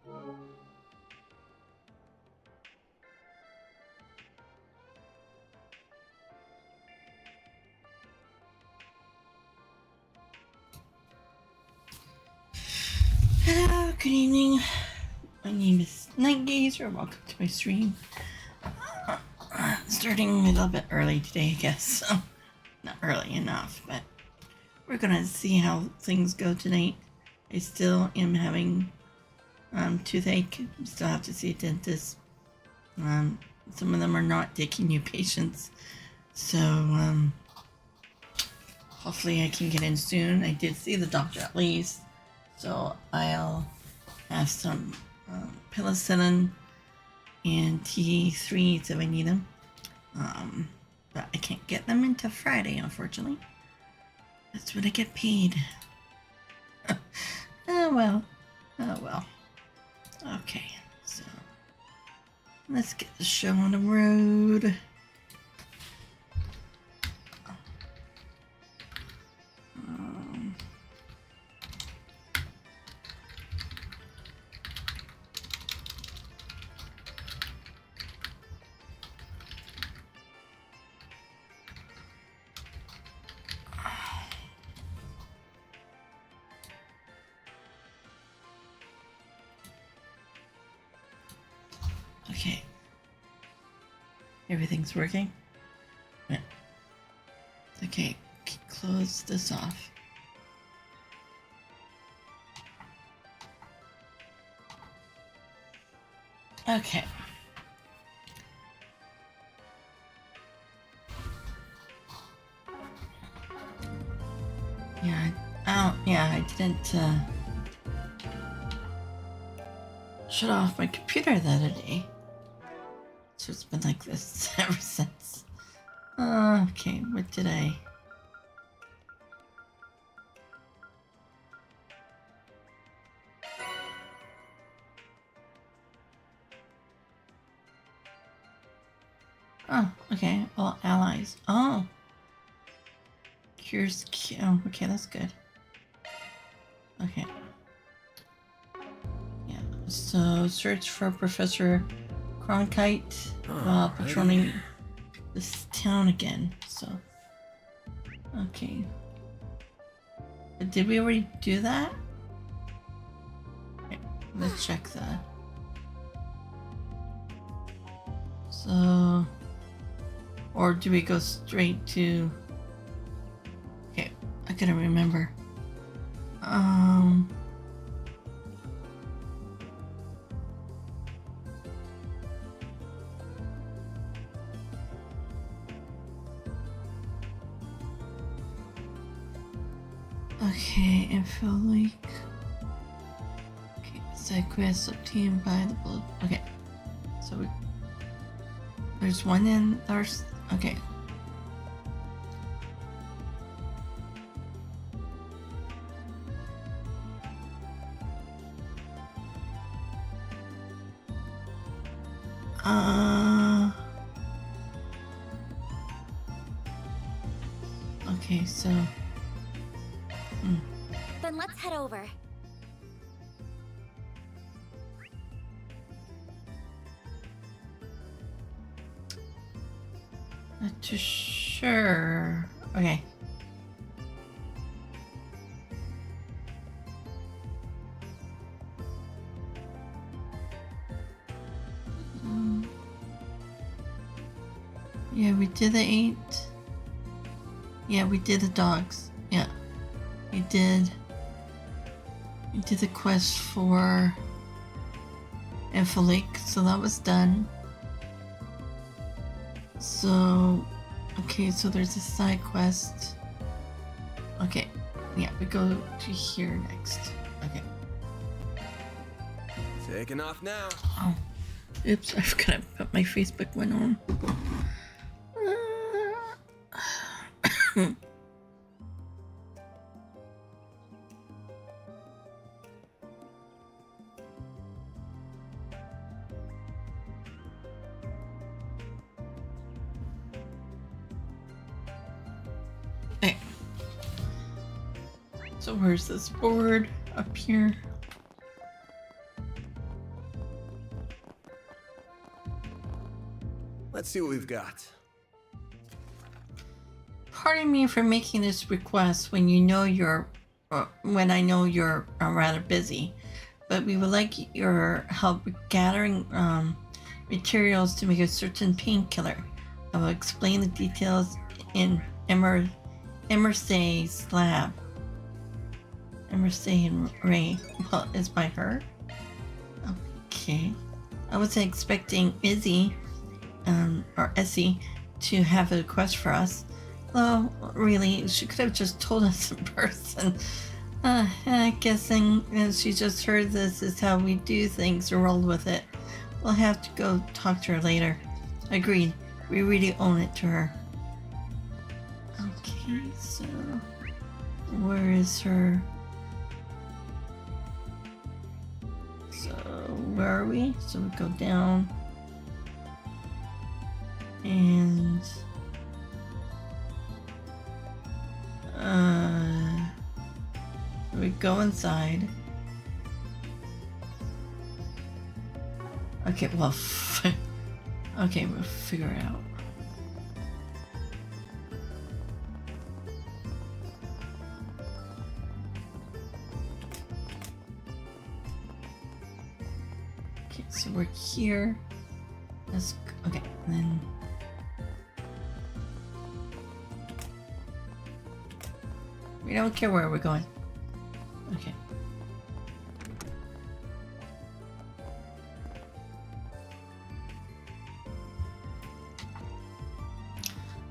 Hello, good evening. My name is Nightgazer. Welcome to my stream. Starting a little bit early today, I guess. So, not early enough, but we're gonna see how things go tonight. I still am having toothache. Still have to see a dentist. Some of them are not taking new patients, so hopefully I can get in soon. I did see the doctor at least, so I'll have some penicillin and T3s if I need them. But I can't get them until Friday, unfortunately. That's when I get paid. Oh well. Oh well. Okay, so let's get the show on the road. Okay. Everything's working? Yeah. Okay, close this off. Okay. Yeah, I didn't shut off my computer the other day. So it's been like this ever since. Okay, what did I... Oh, okay, all allies. Oh. Cures... Oh, okay, that's good. Okay. Yeah, so search for Professor Cronkite while patrolling this town again, so... Okay. But did we already do that? Okay, let's check that. So... Or do we go straight to... Okay, I gotta remember. Okay, info leak. Okay, side quest obtained by the bullet. Okay, so there's one in there's. Okay. Okay, so. Then let's head over. Not too sure. Okay. Yeah, we did the 8. Yeah, we did the dogs. Yeah. We did the quest for Lake, so that was done. So, okay, so there's a side quest. Okay, yeah, we go to here next. Okay. Taking off now. Oh, oops, I forgot to put my Facebook one on. Okay. So where's this board? Up here. Let's see what we've got. Pardon me for making this request when when I know you're rather busy, but we would like your help gathering materials to make a certain painkiller. I will explain the details in Emersay's lab. Emersay and Ray. Well, it's by her. Okay. I wasn't expecting Izzy, or Essie, to have a request for us. Well, really, she could have just told us in person. Guessing she just heard this is how we do things or rolled with it. We'll have to go talk to her later. Agreed. We really own it to her. Okay, so where is her? So where are we? So we go down and we go inside. Okay, well, okay, we'll figure it out. Okay, so we're here. Okay, and then we don't care where we're going. Okay.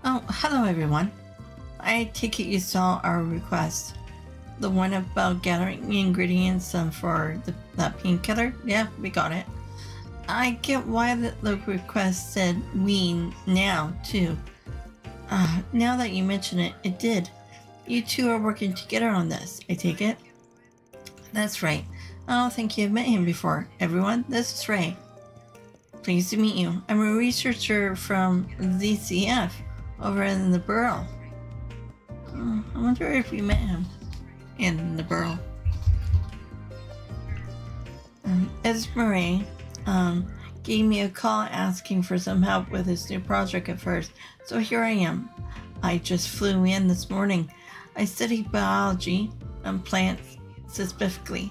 Oh, hello everyone. I take it you saw our request. The one about gathering ingredients for that painkiller? Yeah, we got it. I get why the request said we now, too. Now that you mention it, it did. You two are working together on this, I take it? That's right. I don't think you've met him before. Everyone, this is Ray. Pleased to meet you. I'm a researcher from ZCF over in the Burrow. I wonder if we met him in the Burrow. Esmeralda gave me a call asking for some help with his new project at first, so here I am. I just flew in this morning. I study biology and plants specifically.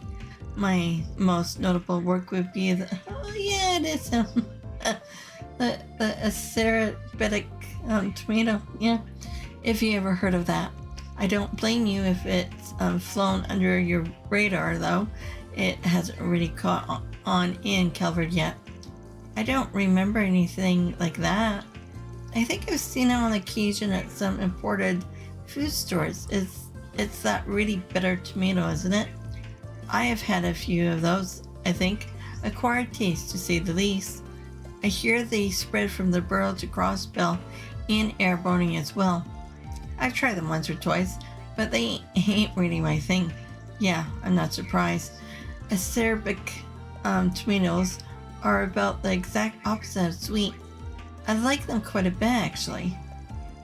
My most notable work would be the acerbic tomato. Yeah, if you ever heard of that. I don't blame you if it's flown under your radar, though. It hasn't really caught on in Calvert yet. I don't remember anything like that. I think I've seen it on occasion at some imported food stores. It's that really bitter tomato, isn't it? I have had a few of those, I think. Acquired taste, to say the least. I hear they spread from the burrow to Crossbell and airboning as well. I've tried them once or twice, but they ain't really my thing. Yeah, I'm not surprised. Acerbic tomatoes are about the exact opposite of sweet. I like them quite a bit, actually.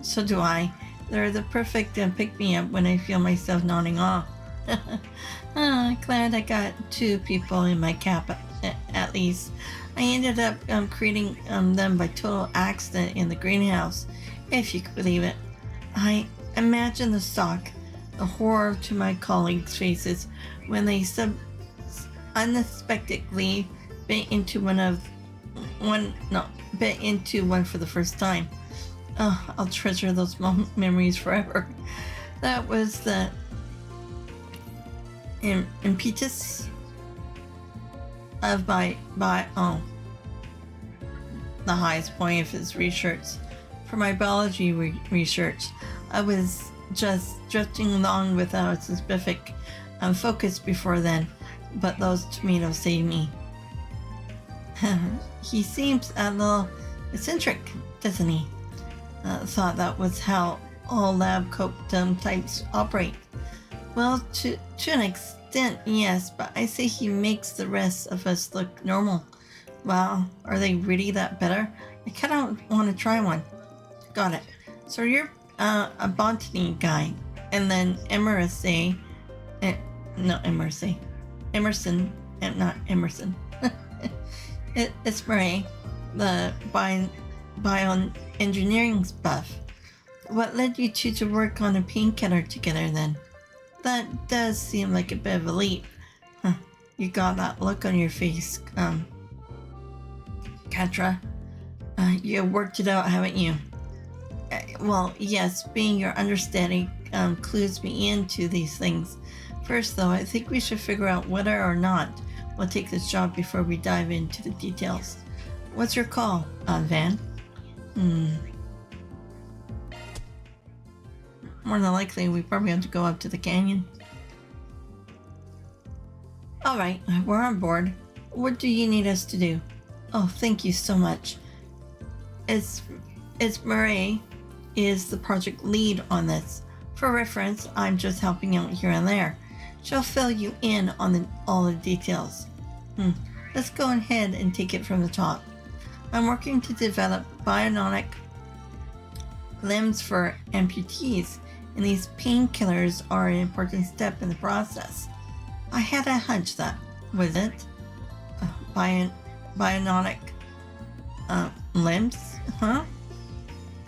So do I. They're the perfect pick-me-up when I feel myself nodding off. Glad I got two people in my cap, at least. I ended up creating them by total accident in the greenhouse, if you could believe it. I imagine the shock, the horror to my colleagues' faces when they unexpectedly bit into one for the first time. Oh, I'll treasure those memories forever. That was the impetus of the highest point of his research. For my biology research, I was just drifting along without a specific focus before then, but those tomatoes saved me. He seems a little eccentric, doesn't he? Thought that was how all lab coat types operate. Well, to an extent, yes, but I say he makes the rest of us look normal. Wow, are they really that better? I kind of want to try one. Got it. So you're a botany guy, and then Emerson, not Emerson. It's Murray, the bioengineering buff. What led you two to work on a painkiller together then? That does seem like a bit of a leap. Huh. You got that look on your face, Katra. You worked it out, haven't you? Well, yes, being your understanding clues me into these things. First, though, I think we should figure out whether or not we'll take this job before we dive into the details. What's your call, Van? More than likely, we probably have to go up to the canyon. Alright, we're on board. What do you need us to do? Oh, thank you so much. It's Murray is the project lead on this. For reference, I'm just helping out here and there. She'll fill you in on all the details. Let's go ahead and take it from the top. I'm working to develop bionic limbs for amputees, and these painkillers are an important step in the process. I had a hunch that was it. Bionic limbs, huh?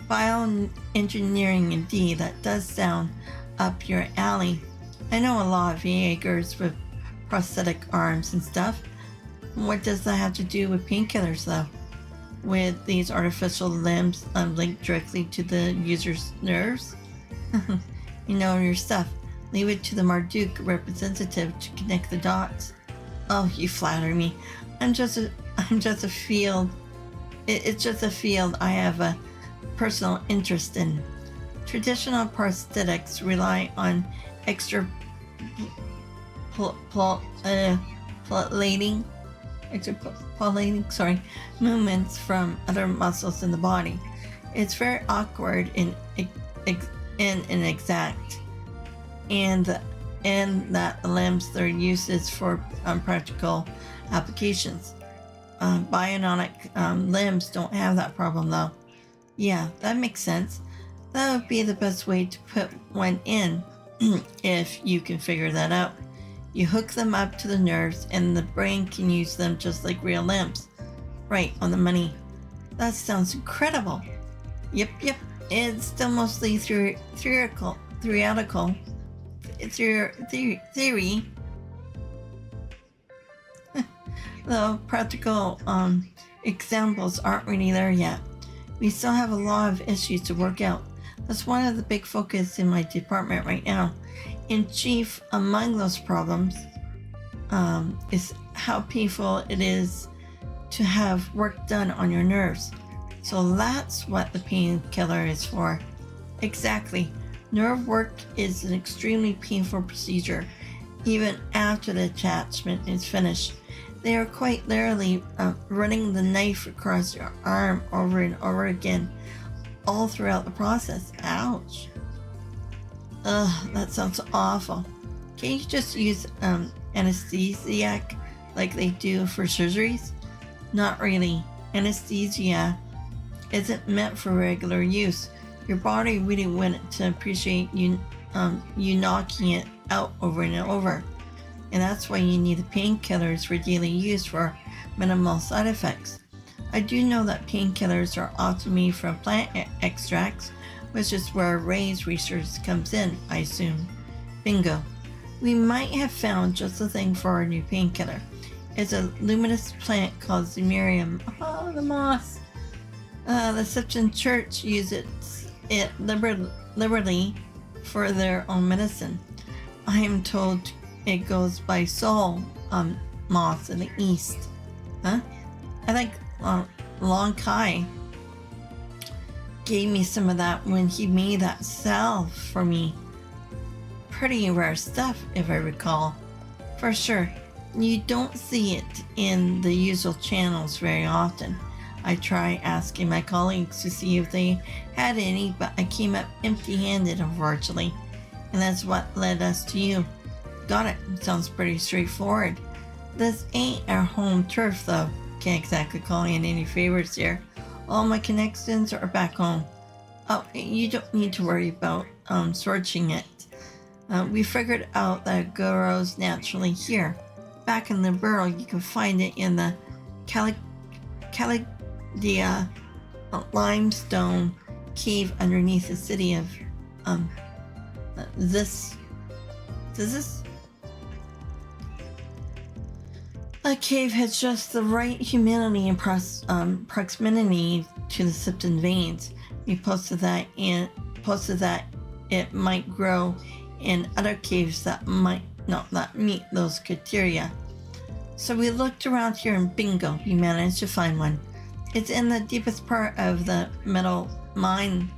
Bioengineering indeed, that does sound up your alley. I know a lot of VAgers with prosthetic arms and stuff. What does that have to do with painkillers though? With these artificial limbs linked directly to the user's nerves? You know your stuff. Leave it to the Marduk representative to connect the dots. Oh, you flatter me. I'm just a field. It's just a field I have a personal interest in. Traditional prosthetics rely on extrapolating movements from other muscles in the body. It's very awkward and inexact, and that limits their uses for practical applications. Bionic limbs don't have that problem though. Yeah, that makes sense. That would be the best way to put one in if you can figure that out. You hook them up to the nerves and the brain can use them just like real limbs. Right, on the money. That sounds incredible. Yep. It's still mostly theoretical. It's your theory. Though practical examples aren't really there yet. We still have a lot of issues to work out. That's one of the big focus in my department right now. And chief among those problems is how painful it is to have work done on your nerves. So that's what the painkiller is for. Exactly. Nerve work is an extremely painful procedure, even after the attachment is finished. They are quite literally running the knife across your arm over and over again, all throughout the process. Ouch. Ugh, that sounds awful. Can't you just use anesthesiac like they do for surgeries? Not really. Anesthesia isn't meant for regular use. Your body really wouldn't to appreciate you knocking it out over and over. And that's why you need the painkillers for daily use for minimal side effects. I do know that painkillers are often made from plant extracts, which is where Ray's research comes in, I assume. Bingo. We might have found just the thing for our new painkiller. It's a luminous plant called Zemurium. Oh, the moss. The Septon Church uses it liberally for their own medicine. I am told it goes by soul moss in the east. Huh? I think Long Kai gave me some of that when he made that salve for me. Pretty rare stuff, if I recall. For sure. You don't see it in the usual channels very often. I try asking my colleagues to see if they had any, but I came up empty-handed, unfortunately. And that's what led us to you. Got it. Sounds pretty straightforward. This ain't our home turf, though. Can't exactly call in any favors here. All my connections are back home. Oh, you don't need to worry about searching it. We figured out that it grows naturally here. Back in the burrow, you can find it in the Calidia limestone cave underneath the city of this. A cave has just the right humidity and proximity to the septum veins. We posted that it might grow in other caves that might not meet those criteria. So we looked around here and bingo, we managed to find one. It's in the deepest part of the metal mine,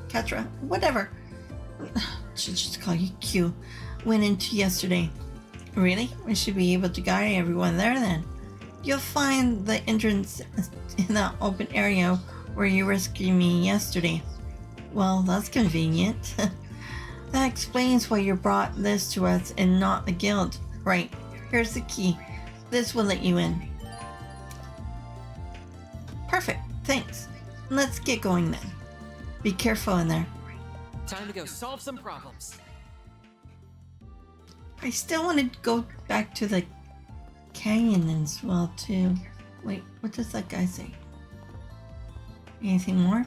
Catra, whatever. Should just call you Q. Went into yesterday. Really? We should be able to guide everyone there then. You'll find the entrance in that open area where you rescued me yesterday. Well, that's convenient. That explains why you brought this to us and not the guild. Right, here's the key. This will let you in. Perfect, thanks. Let's get going then. Be careful in there. Time to go solve some problems. I still want to go back to the canyon as well too. Wait, what does that guy say? Anything more?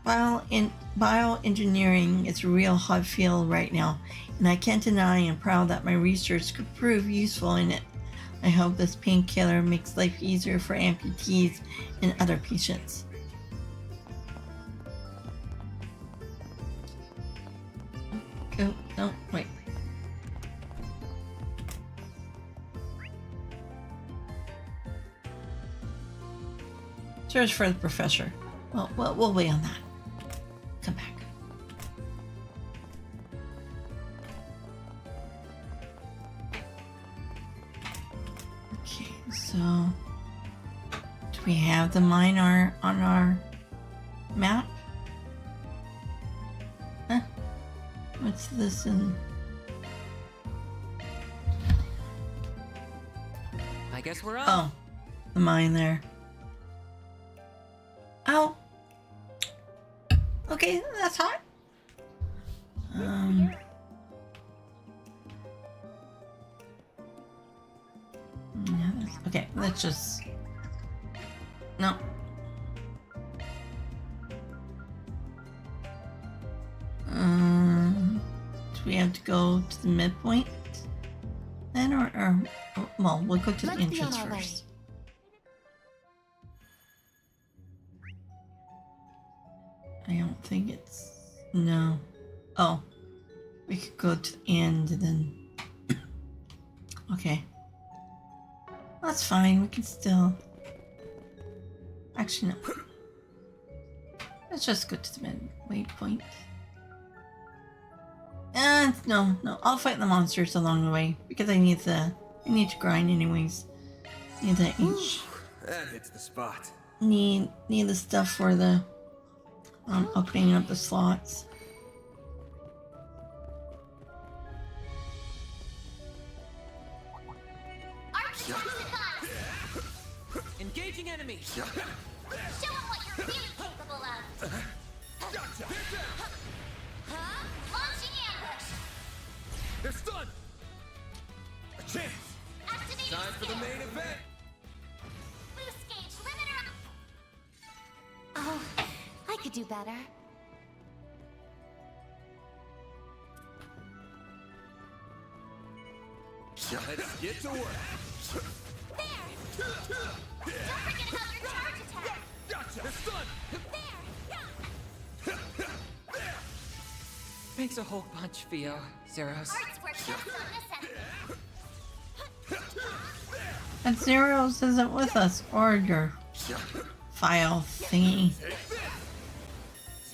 Bioengineering is a real hot field right now, and I can't deny and proud that my research could prove useful in it. I hope this painkiller makes life easier for amputees and other patients. Oh, no, wait. Search for the professor. Well, we'll wait on that. Come back. Okay, so do we have the mine on our map? Huh? What's this in? I guess we're up. Oh, the mine there. Oh. Okay, that's hot. Okay, let's just. No. Do we have to go to the midpoint then, or well, we'll go to the entrance first. I don't think it's... No. Oh. We could go to the end and then... Okay. That's fine. We can still... Actually, no. Let's just go to the midway point. And no. I'll fight the monsters along the way because I need to grind anyways. Need that each. That hits the spot. Need the stuff for the opening up the slots. Engaging enemy. Show them what you're really capable of. Gotcha. Launching ambush. They're stunned. A chance. Activating Time for the skill. main event. Boost gauge limiter. Oh, I could do better. Let's get to work. There. Don't forget about your charge attack. Gotcha. They're stunned. There. Makes a whole bunch, Theo. Zeros. Arts work best on this end. And Zeros isn't with us, or your file thingy.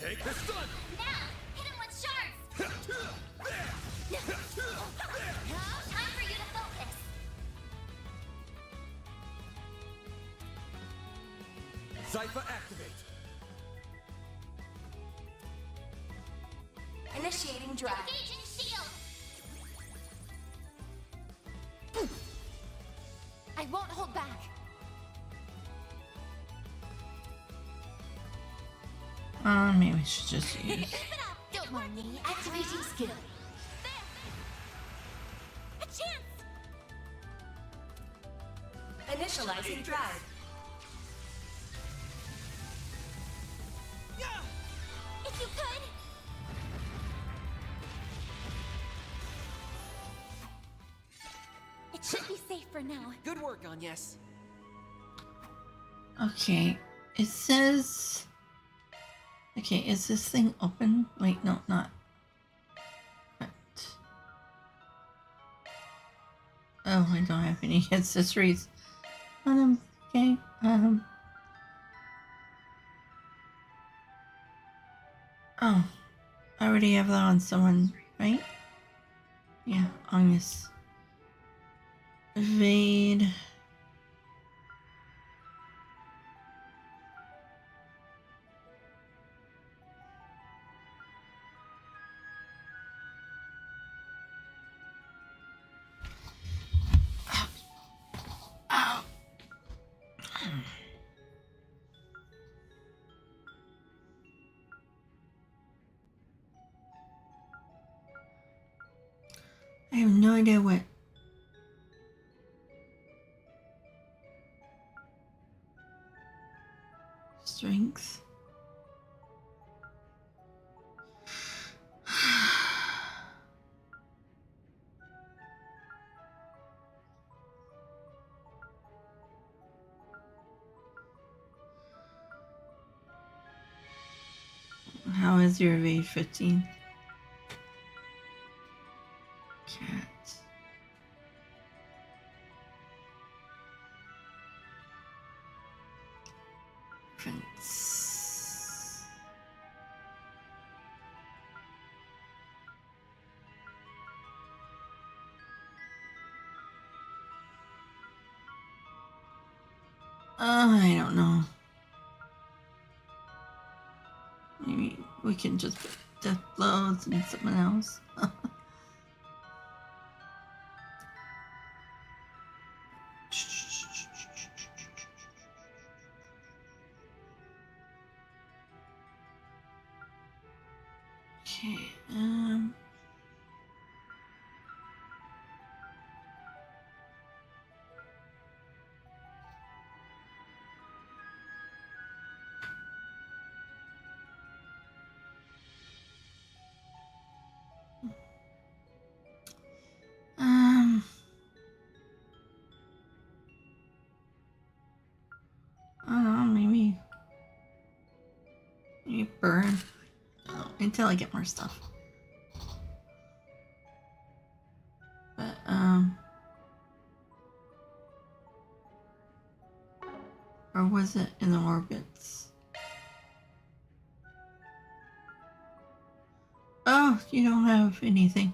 Take this stun. Now, hit him with shards. Time for you to focus. Zypher activate. Initiating drive. Engaging shield. I won't hold back. Maybe we should just use. Keep it up. Don't mind me. Activating skill. There. A chance. Initializing drive. If you could. It should be safe for now. Good work, Agnes. Okay, it says. Okay, is this thing open? Wait, no, not. What? Oh, I don't have any accessories. Okay. Oh, I already have that on someone, right? Yeah, Agnes. Evade. Ow. I have no idea what. Strength. How is your evade 15? Cat. Prince. I don't know. Maybe we can just put death blows and something else. Okay, I don't know, maybe burn. Oh, until I get more stuff. But, or was it in the orbits? Oh, you don't have anything.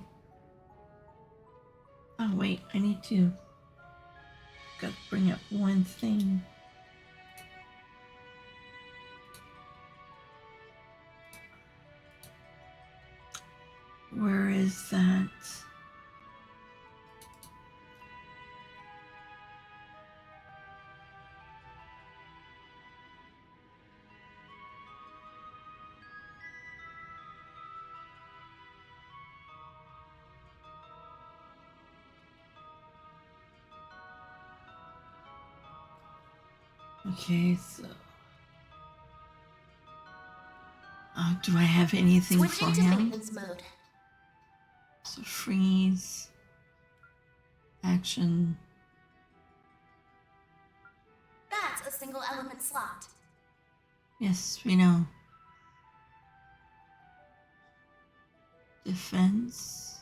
Oh, wait, I need to. Gotta bring up one thing. Where is that? Okay, so. Do I have anything Switching for to him? maintenance mode. So freeze. Action. That's a single element slot. Yes, we know. Defense.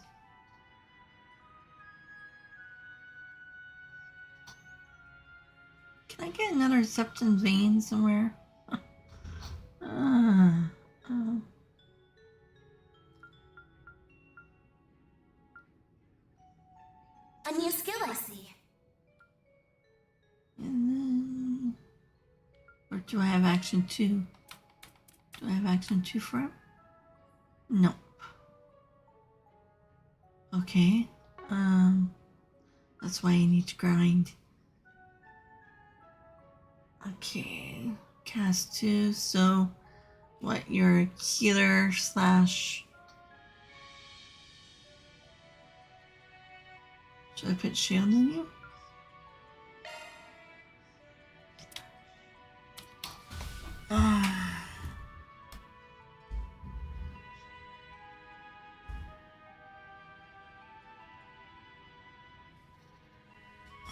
Can I get another septum vein somewhere? Oh. A new skill I see. And then, or do I have action 2? Do I have action 2 for him? Nope. Okay. That's why I need to grind. Okay. Cast 2. So, what? You're a healer slash. Should I put shield on you?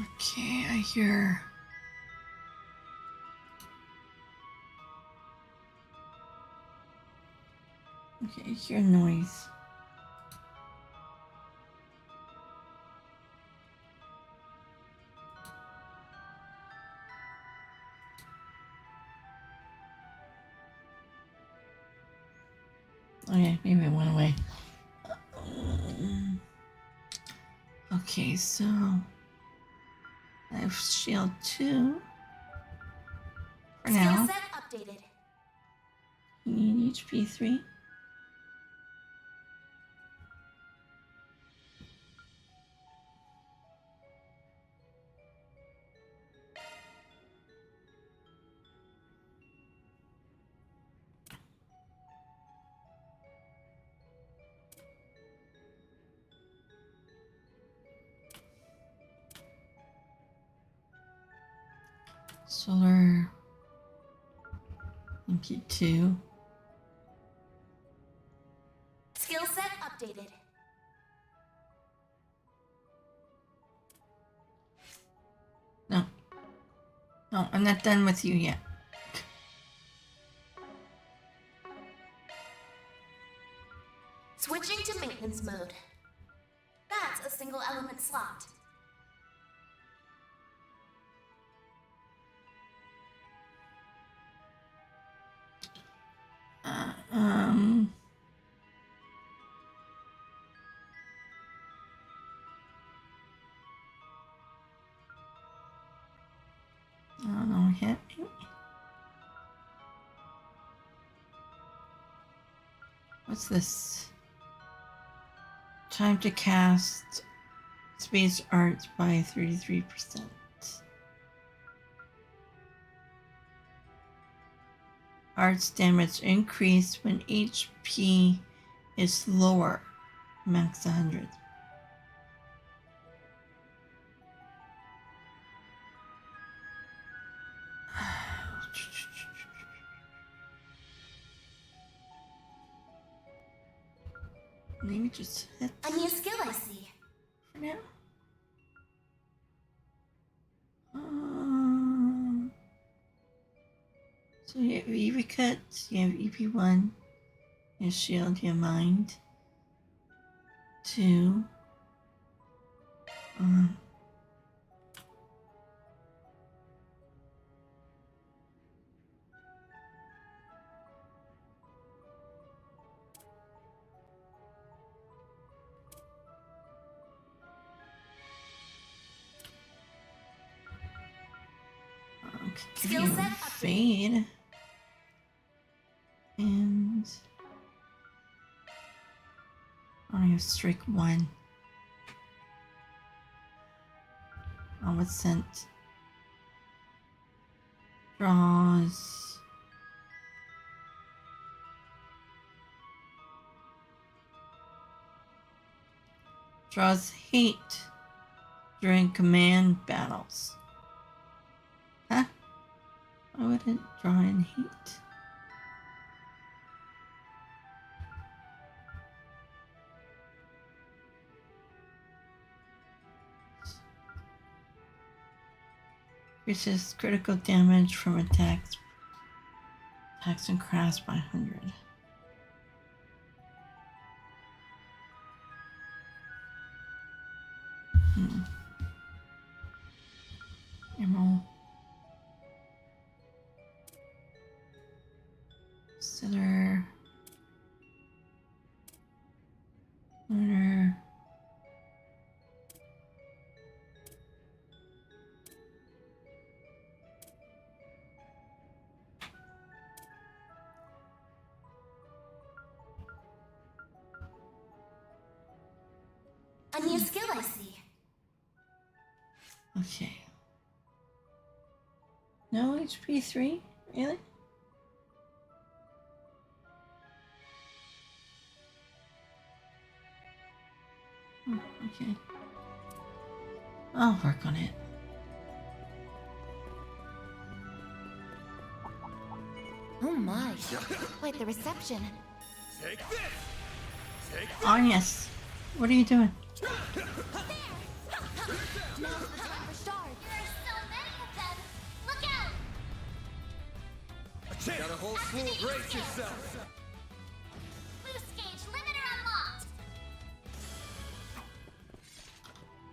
Okay, I hear. Okay, I hear noise. Okay, maybe it went away. Okay, so I have shield 2 for Skill now. set updated. You need HP 3. Solar MP 2. Skill set updated. No. No, I'm not done with you yet. Switching to maintenance mode. That's a single element slot. Uh, I don't know, hit me. What's this? Time to cast space arts by 33%. Arts damage increase when HP is lower, max 100. Maybe just hit A new skill I see. for now. So you have EV cuts, you have EP1, you have shield, you have mind. 2. Skill you set fade. And I have strike 1. Oh, what's sent? Draws. Draws hate during command battles. Huh? I wouldn't draw in heat. Increases critical damage from attacks and crafts by 100. Emerald. Consider lunar. A new skill I see. Okay. No HP 3? Really? Oh, okay. I'll work on it. Oh my. Quite the reception. Take this! Take this! Agnes, what are you doing? Now's the time for Got a whole slew of brace yourself. Boost gauge limiter unlocked.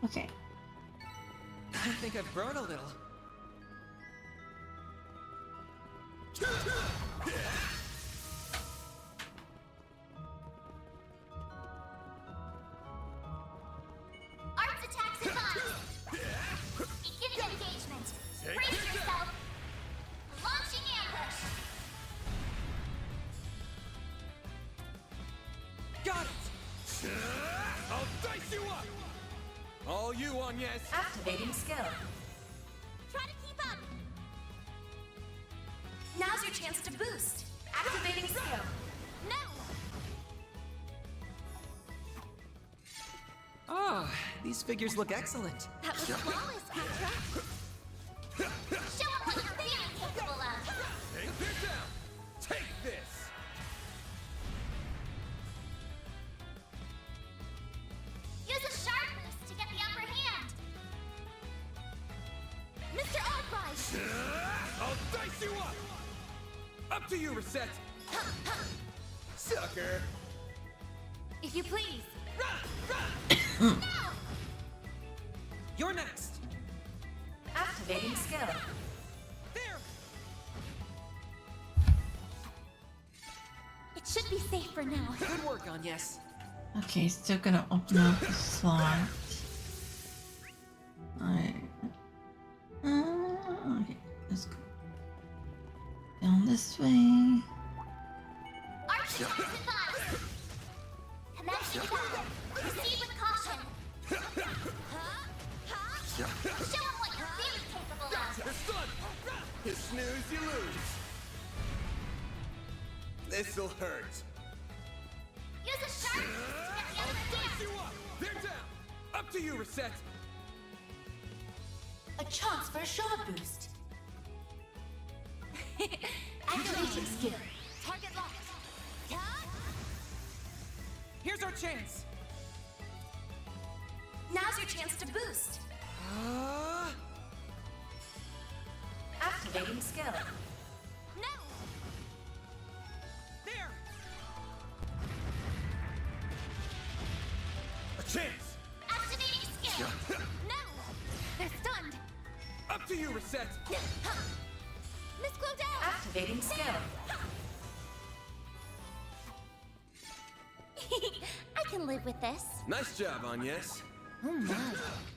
Okay. I think I've grown a little. Arts attacks advanced. Beginning engagement. Brace yourself. Launching ambush. Got it! I'll dice you up. All you on, yes. Activating skill. Try to keep up. Now's your chance to boost. Activating skill. No. Oh, these figures look excellent. That was flawless, Contra. Show 'em what you're really capable of. Take this down. Take this. Use a sharp boost to get the upper hand. Mr. Arkride. I'll dice you up. Up to you, Reset. Sucker. If you please. No! You're next. Activating skill. There! It should be safe for now. Good work on yes. Okay, still gonna open up the slot. Alright. Okay, let's go down this way. Arch attacks advised. Commencing battle. Proceed with caution. Show 'em what you're really capable of. It's done. You snooze, you lose. This'll hurt. Use a sharp boost to get the I'll upper dice hand. you up. They're down. Up to you, Reset. A chance for a shot boost. Activating skill. Target locked. Yeah? Here's our chance. Now's your chance to boost. Activating skill. No. There! A chance. Activating skill. No. They're stunned. Up to you, Reset. Miss Claudel. Activating skill. I can live with this. Nice job, Agnes. Oh my.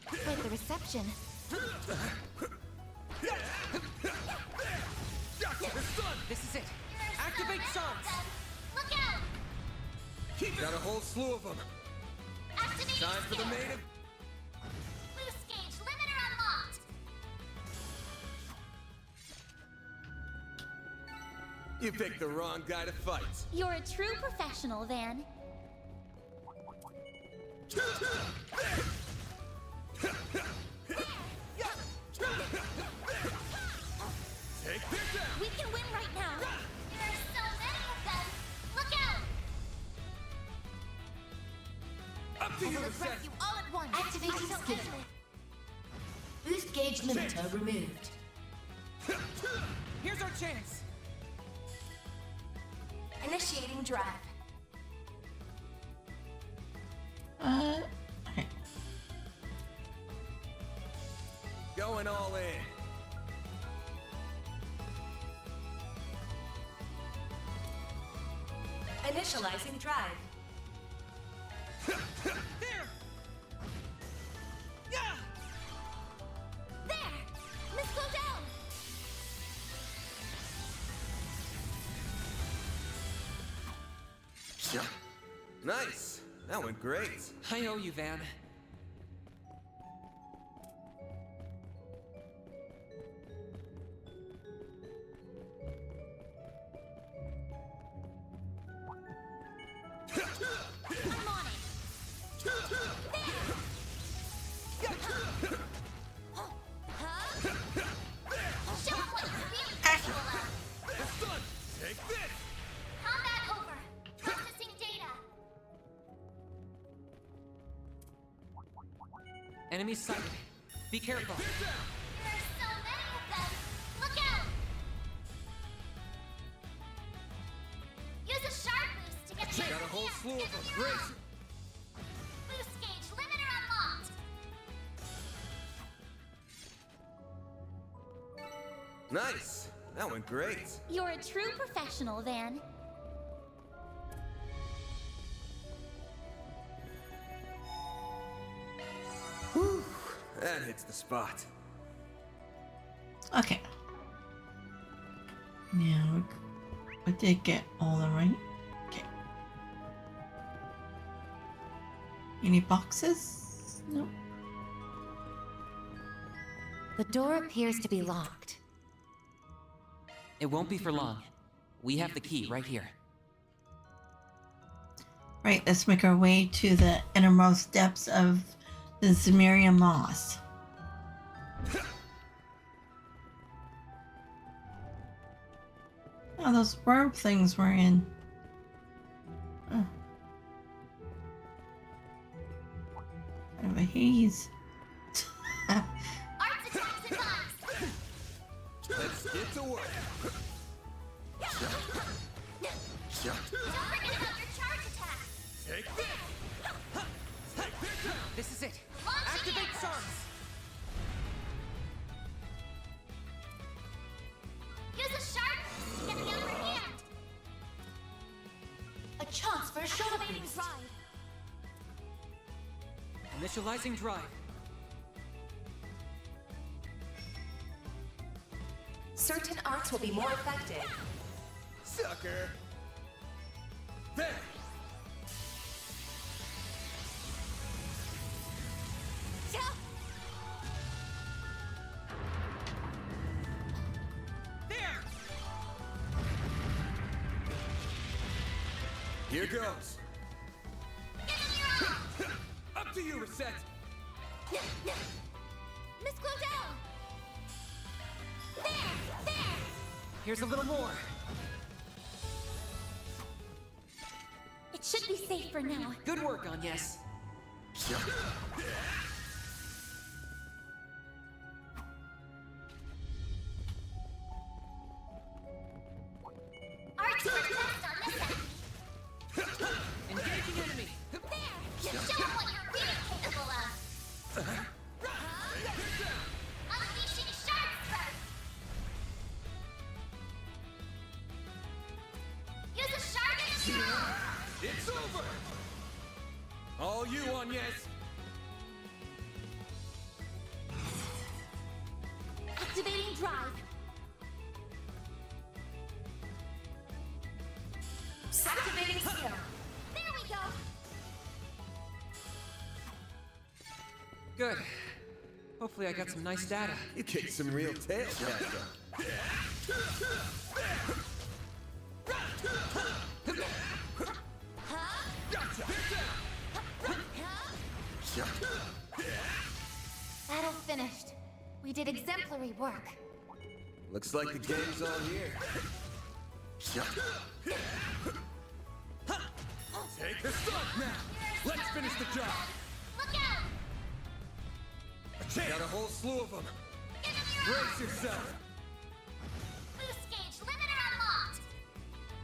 Quite the reception. Gotcha. It's done. This is it. Activate songs. Look out. Got a whole slew of them. Activating Time for the skill. main. Boost gauge limiter unlocked. You picked the wrong guy to fight. You're a true professional, Van. Take this down. We can win right now. There are so many of them. Look out. Up to you, Let's Reset. rescue all at once. Activating Until skill. endless. Boost gauge limiter removed. Here's our chance. Initiating drive. Okay. Going all in. Initializing drive. There! Yeah! There. Miss Claudel. Nice. That went great. I owe you, Van. I'm on it. There. Show 'em what you're really capable of. It's done. Take this. Combat over. Processing data. Enemy sighted. Be careful. Get down. There are so many of them. Look out. slew of them. Brace. Boost gauge limiter unlocked. Nice. That went great. You're a true professional, Van. Whew. That hits the spot. Okay. Now, I did get all the right. Okay. Any boxes? Nope. The door appears to be locked. It won't be for long. We have the key right here. Right, let's make our way to the innermost depths of the Zemmeria moss. Oh, those worm things were in. Oh. Kind of a haze. Arts attacks advised. Let's get to work. Don't forget about your charge attacks. Take this. This is it. Launching Activate arrows. charms. Use a sharp to get the upper hand. A chance for a shot Activating boost. drive. Initializing drive. Certain arts will be more effective. Sucker. There. Yeah. There! Here goes. Give him your all. Up to you, Reset. Miss Claudel. There. Here's a little more. It should be safe for now. Good work, Agnes. Arts are next on this end. Engaging enemy. There. Show them what you're really capable of. Unleashing sharp spurt. Use a sharp It's over. All you, Agnes. Activating drive. Activating skill. There we go. Good. Hopefully I got some nice data. You kicked some real tail, Castle. Battle finished. We did exemplary work. Looks like the game's on here. Take the start now. Let's finish the job. Look out! Got a whole slew of them. Give him your all. Brace yourself. Boost gauge limiter unlocked.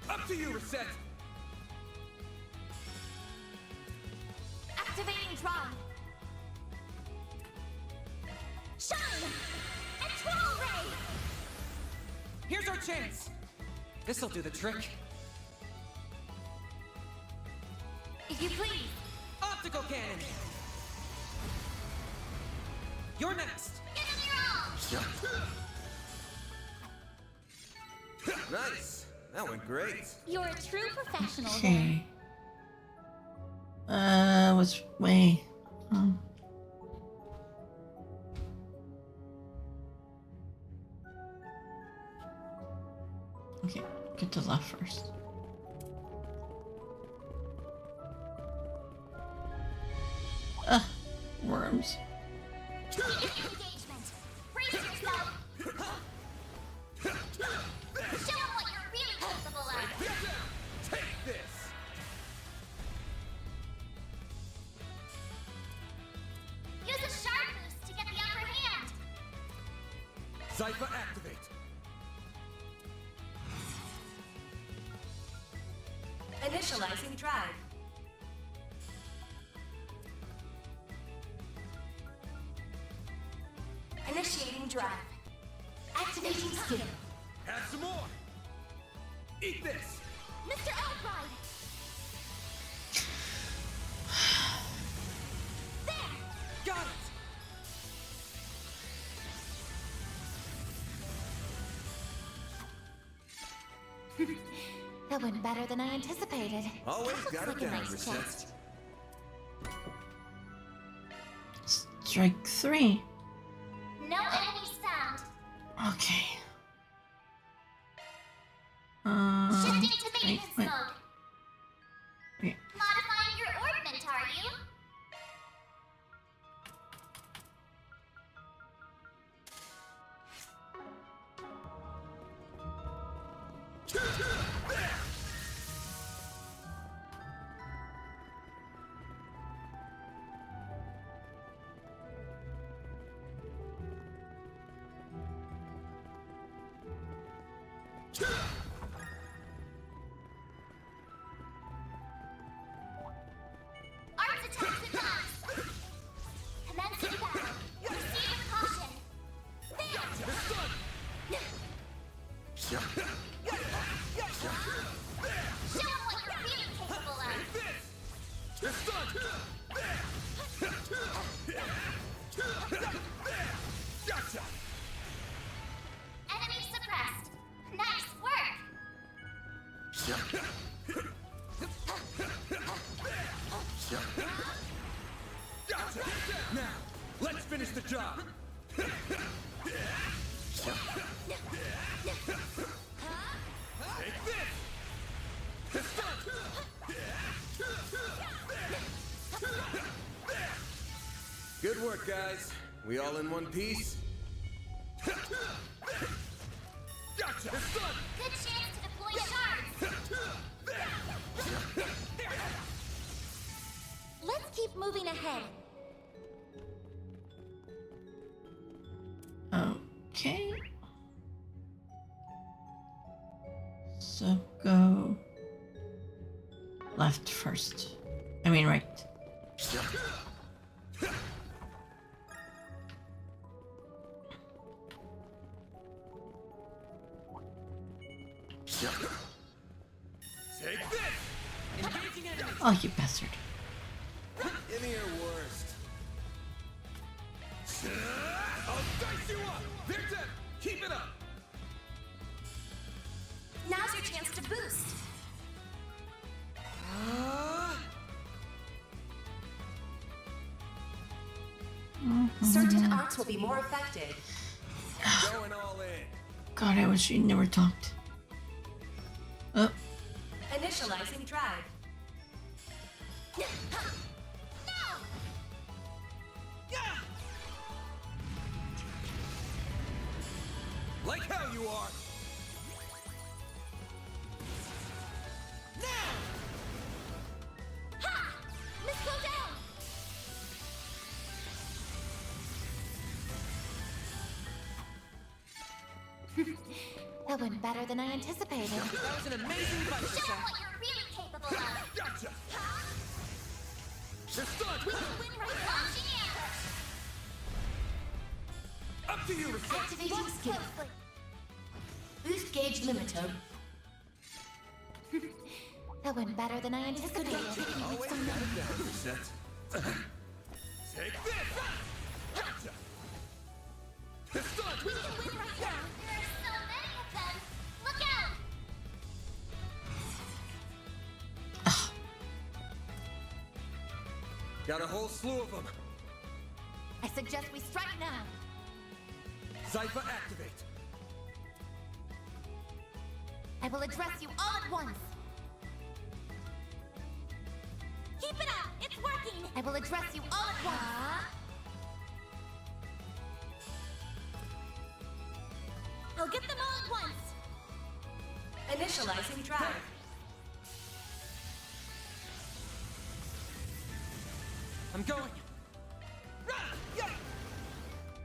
Up to you, Reset. Activating drive. Shine! Control ray! Here's our chance. This'll do the trick. If you please. Optical cannon. You're next. Give him your all. Nice. That went great. You're a true professional. Okay. Which way? Okay, get to the left first. Worms. Engagement. Brace yourself. Show them what you're really capable of. Take this. Use a sharp boost to get the upper hand. Zypher activate. Initializing drive. Initiating drive. Activating skill. Have some more. Eat this. Mr. Arkride! There! Got it. That went better than I anticipated. Always That looks got it like a down, nice Reset. chest. Strike 3. No enemies found. Okay. Shifting to maintenance wait. mode. Okay. Modifying your orbment, are you? Arts attacks advance. Commencing battle. Proceed with caution. There! Show 'em what you're really capable of. It's done. Gotcha. Enemy suppressed. Nice work. Gotcha. Now, let's finish the job. Take this. It's done. Good work, guys. We all in one piece? Gotcha. It's done. Good chance to deploy shards. Let's keep moving ahead. Okay. So go left first. I mean right. Take this. Engaging enemy. Oh, you bastard. Give me your worst. I'll dice you up. There's it. Keep it up. Now's your chance to boost. Certain arts will be more effective. Going all in. God, I wish you never talked. Oh, Initializing drive. Like how you are. Now. Ha! Let's go down. That went better than I anticipated. That was an amazing fight, Show 'em Reset. what you're really capable of. Gotcha. It's done. Win right launching arrows. Up to you, Reset. Activating skill. Closely. Boost gauge limiter. That went better than I anticipated. Always got it down, Reset. Take this. Gotcha. It's done. Win right now. There are so many of them. Look out. Got a whole slew of them. I suggest we strike now. Zypher activate. I will address you all at once. Keep it up. It's working. I will address you all at once. I'll get them all at once. Initializing drive. I'm going.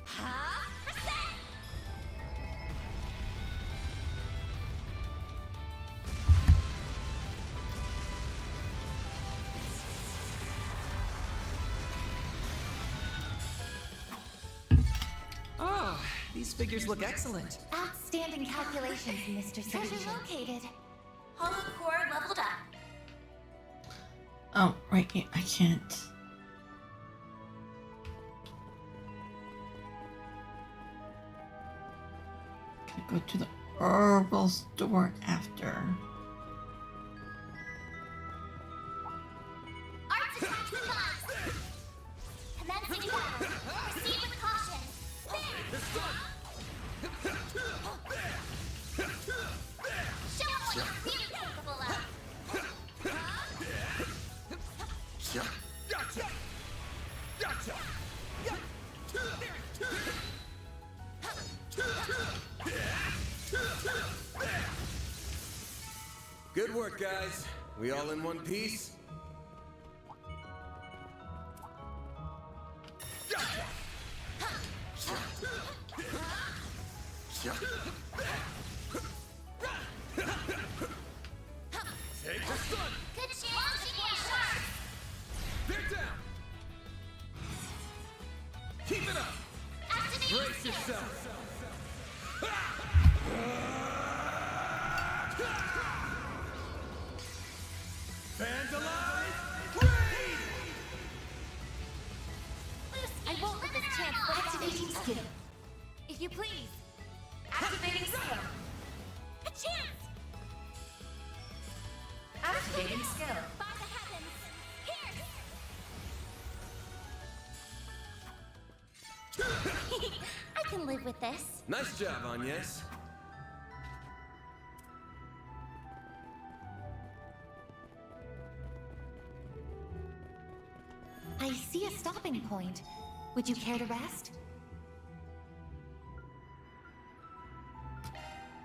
Huh? Reset. Oh, These figures look excellent. Outstanding calculations, Mr. Treasure located. Hollow core leveled up. Oh, right, yeah, I can't. Gotta go to the herbal store after. Arts attack supplies. Commencing battle. Proceed with caution. Show 'em what you're really capable of. Gotcha! Gotcha! Good work, guys. We all in one piece? Take the sun! Good chance to get sharp. They're down! Keep it up! Activate Brace skill. yourself! Fans alive! Raid! I won't let this chance for activating skill. If you please. Activating skill. A chance. Activating skill. By the heavens. Here. I can live with this. Nice job, Agnes. I see a stopping point. Would you care to rest?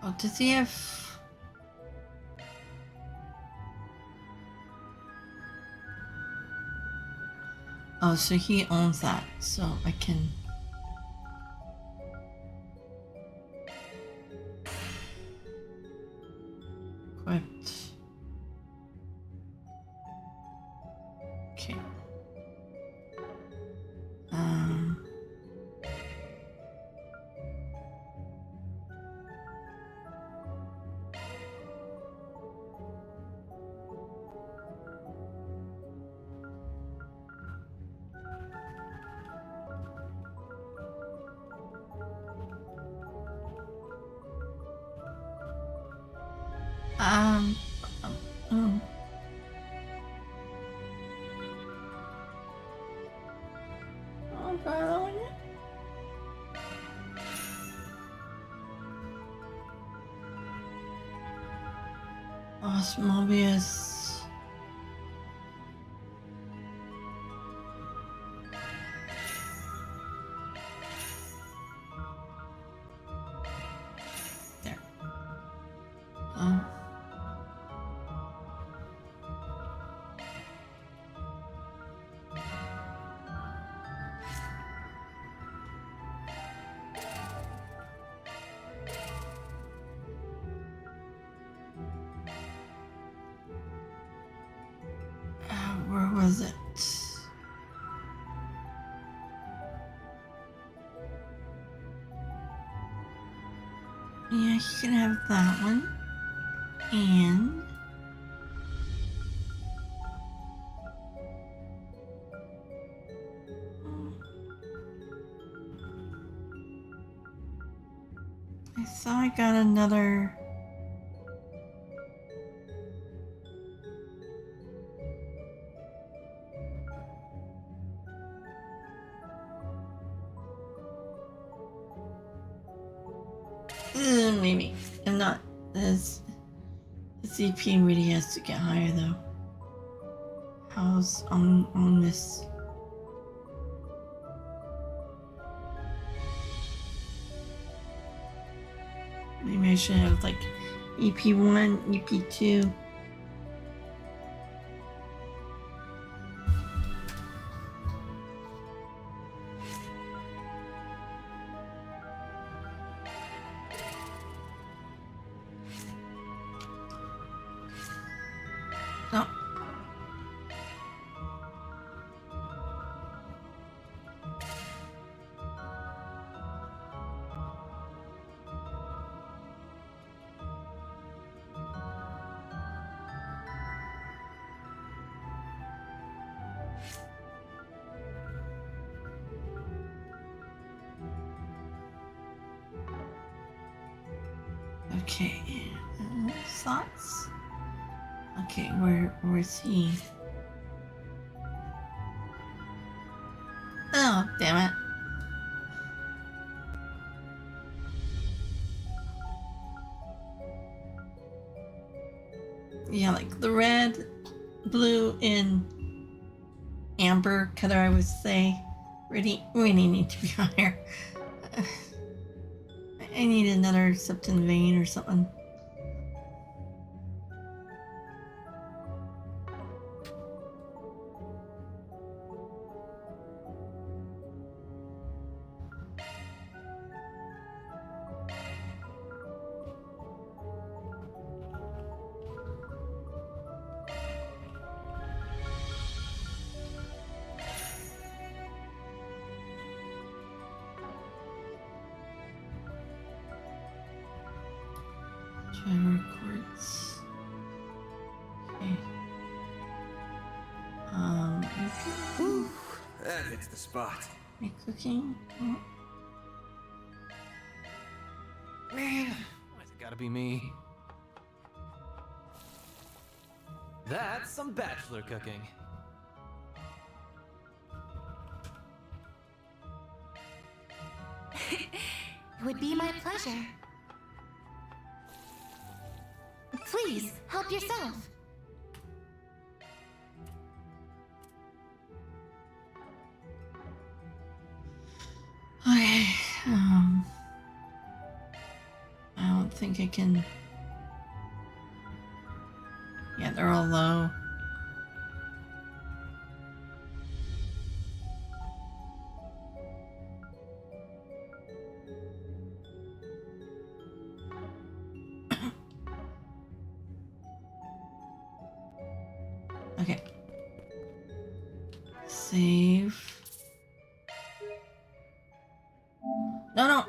Oh, to see if... Oh, so he owns that, so I can... Equipped. Okay. Um, um, oh, God, Osmobius. There. Where was it? Yeah, you can have that one. And I thought I got another. Maybe. I'm not. The CP really has to get higher though. How's on this? Maybe I should have like EP1, EP2. No. Okay. Thoughts? Okay, where's he? Oh, damn it. Yeah, like the red, blue, and amber color, I would say, really need to be higher. I need another septon vein or something. Driver quartz. Okay. Whew, that hits the spot. Make cooking. Oh. Man, why's it gotta be me? That's some bachelor cooking. It would be my pleasure. Please, help yourself. Okay. I don't think I can. Yeah, they're all low. Okay. Save. No, no.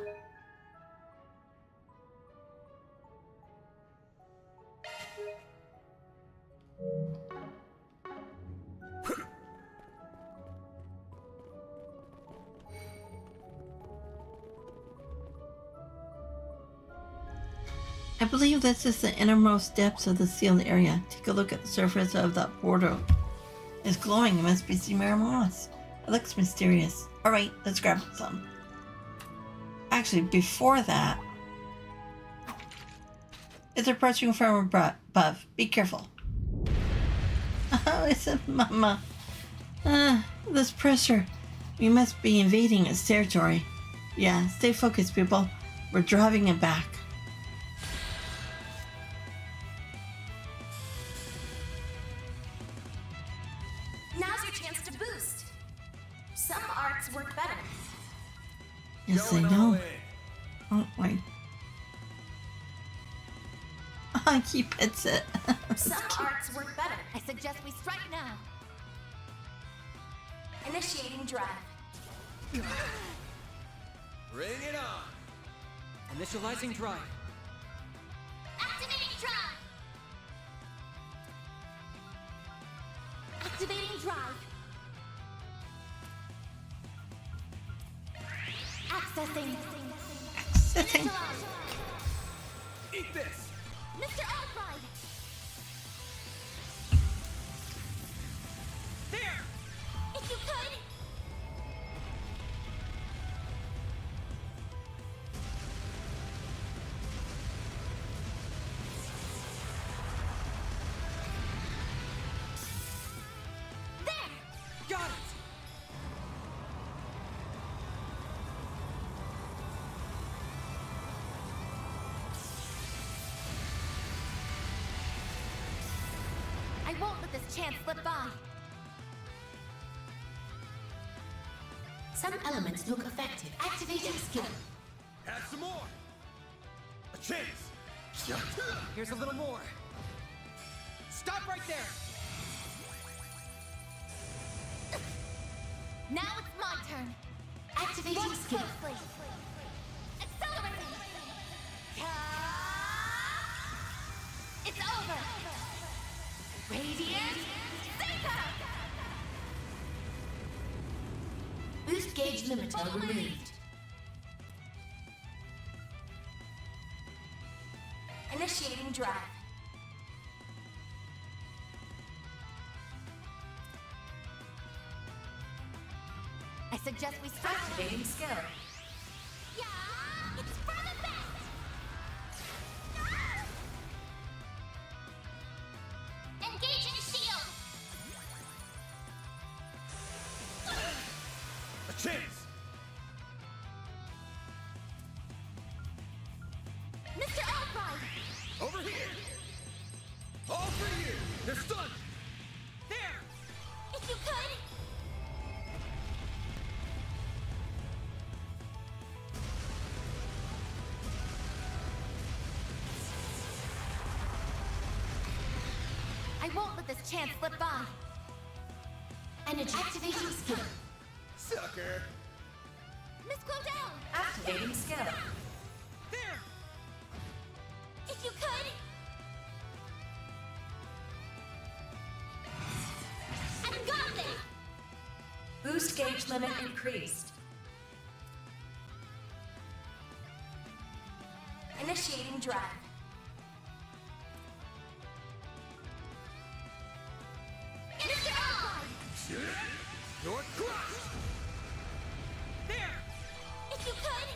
I believe this is the innermost depths of the sealed area. Take a look at the surface of that portal. It's glowing. It must be Cimera moss. It looks mysterious. Alright, let's grab some. Actually, before that, it's approaching from above. Be careful. Oh, it's a mama. This pressure. We must be invading its territory. Yeah, stay focused, people. We're driving it back. Now's your chance to boost. Some arts work better. Yes, I Going all know. in. Oh, wait. Oh, he hits it. Some arts work better. I suggest we strike now. Initiating drive. Bring it on. Initializing drive. Activating drive. Activating drive. Accessing. Sitting. Eat this. Mr. Arkride! There. If you could! There! Got it! I won't let this chance slip by. Some elements look effective. Activating skill. Have some more. A chance. Here's a little more. Stop right there! Now it's my turn. Activating skill. Accelerating. It's over. Radiant Seeker. Boost gauge limiter removed. drive. I suggest we start activating skill. Yeah, it's for the best. Engaging shield. A chance! Mr. Arkride! Over here! All for you! They're stunned! There! If you could! I won't let this chance slip by. Energy activation skill. Sucker! Miss Clodell! Activating skill. There! If you could! I got this. Boost gauge limit increased. Initiating drive. Mr. Arkride. You're crushed! There! If you could!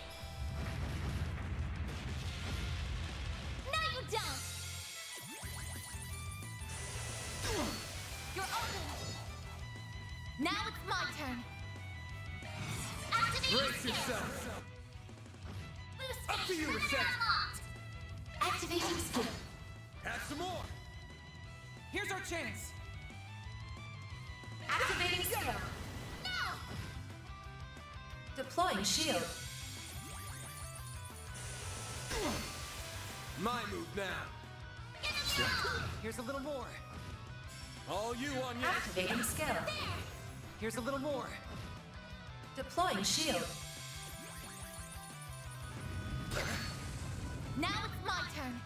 No, you don't. You're open! Now it's my turn. Activating Brace skill. yourself! Boost Up to you, limit Reset. unlocked. Activating skill. Have some more! Here's our chance. Activating skill. No. Deploying shield. My move now! Here's a little more. All you on your... Activating skill. Here's a little more. Deploying shield. Now it's my turn.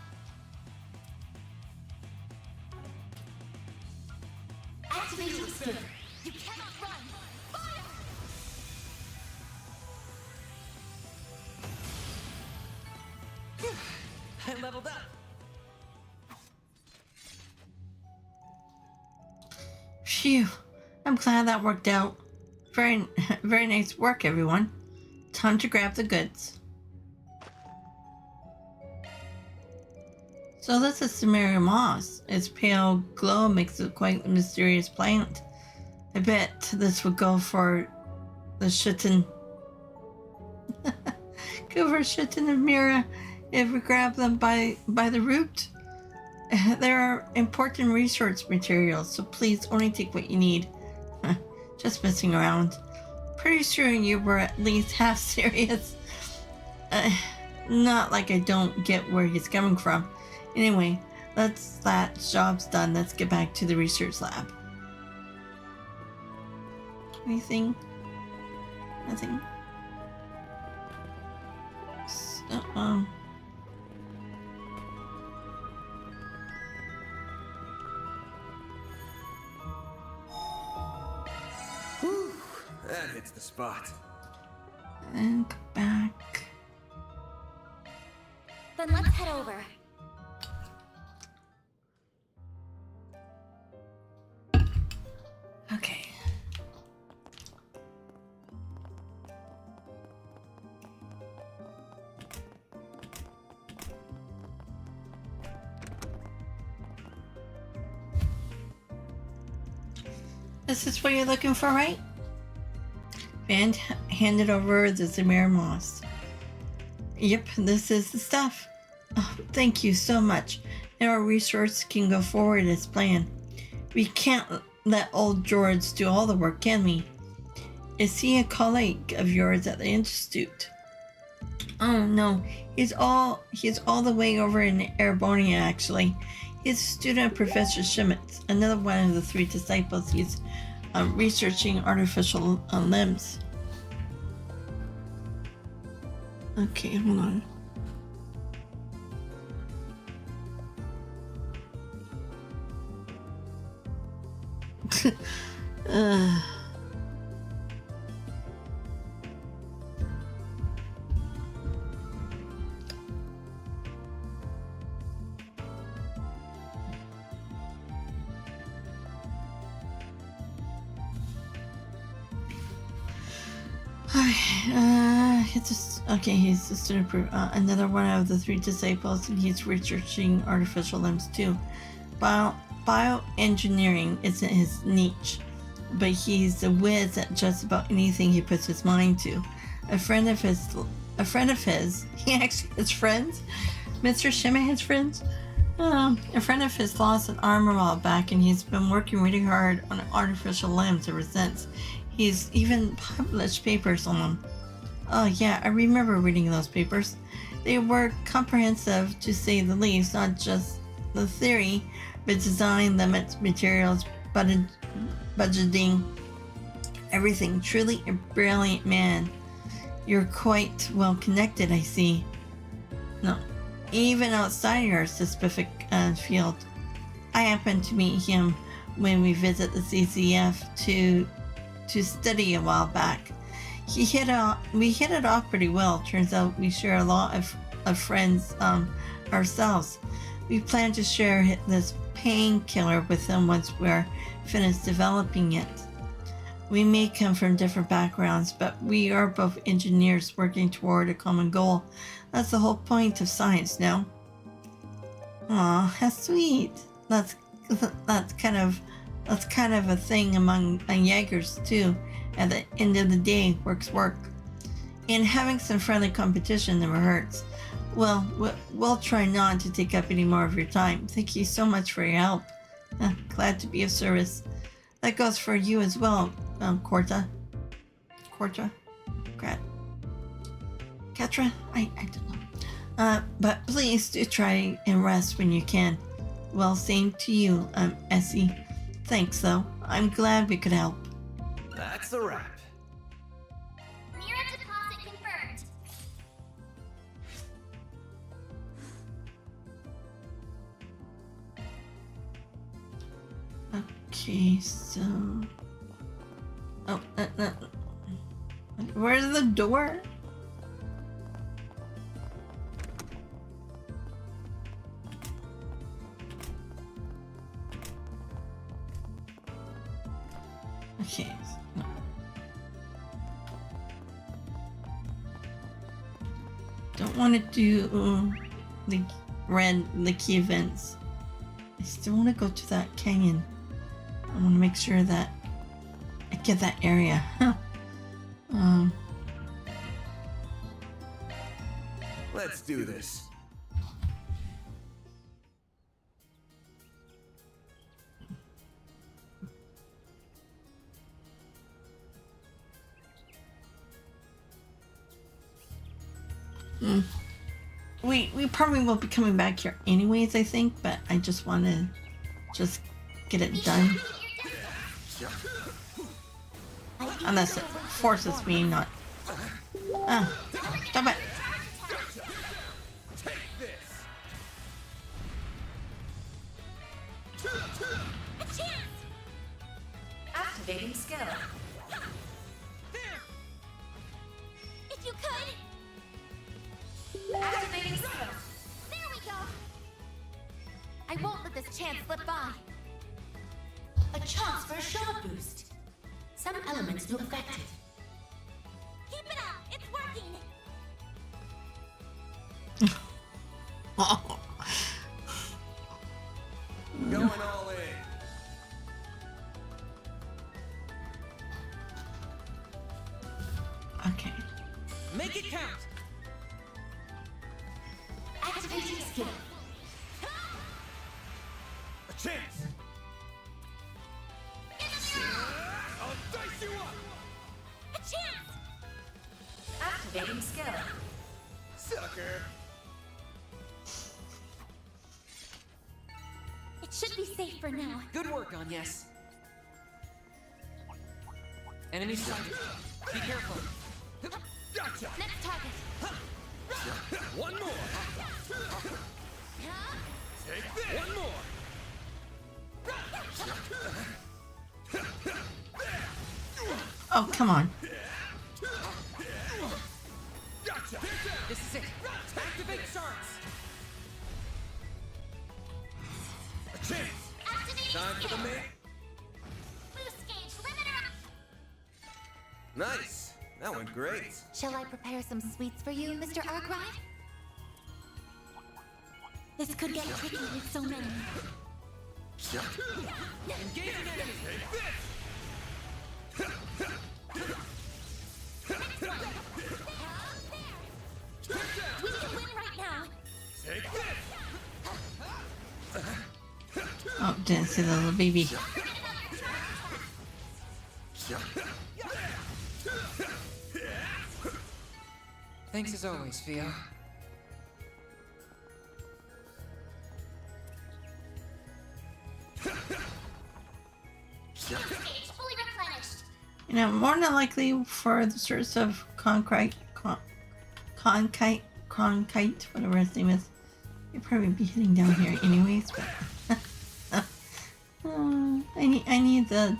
Activating skill. You cannot run. Fire! I leveled up. Phew. I'm glad that worked out. Very, very nice work, everyone. Time to grab the goods. So this is Samaria moss. Its pale glow makes it quite a mysterious plant. I bet this would go for the Shitten. Go for Shitten and Mira if we grab them by the root. There are important research materials, so please only take what you need. Just messing around. Pretty sure you were at least half serious. Not like I don't get where he's coming from. Anyway, that job's done. Let's get back to the research lab. Anything? Nothing. So, Whew, that hits the spot. and go back. Then let's head over. Okay. This is what you're looking for, right? Van handed over the Zamir moss. Yep, this is the stuff. Oh, thank you so much. Now our research can go forward as planned. We can't let old George do all the work, can we? Is he a colleague of yours at the Institute? Oh no, he's all the way over in Erebonia actually. He's a student of Professor Schmitz, another one of the three disciples. He's researching artificial limbs. Okay, hold on. It's just, okay, he's a student another one of the three disciples, and he's researching artificial limbs too. Bioengineering isn't his niche, but he's a whiz at just about anything he puts his mind to. A friend of his, he actually has friends. Mr. Shimmy has friends. A friend of his lost an arm a while back, and he's been working really hard on artificial limbs ever since. He's even published papers on them. Oh yeah, I remember reading those papers. They were comprehensive, to say the least, not just the theory, but design, limits, materials, budgeting, everything. Truly a brilliant man. You're quite well connected, I see. No, even outside your specific field. I happened to meet him when we visit the CCF to study a while back. We hit it off pretty well. Turns out we share a lot of friends ourselves. We plan to share this painkiller with him once we're finished developing it. We may come from different backgrounds, but we are both engineers working toward a common goal. That's the whole point of science, no? Aw, how sweet. That's kind of a thing among Jaegers too. At the end of the day, work's work. And having some friendly competition never hurts. Well, we'll try not to take up any more of your time. Thank you so much for your help. Glad to be of service. That goes for you as well, Katra? I don't know. But please do try and rest when you can. Well, same to you, Essie. Thanks, though. I'm glad we could help. That's a wrap. Mirror deposit confirmed. Okay, so... Oh, where's the door? Okay. Don't want to do the key events. I still want to go to that canyon. I want to make sure that I get that area. Let's do this. We probably will be coming back here anyways, I think, but I just want to get it done. Unless it forces me not. Stop it. Take this. A chance! Activating skill. If you could. Activating skill. There we go. I won't let this chance slip by. A chance for a shot boost. Some elements do affect it. Keep it up. It's working. Going all in. Okay. Make it count. Activating skill. A chance. I'll dice you up. A chance. Activating skill. Sucker. It should be safe for now. Good work, Agnes. Enemy sighted. Be careful. Gotcha. Next target. One more. Take this. One more. Oh, come on. Gotcha. This is it. Activate sharks. A chance. Activating Time for the skill. main. Boost gauge limiter up. Nice. That went great. Shall I prepare some sweets for you, Mr. Arkride? This could get tricky with so many. Engaging enemy! We can win right now. Take this! Oh, didn't see the little baby. Thanks as always, Theo. Stage fully replenished. You know, more than likely for the sorts of concrete, whatever his name is, you'll probably be heading down here anyways. But I need the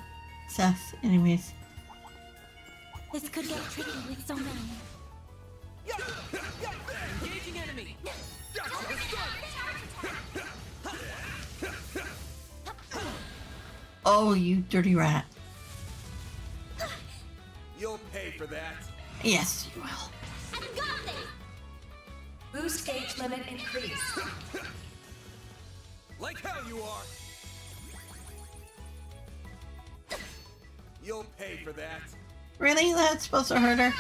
Seth anyways. This could get tricky with so many. Engaging enemy! Oh, you dirty rat! You'll pay for that. Yes, you will. I've got this. Boost gauge limit increased. Like hell you are. You'll pay for that. Really? That's supposed to hurt her?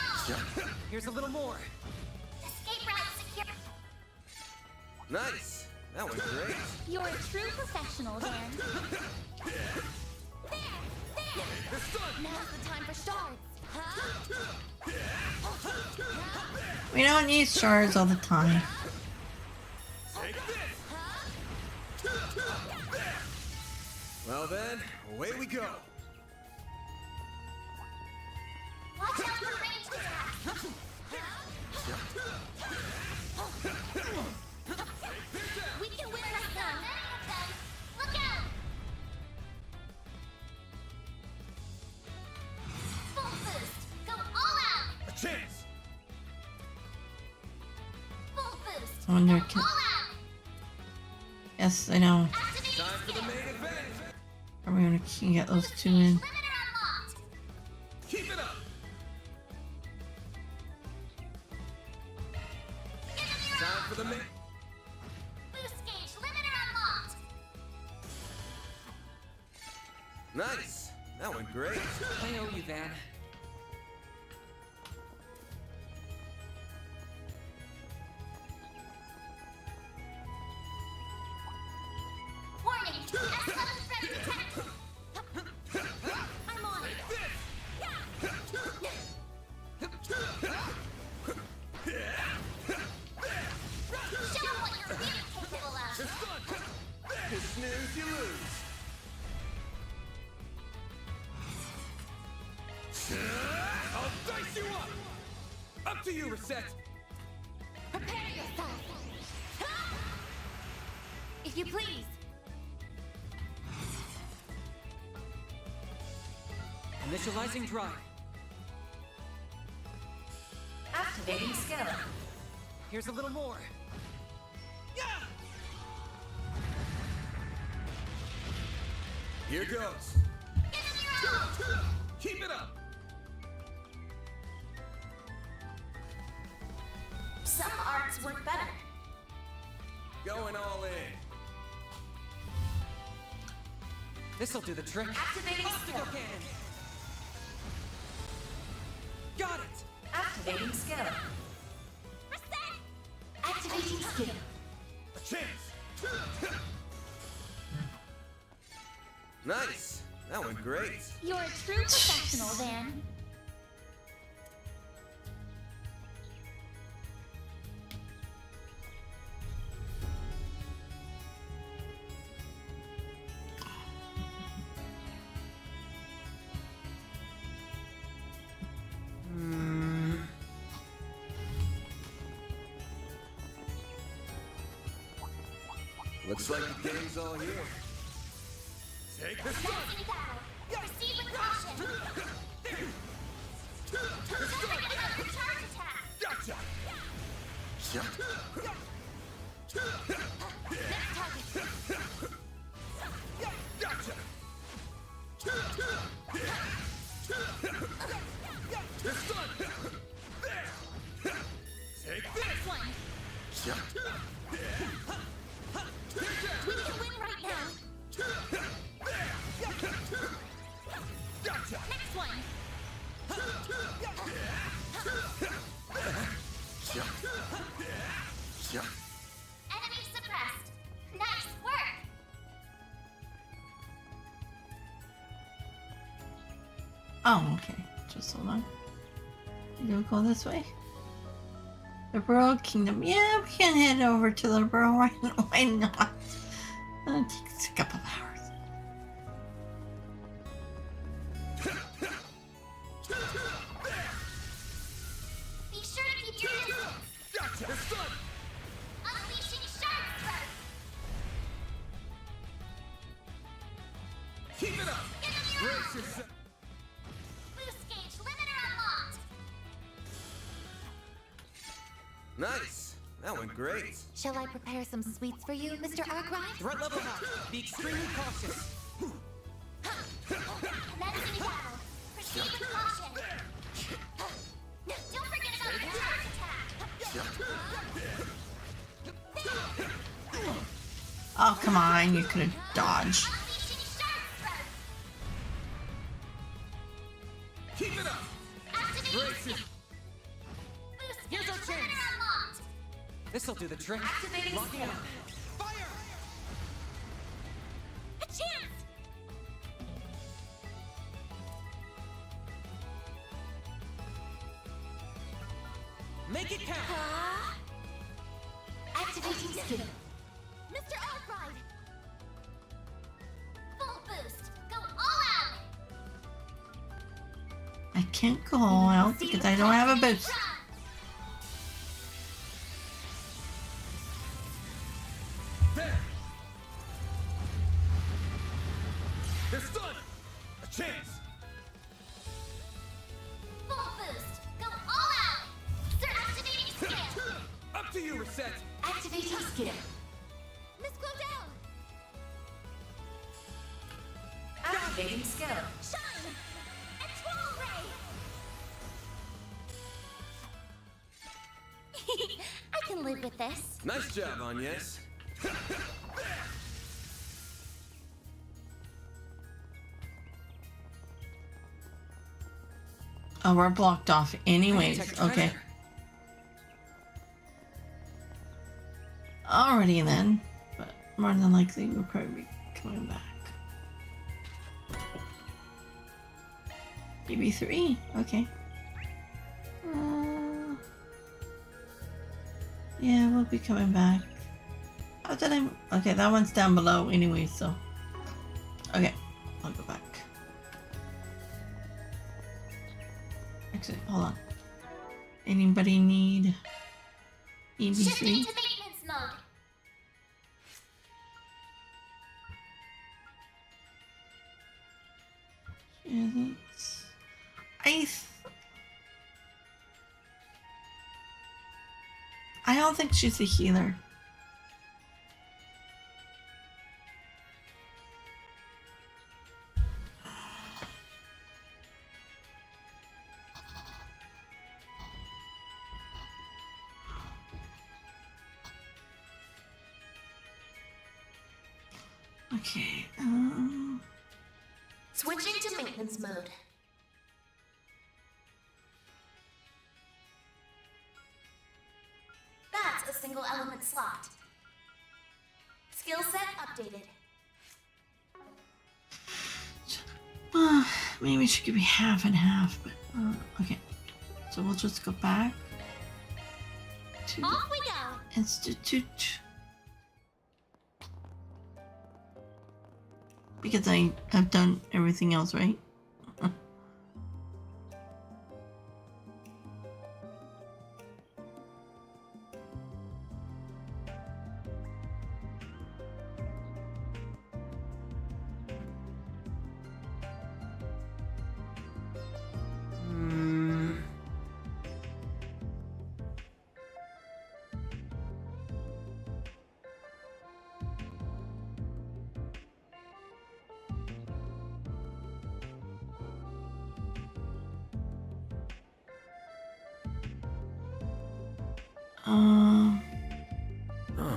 Here's a little more. Escape route secure. Nice. That went great. You're a true professional, Dan. Now's the time for shards. We don't need shards all the time. Take this. Well then, away we go. Watch out for ranged attacks. We can win this time. Look out! Full boost. Go all out. A chance. Full boost. I wonder Go can- all out. Yes, I know. Activating Time for the skill. main event. Are we gonna can get those two in? Limiter unlocked. Keep it up. Time for the main. Boost gauge limiter unlocked. Nice. That went great. I owe you that. Warning. S7 threat detected. I'm on it. Show 'em what you're really capable of. You snooze, you lose. I'll dice you up. Up to you, Reset. Prepare yourself. If you please. Initializing drive. Activating skill. Here's a little more. Here goes. Keep it up. Some arts work better. Going all in. This'll do the trick. Activating Obstacle skill. cannon. Got it. Activating skill. Activating skill. A chance. Nice. That went great. You're a true professional, Van. Looks like the game's all here. Take this one. Destiny battle. Proceed with caution. Don't make another charge attack. Gotcha. Next target. Gotcha. This one. Oh, okay. Just hold on. You'll go this way. The Burrow Kingdom. Yeah, we can head over to the Burrow. Why not? It takes a couple of hours. Be sure to keep your distance. Gotcha! It's done! Unleashing Shark Throat. Keep it up! Give them your Brace arm. yourself! Boost gauge limiter unlocked. Nice! That went great. Shall I prepare some sweets for you, Mr. Arkride? Threat level high. Be extremely cautious. Commencing battle. Proceed with caution. Don't forget about the charge attack. Oh, come on. You could have dodged. Unleashing Shark Throat. Keep it up! Activating Brace your... boost Here's gauge our chance. limiter unlocked. This'll do the trick. Activating Locking skill. up. Fire! A chance. Make it count. Activating skill. Mr. Arkride. Full boost. Go all out. I can't go all out because I don't have a boost. Run. There! It's done! A chance! Full boost. Go all out. Sir, activating skill. Up to you, Reset! Activating skill. Miss Glow down. Activating skill. Shine. And Twirl Ray. I can live with this. Nice job, Agnes. Oh, we're blocked off anyways. Detect Okay. treasure. Alrighty then. But more than likely we'll probably be coming back. DB3? Okay. Yeah, we'll be coming back. Oh, did I? Okay, that one's down below anyway, so. Okay, I'll go back. Actually, hold on. Anybody need Shifting EB3? into maintenance mode. Yeah, that's... I don't think she's a healer. Okay, Switching to maintenance mode. That's a single element slot. Skill set updated. maybe she could be half and half, but okay. So we'll just go back to Off we go. the Institute. Because I have done everything else, right?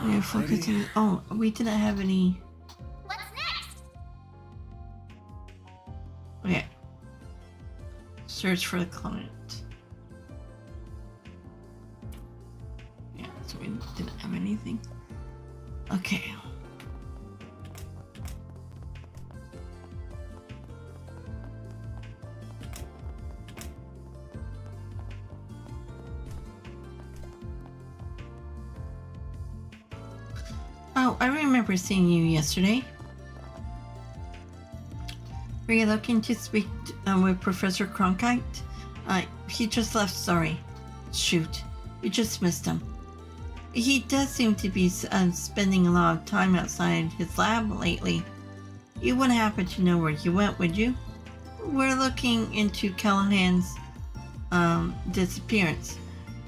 We're focusing. Oh, we didn't have any. What's next? Okay. Search for the client. Yeah, so we didn't have anything. Okay. Oh, I remember seeing you yesterday. Were you looking to speak with Professor Cronkite? He just left, sorry. Shoot, we just missed him. He does seem to be spending a lot of time outside his lab lately. You wouldn't happen to know where he went, would you? We're looking into Callahan's disappearance.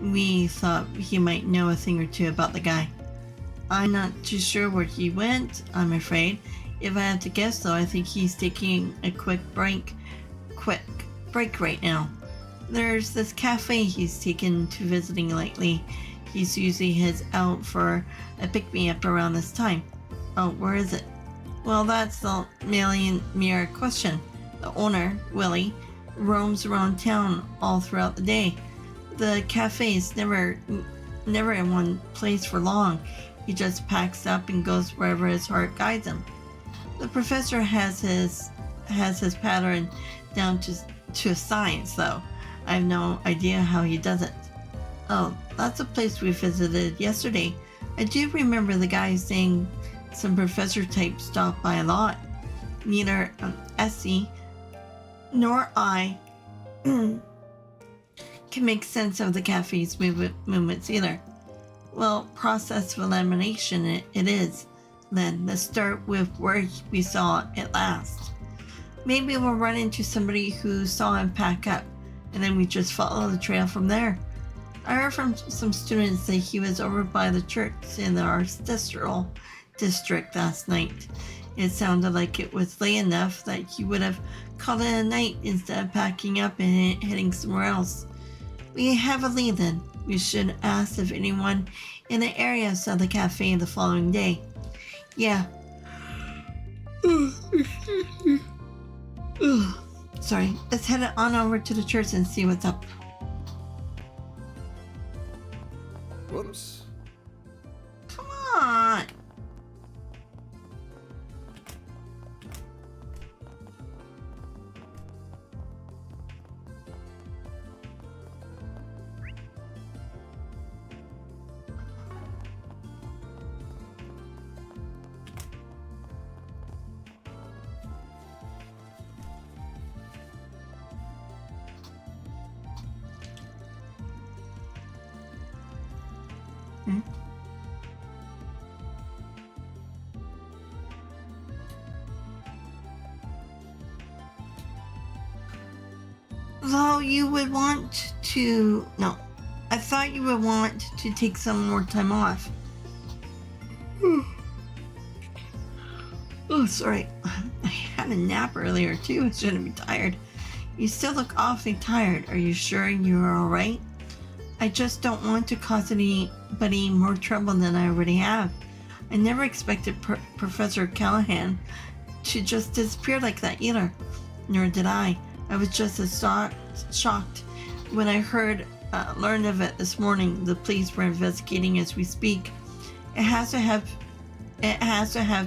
We thought he might know a thing or two about the guy. I'm not too sure where he went, I'm afraid. If I had to guess, though, I think he's taking a quick break right now. There's this cafe he's taken to visiting lately. He's usually heads out for a pick-me-up around this time. Oh, where is it? Well, that's the million-mirror question. The owner, Willie, roams around town all throughout the day. The cafe is never in one place for long. He just packs up and goes wherever his heart guides him. The professor has his pattern down to a science, though. I have no idea how he does it. Oh, that's a place we visited yesterday. I do remember the guy saying some professor types stop by a lot. Neither Essie nor I can make sense of the cafe's movements either. Well, process of elimination it is. Then let's start with where we saw it last. Maybe we'll run into somebody who saw him pack up, and then we just follow the trail from there. I heard from some students that he was over by the church in the architectural district last night. It sounded like it was late enough that he would have called it a night instead of packing up and heading somewhere else. We have a lead then. We should ask if anyone in the area saw the cafe the following day. Yeah. Sorry. Let's head on over to the church and see what's up. Whoops. Come on. Though you would want to... No. I thought you would want to take some more time off. Oh, sorry. I had a nap earlier too. I shouldn't be tired. You still look awfully tired. Are you sure you are alright? I just don't want to cause anybody more trouble than I already have. I never expected Professor Callahan to just disappear like that either. Nor did I. I was just as shocked when I learned of it this morning. The police were investigating as we speak. It has to have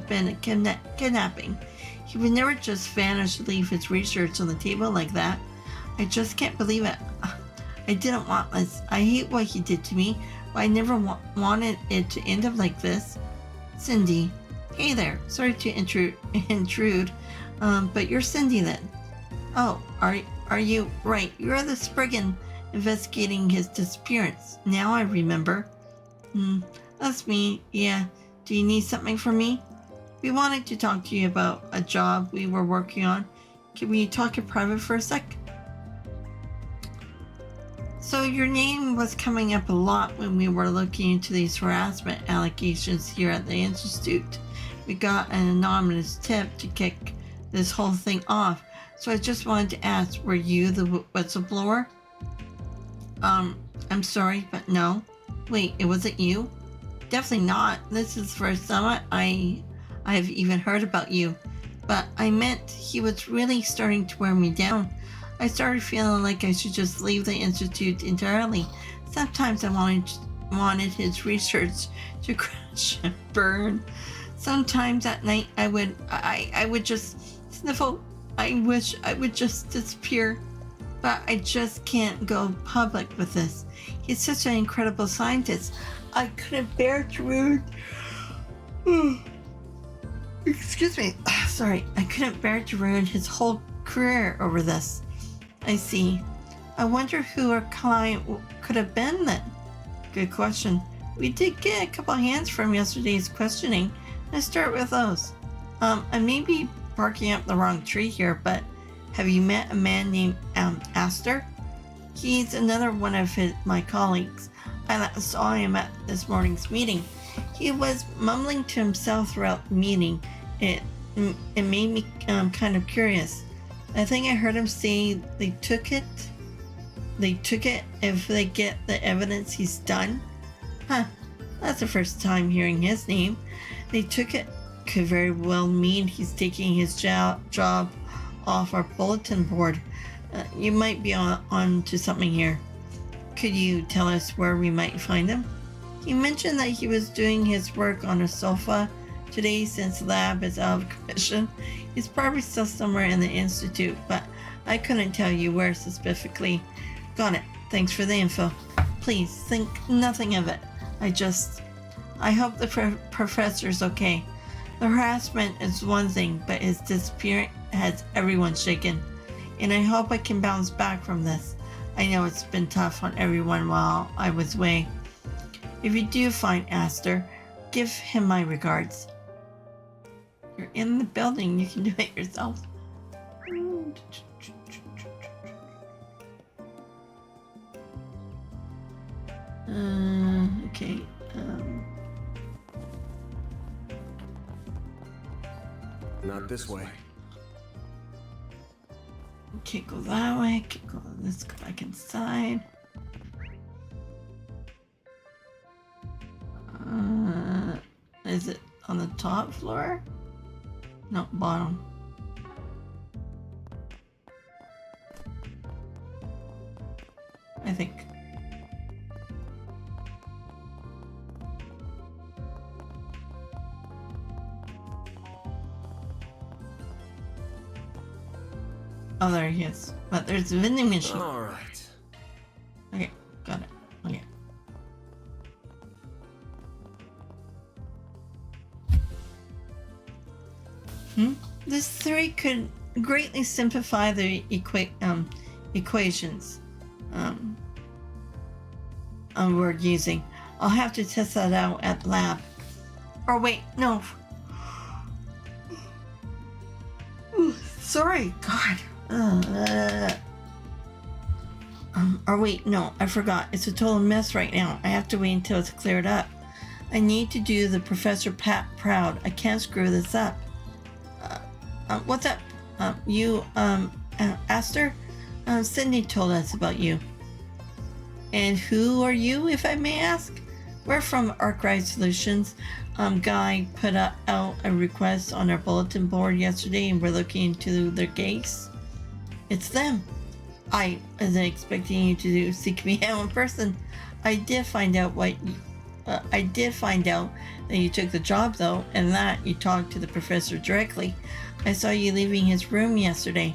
been a kidnapping. He would never just vanish to leave his research on the table like that. I just can't believe it. I didn't want this. I hate what he did to me, but I never wanted it to end up like this. Cindy. Hey there. Sorry to intrude. But you're Cindy then. Oh, are you? Right, you're the Spriggan investigating his disappearance. Now I remember. That's me, yeah. Do you need something from me? We wanted to talk to you about a job we were working on. Can we talk in private for a sec? So your name was coming up a lot when we were looking into these harassment allegations here at the Institute. We got an anonymous tip to kick this whole thing off. So I just wanted to ask, were you the whistleblower? I'm sorry, but no. Wait, it wasn't you? Definitely not. This is the first time I've even heard about you. But I meant he was really starting to wear me down. I started feeling like I should just leave the Institute entirely. Sometimes I wanted his research to crash and burn. Sometimes at night I would just sniffle. I wish I would just disappear. But I just can't go public with this. He's such an incredible scientist. I couldn't bear to Excuse me. Sorry, I couldn't bear to ruin his whole career over this. I see. I wonder who our client could have been then. Good question. We did get a couple hands from yesterday's questioning. Let's start with those. I may be barking up the wrong tree here, but have you met a man named Aster? He's another one of my colleagues. I last saw him at this morning's meeting. He was mumbling to himself throughout the meeting. It made me kind of curious. I think I heard him say they took it if they get the evidence he's done. Huh, that's the first time hearing his name. They took it could very well mean he's taking his job off our bulletin board. You might be on to something here. Could you tell us where we might find him? He mentioned that he was doing his work on a sofa today since the lab is out of commission. He's probably still somewhere in the institute, but I couldn't tell you where specifically. Got it. Thanks for the info. Please think nothing of it. I hope the professor's okay. The harassment is one thing, but his disappearance has everyone shaken. And I hope I can bounce back from this. I know it's been tough on everyone while I was away. If you do find Aster, give him my regards. You're in the building, you can do it yourself. Okay. Not this way. Can't go that way. Can't go. Let's go back inside. Is it on the top floor? No, bottom. I think. Oh, there he is. But there's a vending machine. All right. Okay, got it. Okay. This theory could greatly simplify the equations we're using. I'll have to test that out at the lab. Or wait, no. Ooh, sorry, God. Or wait, no, I forgot. It's a total mess right now. I have to wait until it's cleared up. I need to do the Professor Pat proud. I can't screw this up. What's up? You, Aster? Sydney told us about you. And who are you, if I may ask? We're from Arkride Solutions. Guy put out a request on our bulletin board yesterday and we're looking into their case. It's them. I wasn't expecting you to seek me out in person. I did find out that you took the job though, and that you talked to the professor directly. I saw you leaving his room yesterday.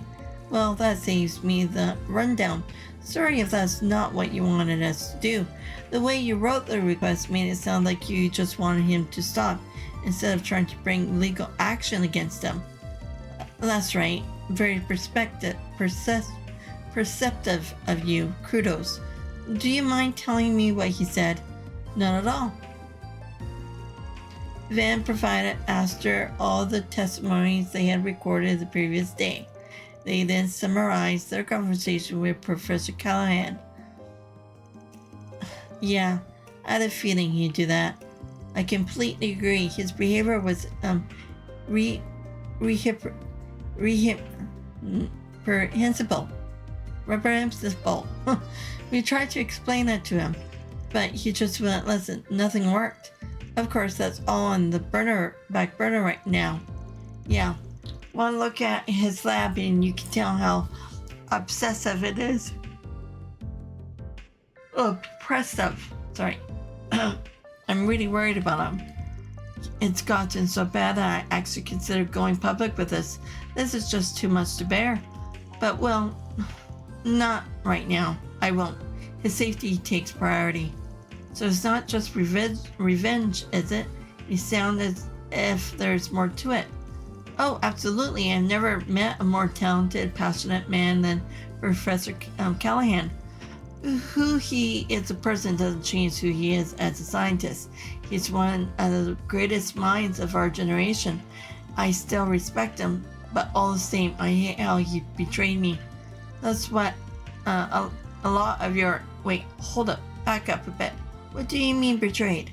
Well, that saves me the rundown. Sorry if that's not what you wanted us to do. The way you wrote the request made it sound like you just wanted him to stop instead of trying to bring legal action against him. That's right. Very perceptive of you. Kudos. Do you mind telling me what he said? None at all. Van provided Aster all the testimonies they had recorded the previous day. They then summarized their conversation with Professor Callahan. Yeah, I had a feeling he'd do that. I completely agree. His behavior was reprehensible. We tried to explain that to him, but he just wouldn't listen. Nothing worked. Of course, that's all on the back burner right now. Yeah, one look at his lab and you can tell how obsessive it is. Oppressive. Sorry. I'm really worried about him. It's gotten so bad that I actually considered going public with this. This is just too much to bear. But, well, not right now. I won't. His safety takes priority. So it's not just revenge, is it? You sound as if there's more to it. Oh, absolutely. I've never met a more talented, passionate man than Professor Callahan. Who he is as a person doesn't change who he is as a scientist. He's one of the greatest minds of our generation. I still respect him, but all the same, I hate how he betrayed me. That's what a lot of your... Wait, hold up. Back up a bit. What do you mean betrayed?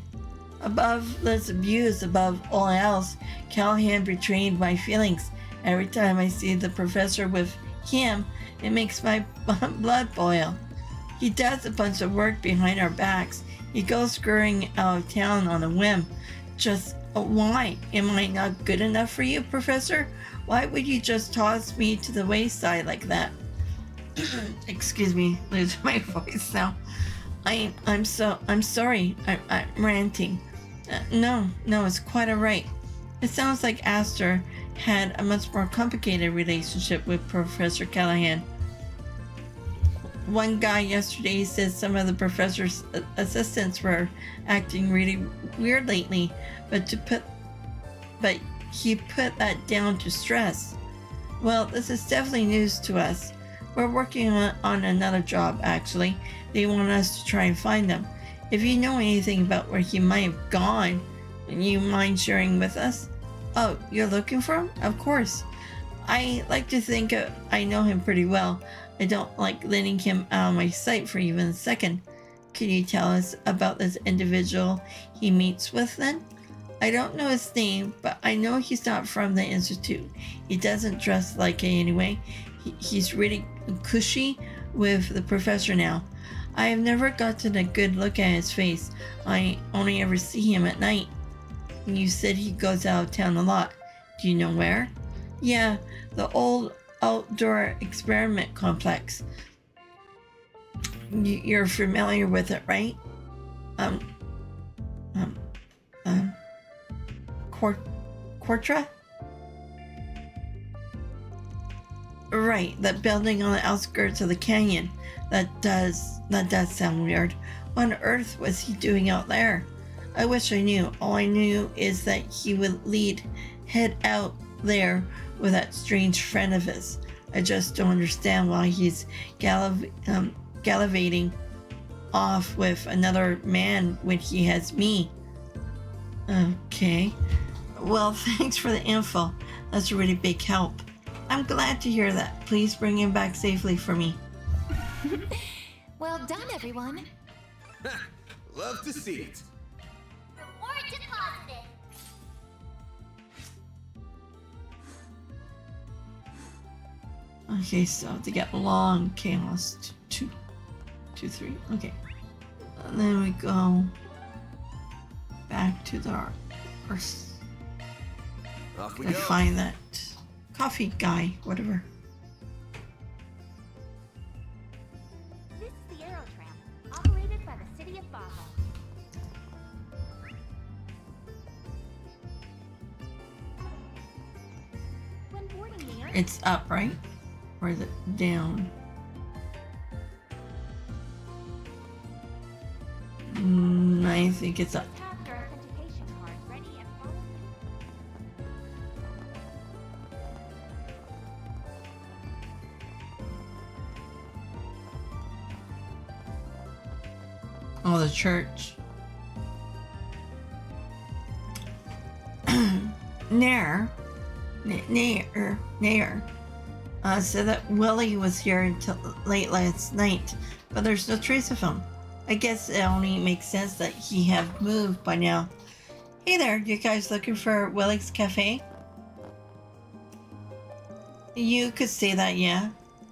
Above this abuse, above all else, Callahan betrayed my feelings. Every time I see the professor with him, it makes my blood boil. He does a bunch of work behind our backs. He goes scurrying out of town on a whim. Just why? Am I not good enough for you, Professor? Why would you just toss me to the wayside like that? Excuse me, losing my voice now. I'm sorry. I'm ranting. No, it's quite alright. It sounds like Aster had a much more complicated relationship with Professor Callahan. One guy yesterday said some of the professor's assistants were acting really weird lately, but he put that down to stress. Well, this is definitely news to us. We're working on another job, actually. They want us to try and find him. If you know anything about where he might have gone, you mind sharing with us? Oh, you're looking for him? Of course. I like to think I know him pretty well. I don't like letting him out of my sight for even a second. Can you tell us about this individual he meets with then? I don't know his name, but I know he's not from the Institute. He doesn't dress like it anyway. He's really cushy with the professor now. I have never gotten a good look at his face. I only ever see him at night. You said he goes out of town a lot. Do you know where? Yeah, the old outdoor experiment complex. You're familiar with it, right? Quartra? Right, that building on the outskirts of the canyon. That does sound weird. What on earth was he doing out there? I wish I knew. All I knew is that he would head out there with that strange friend of his. I just don't understand why he's gallivanting off with another man when he has me. Okay. Well, thanks for the info. That's a really big help. I'm glad to hear that. Please bring him back safely for me. Well done, everyone. Love to see it. Reward deposited. Okay, so to get long chaos 2, 3. Okay. And then we go back to the first Off we and go. find that coffee guy, whatever. This is the Aerotram, operated by the city of Baja. When boarding the Earth, It's up, right? Or is it down? I think it's up. have your authentication card ready and follow Oh, the church. Nair said that Willie was here until late last night, but there's no trace of him. I guess it only makes sense that he have moved by now. Hey there, you guys looking for Willie's Cafe? You could say that, yeah.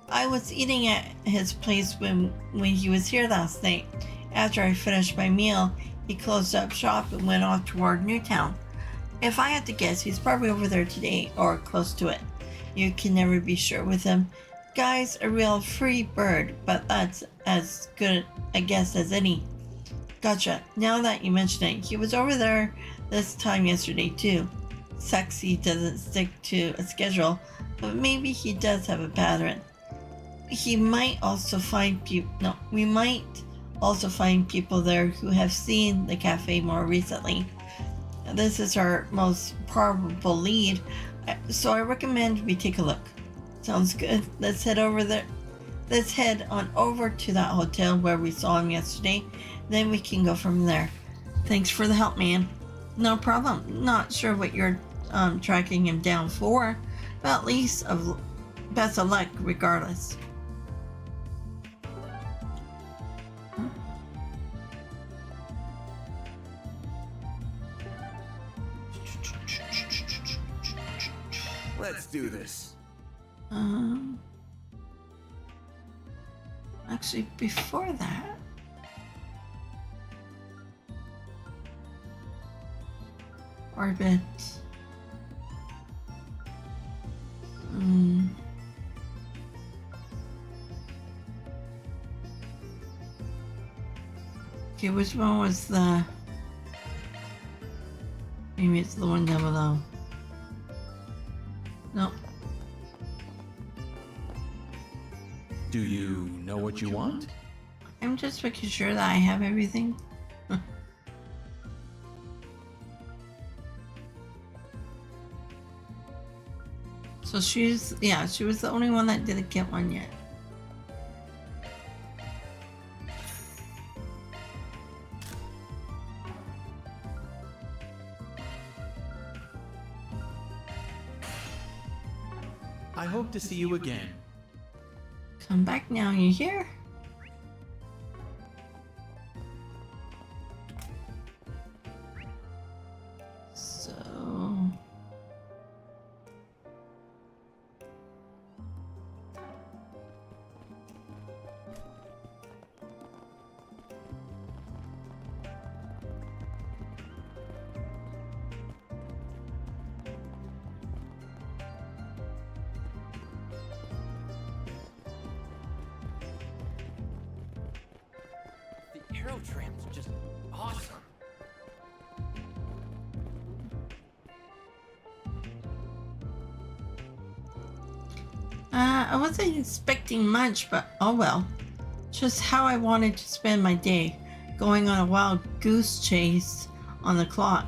I was eating at his place when he was here last night. After I finished my meal, he closed up shop and went off toward Newtown. If I had to guess, he's probably over there today or close to it. You can never be sure with him. Guy's a real free bird, but that's as good a guess as any. Gotcha. Now that you mention it, he was over there this time yesterday too. Sexy doesn't stick to a schedule, but maybe he does have a pattern. We might also find people there who have seen the cafe more recently. this is our most probable lead. So I recommend we take a look. Sounds good. Let's head over there. Let's head on over to that hotel where we saw him yesterday. Then we can go from there. Thanks for the help, man. No problem. Not sure what you're tracking him down for, but at least best of luck regardless. Let's do this. Actually, before that, Orbit. Okay, which one was the? Maybe it's the one down below. Nope. Do you know what you want? I'm just making sure that I have everything. So she was the only one that didn't get one yet. I hope to see you again. Come back now, you hear? So... The arrow tramp's just awesome. I wasn't expecting much, but oh well. Just how I wanted to spend my day, going on a wild goose chase on the clock.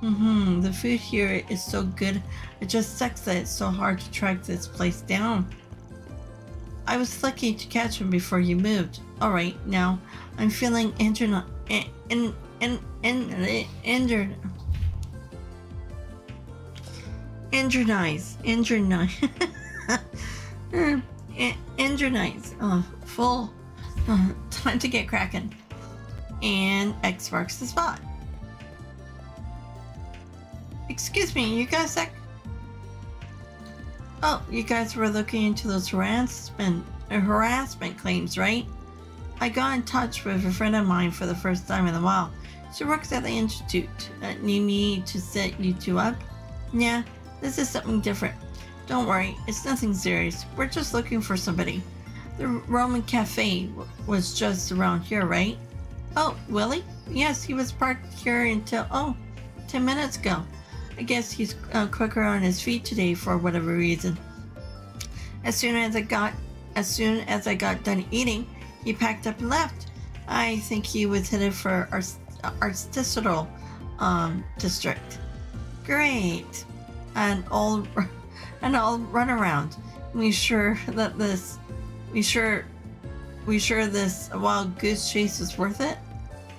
The food here is so good. It just sucks that it's so hard to track this place down. I was lucky to catch him before you moved. Alright, now I'm feeling injured. Oh, full. Time to get cracking. And X marks the spot. Excuse me, you guys sec? Oh, you guys were looking into those harassment claims, right? I got in touch with a friend of mine for the first time in a while. She works at the institute. Need me to set you two up? Yeah, this is something different. Don't worry, it's nothing serious. We're just looking for somebody. The Roman Cafe was just around here, right? Oh, Willie? Yes, he was parked here until 10 minutes ago. I guess he's quicker on his feet today for whatever reason. As soon as I got done eating, he packed up and left. I think he was headed for our artisanal district. Great. And all run around. We sure this wild goose chase is worth it?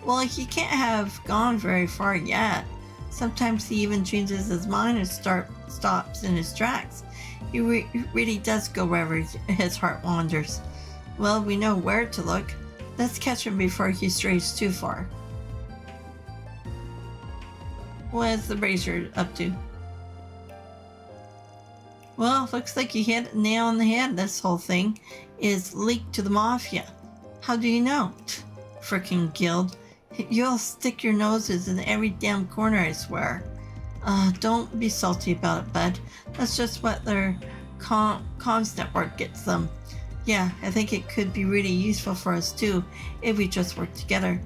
Well, he can't have gone very far yet. Sometimes he even changes his mind and stops in his tracks. He really does go wherever his heart wanders. Well, we know where to look. Let's catch him before he strays too far. What's the brazier up to? Well, looks like you hit a nail on the head. This whole thing is leaked to the Mafia. How do you know? Frickin' guild. You'll stick your noses in every damn corner, I swear. Don't be salty about it, bud. That's just what their comms network gets them. Yeah, I think it could be really useful for us too, if we just work together.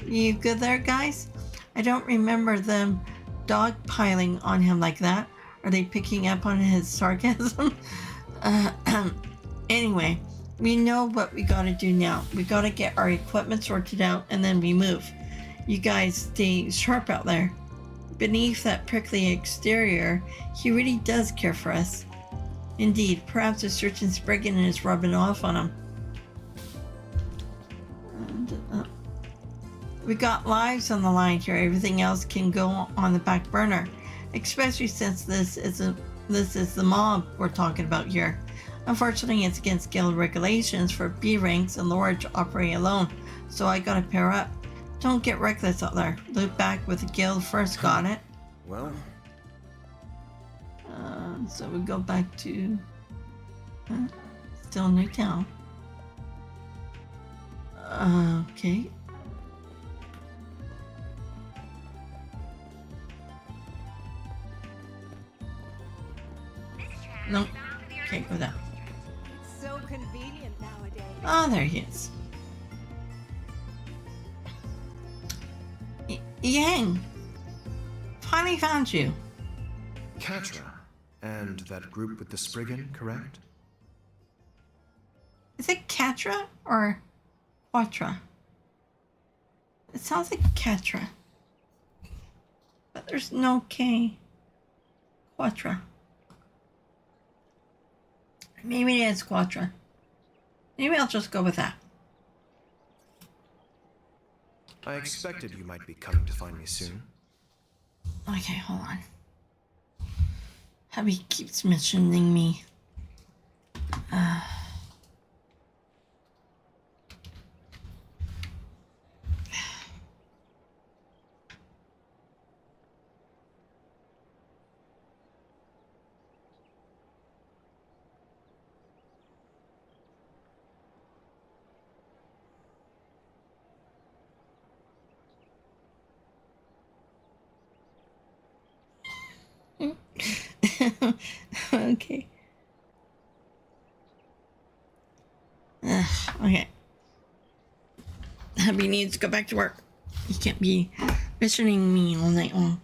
You good there, guys? I don't remember them dogpiling on him like that. Are they picking up on his sarcasm? Anyway, We know what we gotta do now. We gotta get our equipment sorted out and then we move. You guys stay sharp out there. Beneath that prickly exterior, he really does care for us. Indeed, perhaps a certain Spriggan is rubbing off on him. And, we got lives on the line here. Everything else can go on the back burner, especially since this is the mob we're talking about here. Unfortunately, it's against guild regulations for B ranks and lower to operate alone, so I gotta pair up. Don't get reckless out there. Loop back with the guild first, got it? Well, So we go back to still Newtown. Okay. Nope. Can't go down. It's so convenient nowadays. Oh, there he is. Yang! Finally found you. Catra, and that group with the Spriggan, correct? Is it Catra or Quatra? It sounds like Catra. But there's no K. Quatra. Maybe it is Quatra. Maybe I'll just go with that. I expected you might be coming to find me soon. Okay, hold on. Hubby keeps mentioning me. Okay. Okay. Hubby needs to go back to work. He can't be mentioning me all night long.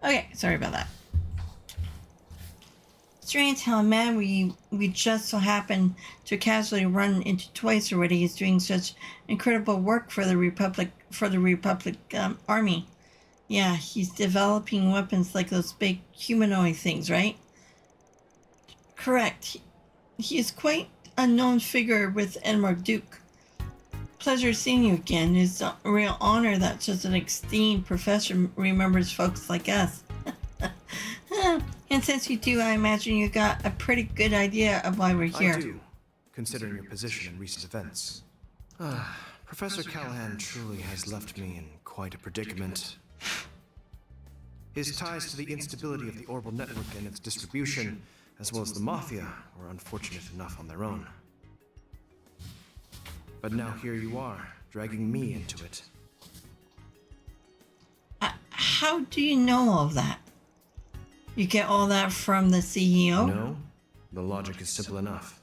Okay, sorry about that. Strange how a man we just so happened to casually run into twice already is doing such incredible work for the Republic army. Yeah, he's developing weapons like those big humanoid things, right? Correct. He is quite a known figure with Edmar Duke. Pleasure seeing you again. It's a real honor that such an esteemed professor remembers folks like us. And since you do, I imagine you got a pretty good idea of why we're here. I do, considering your position in recent events. Professor Callahan truly has left me in quite a predicament. His ties to the instability of the orbital network and its distribution, as well as the Mafia, were unfortunate enough on their own. But now here you are, dragging me into it. How do you know all of that? You get all that from the CEO? No, the logic is simple enough.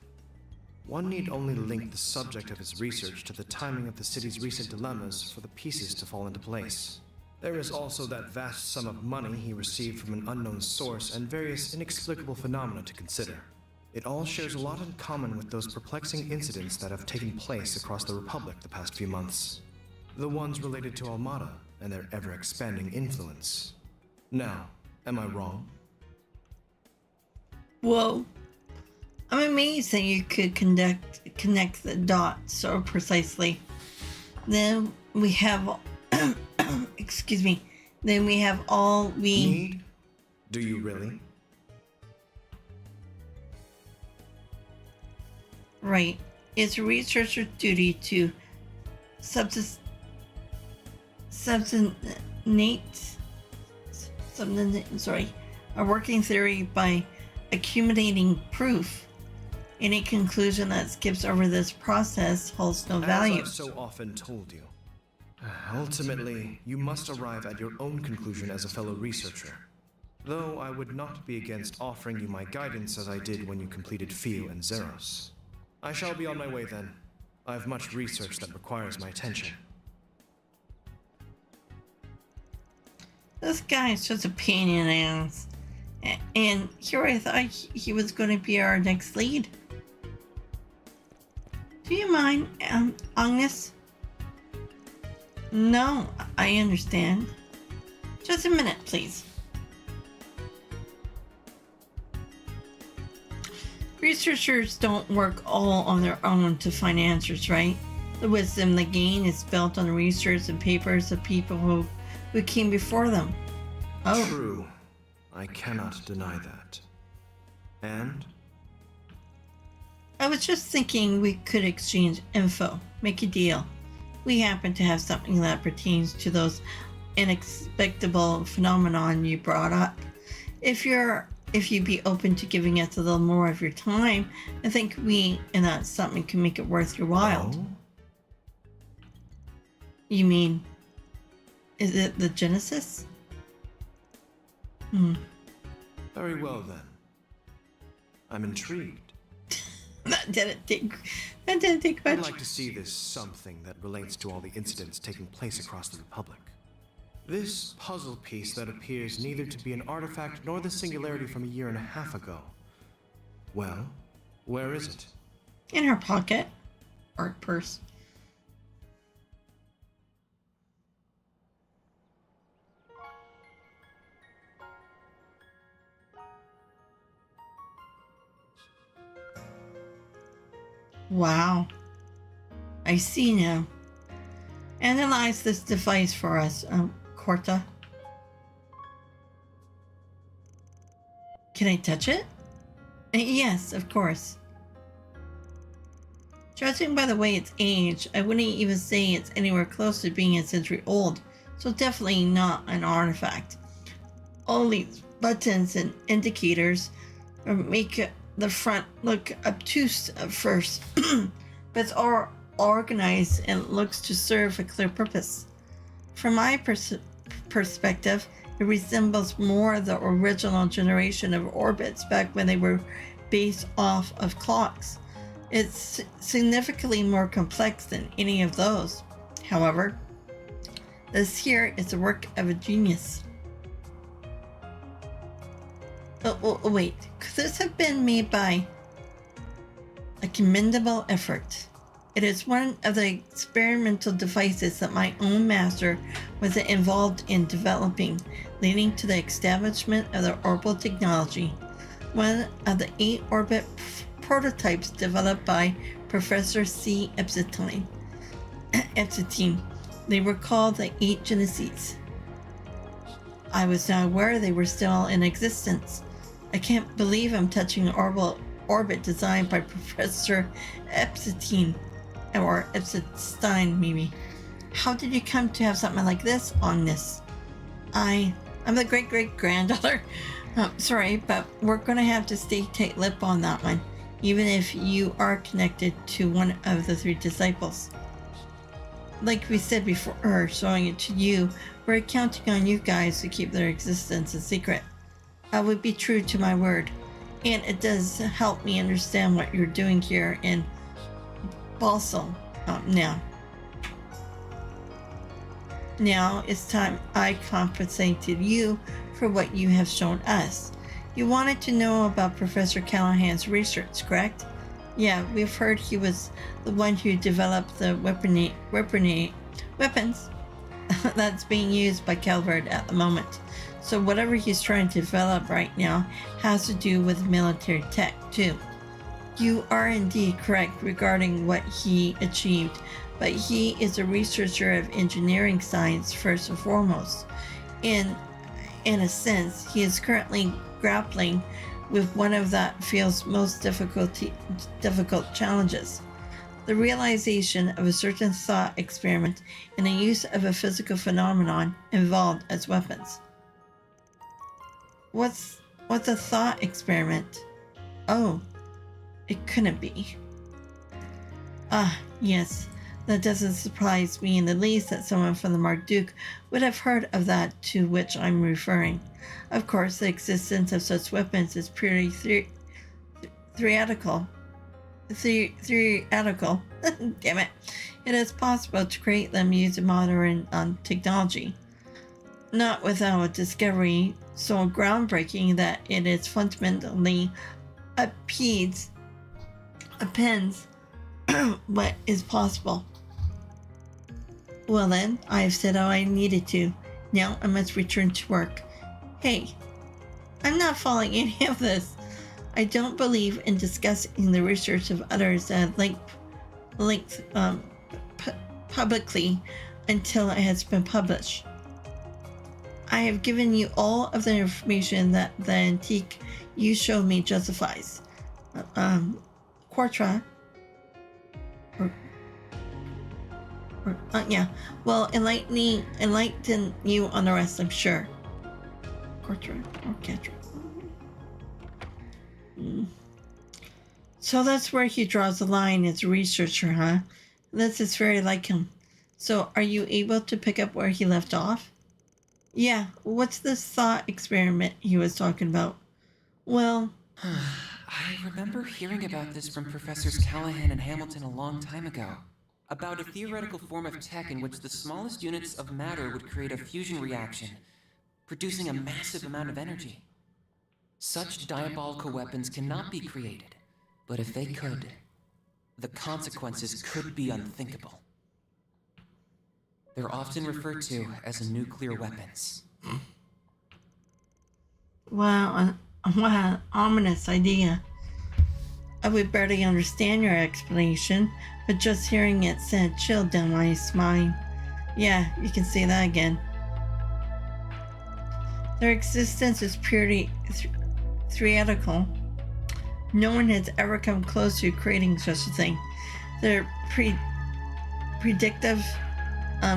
One need only link the subject of his research to the timing of the city's recent dilemmas for the pieces to fall into place. There is also that vast sum of money he received from an unknown source and various inexplicable phenomena to consider. It all shares a lot in common with those perplexing incidents that have taken place across the Republic the past few months. The ones related to Almada and their ever-expanding influence. Now, am I wrong? Whoa. I'm amazed that you could connect the dots so precisely. Then we have... excuse me. Then we have all we... Need? Do you really? Right. It's a researcher's duty to substantiate a working theory by accumulating proof. Any conclusion that skips over this process holds no value. As I've so often told you, ultimately, you must arrive at your own conclusion as a fellow researcher. Though I would not be against offering you my guidance as I did when you completed Fio and Zeros. I shall be on my way then. I have much research that requires my attention. This guy is just a pain in the ass. And here I thought he was going to be our next lead. Do you mind, Agnes? No, I understand. Just a minute, please. Researchers don't work all on their own to find answers, right? The wisdom they gain is built on the research and papers of people who came before them. Oh. True. I cannot deny that. And? I was just thinking we could exchange info, make a deal. We happen to have something that pertains to those inexplicable phenomenon you brought up. If you'd be open to giving us a little more of your time, I think we and that something can make it worth your while. Oh? You mean, is it the Genesis? Very well then. I'm intrigued. That didn't take I'd much. like to see this something that relates to all the incidents taking place across the Republic. This puzzle piece that appears neither to be an artifact nor the singularity from a year and a half ago. Well, where is it? In her pocket. Or purse. Wow. I see now. Analyze this device for us, Corta. Can I touch it? Yes, of course. Judging by the way it's aged, I wouldn't even say it's anywhere close to being a century old, so definitely not an artifact. All these buttons and indicators make the front look obtuse at first, but it's all organized and looks to serve a clear purpose. From my perspective, it resembles more the original generation of orbits back when they were based off of clocks. It's significantly more complex than any of those. However, this here is the work of a genius. Oh, wait, could this have been made by a commendable effort? It is one of the experimental devices that my own master was involved in developing, leading to the establishment of the orbital technology. One of the 8 orbit prototypes developed by Professor C. Epstein. They were called the 8 Genesis. I was not aware they were still in existence. I can't believe I'm touching an orbit designed by Professor Epstein, or Epstein maybe. How did you come to have something like this on this? I'm the great-great-granddaughter. Sorry, but we're going to have to stay tight-lipped on that one, even if you are connected to one of the 3 disciples. Like we said before, showing it to you, we're counting on you guys to keep their existence a secret. I would be true to my word, and it does help me understand what you're doing here in Balsam now. Now it's time I compensated you for what you have shown us. You wanted to know about Professor Callahan's research, correct? Yeah, we've heard he was the one who developed the weapons that's being used by Calvert at the moment. So whatever he's trying to develop right now has to do with military tech too. You are indeed correct regarding what he achieved, but he is a researcher of engineering science first and foremost. In a sense, he is currently grappling with one of that field's most difficult challenges. The realization of a certain thought experiment and the use of a physical phenomenon involved as weapons. What's a thought experiment? Oh, it couldn't be. Ah, yes, that doesn't surprise me in the least that someone from the Marduk would have heard of that to which I'm referring. Of course, the existence of such weapons is purely theoretical. Damn it. It is possible to create them using modern technology. not without a discovery so groundbreaking that it is fundamentally upends what is possible. Well then, I have said all I needed to. Now I must return to work. Hey, I'm not following any of this. I don't believe in discussing the research of others that linked publicly until it has been published. I have given you all of the information that the antique you showed me justifies. Quartra. Yeah. Well, enlighten you on the rest, I'm sure. Quartra or Catra. So that's where he draws the line as a researcher, huh? This is very like him. So are you able to pick up where he left off? Yeah, what's this thought experiment he was talking about? Well... I remember hearing about this from Professors Callahan and Hamilton a long time ago. About a theoretical form of tech in which the smallest units of matter would create a fusion reaction, producing a massive amount of energy. Such diabolical weapons cannot be created, but if they could, the consequences could be unthinkable. They're often referred to as nuclear weapons. Wow, an ominous idea. I would barely understand your explanation, but just hearing it sent a chill down my spine. Yeah, you can say that again. Their existence is purely theoretical. No one has ever come close to creating such a thing. Their predictive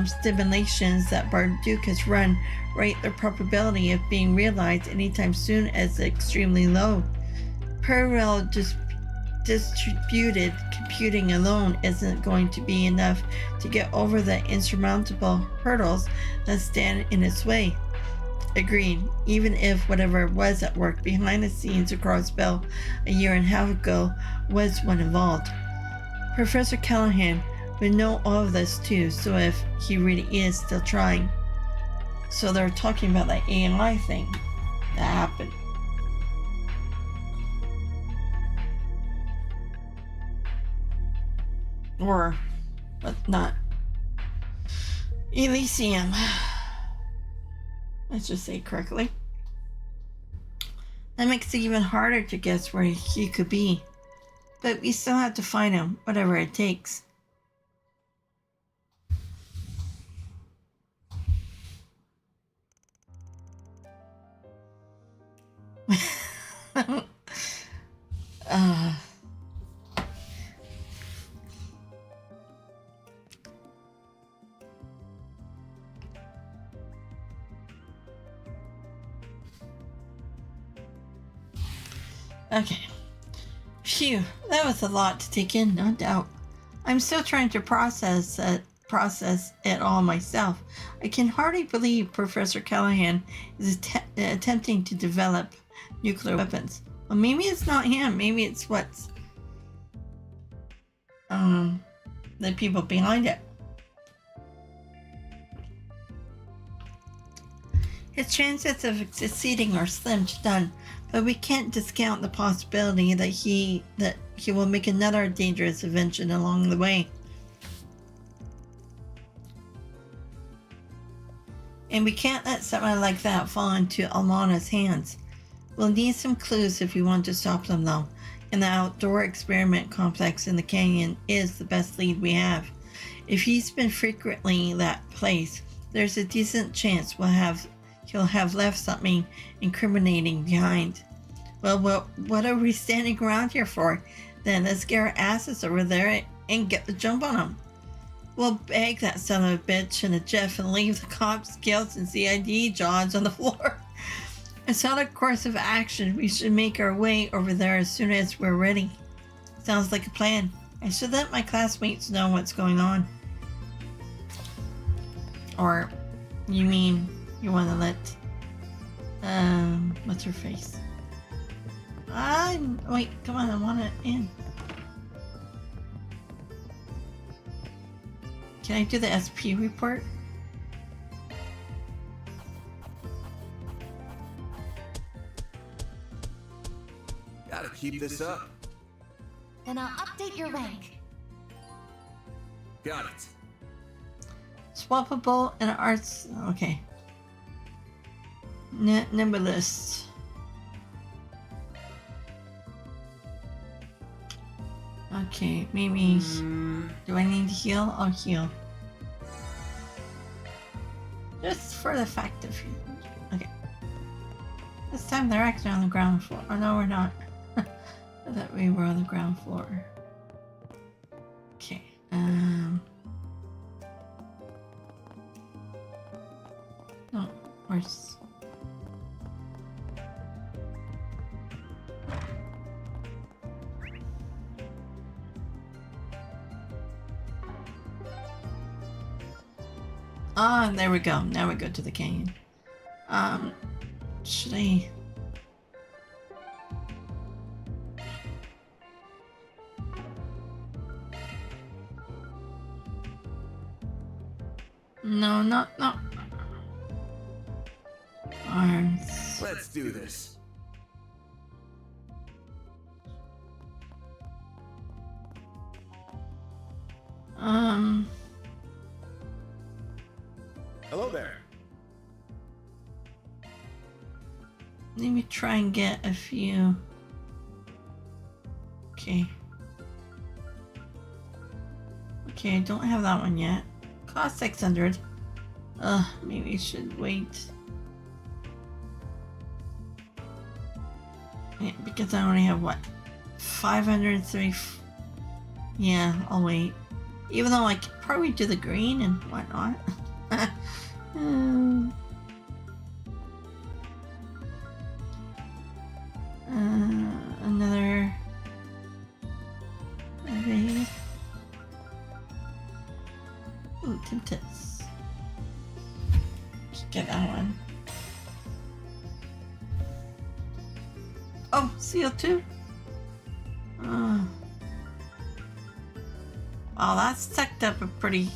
stimulations that Barduke has run rate the probability of being realized anytime soon as extremely low. Parallel distributed computing alone isn't going to be enough to get over the insurmountable hurdles that stand in its way. Agreed, even if whatever was at work behind the scenes across Bell a year and a half ago was one involved. Professor Callahan would know all of this too, so if he really is still trying. So they're talking about that AI thing that happened. Or, but not Elysium. Let's just say it correctly. That makes it even harder to guess where he could be. But we still have to find him, whatever it takes. Okay. Phew, that was a lot to take in, no doubt. I'm still trying to process it all myself. I can hardly believe Professor Callahan is attempting to develop nuclear weapons. Well, maybe it's not him. Maybe it's what's the people behind it. His chances of succeeding are slim to none, but we can't discount the possibility that he will make another dangerous invention along the way. And we can't let someone like that fall into Alana's hands. We'll need some clues if we want to stop them, though, and the outdoor experiment complex in the canyon is the best lead we have. If he's been frequently that place, there's a decent chance he'll have left something incriminating behind. Well, what are we standing around here for? Then let's get our asses over there and get the jump on him. We'll bag that son of a bitch in a Jeff and leave the cops, scouts, and CID Johns on the floor. It's not a course of action. We should make our way over there as soon as we're ready. Sounds like a plan. I should let my classmates know what's going on. Or, you mean you want to let, what's her face? Wait, come on, I want it in. Can I do the SP report? Gotta keep this up. Then I'll update your rank. Got it. Swappable and arts. Okay. Nebulous. Okay, maybe. Do I need to heal? I'll heal. Just for the fact of. Okay. This time they're actually on the ground floor. Oh no, we're not. I thought we were on the ground floor. Okay. No, where's... Ah, there we go. Now we go to the canyon. Should I... No, not... Arms. Let's do this. Hello there. Let me try and get a few. Okay. Okay, I don't have that one yet. Cost 600. Maybe I should wait. Yeah, because I only have what? 503. Yeah, I'll wait. Even though I could probably do the green and whatnot. Another. Okay. Ooh, Timtis. Just get that one. Oh, CO2. Oh, that's sucked up a pretty.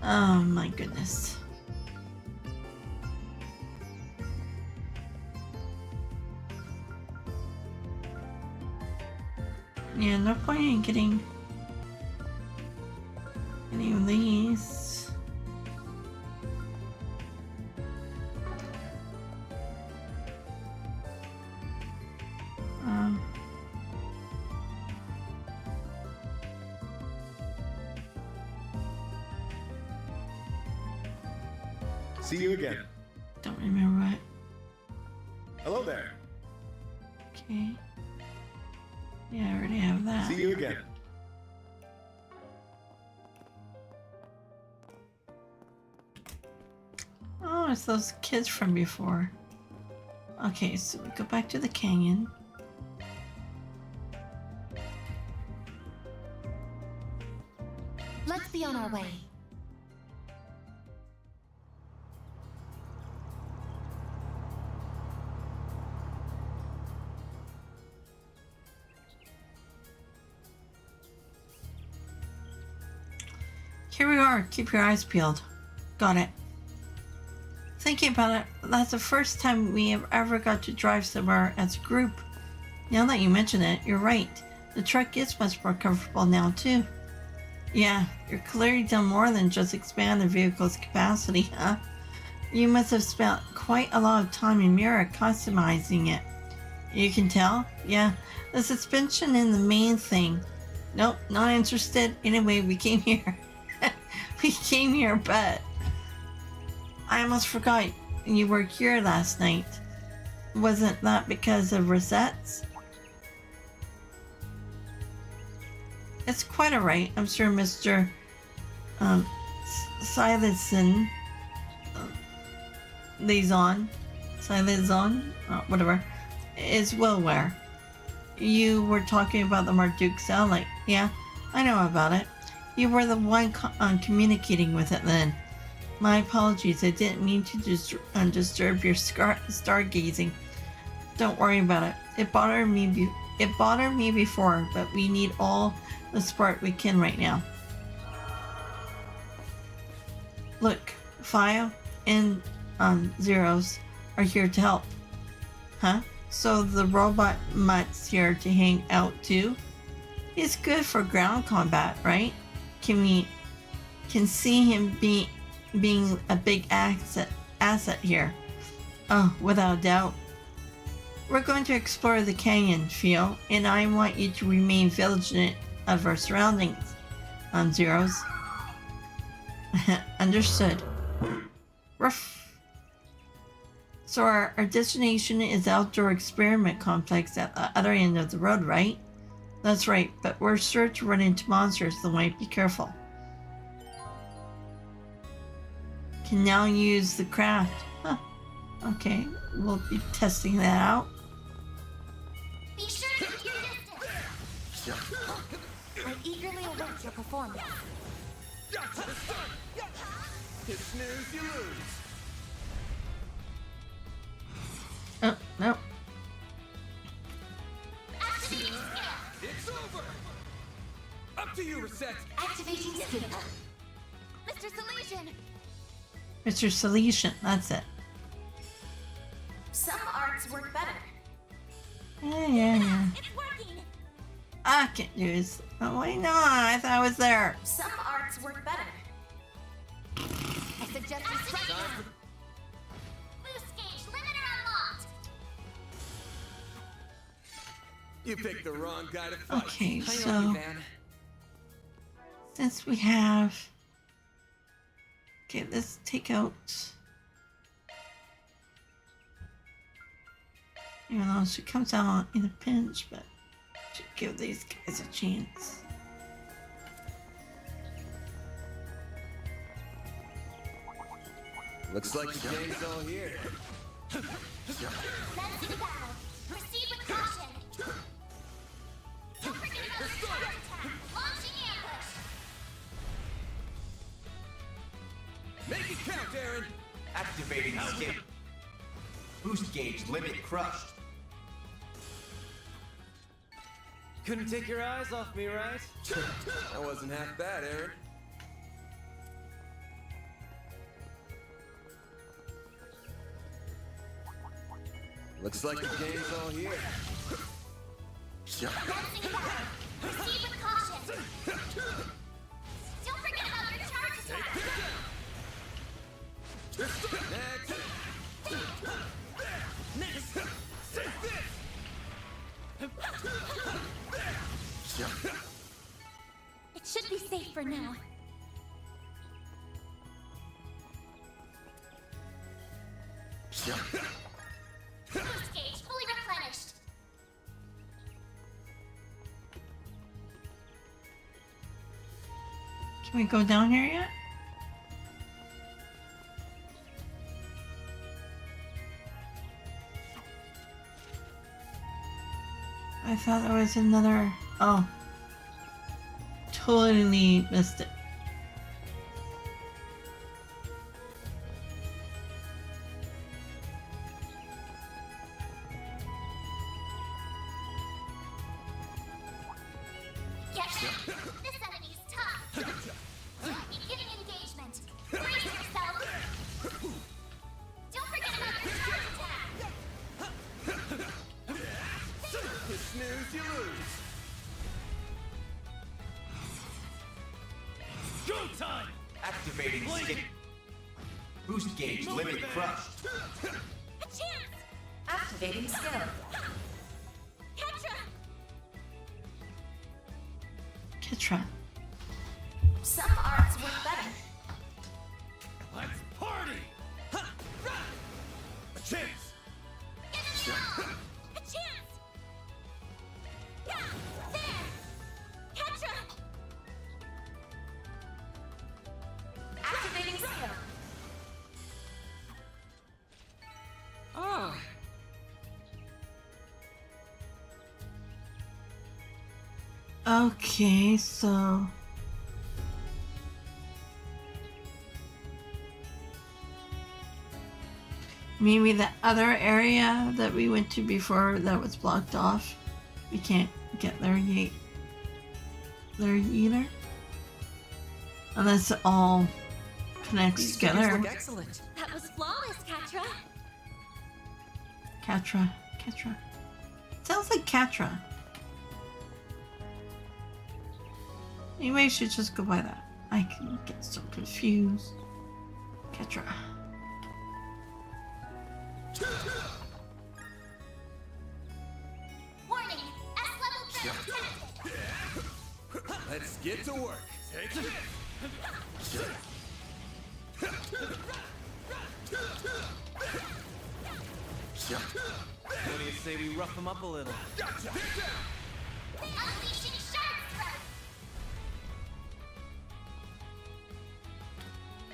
Oh my goodness. Yeah, no point in getting any of these. See you again. Don't remember what. Hello there. Okay. Yeah, I already have that. See you again. Oh, it's those kids from before. Okay, so we go back to the canyon. Let's be on our way. Here we are. Keep your eyes peeled. Got it. Thinking about it, that's the first time we have ever got to drive somewhere as a group. Now that you mention it, you're right. The truck is much more comfortable now, too. Yeah, you're clearly done more than just expand the vehicle's capacity, huh? You must have spent quite a lot of time in Mira customizing it. You can tell? Yeah, the suspension is the main thing. Nope, not interested. Anyway, we came here. We came here, but I almost forgot you were here last night. Wasn't that because of Rosette's? It's quite alright. I'm sure Mr. Silenson, whatever, is well aware. You were talking about the Marduk satellite. Yeah, I know about it. You were the one communicating with it then. My apologies, I didn't mean to disturb your stargazing. Don't worry about it. It bothered me before, but we need all the support we can right now. Look, Fio and Zeros are here to help. Huh? so the robot mutt's here to hang out too. He's good for ground combat, right? Can see him being a big asset here. Oh, without doubt. We're going to explore the canyon, Phil, and I want you to remain vigilant of our surroundings. Zeros. Understood. Ruff. So our destination is outdoor experiment complex at the other end of the road, right? That's right, but we're sure to run into monsters, so might be careful. Can now use the craft. Huh. Okay, we'll be testing that out. Be sure to keep your distance. I eagerly await your performance. Gotcha! You snooze, you lose. Oh, no. Activating skill. It's over. Up to you, Reset. Activating skill. Mr. Solution. Mr. Solution, that's it. Some arts work better. Yeah. It's working. I can't do this. Oh, wait, no, I thought I was there. Some arts work better. I suggest you strike down. Boost gauge limiter unlocked. You picked the wrong guy to fight. Okay, Hi, so Van. since we have... Okay, let's take out... Even though she comes out in a pinch, but should give these guys a chance. Looks like the game's all here. Let's do battle. Proceed with caution. Don't forget about the charge attack. Launching ambush. Make it count, Aaron. Activating skill. Boost gauge limit crushed. Couldn't take your eyes off me, right? That wasn't half bad, Aaron. Looks like the game's all here. Launching battle. Proceed with caution. Don't forget about your charge attack. Next. Take this. It should be safe for now. Boost gauge fully replenished. Can we go down here yet? I thought there was another... Oh. Totally missed it. Yes. This enemy's tough. Beginning engagement. Brace yourself. Don't forget about your charge attack. You snooze, you lose. Go time! Activating skill. Boost gauge limit crushed. A chance. Activating skill. Ketra. Kitra. Some arts work better. Let's party! A chance! A chance. Yeah. There. Ketra. Activating skill. Oh, Okay, so... Maybe the other area that we went to before that was blocked off. We can't get there yet. There either. Unless it all connects these figures together. look excellent. That was flawless, Ketra. Katra. Ketra. Sounds like Katra. Maybe I should just go by that. I can get so confused. Ketra. Warning, S-level threat detected. Let's get to work. Take it. What do you say we rough him up a little? Gotcha. Get down. Unleashing Shark Throat.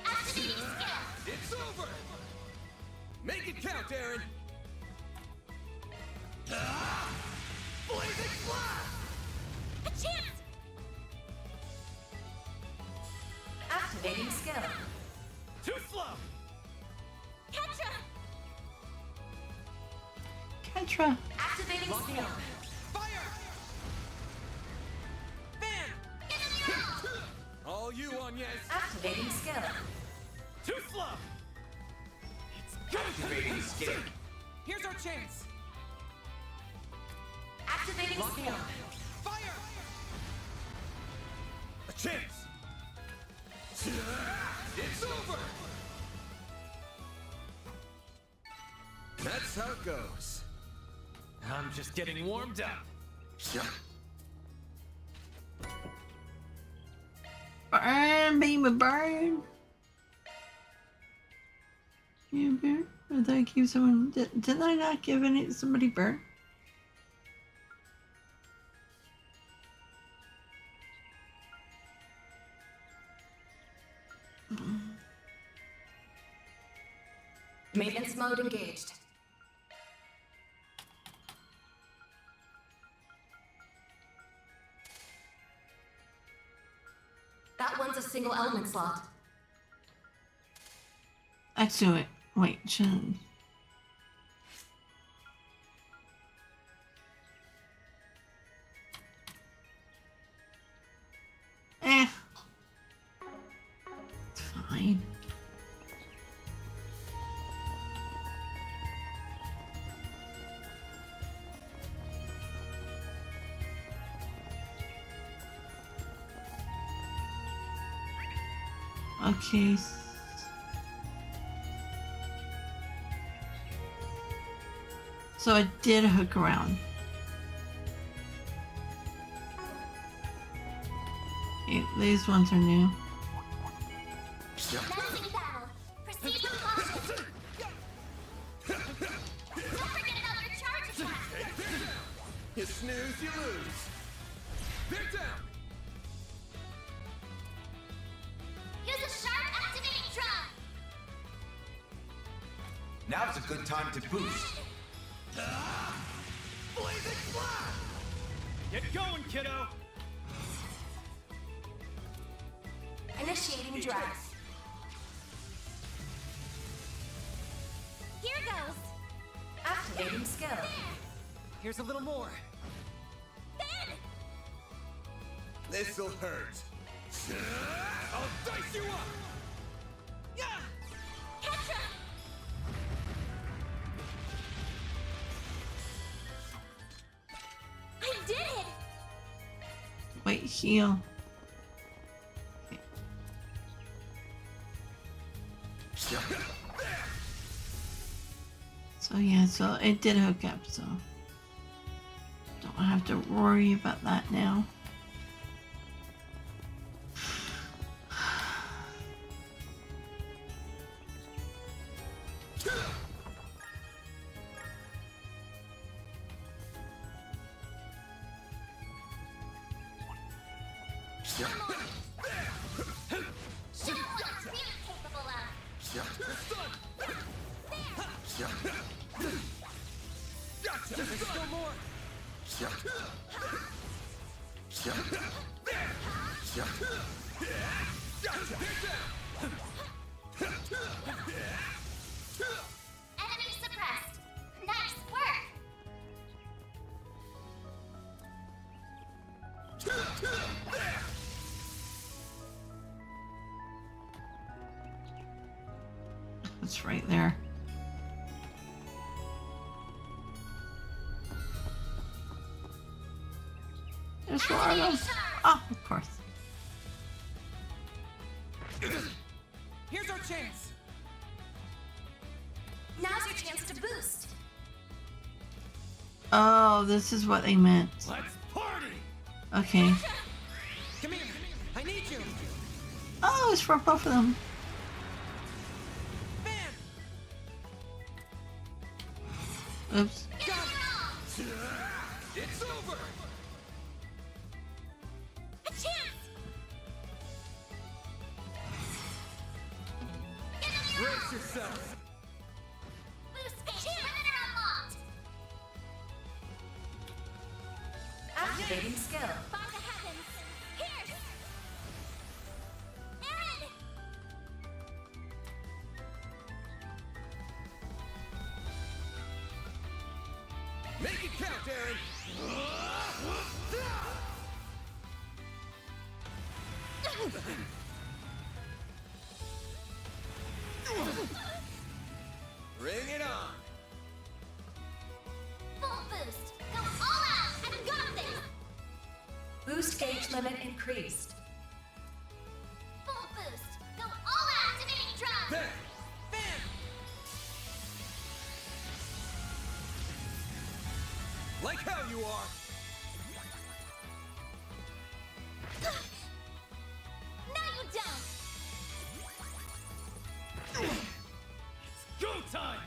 Activating skill. It's over. Make it count, Aaron. Blazing blast. A chance. Activating skill. Too slow. Ketra. Ketra. Activating skill. Fire. Bam! Enemy roll. All you on, yes. Activating skill. Too slow. Activating skill. Here's our chance. Activating skill. Fire. A chance. It's over. That's how it goes. I'm just getting warmed up. Burn, baby, burn. You burn? Or did I give someone? Didn't I not give somebody burn? Maintenance mode engaged. That one's a single element slot. Let's do it. Wait, should... It's fine. Okay. So I did hook around. Okay, these ones are new. Menacing battle. Proceed with caution. Don't forget another charge attack. You snooze, you lose. They're down. Use a sharp activating drum. Now's a good time to boost. Blazing blast. Get going, kiddo! Initiating drive. Here goes. Activating skill. Here's a little more. Ben! This'll hurt. I'll dice you up. Yeah! Ketra! I did it! Wait, heal. So yeah, so it did hook up, so don't have to worry about that now. Show what I'm really capable of. Gotcha. There's still more! Gotcha. Enemy suppressed. Nice work. It's right there. What's wrong? Oh, of course. Here's our chance. Now's your chance to boost. Oh, this is what they meant. Let's party! Okay. Come here. I need you. Oh, it's for both of them. Bam! Oops. It's over! A chance! Brace yourself! Boost gauge limiter unlocked! Activating skill. By the heavens! Pierce! Aaron! Make it count, Aaron! Bring it on! Full boost! Go all out! I've got this! Boost gauge limit increased. Full boost! Go all out! Activating drum! There! Bam! Like how you are! No, you don't! Go time!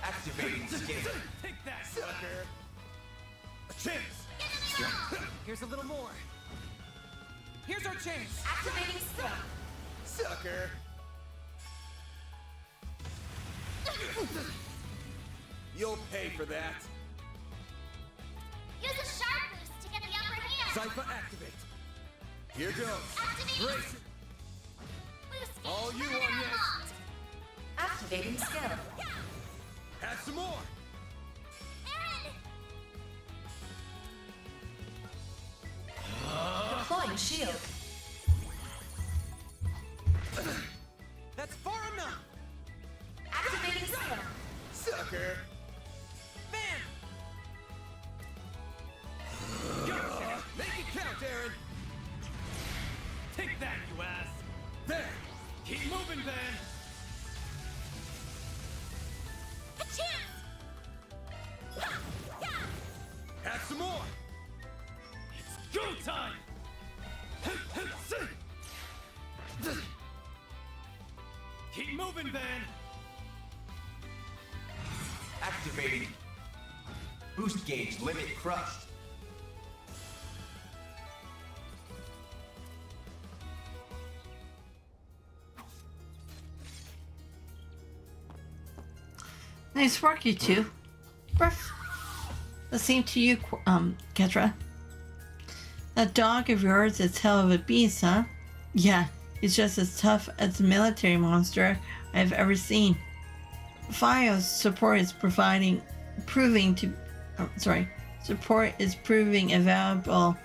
Activating skin. Take that, sucker! A chance! Here's a little more. Here's our chance. Activating skill. Sucker! You'll pay for that. Use a sharp boost to get the upper hand! Cypher activate. Here goes. Activating Brace it. boost gauge All you limiter on, yes. unlocked! Activating skill. Add some more. Aaron! Deploying shield. That's far enough. Activating skill. Sucker! Bam! Gotcha! Make it count, Aaron! Take that, you ass! There! Keep moving, Van! A chance! Add some more! It's go time! Keep moving, Van! Activating. Boost gauge limit crushed. Nice work, you two. Ruff. The same to you, Ketra. That dog of yours is hell of a beast, huh? Yeah, he's just as tough as a military monster I've ever seen. FIO's support is proving a valuable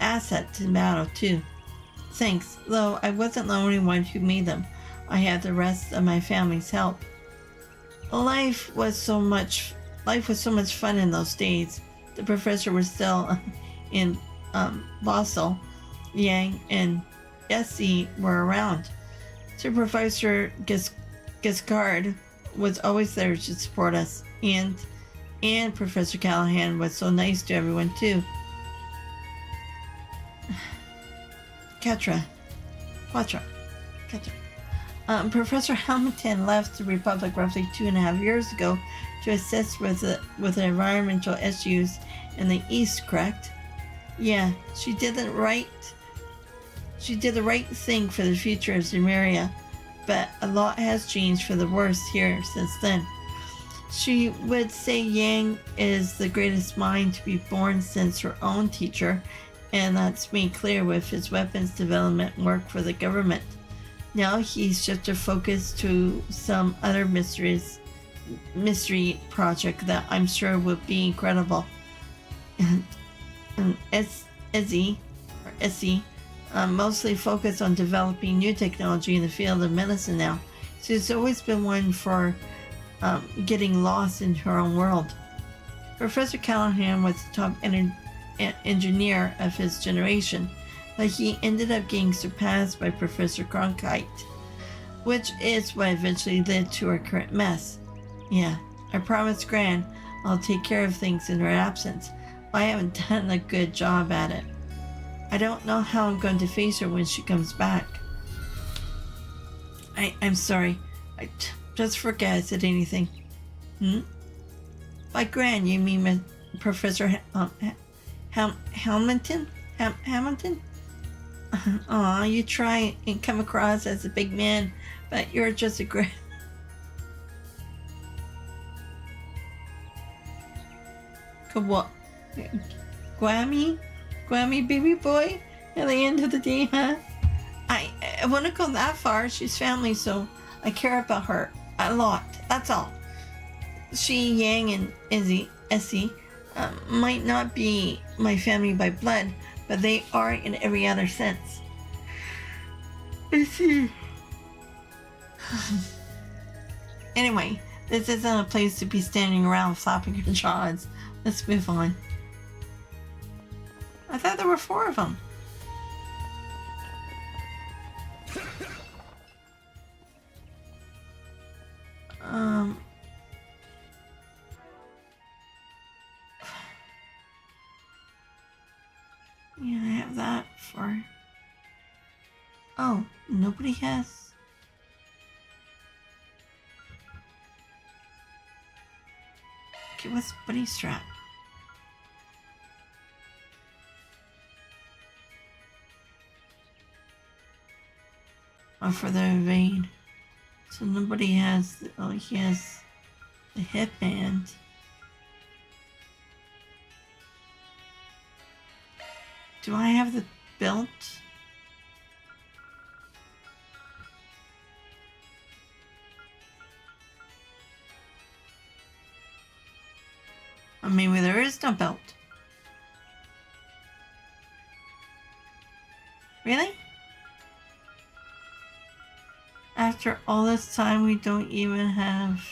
asset to the battle too. Thanks, though I wasn't the only one who made them. I had the rest of my family's help. Life was so much fun in those days. The professor was still in Basel. Yang and Essie were around. Supervisor Giscard was always there to support us, and Professor Callahan was so nice to everyone too. Ketra. Professor Hamilton left the Republic roughly 2.5 years ago to assist with the environmental issues in the East, correct? Yeah, she did the right thing for the future of Zemeria, but a lot has changed for the worse here since then. She would say Yang is the greatest mind to be born since her own teacher, and that's made clear with his weapons development work for the government. Now he's shifted focus to some other mystery project that I'm sure would be incredible. And Essie, mostly focused on developing new technology in the field of medicine now. She's always been one for getting lost in her own world. Professor Callahan was the top engineer of his generation, but he ended up getting surpassed by Professor Cronkite, which is what eventually led to our current mess. Yeah, I promised Gran I'll take care of things in her absence, but I haven't done a good job at it. I don't know how I'm going to face her when she comes back. I'm sorry. I just forget I said anything. By Gran, you mean Professor Hamilton? Hamilton? Aw, you try and come across as a big man, but you're just a great... What? Grammy baby boy? At the end of the day, huh? I wouldn't go that far. She's family, so I care about her a lot. That's all. She, Yang, and Essie might not be my family by blood, but they are in every other sense. I see. Anyway, this isn't a place to be standing around flapping your jaws. Let's move on. I thought there were 4 of them. Yeah, I have that for... Oh, nobody has... Okay, what's Buddy Strap? Oh, for the evade. So nobody has... Oh, he has the headband. Do I have the belt? Or maybe there is no belt. Really? After all this time, we don't even have...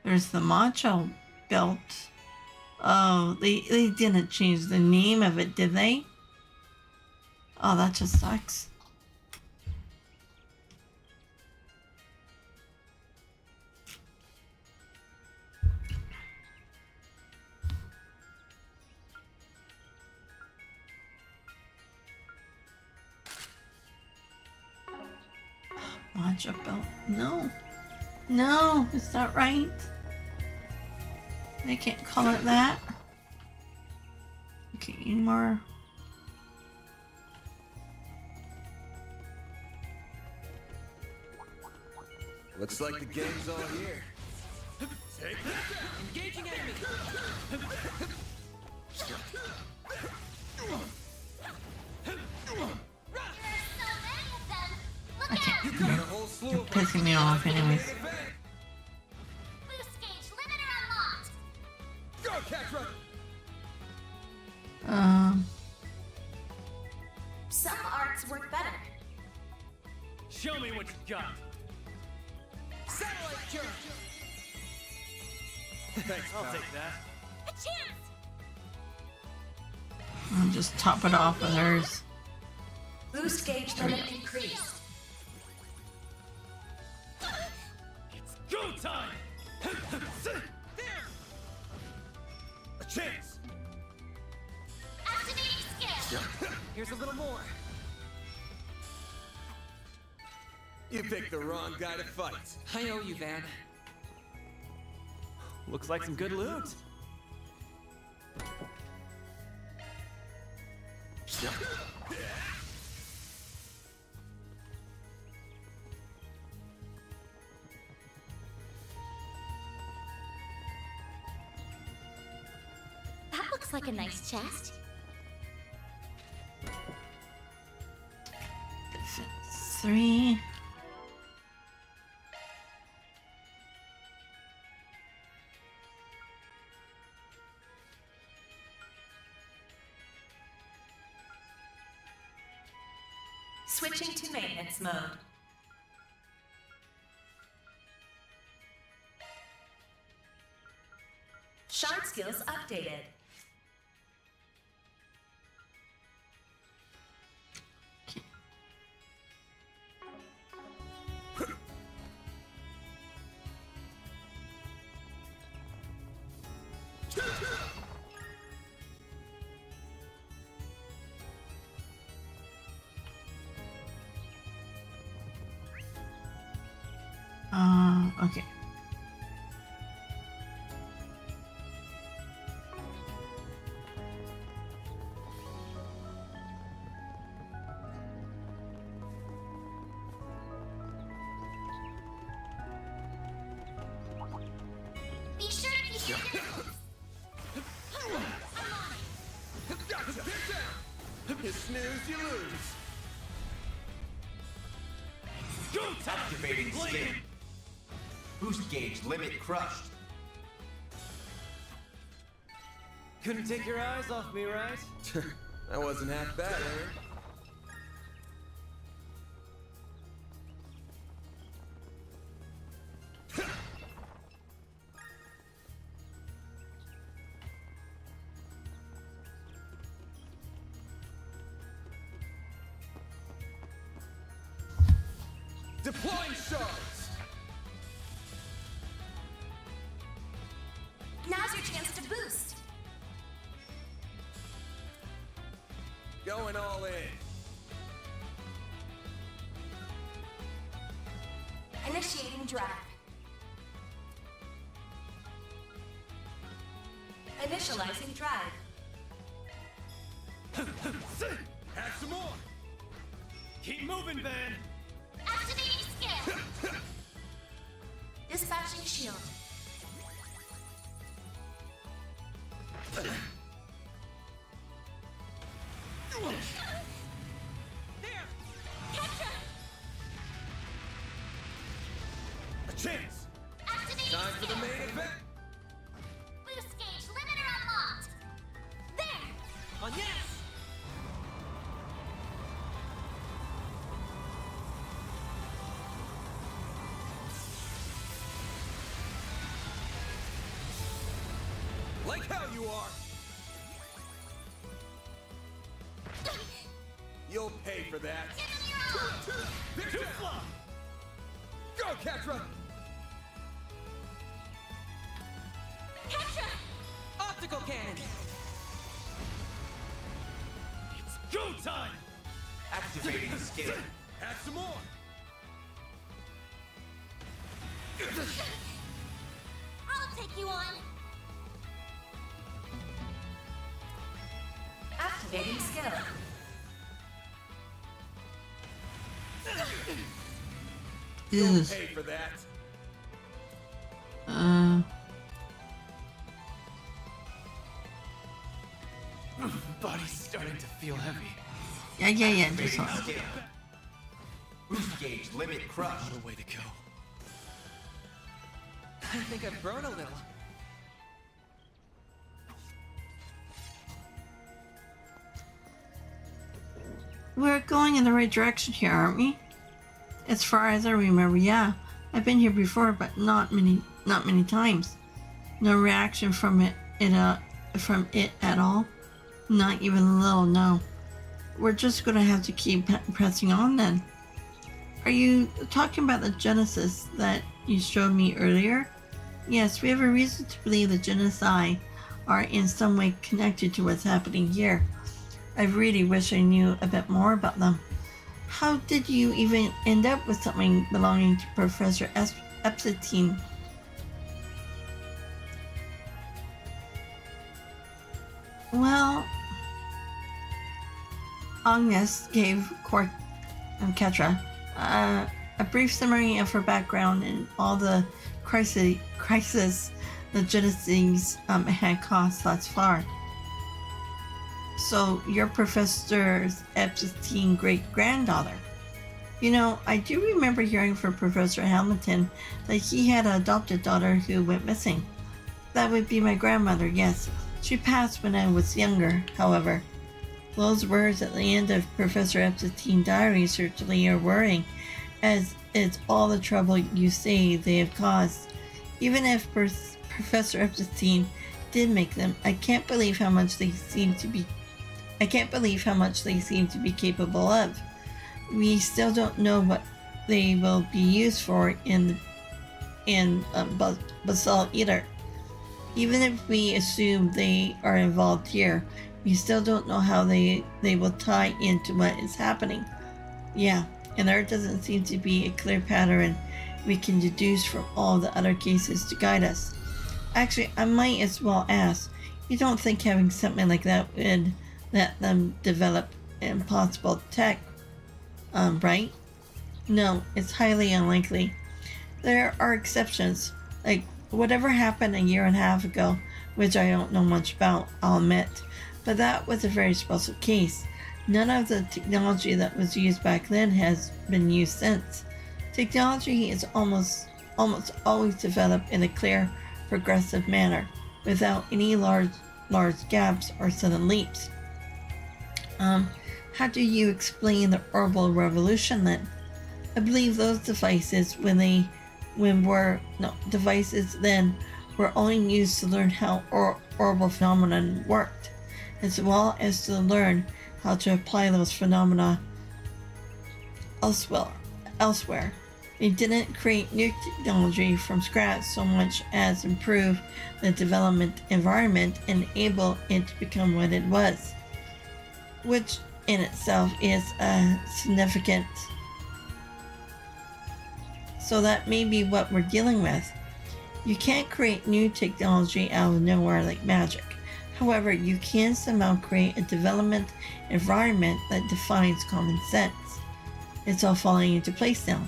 There's the macho belt. Oh, they didn't change the name of it, did they? Oh, that just sucks. Macho belt. No. No, it's not right. They can't call it that. Okay, any more? Looks like the game's all here. Take that! Engaging enemy! I can't. You got a whole slew You're of pissing me off anyways. Boost gauge limiter unlocked. Go, Catra! Some arts work better. Show me what you got. Satellite charge! Thanks, I'll pal. take that. A chance. I'll just top it off with hers. Boost gauge limit increased. Go time! A chance! Activating skill. Here's a little more. You picked the wrong guy to fight. I owe you, Van. Looks like some good loot. That looks like a nice chest. Defense 3. Switching to maintenance mode. Shard skills updated. Okay. Be sure to keep your distance. Gotcha! Get down! You snooze, you lose. Go time! Activating skin. Boost gauge limit crushed. Couldn't take your eyes off me, right? That wasn't half bad, eh? Deploying shards! Now's your chance to boost. Going all in. Initiating drive. Initializing drive. Have some more! Keep moving, Van! Activating skill. Dispatching shield. A chance! Activating Time for the skill. main event! Boost gauge limiter unlocked. There. On yes! Like how you are! You'll pay for that! Give them your all. Too fly! Go, Ketra! Ketra. Optical cannon! It's go time! Activating skill. Have some more! I'll take you on. Activating skill. You'll Yes. pay for that! Body's starting to feel heavy. Yeah. Just Activating hold on. skill. Boost gauge limit crushed. What a way to go. I think I've grown a little. We're going in the right direction here, aren't we? As far as I remember, yeah. I've been here before, but not many times. No reaction from it at all. Not even a little, no. We're just gonna have to keep pressing on then. Are you talking about the Genesis that you showed me earlier? Yes, we have a reason to believe the Genocide are in some way connected to what's happening here. I really wish I knew a bit more about them. How did you even end up with something belonging to Professor Epstein? Well, Agnes gave Ketra a brief summary of her background and all the crisis the Genesis had caused thus far. So you're Professor Epstein's great-granddaughter. You know, I do remember hearing from Professor Hamilton that he had an adopted daughter who went missing. That would be my grandmother, yes. She passed when I was younger, however. Those words at the end of Professor Epstein's diary certainly are worrying, as it's all the trouble you say they have caused. Even if Professor Epstein did make them, I can't believe how much they seem to be capable of. We still don't know what they will be used for in Basalt either. Even if we assume they are involved here, we still don't know how they will tie into what is happening. Yeah, and there doesn't seem to be a clear pattern we can deduce from all the other cases to guide us. Actually, I might as well ask, you don't think having something like that would let them develop impossible tech, right? No, it's highly unlikely. There are exceptions, like whatever happened a year and a half ago, which I don't know much about, I'll admit, but that was a very special case. None of the technology that was used back then has been used since. Technology is almost always developed in a clear, progressive manner, without any large gaps or sudden leaps. How do you explain the orbital revolution then? I believe those devices devices then were only used to learn how orbital phenomenon worked, as well as to learn how to apply those phenomena elsewhere. They didn't create new technology from scratch so much as improve the development environment and enable it to become what it was, which in itself is significant. So that may be what we're dealing with. You can't create new technology out of nowhere like magic. However, you can somehow create a development environment that defines common sense. It's all falling into place now.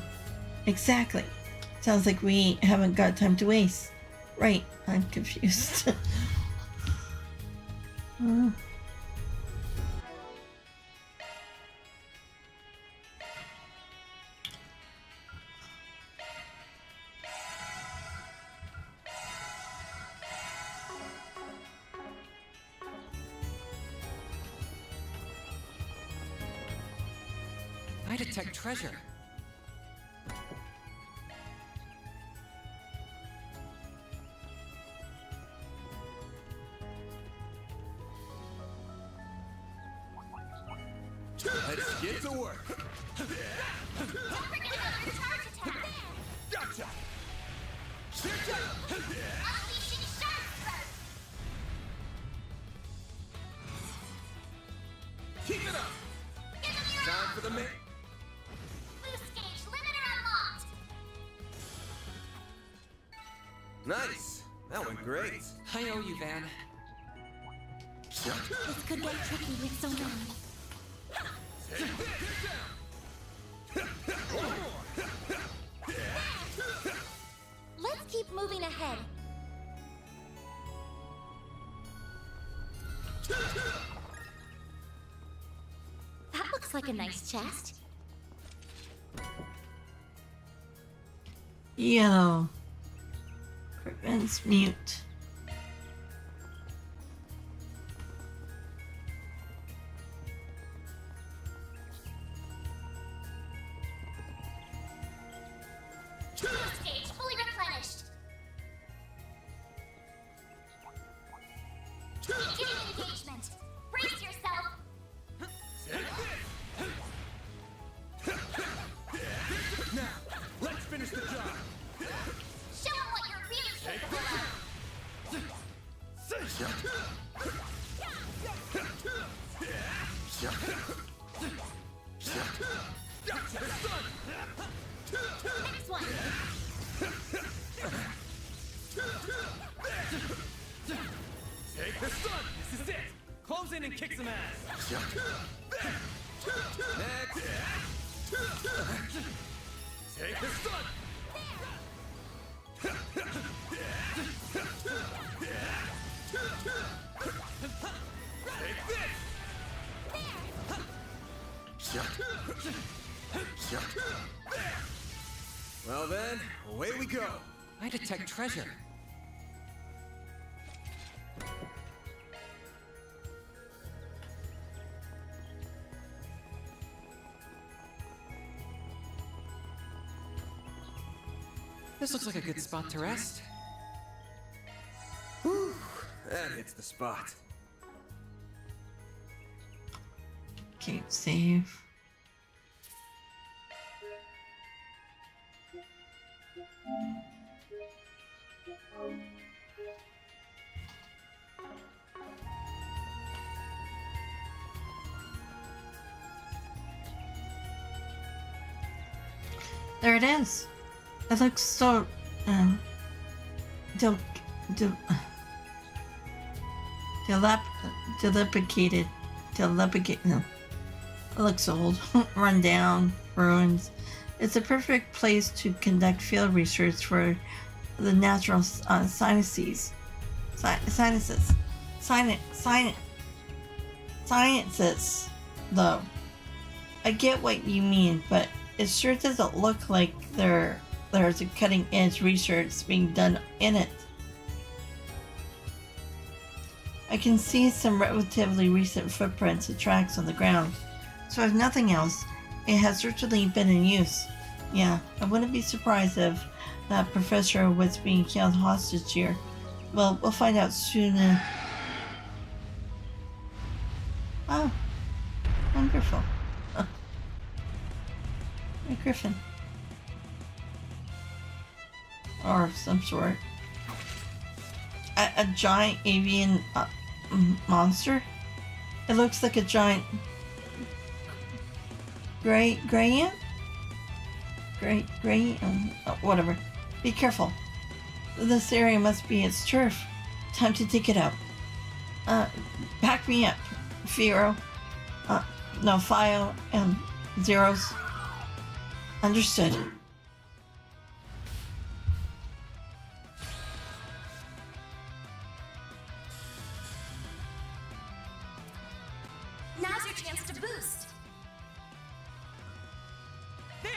Exactly. Sounds like we haven't got time to waste. Right, I'm confused. I detect treasure. Let's get to work. Gotcha. Unleashing shark burst. Keep it up. Give them your Time for the main. boost gauge limiter unlocked. Nice. That went great. I owe you, Van. This could get tricky with so many. Let's keep moving ahead. That looks like a nice chest. Yellow. Prevents mute. Boost gauge fully replenished. Beginning engagement. Brace yourself. Now, let's finish the job. Show them what you're really capable of. Next one. Take the sun. This is it! Close in and kick some ass! Next. Take the sun. Take this. Well then, away we go. I detect treasure. This looks like a good spot to rest. That hits the spot. Okay, save. There it is. It looks so del- del- dilapidated. No. It looks old, run down, ruins. It's a perfect place to conduct field research for the natural sciences, though. I get what you mean, but it sure doesn't look like there's a cutting-edge research being done in it. I can see some relatively recent footprints and tracks on the ground, so if nothing else, it has certainly been in use. Yeah, I wouldn't be surprised if that professor was being held hostage here. Well, we'll find out soon. Oh, wonderful. A griffin. Or some sort. A giant avian monster? It looks like a giant gray ant? Whatever. Be careful. This area must be its turf. Time to dig it out. Back me up, Firo. No, Fio and Zeros. Understood. Now's your chance to boost. There!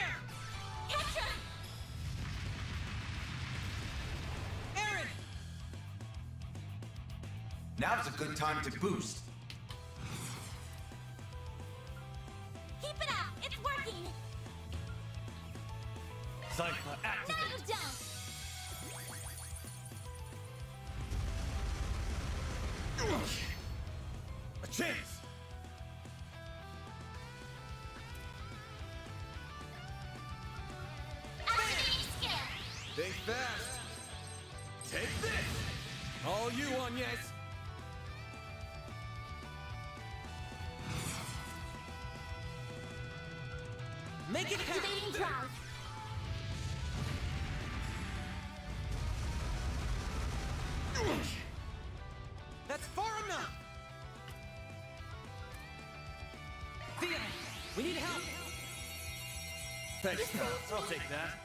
Catch him! Aaron! Now's a good time to boost. Keep it up! It's working! Cypher, Now activate! you're down! A chance! Activating skill! Think fast! Take this! All you on, yes! Make it count! Activating drive! That's far enough! Thea, we need help! Thanks, I'll take that.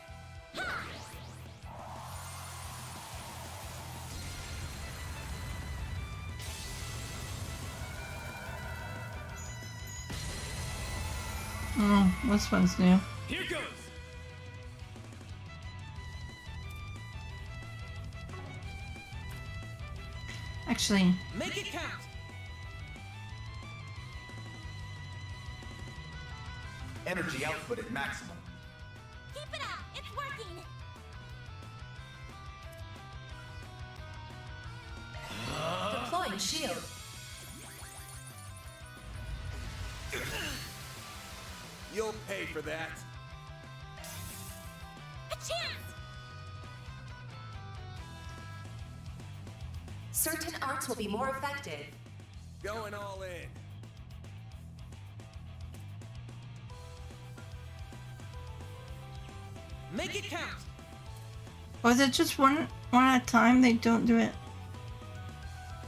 Oh, this one's new. Here goes! Actually, Make it count! Energy output at maximum. Keep it up! It's working! Deploying shield. You'll pay for that. A chance! Certain arts will be more effective. Going all in. Make it count! was it just one at a time? They don't do it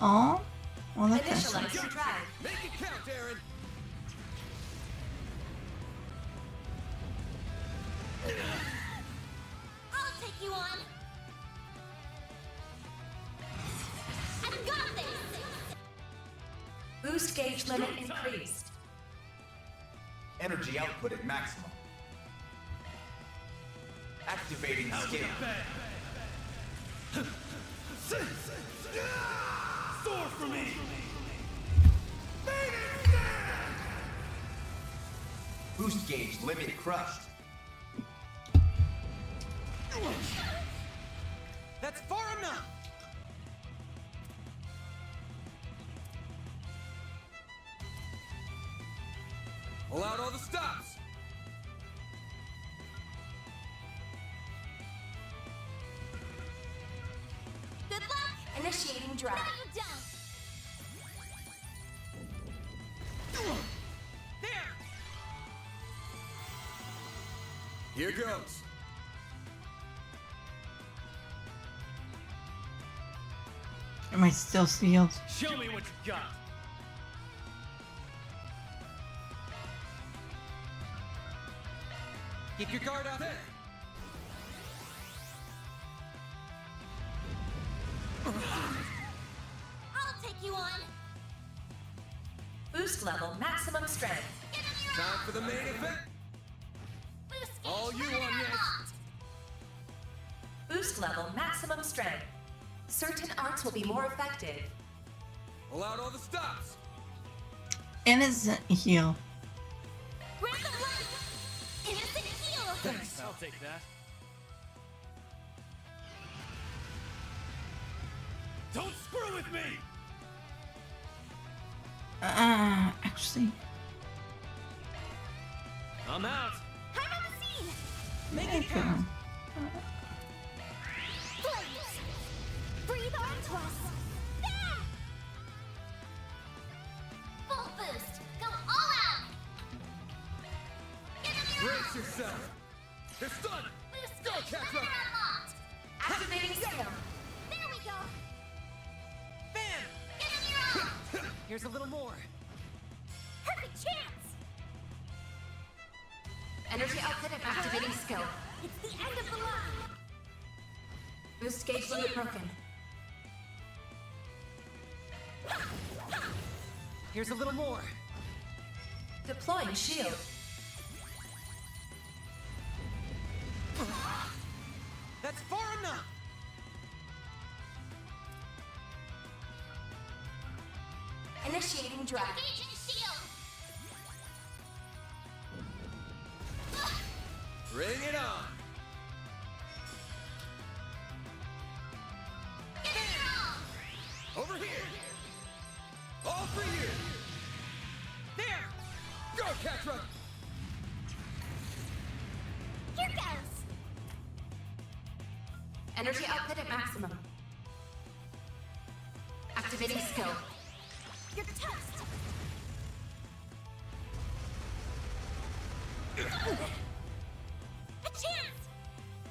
all? Well, that kind of sucks. Initialize drive. Make it count, Aaron! I'll take you on! I've got this! Boost gauge limit increased. Energy output at maximum. Activating skill. Soar for me! Boost gauge limit crushed. That's far enough! Pull out all the stops. Good luck. Initiating drive. Now you down. There. Here goes. Am I still sealed? Show me what you got. Keep your guard up. There. I'll take you on. Boost level maximum strength. Give him your Time all. for the main event. Boost gauge All you limiter want, yes. unlocked. Boost level maximum strength. Certain arts will be more effective. Pull out all the stops. Innocent heal. Breath of life. Innocent heal. Thanks. I'll take that. Don't screw with me. Actually, I'm out. I'm on the scene. make it count. Flames. Breathe onto us. There. Full boost. Go all out. Give him your all. Brace yourself. It's done. Boost Go, gauge Capra. limiter unlocked. Activating skill. There we go. Bam! Give him your all. Here's a little more. Perfect chance. Energy output and activating skill. It's the end of the line. Boost gauge limit broken. Here's a little more. Deploying shield. That's far enough. Initiating drive. Engaging shield. Bring it on. Give him your all. Over here. All for you. There! Go, Catra. Here goes. Energy output at maximum. Activating skill. You're toast. A chance.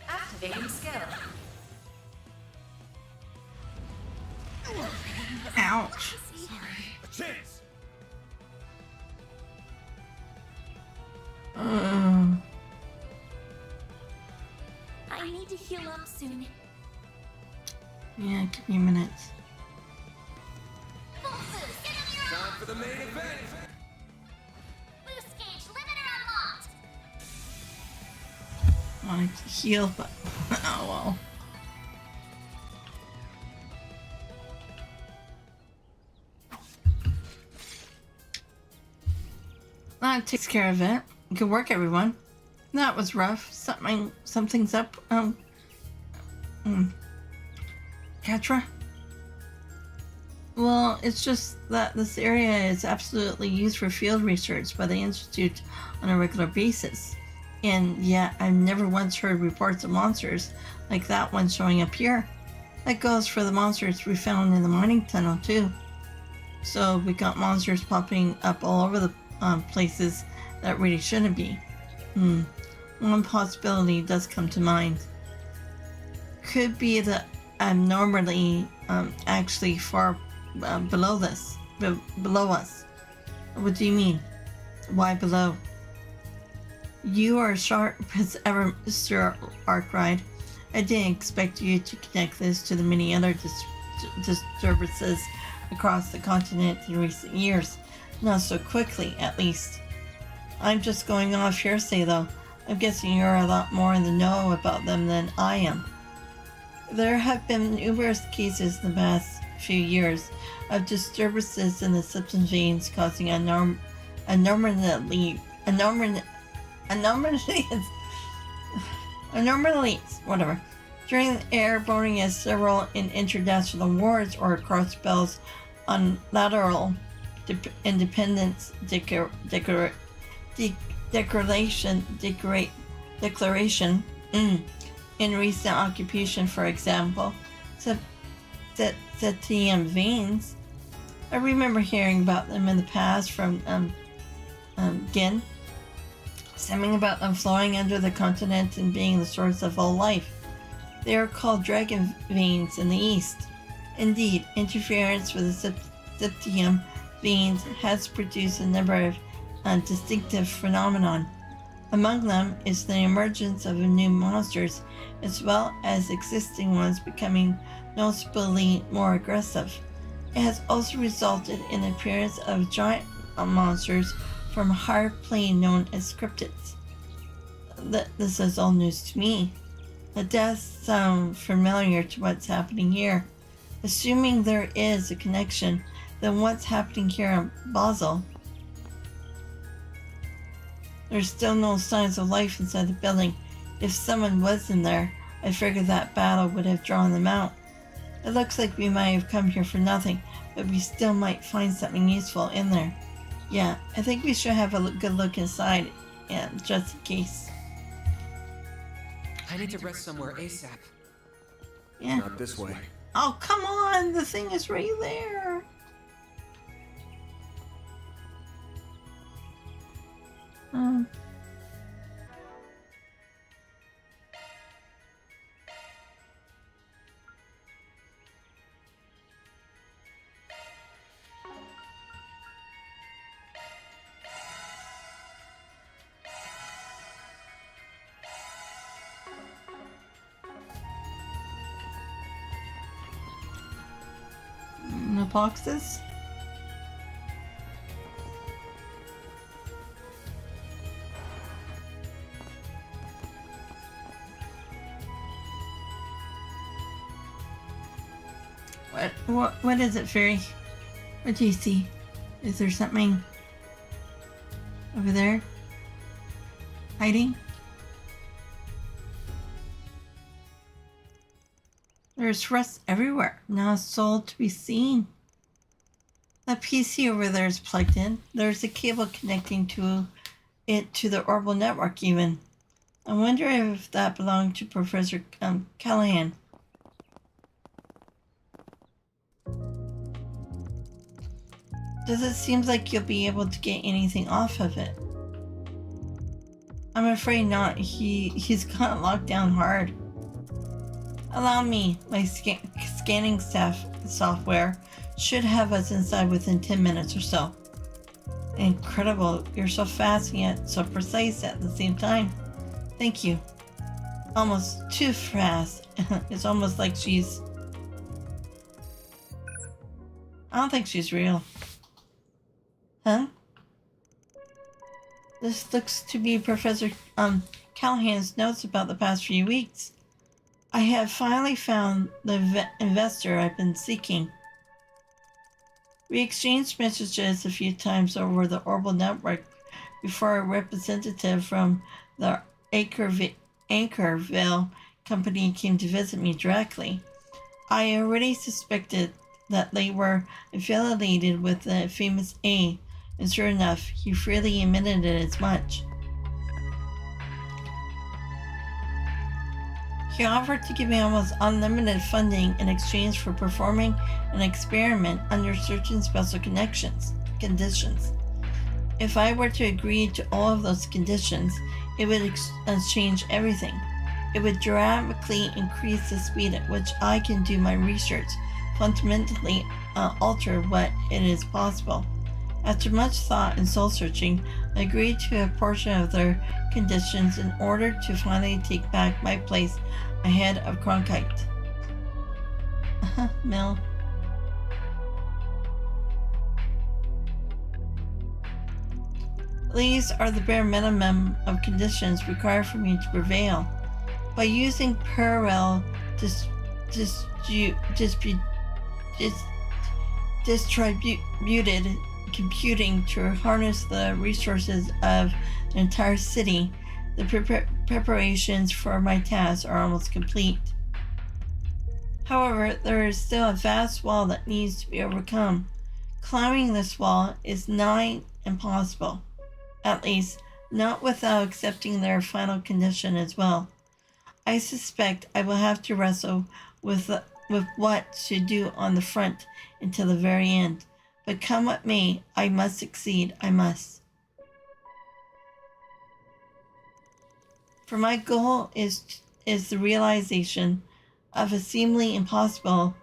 Activating skill. Ouch. A chance. I need to heal up soon. Yeah, give me a minute. Full boost. Give him your all. Time for the main event. Boost gauge limiter unlocked. Wanted to heal, but oh well. That takes care of it. Good work, everyone. That was rough. Something's up. Catra? Well, it's just that this area is absolutely used for field research by the Institute on a regular basis. And yet, I've never once heard reports of monsters like that one showing up here. That goes for the monsters we found in the mining tunnel, too. So we got monsters popping up all over the places that really shouldn't be. One possibility does come to mind. Could be that I'm normally actually far below this, below us. What do you mean? Why below? You are sharp as ever, Mr. Arkride. I didn't expect you to connect this to the many other disturbances across the continent in recent years. Not so quickly, at least. I'm just going off hearsay, though. I'm guessing you're a lot more in the know about them than I am. There have been numerous cases in the past few years of disturbances in the septum veins causing anomalies during airborne as several in international wars or across belts on lateral independence declaration in recent occupation, for example, septium veins. I remember hearing about them in the past from Gin, something about them flowing under the continent and being the source of all life. They are called dragon veins in the east. Indeed, interference with the septium veins has produced a number of distinctive phenomenon. Among them is the emergence of new monsters, as well as existing ones becoming noticeably more aggressive. It has also resulted in the appearance of giant monsters from a higher plane known as cryptids. This is all news to me. It does sound familiar to what's happening here. Assuming there is a connection, then what's happening here in Basel? There's still no signs of life inside the building. If someone was in there, I figured that battle would have drawn them out. It looks like we might have come here for nothing, but we still might find something useful in there. Yeah, I think we should have a good look inside, just in case. I need to rest somewhere ASAP. Yeah. Not this way. Oh, come on! The thing is right there! The boxes? What is it, Fairy? What do you see? Is there something over there? Hiding? There's rust everywhere. Not a soul to be seen. That PC over there is plugged in. There's a cable connecting to it to the orbital network even. I wonder if that belonged to Professor Callahan. Does it seem like you'll be able to get anything off of it? I'm afraid not. He's got it locked down hard. Allow me. My scanning software should have us inside within 10 minutes or so. Incredible. You're so fast and yet so precise at the same time. Thank you. Almost too fast. It's almost like she's... I don't think she's real. Huh? This looks to be Professor Callahan's notes about the past few weeks. I have finally found the investor I've been seeking. We exchanged messages a few times over the orbital network before a representative from the Anchorville company came to visit me directly. I already suspected that they were affiliated with the famous A, and sure enough, he freely admitted it as much. He offered to give me almost unlimited funding in exchange for performing an experiment under certain special conditions. If I were to agree to all of those conditions, it would change everything. It would dramatically increase the speed at which I can do my research, fundamentally alter what it is possible. After much thought and soul-searching, I agreed to a portion of their conditions in order to finally take back my place ahead of Cronkite. Mel. These are the bare minimum of conditions required for me to prevail. By using parallel distributed computing to harness the resources of the entire city, the preparations for my tasks are almost complete. However, there is still a vast wall that needs to be overcome. Climbing this wall is nigh impossible. At least, not without accepting their final condition as well. I suspect I will have to wrestle with what to do on the front until the very end. But come what may, I must succeed. I must. For my goal is the realization of a seemingly impossible,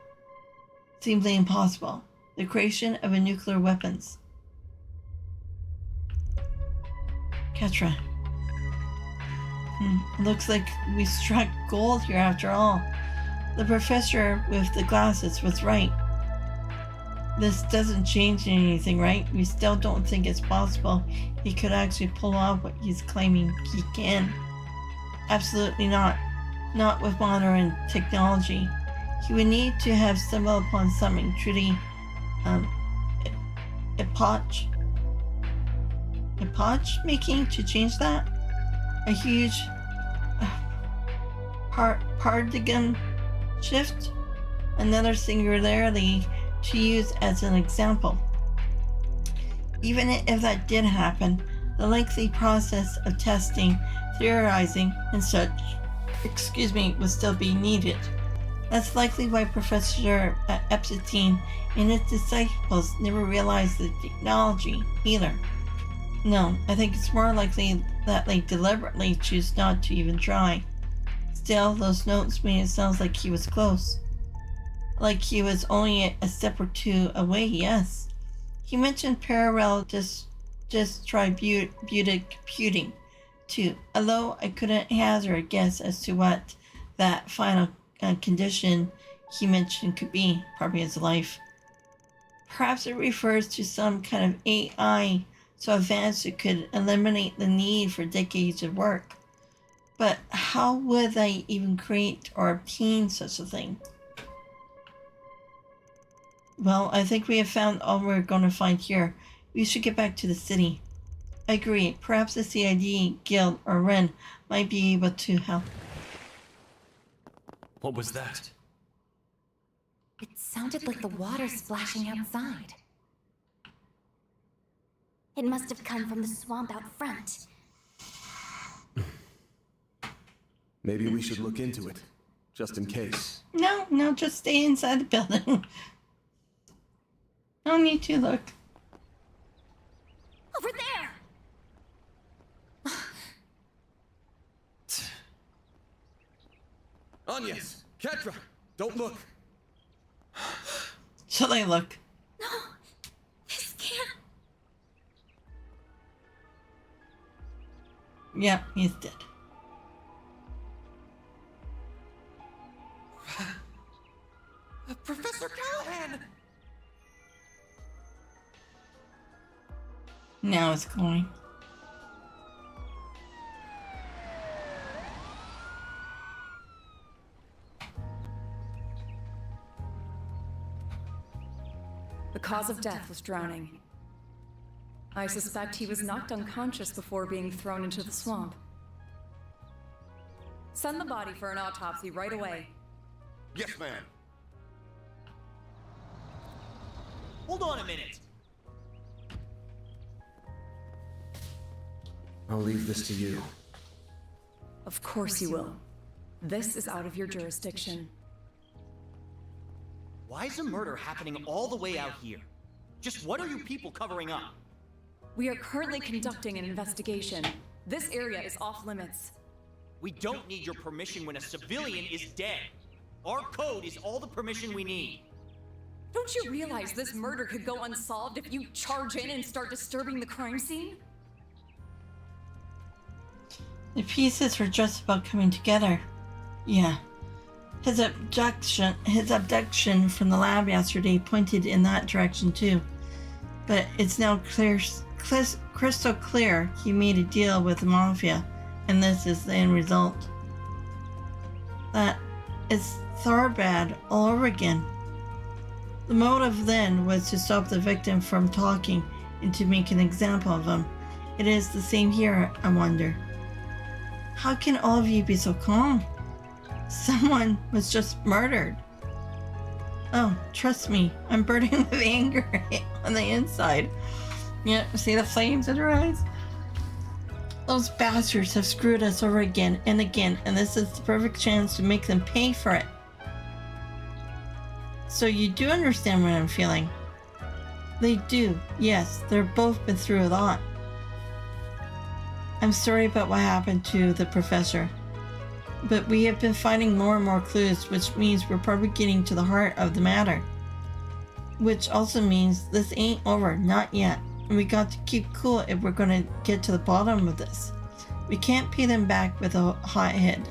the creation of a nuclear weapons. Ketra. Looks like we struck gold here after all. The professor with the glasses was right. This doesn't change anything, right? We still don't think it's possible he could actually pull off what he's claiming he can. Absolutely not. Not with modern technology. He would need to have stumbled upon something truly epoch making to change that. A huge paradigm shift. Another singularity to use as an example. Even if that did happen, the lengthy process of testing, theorizing, and such, would still be needed. That's likely why Professor Epstein and his disciples never realized the technology either. No, I think it's more likely that they deliberately choose not to even try. Still, those notes made it sound like he was close. Like he was only a step or two away, yes. He mentioned parallel distributing too, although I couldn't hazard a guess as to what that final condition he mentioned could be, probably his life. Perhaps it refers to some kind of AI so advanced it could eliminate the need for decades of work. But how would they even create or obtain such a thing? Well, I think we have found all we're going to find here. We should get back to the city. I agree. Perhaps the CID Guild or Ren might be able to help. What was that? It sounded like the water splashing outside. It must have come from the swamp out front. Maybe we should look into it, just in case. No, just stay inside the building. No need to look. Over there! Agnes! Ketra! Don't look! So they look. No! This can't... Yeah, he's dead. Professor Callahan! Now it's going. The cause of death was drowning. I suspect he was knocked unconscious before being thrown into the swamp. Send the body for an autopsy right away. Yes, ma'am. Hold on a minute. I'll leave this to you. Of course you will. This is out of your jurisdiction. Why is a murder happening all the way out here? Just what are you people covering up? We are currently conducting an investigation. This area is off limits. We don't need your permission when a civilian is dead. Our code is all the permission we need. Don't you realize this murder could go unsolved if you charge in and start disturbing the crime scene? The pieces were just about coming together. Yeah. His abduction from the lab yesterday pointed in that direction too. But it's now crystal clear he made a deal with the Mafia, and this is the end result. That is Tharbad all over again. The motive then was to stop the victim from talking and to make an example of him. It is the same here, I wonder. How can all of you be so calm? Someone was just murdered. Oh, trust me, I'm burning with anger on the inside. Yeah, see the flames in her eyes? Those bastards have screwed us over again and again, and this is the perfect chance to make them pay for it. So you do understand what I'm feeling. They do, yes, they've both been through a lot. I'm sorry about what happened to the professor, but we have been finding more and more clues, which means we're probably getting to the heart of the matter. Which also means this ain't over, not yet. And we got to keep cool if we're gonna get to the bottom of this. We can't pay them back with a hot head.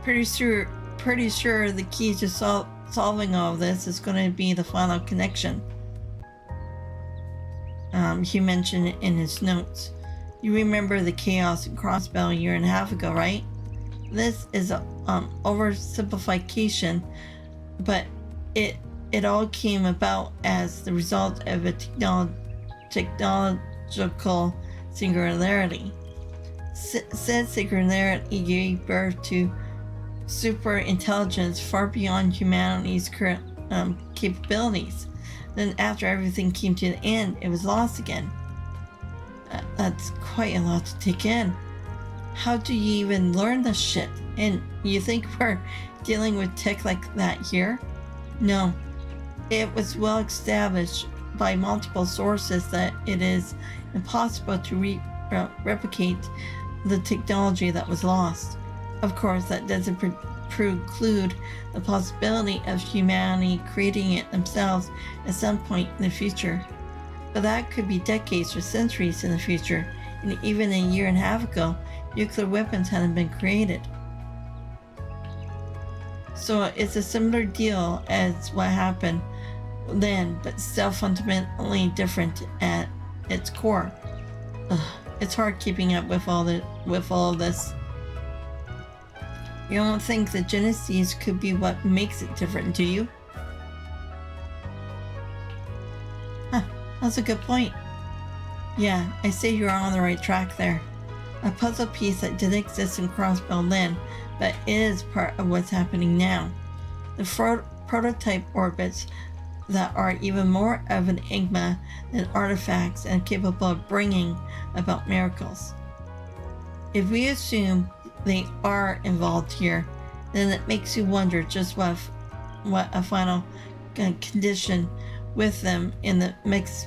Pretty sure the key to solving all of this is gonna be the final connection. He mentioned it in his notes. You remember the chaos in Crossbell a year and a half ago, right? This is a oversimplification, but it all came about as the result of a technological singularity. Said singularity gave birth to super intelligence far beyond humanity's current capabilities. Then after everything came to an end, it was lost again. That's quite a lot to take in. How do you even learn this shit? And you think we're dealing with tech like that here? No. It was well established by multiple sources that it is impossible to replicate the technology that was lost. Of course, that doesn't preclude the possibility of humanity creating it themselves at some point in the future. But that could be decades or centuries in the future, and even a year and a half ago, nuclear weapons hadn't been created. So it's a similar deal as what happened then, but still fundamentally different at its core. It's hard keeping up with all of this. You don't think the genesis could be what makes it different, do you? That's a good point. Yeah, I say you're on the right track there. A puzzle piece that didn't exist in Crossbell then, but is part of what's happening now. The prototype orbits that are even more of an enigma than artifacts and capable of bringing about miracles. If we assume they are involved here, then it makes you wonder just what a final condition with them in the mix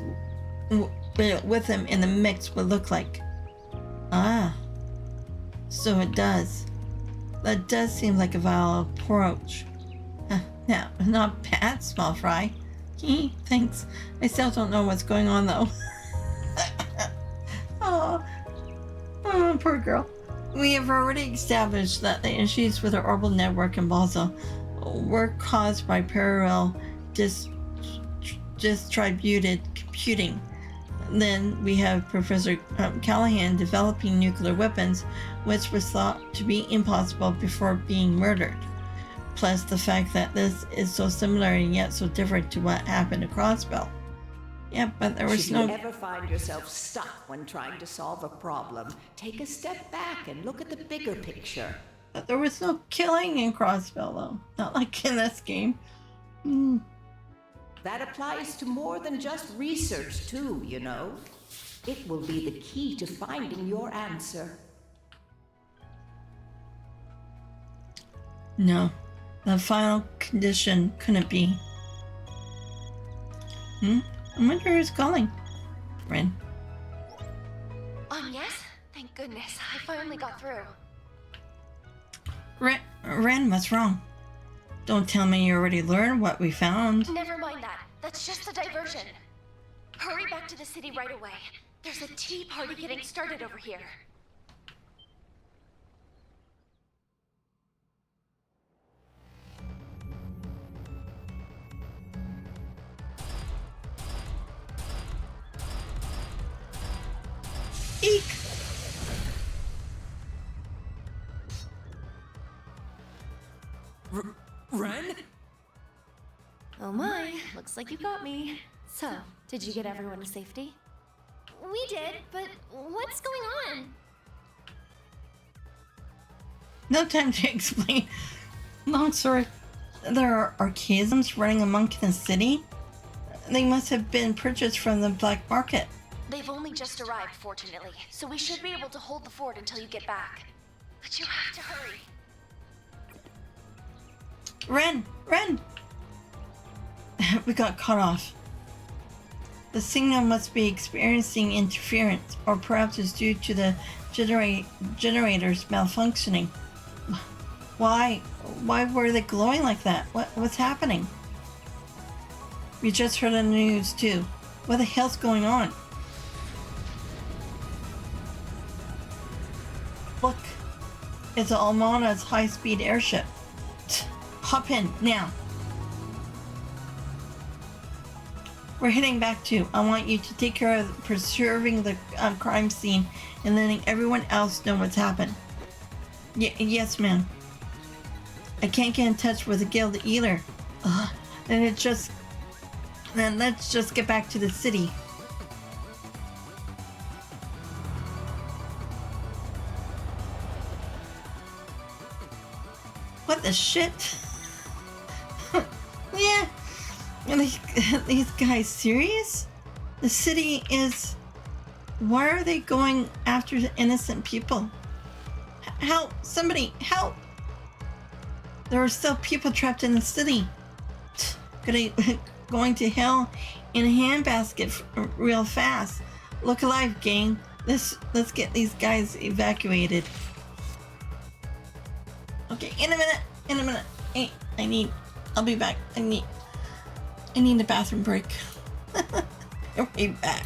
would look like. So it does. That does seem like a valid approach. Now, not bad, small fry. Thanks. I still don't know what's going on though. Oh, poor girl. We have already established that the issues with the orbital network in Basel were caused by parallel distributed computing. Then we have Professor Callahan developing nuclear weapons, which was thought to be impossible before being murdered. Plus the fact that this is so similar and yet so different to what happened to Crossbell. Yeah, but there was Should you ever find yourself stuck when trying to solve a problem, take a step back and look at the bigger picture. But there was no killing in Crossbell though. Not like in this game. That applies to more than just research too, you know. It will be the key to finding your answer. No. The final condition couldn't be. I wonder who's calling. Ren. Yes? Thank goodness. I finally got through. Ren, what's wrong? Don't tell me you already learned what we found. Never mind that. That's just a diversion. Hurry back to the city right away. There's a tea party getting started over here. Eek! Ren? Oh my, looks like you got me. So, did you get everyone to safety? We did, but what's going on? No time to explain. Long story. There are archaisms running amok in the city. They must have been purchased from the black market. They've only just arrived, fortunately, so we should be able to hold the fort until you get back. But you have to hurry. Ren! Ren! We got cut off. The signal must be experiencing interference, or perhaps it's due to the generators malfunctioning. Why? Why were they glowing like that? What's happening? We just heard on the news too. What the hell's going on? Look, it's Almana's high-speed airship. Hop in now. We're heading back to. I want you to take care of preserving the crime scene and letting everyone else know what's happened. Yes, ma'am. I can't get in touch with the guild either. Then let's just get back to the city. What the shit? Yeah. Are these guys serious? The city is... Why are they going after the innocent people? Help! Somebody, help! There are still people trapped in the city. Going to hell in a handbasket real fast. Look alive, gang. Let's get these guys evacuated. Okay, in a minute. Hey, I'll be back. I need a bathroom break. I'll be back.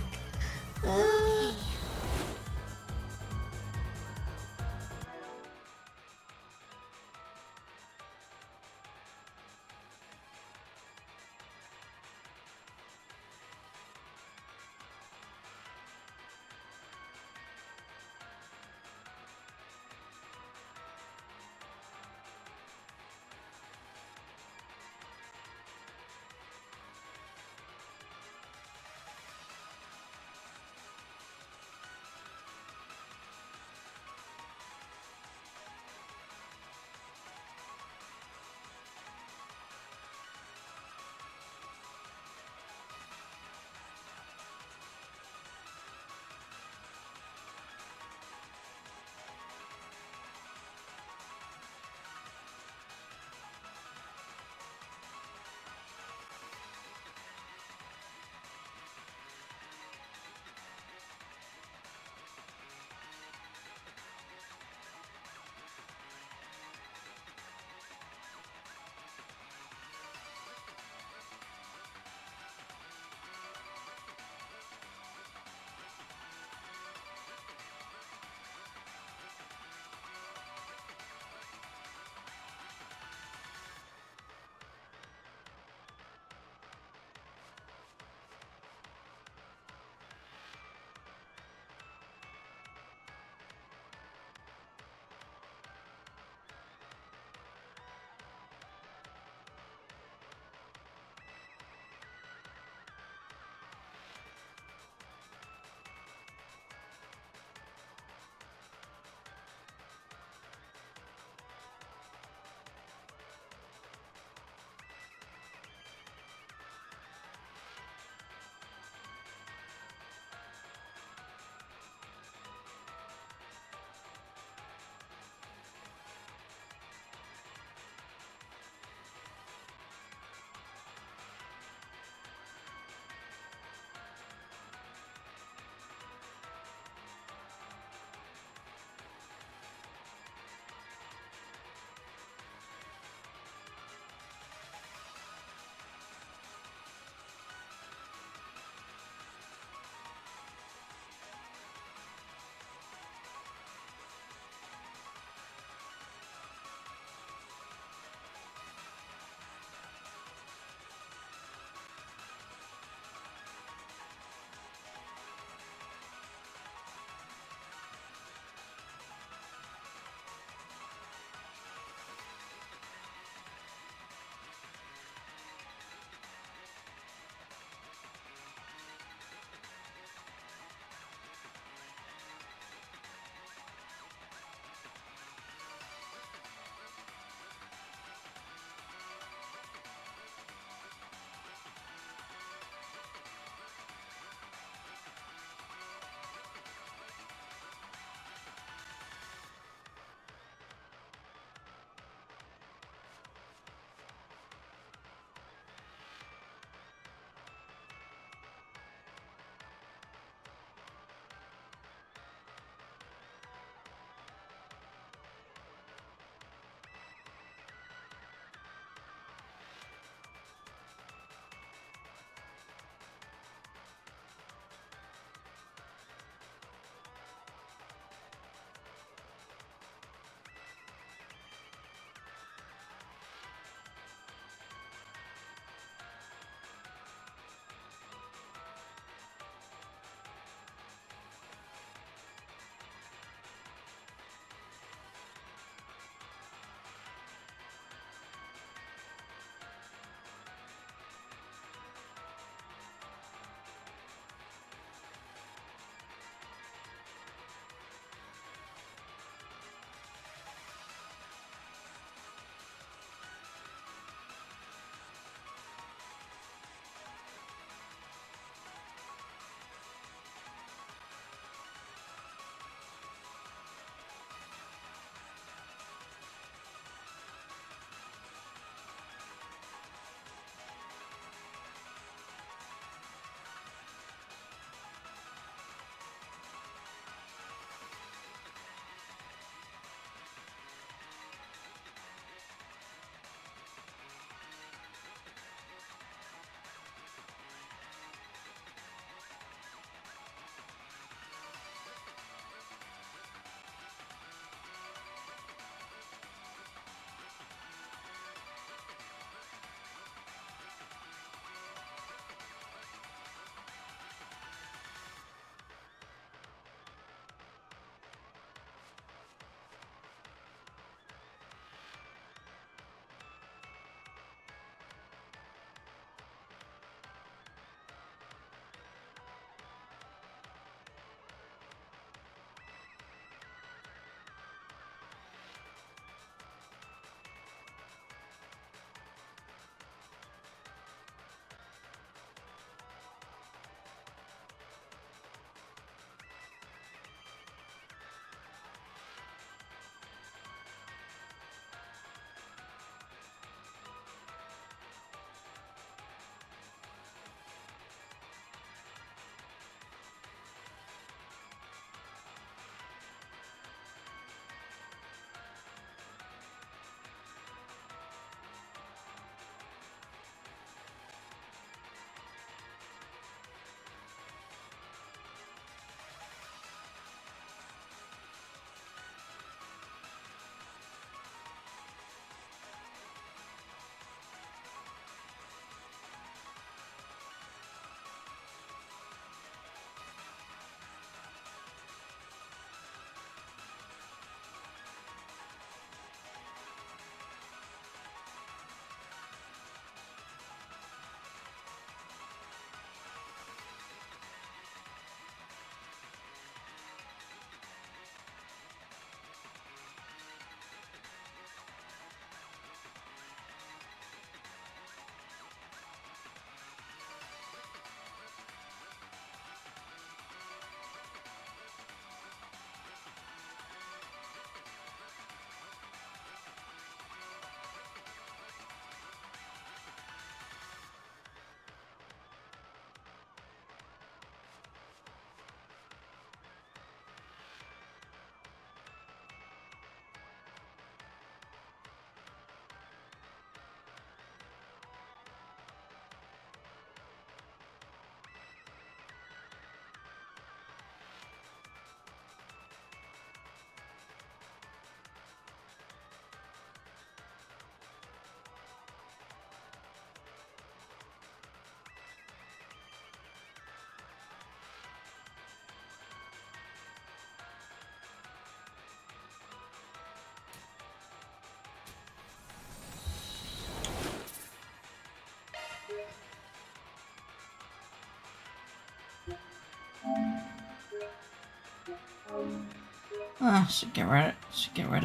Oh, should get rid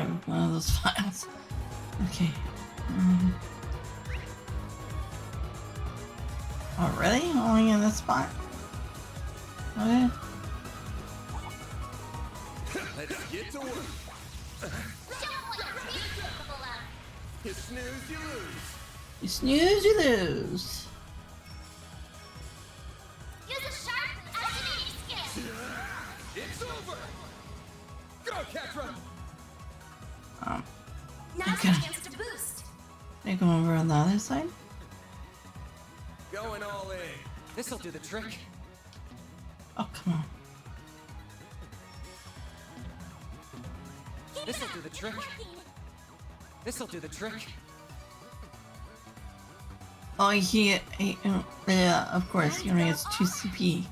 of one of those files. Okay. Oh, really? Only in this spot? Okay. Let's get to work. Show 'em what you're really capable of. You snooze, you lose. You snooze, you lose. Use a sharp, activating skill. It's over. Go, Catra. Now's Okay. your chance to boost. They go over on the other side? Going all in. This'll do the trick. Oh, come on. This'll do the trick. This'll do the trick. Oh, yeah, of course, he only has 2 CP.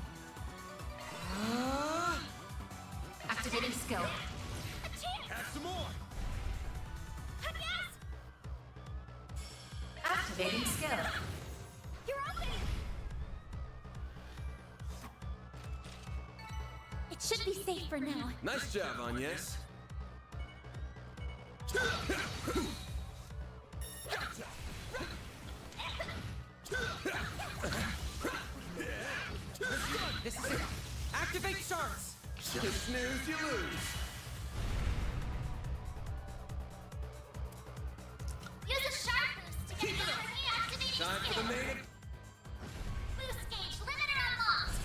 Activating skill. Have some more. Activating skill. You're open. It should be safe for now. Nice job, Agnes. This is it. Activate shards. You snooze, you lose. Use a sharp boost to get another reactivating Time for skill. the main. Boost gauge limiter unlocked.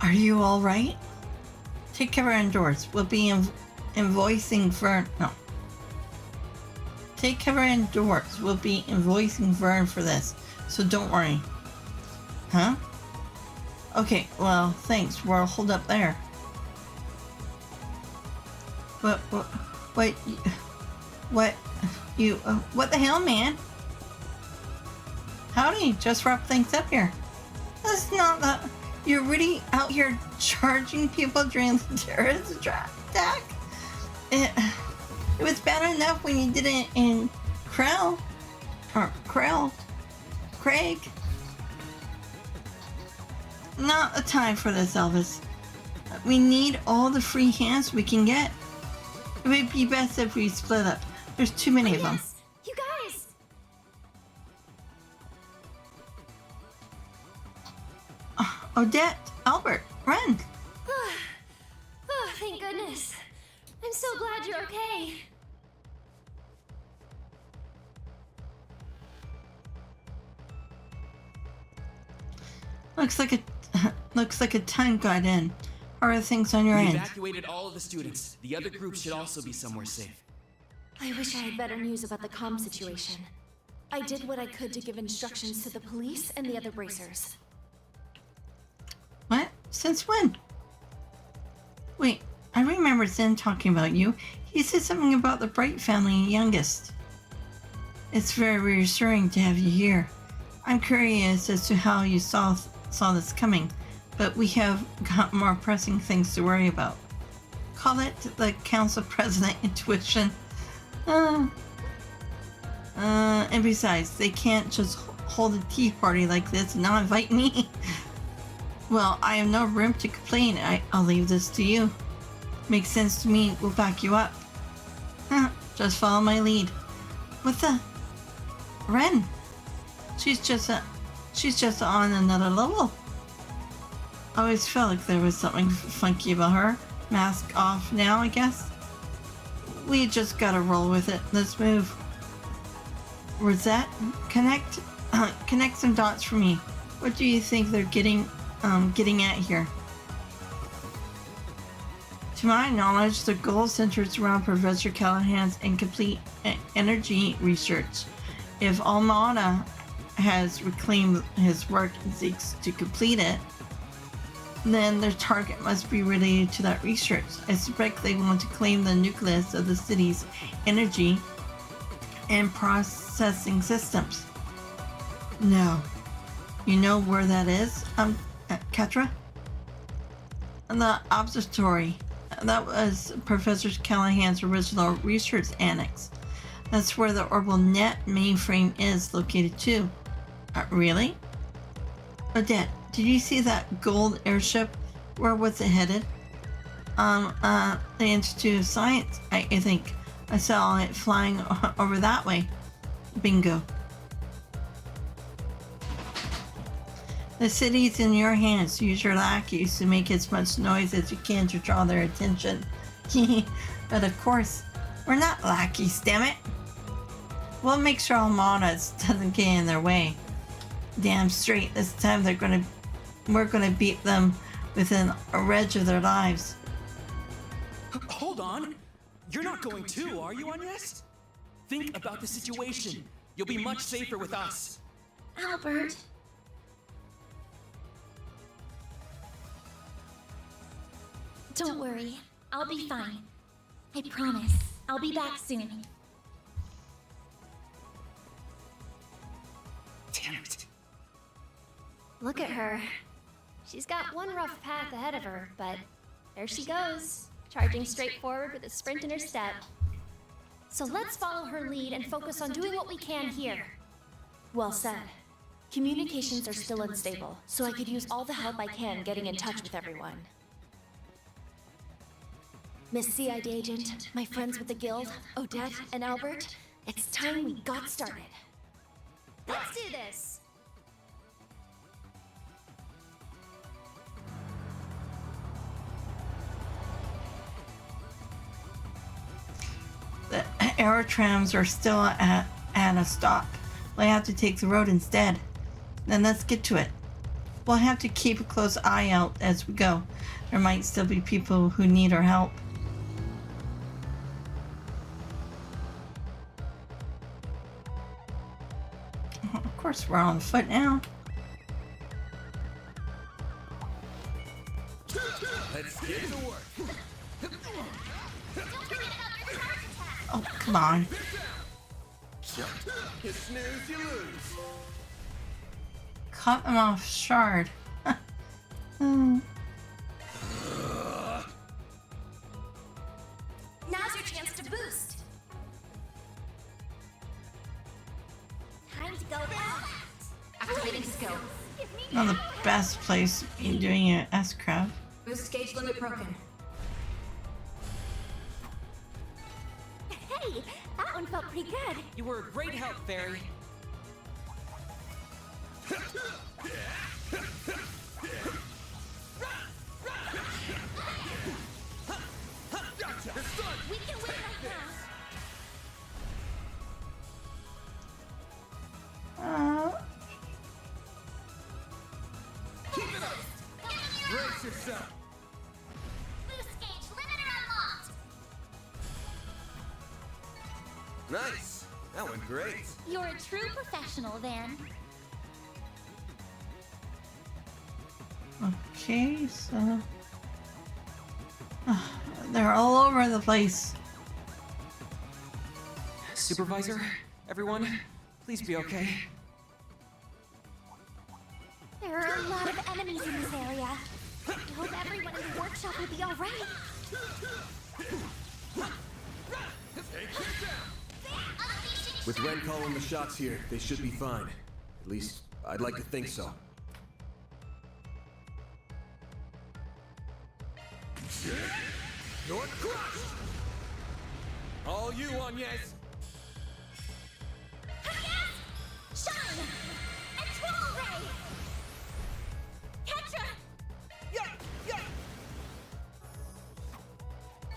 Are you alright? Take care indoors. We'll be invoicing Vern. No. Take care indoors. We'll be invoicing Vern for this. So don't worry. Huh? Okay, well, thanks. We'll hold up there. What the hell, man? Howdy, just wrap things up here. That's not that. You're really out here charging people during the terrorist attack? It was bad enough when you did it in Craig. Not the time for this, Elvis. We need all the free hands we can get. It would be best if we split up. There's too many of them. Yes, you guys. Odette, Albert, Ren. Oh, thank goodness. I'm so glad you're okay. Looks like a ton got in. How are things on your We end? evacuated all of the students. The other group should also be somewhere safe. I wish I had better news about the comm situation. I did what I could to give instructions to the police and the other bracers. What? Since when? Wait, I remember Zen talking about you. He said something about the Bright family youngest. It's very reassuring to have you here. I'm curious as to how you saw this coming, but we have got more pressing things to worry about. Call it the Council President intuition. And besides, they can't just hold a tea party like this and not invite me. Well, I have no room to complain. I'll leave this to you. Makes sense to me. We'll back you up. Just follow my lead. What the? Ren. She's just on another level. I always felt like there was something funky about her. Mask off now, I guess. We just gotta roll with it. Let's move. Rosette, connect some dots for me. What do you think they're getting at here? To my knowledge, the goal centers around Professor Callahan's incomplete energy research. If Almada has reclaimed his work and seeks to complete it, then their target must be related to that research. I suspect they want to claim the nucleus of the city's energy and processing systems. No. You know where that is, Katra? The observatory. that was Professor Callahan's original research annex. That's where the Orbital Net mainframe is located too. Really? Odette, did you see that gold airship? Where was it headed? The Institute of Science, I think. I saw it flying over that way. Bingo. The city's in your hands. Use your lackeys to make as much noise as you can to draw their attention. But of course, we're not lackeys, damn it. We'll make sure Almanas doesn't get in their way. Damn straight, this time we're gonna beat them within a wedge of their lives. Hold on! You're not going too, are you, Agnes? Think about the situation. You'll be much safer with us. Albert. Don't worry. I'll be fine. I promise. I'll be back soon. Damn it. Look at her. She's got one rough path ahead of her, but there she goes, charging straight forward with a sprint in her step. So let's follow her lead and focus on doing what we can here. Well said. Communications are still unstable, so I could use all the help I can getting in touch with everyone. Miss CID Agent, my friends with the Guild, Odette, and Albert, it's time we got started. Let's do this! The aerotrams are still at a stop. We'll have to take the road instead. Then let's get to it. We'll have to keep a close eye out as we go. There might still be people who need our help. Of course, we're on foot now. Let's get to work. Oh, come on. You snooze, you lose. Cut him off, Shard. Hmm. Now's your chance to boost. Time to go out. Activating skill. Not the best place to be doing an S-Crab. Boost gauge limit broken. Hey, that one felt pretty good. You were a great help, Fairy. We can win right now. Keep it up. Brace yourself. Boost gauge limiter unlocked. Nice. That went great. You're a true professional, Van. Okay, so... they're all over the place. Supervisor, everyone, please be okay. There are a lot of enemies in this area. I hope everyone in the workshop will be alright. With Ren calling the shots here, they should be fine. At least, I'd like to think so. You're crushed! All you, Agnes! Shine! And Troll Ray! Ketra!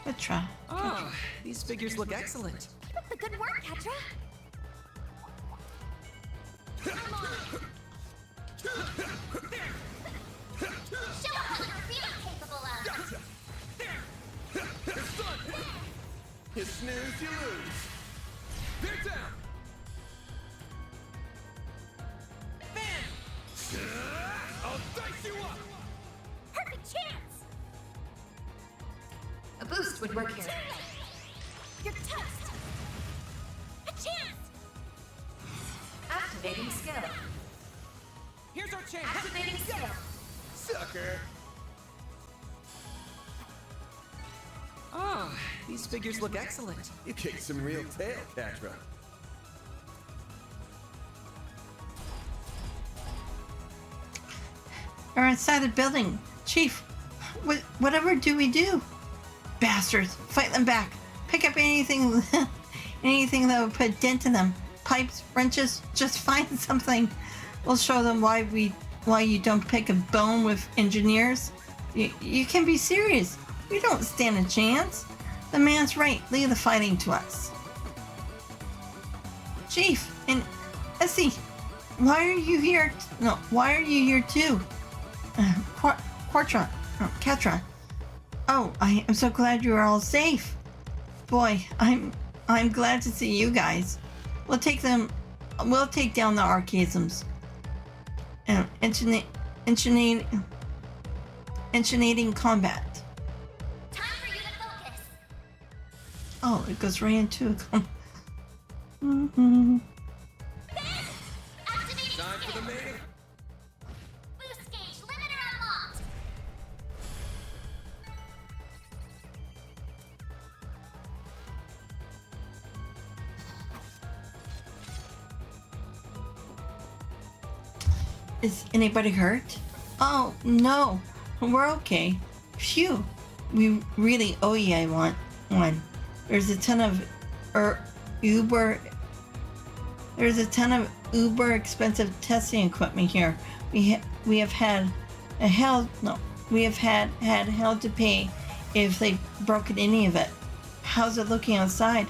Petra. Oh, these figures look excellent. Keep up the good work, Ketra! Come on! Show us what you're really capable of. Gotcha! It's done! You snooze, you lose. They're down! I'll dice you up! Perfect chance! A boost would work here. You're toast! A chance! Activating skill. Here's our chance. Activating skill. Sucker! These figures look excellent. You kicked some real tail, Catra. They're inside the building. Chief, whatever do we do? Bastards, fight them back. Pick up anything, anything that would put a dent in them. Pipes, wrenches, just find something. We'll show them why you don't pick a bone with engineers. You can be serious. We don't stand a chance. The man's right. Leave the fighting to us. Chief, and Essie, why are you here? No, why are you here too? Catra. Oh, I am so glad you are all safe. Boy, I'm glad to see you guys. We'll take down the archaisms. Enchinating combat. Time for you to focus. Oh, it goes right into a Activating Time for the skill. main. Boost gauge limiter unlocked. Is anybody hurt? Oh, no. We're okay. Phew. We really owe you one. There's a ton of uber expensive testing equipment here. We have had hell to pay if they broken any of it. How's it looking outside?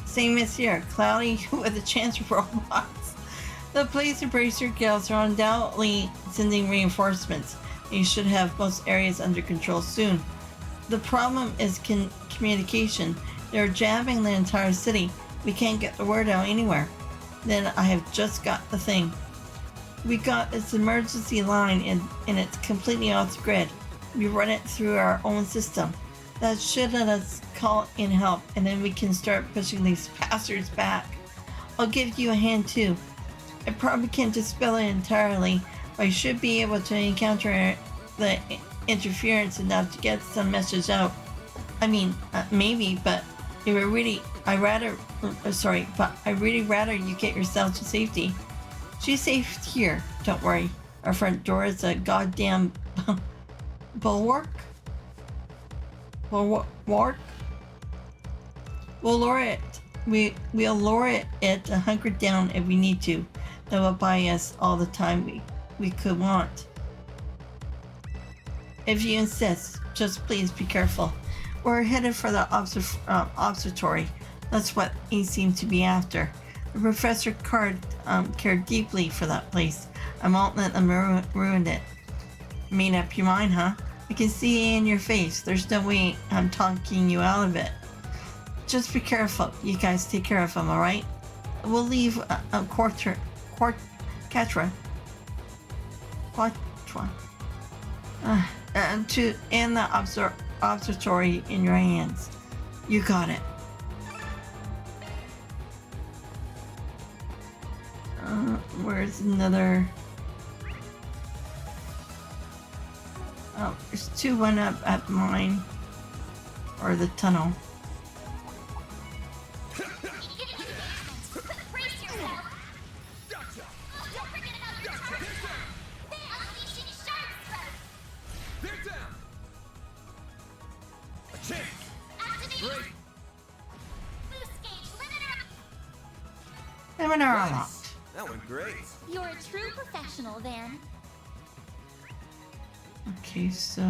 Same as here, cloudy with a chance of robots. The police and bracer guilds are undoubtedly sending reinforcements. You should have most areas under control soon. The problem is communication. They're jamming the entire city. We can't get the word out anywhere. Then I have just got the thing. We got this emergency line and it's completely off the grid. We run it through our own system. That should let us call in help, and then we can start pushing these bastards back. I'll give you a hand too. I probably can't dispel it entirely, but I should be able to encounter the interference enough to get some message out. I mean, maybe, but I really rather you get yourself to safety. She's safe here, don't worry. Our front door is a goddamn bulwark. We'll lower it. We'll lower it hunkered down if we need to. That will buy us all the time we could want. If you insist, just please be careful. We're headed for the observatory. That's what he seemed to be after. The professor cared deeply for that place. I won't let them ruin it. Made up your mind, huh? I can see in your face. There's no way I'm talking you out of it. Just be careful. You guys take care of him, alright? We'll leave Catra and the observatory in your hands. You got it. Where's another? Oh, there's one up at mine. Or the tunnel. Brace yourself. Don't forget about your turret. Unleashing shark thrust. They're down. A chance. Activating Great. boost gauge limiter. Seminar Nice. unlocked. That went great. You're a true professional, Van. Okay, so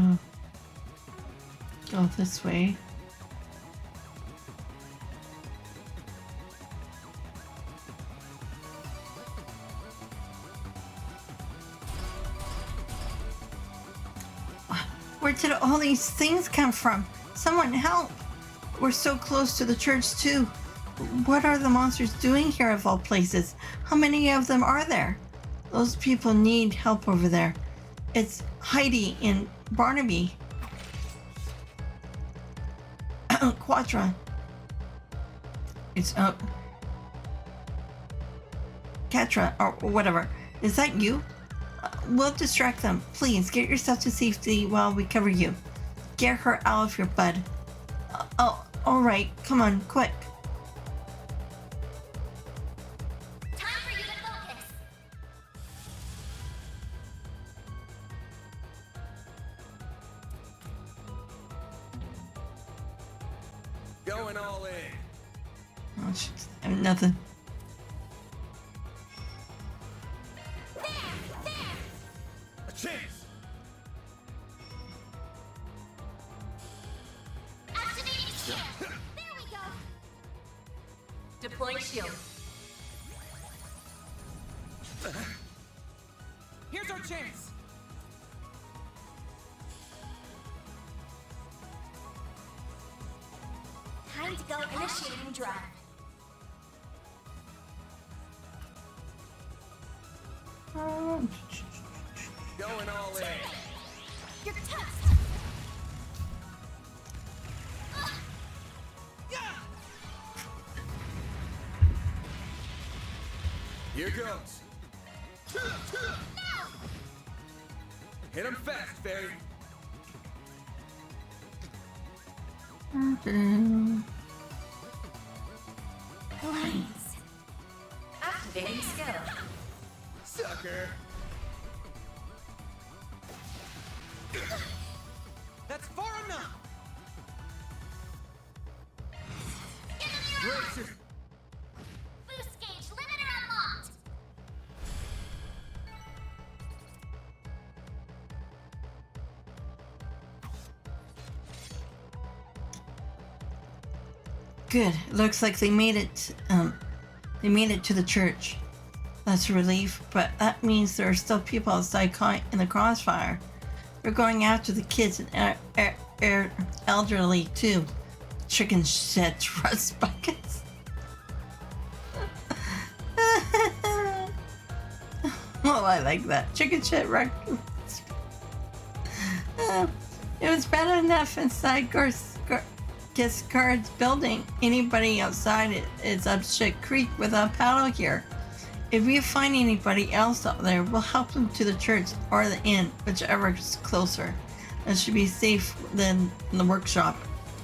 go this way. Where did all these things come from? Someone help! We're so close to the church too. What are the monsters doing here of all places? How many of them are there? Those people need help over there. It's Heidi and Barnaby. Quadra. It's Catra or whatever. Is that you? We'll distract them. Please get yourself to safety while we cover you. Get her out of here, bud. Alright, come on, quick. Time for you to focus. Going all in. Oh, shit. I have nothing. A chance. Activating shield. There we go. Deploying shield. Here's our chance. Time to go initiating drive. Going all in. You're toast. Here goes. Hit him fast, Fairy. Please. Activating skill. Sucker. That's far enough. Bracer. Boost gauge limiter unlocked. Good. Looks like they made it. They made it to the church. That's a relief, but that means there are still people outside caught in the crossfire. We're going after the kids and elderly too. Chicken shit, rust buckets. Oh, I like that. Chicken shit, rust. It was bad enough inside Guard's building. Anybody outside is up shit creek without paddle gear. If we find anybody else out there, we'll help them to the church or the inn, whichever is closer. That should be safe than the workshop.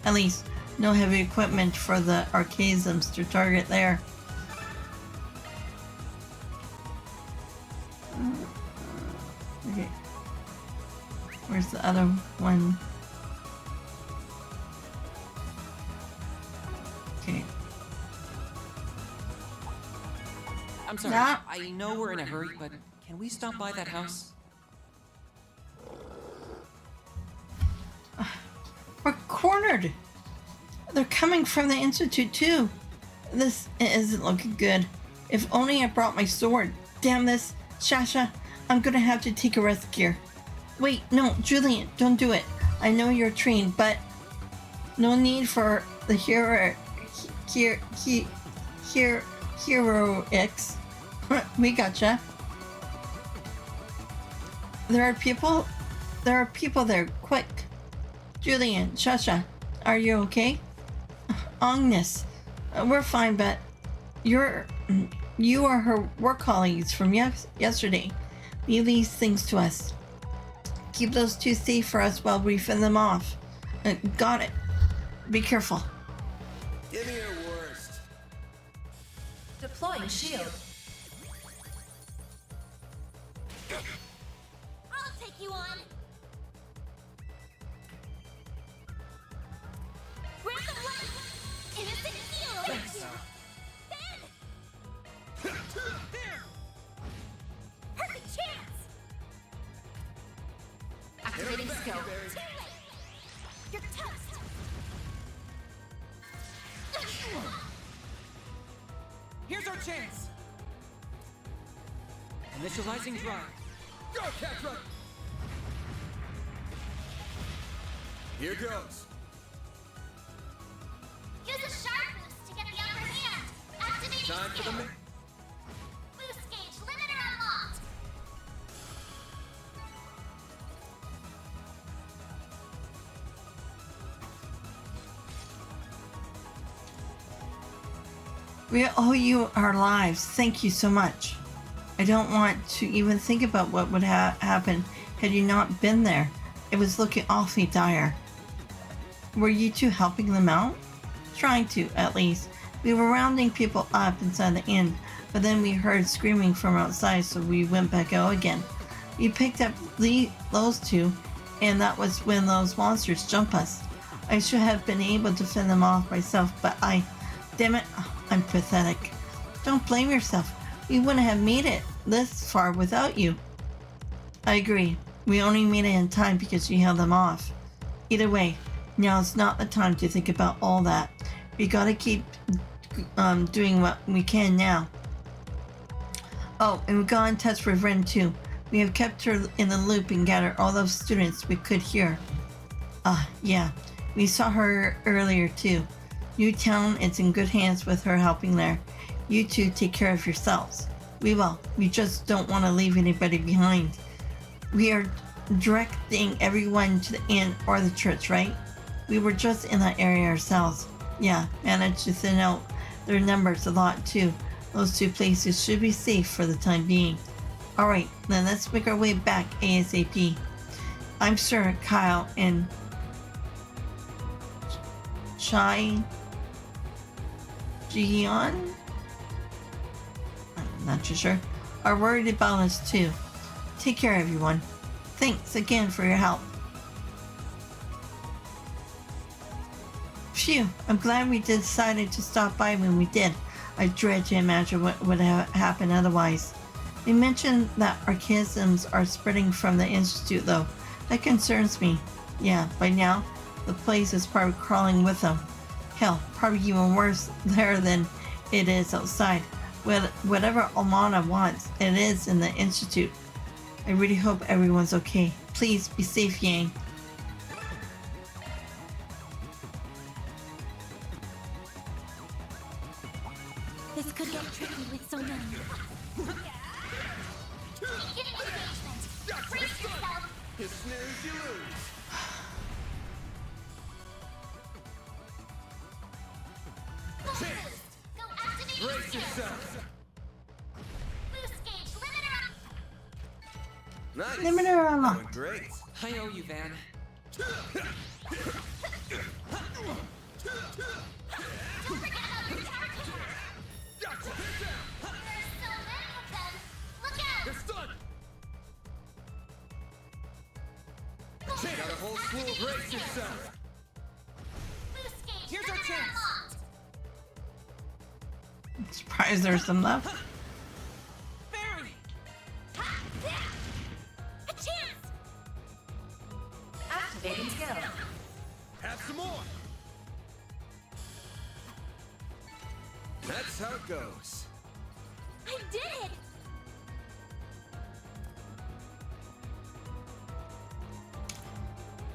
At least, no heavy equipment for the archaisms to target there. Okay. Where's the other one? Okay. I'm sorry. Yeah. I know we're in a hurry, but can we stop by that house? We're cornered. They're coming from the Institute too. This isn't looking good. If only I brought my sword. Damn this. Shasha, I'm gonna have to take a rest gear. Wait, no, Julian, don't do it. I know you're trained, but no need for the heroics. We gotcha. There are people there. Quick. Julian, Shasha, are you okay? Agnes, we're fine, but you are her work colleagues from yesterday. Leave these things to us. Keep those two safe for us while we fend them off. Got it. Be careful. Give me your worst. Deploying shield. I'll take you on. Random life. Innocent heal. Thanks. Perfect chance. Activating skill. Too late. You're toast. Here's our chance. Initializing drive. Go, Catra. Here goes. Use a sharp boost to get the upper hand. Activating Time for the skill. Boost gauge limiter unlocked. We owe you our lives. Thank you so much. I don't want to even think about what would happen had you not been there. It was looking awfully dire. Were you two helping them out? Trying to, at least. We were rounding people up inside the inn, but then we heard screaming from outside, so we went back out again. We picked up those two, and that was when those monsters jumped us. I should have been able to fend them off myself, but damn it, I'm pathetic. Don't blame yourself. We wouldn't have made it this far without you. I agree. We only made it in time because you held them off. Either way, now it's not the time to think about all that. We gotta keep doing what we can now. Oh, and we got in touch with Ren too. We have kept her in the loop and gathered all those students we could hear. Yeah. We saw her earlier too. Newtown is in good hands with her helping there. You two take care of yourselves. We will. We just don't want to leave anybody behind. We are directing everyone to the inn or the church, right? We were just in that area ourselves. Yeah, managed to thin out their numbers a lot too. Those two places should be safe for the time being. Alright, then let's make our way back ASAP. I'm sure Kyle and Chai Jiyeon, I'm not too sure, are worried about us too. Take care, everyone. Thanks again for your help. Phew, I'm glad we decided to stop by when we did. I dread to imagine what would have happened otherwise. They mentioned that archaisms are spreading from the Institute though. That concerns me. Yeah, by now, the place is probably crawling with them. Hell, probably even worse there than it is outside. Whatever Almana wants, it is in the Institute. I really hope everyone's okay. Please be safe, Yang. This could get tricky with so many. Begin engagement. Brace yourself. His snares you lose. Go activate your Brace skills. yourself. Boost gauge, limiter up. Nice. Limiter unlocked. Doing great. I owe you, Van. Don't forget about your tower camera. Gotcha. There are so many of them. Look out! It's done. Got a whole slew. Brace yourself. Boost gauge, Here's our limiter chance. unlocked. I'm surprised there's some left. Barry! A chance! Activating skill. Have some more. That's how it goes. I did it!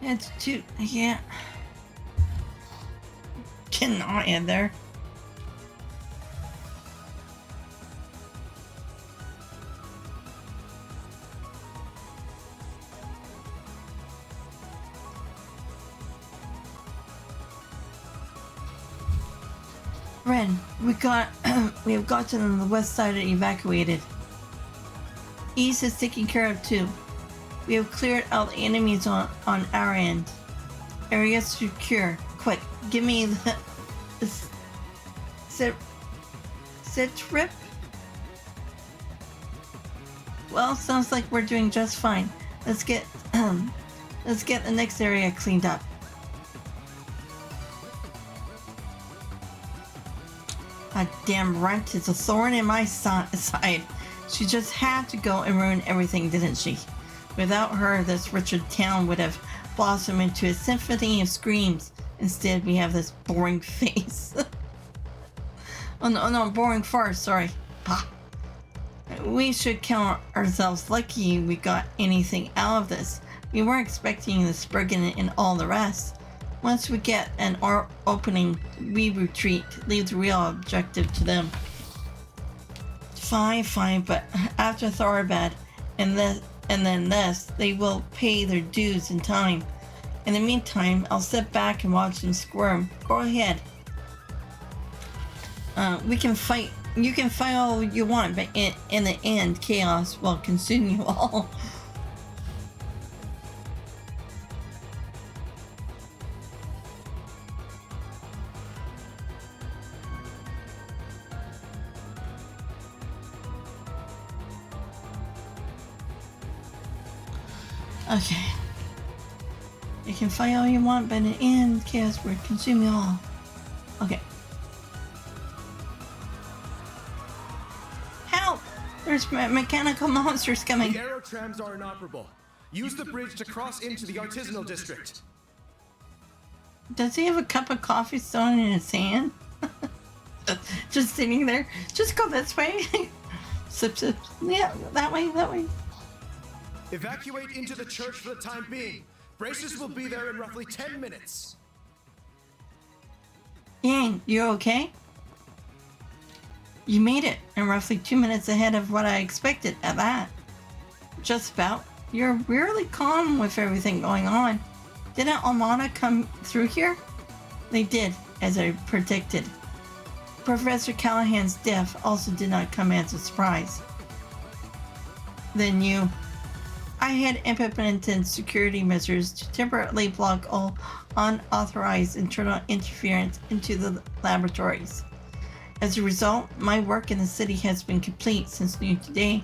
It's too, yeah. Cannot in there. Ren, we have gotten on the west side and evacuated. East is taken care of too. We have cleared out the enemies on our end. Area secure. Quick, give me the sit-rip. Well, sounds like we're doing just fine. Let's get the next area cleaned up. That damn runt is a thorn in my side. She just had to go and ruin everything, didn't she? Without her, this Richard town would have blossomed into a symphony of screams. Instead, we have this boring face. Oh no, boring farce, sorry. We should count ourselves lucky we got anything out of this. We weren't expecting the Spriggan and all the rest. Once we get an opening, we retreat. Leave the real objective to them. Fine, but after Thorabad and then this, they will pay their dues in time. In the meantime, I'll sit back and watch them squirm. Go ahead. We can fight. You can fight all you want, but in the end, chaos will consume you all. Okay. You can fight all you want, but in the end, chaos will consume you all. Okay. Help! There's mechanical monsters coming. The aero trams are inoperable. Use the bridge to cross into the artisanal district. Does he have a cup of coffee still in his hand? Just sitting there. Just go this way. Sip, sip. Yeah, that way, that way. Evacuate into the church for the time being. Braces will be there in roughly 10 minutes. Yang, you okay? You made it, and roughly 2 minutes ahead of what I expected at that. Just about. You're really calm with everything going on. Didn't Almana come through here? They did, as I predicted. Professor Callahan's death also did not come as a surprise. Then you... I had implemented security measures to temporarily block all unauthorized internal interference into the laboratories. As a result, my work in the city has been complete since noon today.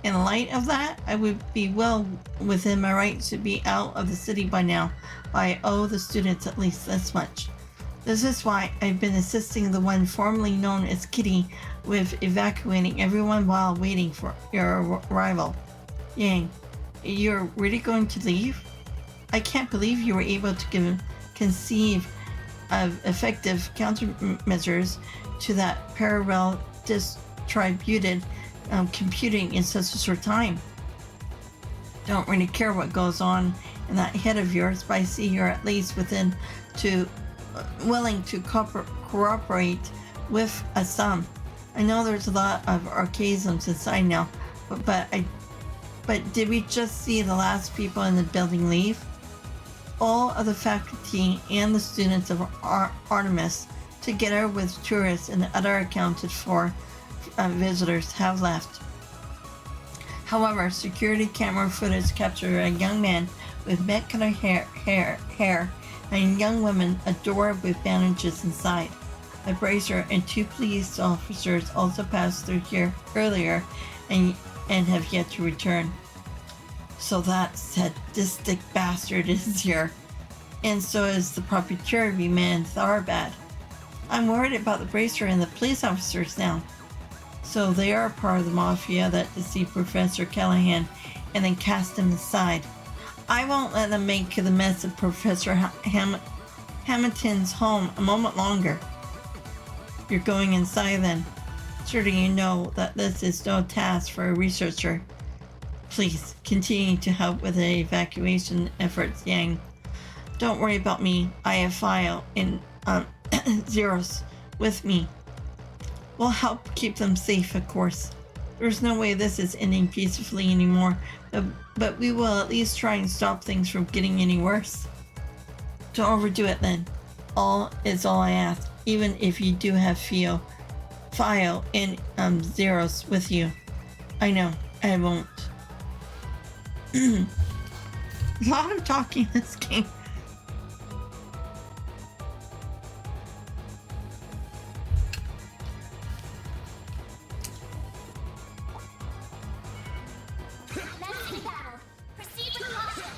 In light of that, I would be well within my rights to be out of the city by now, but I owe the students at least this much. This is why I've been assisting the one formerly known as Kitty with evacuating everyone while waiting for your arrival. Yang, you're really going to leave? I can't believe you were able to conceive of effective countermeasures to that parallel distributed computing in such a short time. Don't really care what goes on in that head of yours, but I see you're at least willing to cooperate with some. I know there's a lot of archaisms inside now, but did we just see the last people in the building leave? All of the faculty and the students of Artemis, together with tourists and other accounted for visitors, have left. However, security camera footage captured a young man with met-colored hair and a young woman adored with bandages inside. A bracer and 2 police officers also passed through here earlier and have yet to return. So that sadistic bastard is here, and so is the proprietary man Tharbad. I'm worried about the bracer and the police officers now. So they are part of the mafia that deceived Professor Callahan and then cast him aside. I won't let them make the mess of Professor Hamilton's home a moment longer. You're going inside then. Surely you know that this is no task for a researcher. Please continue to help with the evacuation efforts, Yang. Don't worry about me. I have File in Zeros with me. We'll help keep them safe, of course. There's no way this is ending peacefully anymore, but we will at least try and stop things from getting any worse. Don't overdo it then. All is all I ask, even if you do have File in Zeros with you. I know, I won't. A lot of talking in this game. Let's do battle. Proceed with caution.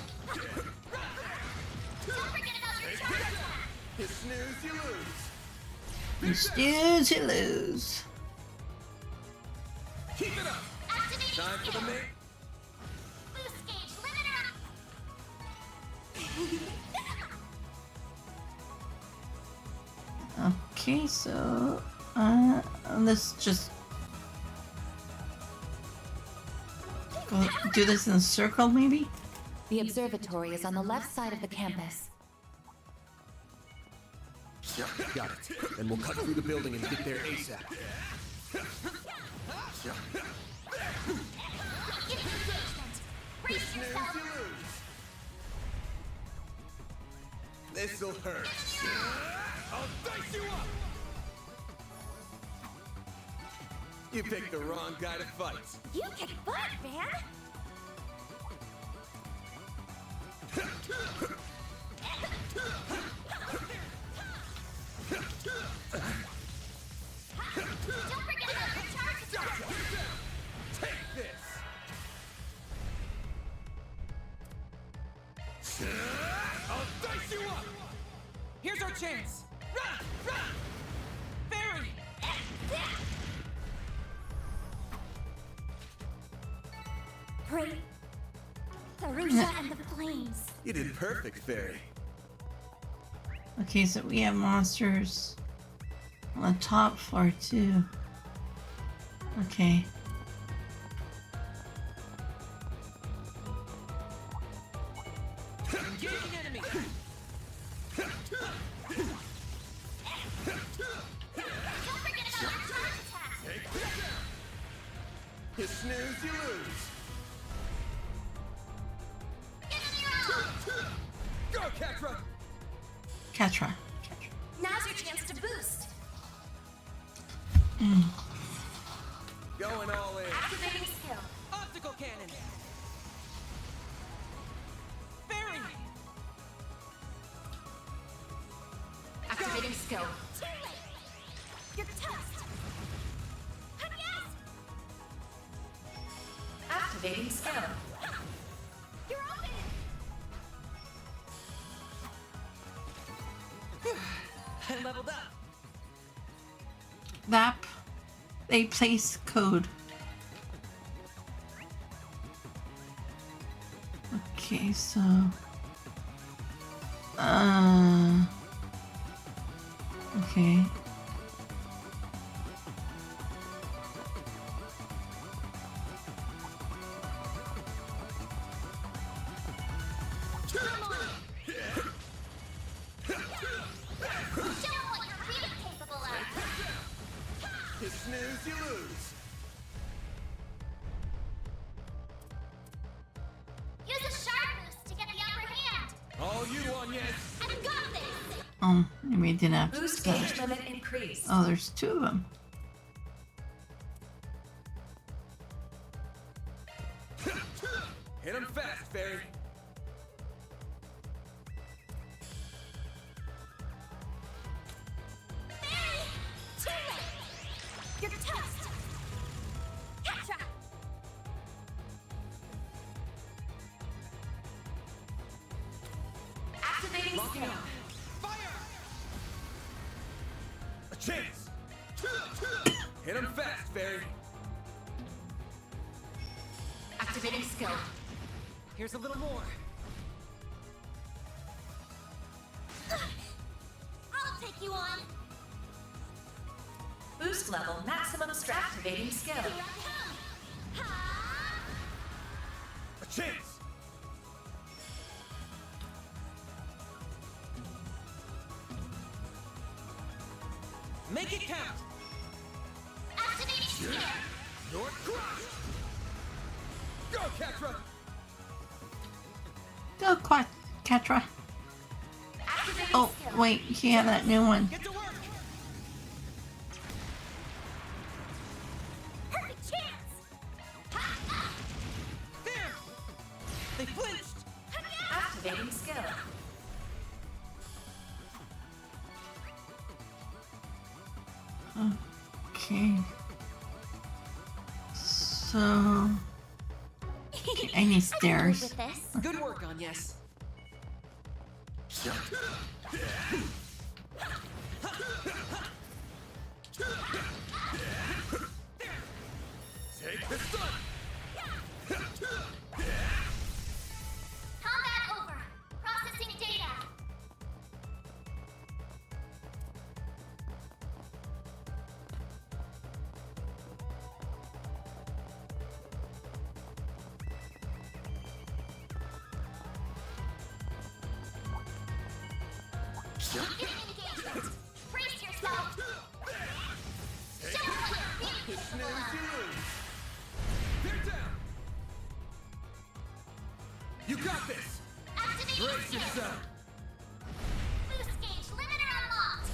Don't forget about your charge attack. You snooze, you lose. You snooze, you lose. Keep it up. Activating Time for the skill. main. Boost gauge limiter up. Okay, so let's just go do this in a circle, maybe. The observatory is on the left side of the campus. Got it. Then we'll cut through the building and get there ASAP. Brace yourself. You lose. This'll hurt. I'll dice you up. You picked the wrong guy to fight. You kick butt, man. Don't forget about your charge attack. Take this. chance! Run! Run! Fairy! Great. Darusha and the flames. You did perfect, Fairy. Okay, so we have monsters on the top floor too. Okay. Engaging enemy! Don't forget about our charge attack. Take this down. You snooze, you lose. Give them your all. Go, Catra! Catra. Now's your chance to boost. Going all in. Activating skill. Optical cannon! Fairy! Activating skill. Too late. You're toast. And yes, Activating skill. you're open. I leveled up! Map. They place code. Okay, so okay. Show them what you're really capable of. You snooze, you lose. Use a sharp boost to get the upper hand. All you on, yes. I've got this. Maybe I didn't have Boost to. gauge limit increased. Oh, there's two of them. Hit him fast, Fairy. Mary, too late. You're toast. Catra. Activating Locking skill. up! Fire! A chance. Hit him fast, Fairy. Activating skill. Here's a little more. I'll take you on. Boost level maximum activating skill. Here I come. Ha! A chance. Make it count! Activating spear. You're crushed. Go, Catra. Go, Catra. Activating Oh, skill. wait, he had that new one. Get to work! Perfect chance. Ha! There! They flinched! Activating skill. Okay. So okay, I need stairs. With this. Good work, Agnes. Take this gun. Combat over. Processing data. Begin engagement. Brace yourself. Show them what you're really capable Snooze, of. you lose. They're down. You got this. Activating Brace skill. yourself. Boost gauge limiter unlocked.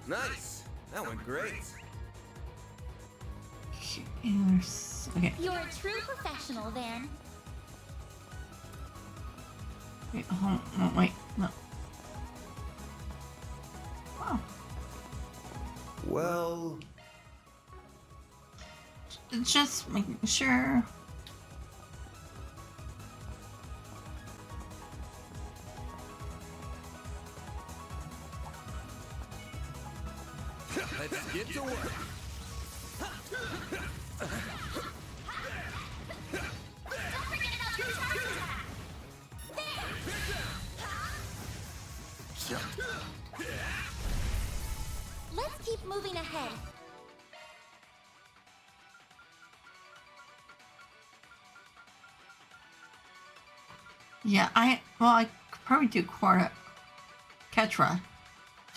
Nice. That went great. Okay. You're a true professional, Van. Wait, hold on. No, wait. No. Wow. Well, Just making sure. forget about your charge attack. Let's keep moving ahead. Yeah, I could probably do Ketra.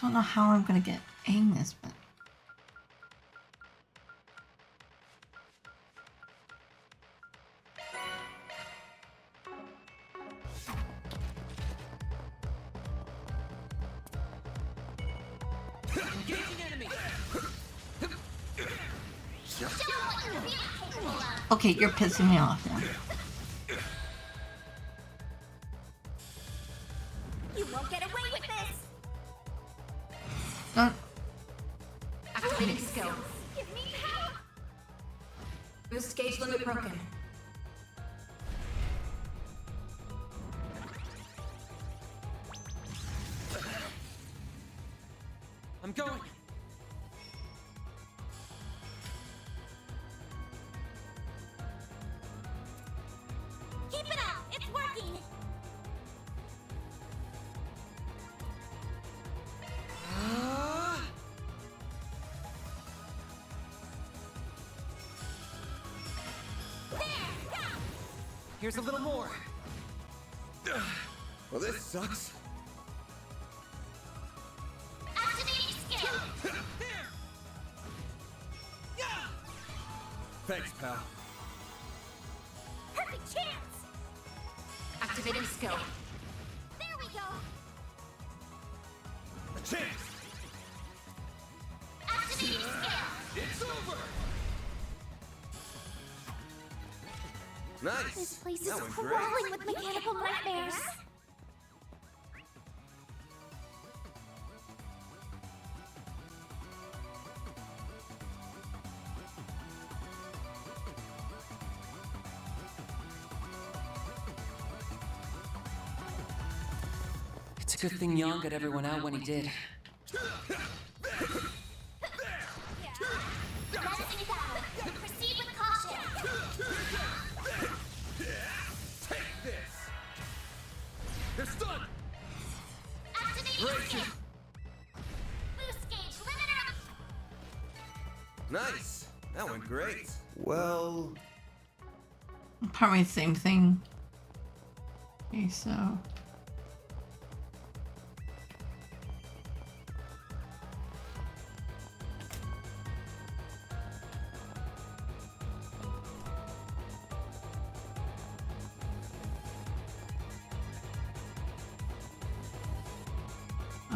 Don't know how I'm gonna get Agnes, but Engaging enemy! Show what you're really capable of. okay, you're pissing me off now. You won't get away with this. Don't. Activating skill. Give me help. Boost gauge limit broken. I'm going! Keep it up. It's working. Here's a little more. Well, this sucks. Activating skill. Thanks, pal. Perfect chance. Activating skill. There we go. A chance. Activating skill. It's over. Nice. This place is That went great. crawling with mechanical nightmares. It's a good thing Yang got everyone out when he did. Menacing battle. Proceed with caution. Take this. They're stunned. Activating Great. skill. Boost gauge limiter. Nice. That went great. Well, Probably the same thing. Okay, so.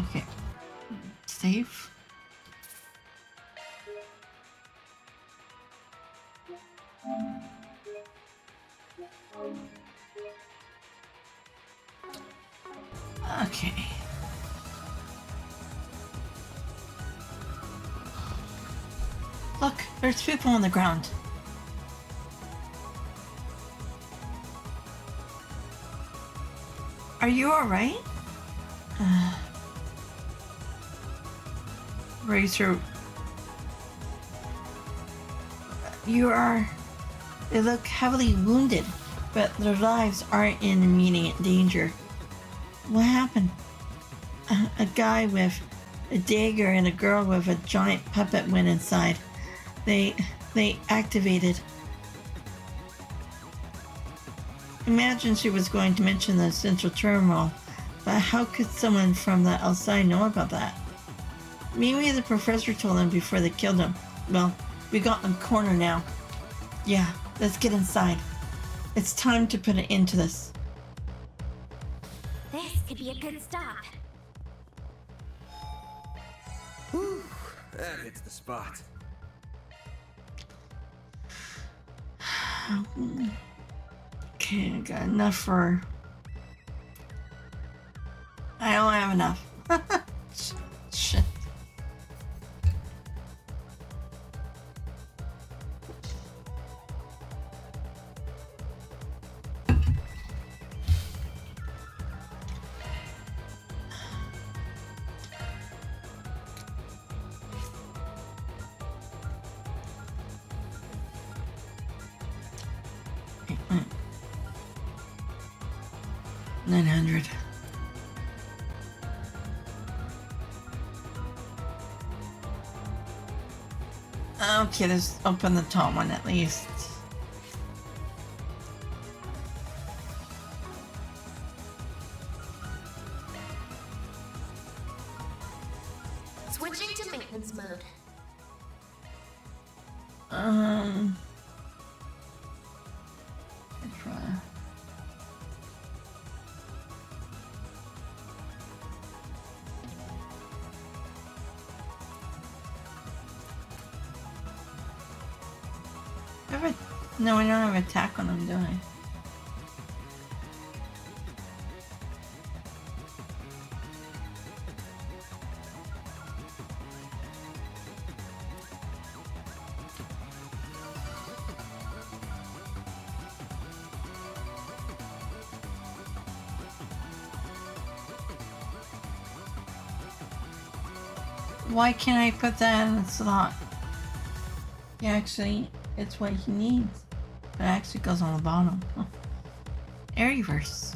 Okay. Save. Okay. Look, there's people on the ground. Are you alright? Razor. You are. They look heavily wounded, but their lives aren't in immediate danger. What happened? A guy with a dagger and a girl with a giant puppet went inside. They activated. Imagine she was going to mention the central terminal, but how could someone from the outside know about that? Maybe the professor told them before they killed him. Well, we got them cornered now. Yeah, let's get inside. It's time to put an end to this. This could be a good stop. Whew. That hits the spot. Okay, I got enough for... I don't have enough. Shit. 900. Okay, let's open the top one at least. Switching to maintenance mode. Let's try. No, I don't have attack on him, do I? Why can't I put that in the slot? Yeah, actually, it's what he needs. But it actually goes on the bottom. Huh. Airyverse.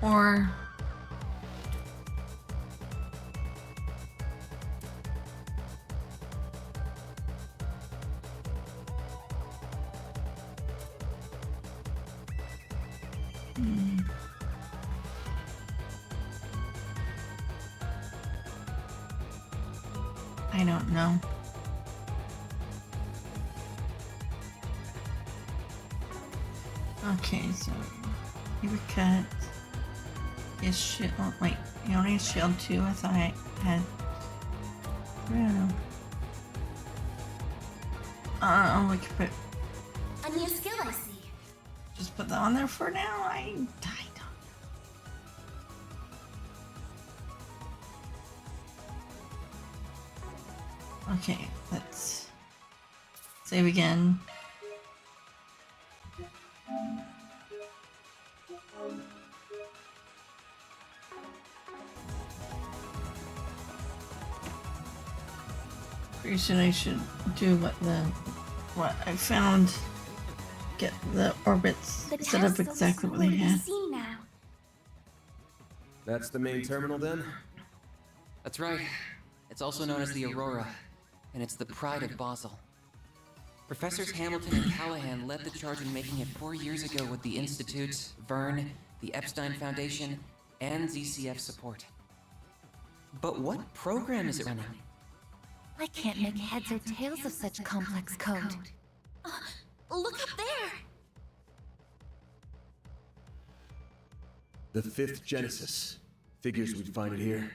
Or I don't know. Okay, so you would cut his shield. Oh, wait, he only has shield 2. I thought I had. I don't know. We could put. A new skill I see. Just put that on there for now. I don't. Okay, let's save again. Pretty soon I should do what I found. Get the orbits set up exactly what they had. That's the main terminal then? That's right. It's also known as the Aurora, and it's the pride of Basel. Professors Hamilton and Callahan led the charge in making it 4 years ago with the Institute, Vern, the Epstein Foundation, and ZCF support. But what program is it running? I can't make heads or tails of such complex code. Look up there! The 5th Genesis. Figures we'd find it here.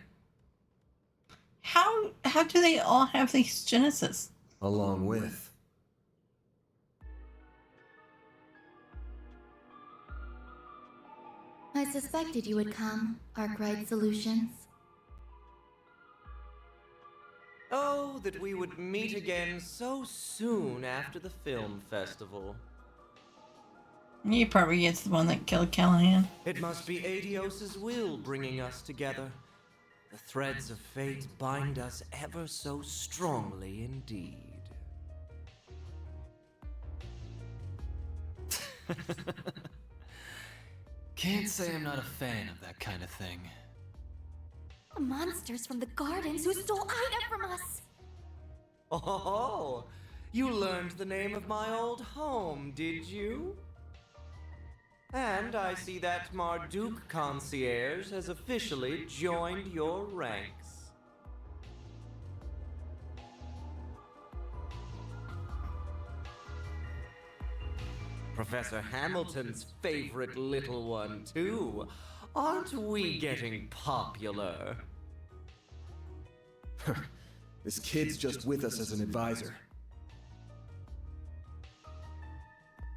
How do they all have these Genesis? Along with. I suspected you would come, Arkride Solutions. Oh, that we would meet again so soon after the film festival. He probably gets the one that killed Callahan. It must be Adios's will bringing us together. The threads of fate bind us ever so strongly indeed. Can't say I'm not a fan of that kind of thing. The monsters from the gardens who stole Ida from us! Oh, you learned the name of my old home, did you? And I see that Marduk concierge has officially joined your ranks. Professor Hamilton's favorite little one, too. Aren't we getting popular? This kid's just with us as an advisor.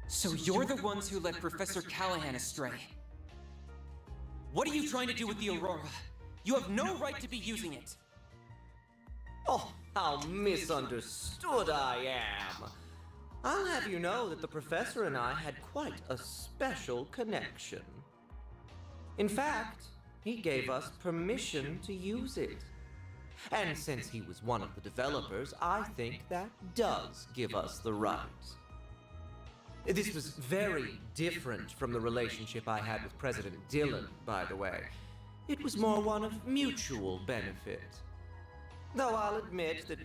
So you're the ones who led Professor Callahan astray. What are you trying to do with the Aurora? You have no right to be using it. Oh, how misunderstood I am. I'll have you know that the professor and I had quite a special connection. In fact, he gave us permission to use it. And since he was one of the developers, I think that does give us the right. This was very different from the relationship I had with President Dillon, by the way. It was more one of mutual benefit. Though I'll admit that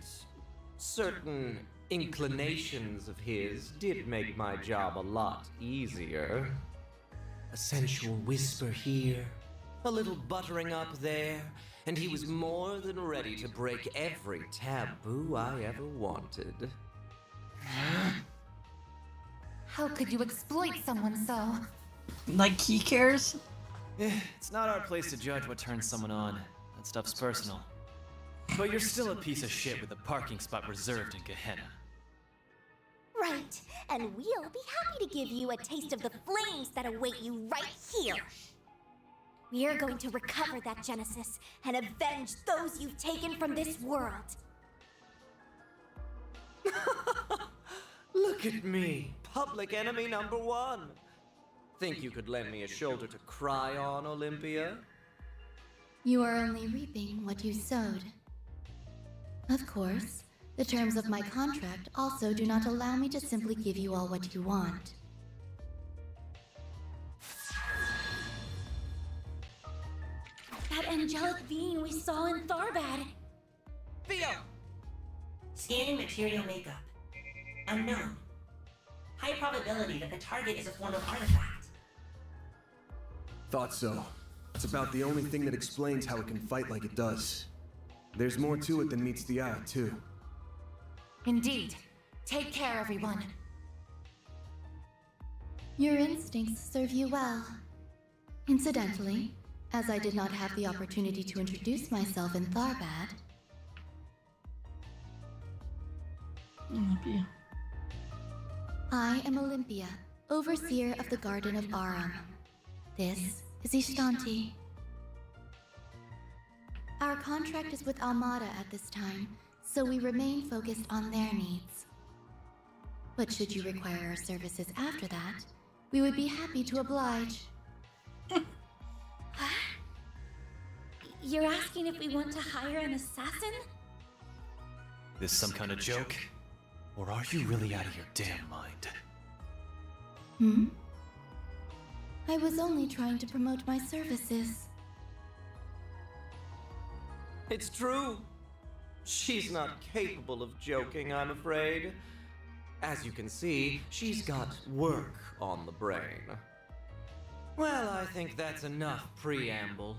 certain inclinations of his did make my job a lot easier. A sensual whisper here, a little buttering up there, and he was more than ready to break every taboo I ever wanted. How could you exploit someone so? Like he cares? It's not our place to judge what turns someone on. That stuff's personal. But you're still a piece of shit with a parking spot reserved in Gehenna. Right, and we'll be happy to give you a taste of the flames that await you right here. We are going to recover that Genesis and avenge those you've taken from this world. Look at me, public enemy number one. Think you could lend me a shoulder to cry on, Olympia? You are only reaping what you sowed. Of course, the terms of my contract also do not allow me to simply give you all what you want. That angelic being we saw in Tharbad. Theo! Scanning material makeup. Unknown. High probability that the target is a form of artifact. Thought so. It's about the only thing that explains how it can fight like it does. There's more to it than meets the eye, too. Indeed. Take care, everyone. Your instincts serve you well. Incidentally, as I did not have the opportunity to introduce myself in Tharbad. Olympia. I am Olympia, overseer of the Garden of Aram. This is Ishtanti. Our contract is with Almada at this time, so we remain focused on their needs. But should you require our services after that, we would be happy to oblige. You're asking if we want to hire an assassin? This some kind of joke? Or are you really out of your damn mind? Hmm? I was only trying to promote my services. It's true. She's not capable of joking, I'm afraid. As you can see, she's got work on the brain. Well, I think that's enough preamble.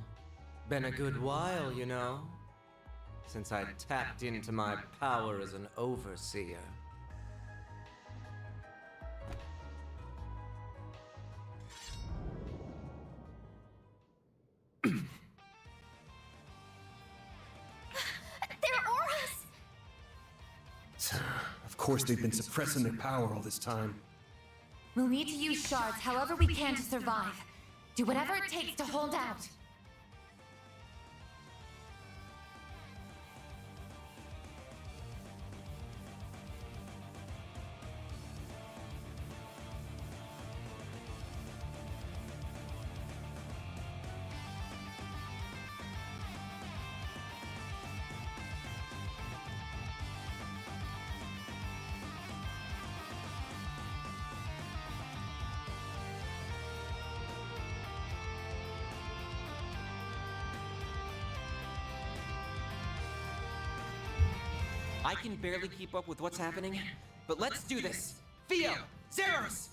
Been a good while, you know, since I tapped into my power as an overseer. They're auras! Of course they've been suppressing their power all this time. We'll need to use shards however we can to survive. Do whatever it takes to hold out. I can barely keep up with what's happening, but let's do this. Theo! Zeros!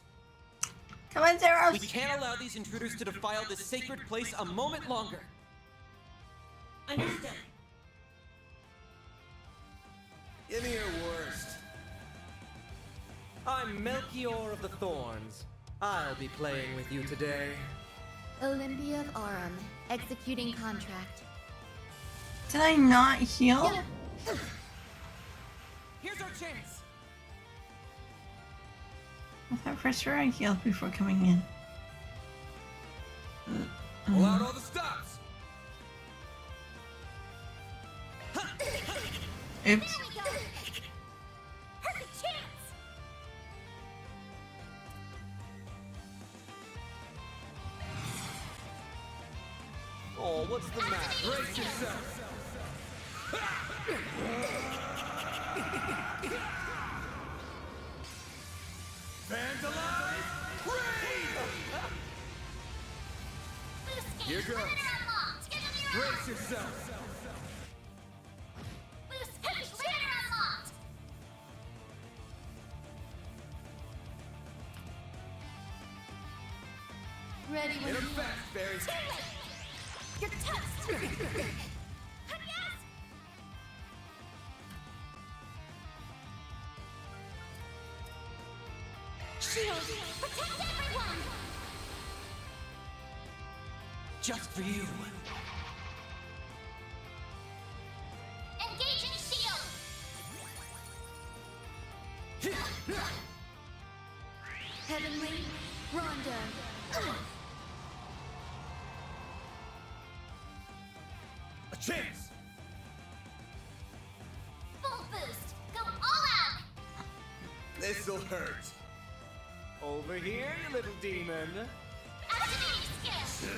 Come on, Zeros! We can't allow these intruders to defile this sacred place a moment longer. Understood. Give me your worst. I'm Melchior of the Thorns. I'll be playing with you today. Olympia of Aram, executing contract. Did I not heal? Here's our chance. I thought for sure I healed before coming in. Pull out all the stops. Oops. Perfect chance! Oh, what's the matter? Brace yourself. Vandalize! Raid! Here goes. Brace yourself. Ready when Hit him you fast, Barry. You're toast! Shield! Protect everyone! Just for you. Engaging shield! Heavenly Rondo. A chance! Full boost! Go all out! This'll hurt. Over here, you little demon. Activating skill!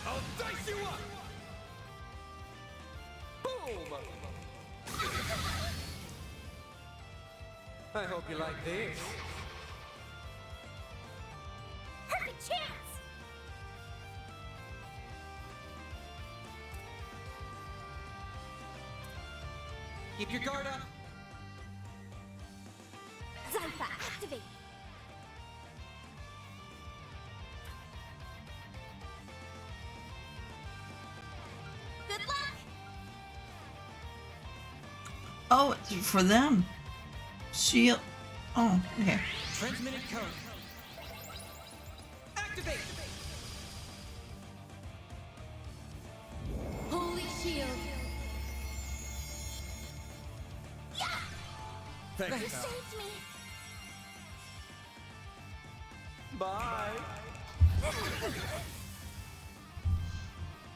I'll dice you up! Boom! I hope you like this. Perfect chance! Keep your guard up. Zypha, activate! Good luck! Oh, it's for them. Shield. Oh, okay. Transmitted code. Activate! Holy Shield. Thanks, You pal. saved me! Bye.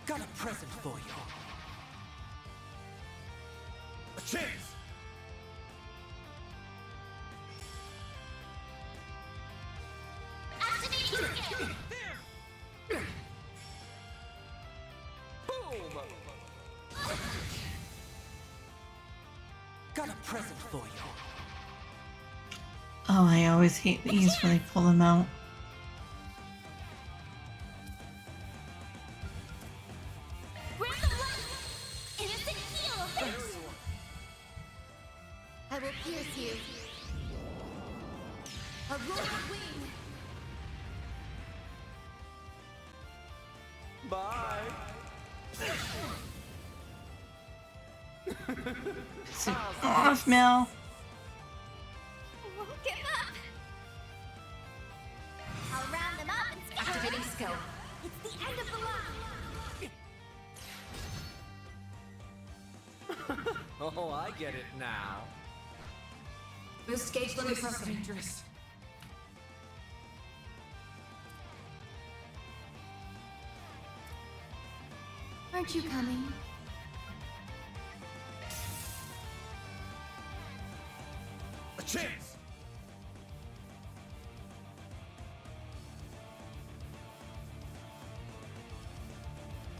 Got a present for you. A chance! Activating skill! Boom! Got a present for you. Oh, I always hate these when they pull them out. Bring the light! Innocent heal! I will pierce you. A royal wing. Bye. Sit off, Mel. Won't give up! I'll round them up and scatter Activating them. skill. It's the end of the line! Oh, I get it now. Boost gauge limit broken. Dangerous. Aren't you coming? A chance!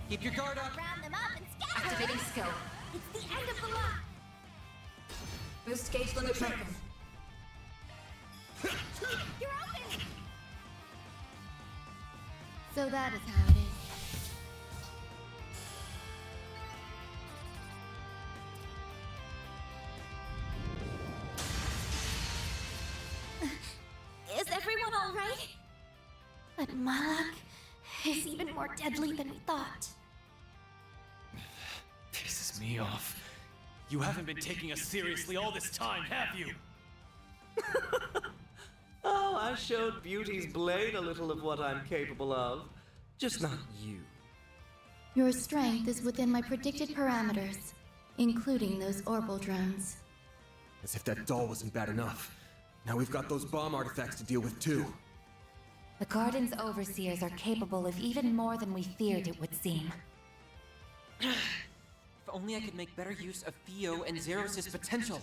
Keep your guard up. Round them up and scatter Activating them. skill. It's the end of the line! Boost gauge limit broken. You're open! So that is how it is. Is everyone alright? But Malak is even more deadly than we thought. Pisses me off. You haven't been taking us seriously all this time, have you? Oh, I showed Beauty's blade a little of what I'm capable of. Just not you. Your strength is within my predicted parameters, including those orbital drones. As if that doll wasn't bad enough. Now we've got those bomb artifacts to deal with too. The Garden's overseers are capable of even more than we feared it would seem. If only I could make better use of Theo and Zeros' potential.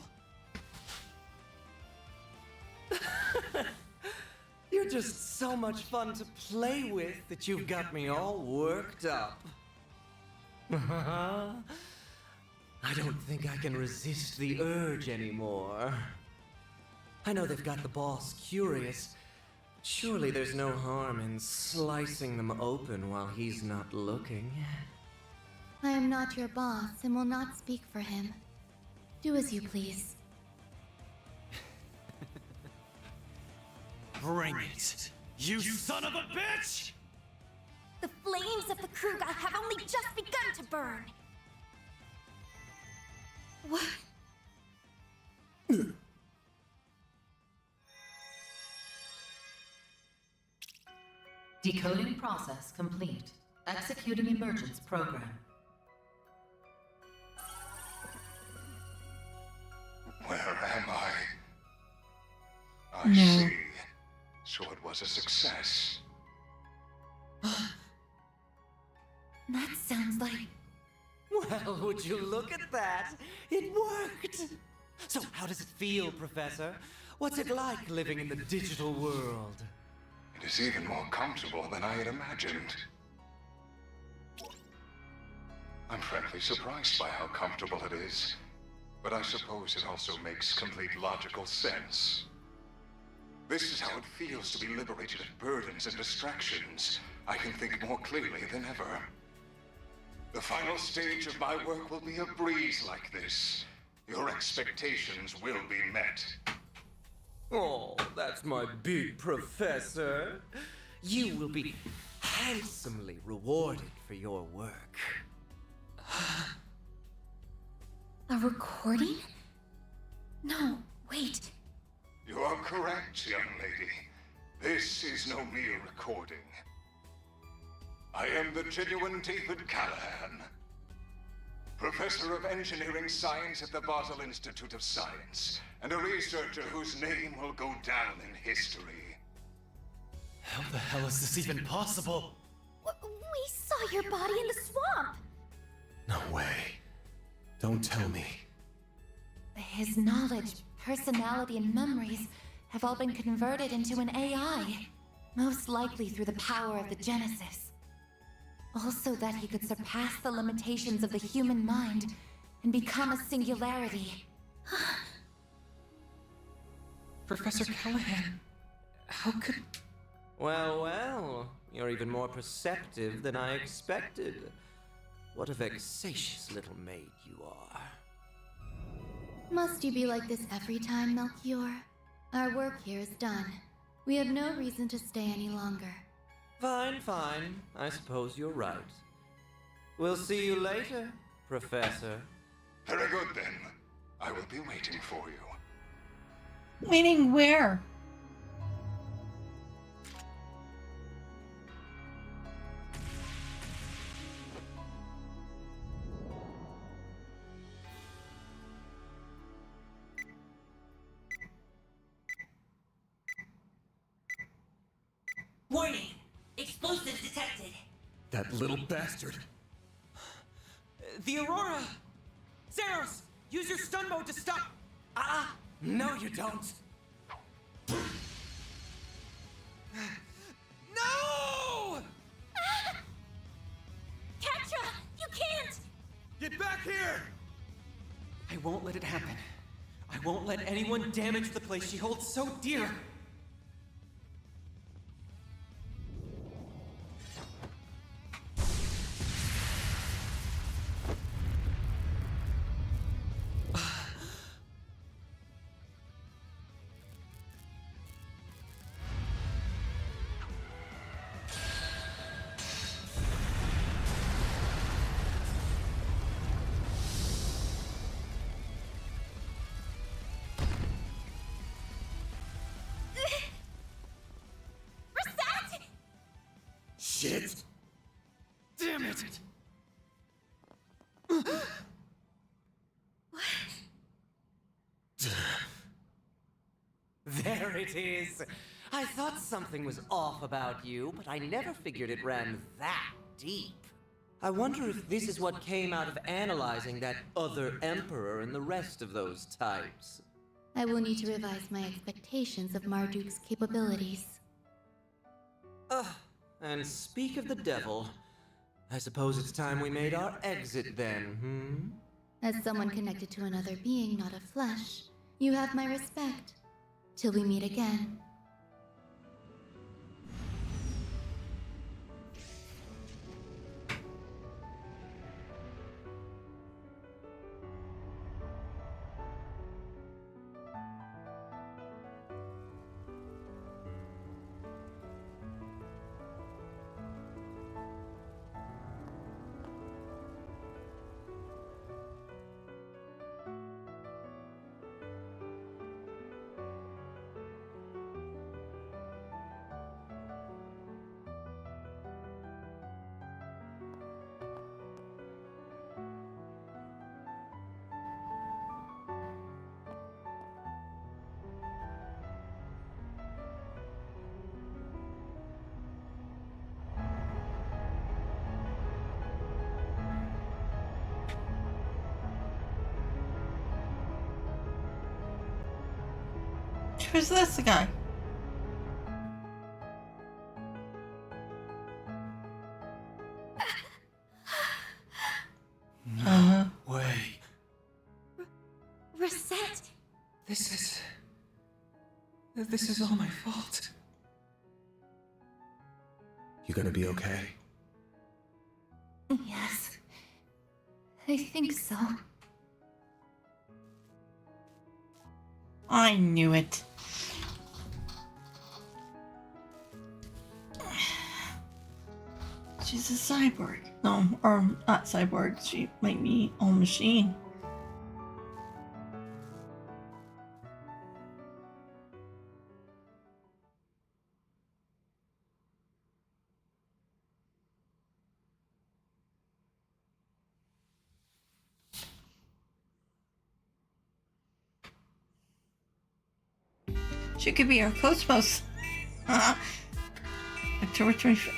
You're just so much fun to play with that you've got me all worked up. I don't think I can resist the urge anymore. I know they've got the boss curious. Surely there's no harm in slicing them open while he's not looking. I am not your boss and will not speak for him. Do as you please. Bring it, you son of a bitch! The flames of the Kruga have only just begun to burn. What? Decoding process complete. Executing emergence program. Where am I? I No. see. So it was a success. That sounds like... Well, would you look at that? It worked! So how does it feel, Professor? What's it like living in the digital world? It is even more comfortable than I had imagined. I'm frankly surprised by how comfortable it is, but I suppose it also makes complete logical sense. This is how it feels to be liberated of burdens and distractions. I can think more clearly than ever. The final stage of my work will be a breeze like this. Your expectations will be met. Oh, that's my big professor. You will be handsomely rewarded for your work. A recording? No, wait. You are correct, young lady. This is no mere recording. I am the genuine David Callahan, Professor of Engineering Science at the Basel Institute of Science, and a researcher whose name will go down in history. How the hell is this even possible? We saw your body in the swamp. No way. Don't tell me. His knowledge, personality, and memories have all been converted into an AI. Most likely through the power of the Genesis. Also that he could surpass the limitations of the human mind and become a singularity. Professor Callahan, how could... Well, well, you're even more perceptive than I expected. What a vexatious little maid you are. Must you be like this every time, Melchior? Our work here is done. We have no reason to stay any longer. Fine, fine. I suppose you're right. We'll see you later, Professor. Very good, then. I will be waiting for you. Waiting where? Warning! Explosives detected. That little bastard. The Aurora! Zeros, use your stun mode to stop... No you don't. No! Catra, you can't! Get back here! I won't let it happen. I won't let anyone damage the place she holds so dear. Shit! Damn it! There it is. I thought something was off about you, but I never figured it ran that deep. I wonder if this is what came out of analyzing that other emperor and the rest of those types. I will need to revise my expectations of Marduk's capabilities. And speak of the devil, I suppose it's time we made our exit then, As someone connected to another being not of flesh, you have my respect. Till we meet again. Who's this guy? Way. Rosette! This is all my fault. You gonna be okay? Yes. I think so. I knew it. She's a cyborg. No, or not cyborg. She might be all machine. She could be our cosmos. October 25th.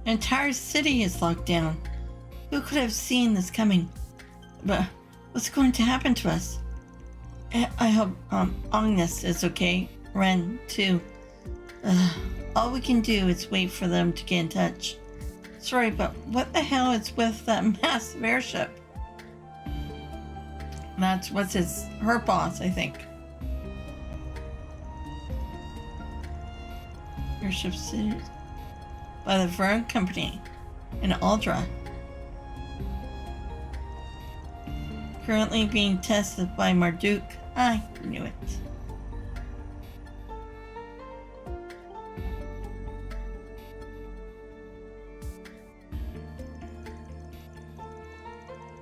The entire city is locked down. Who could have seen this coming? But what's going to happen to us? I hope Agnes is okay. Ren too. All we can do is wait for them to get in touch. Sorry, but what the hell is with that massive airship? That's her boss, I think. Airship city by the Vern Company in Aldra. Currently being tested by Marduk. I knew it.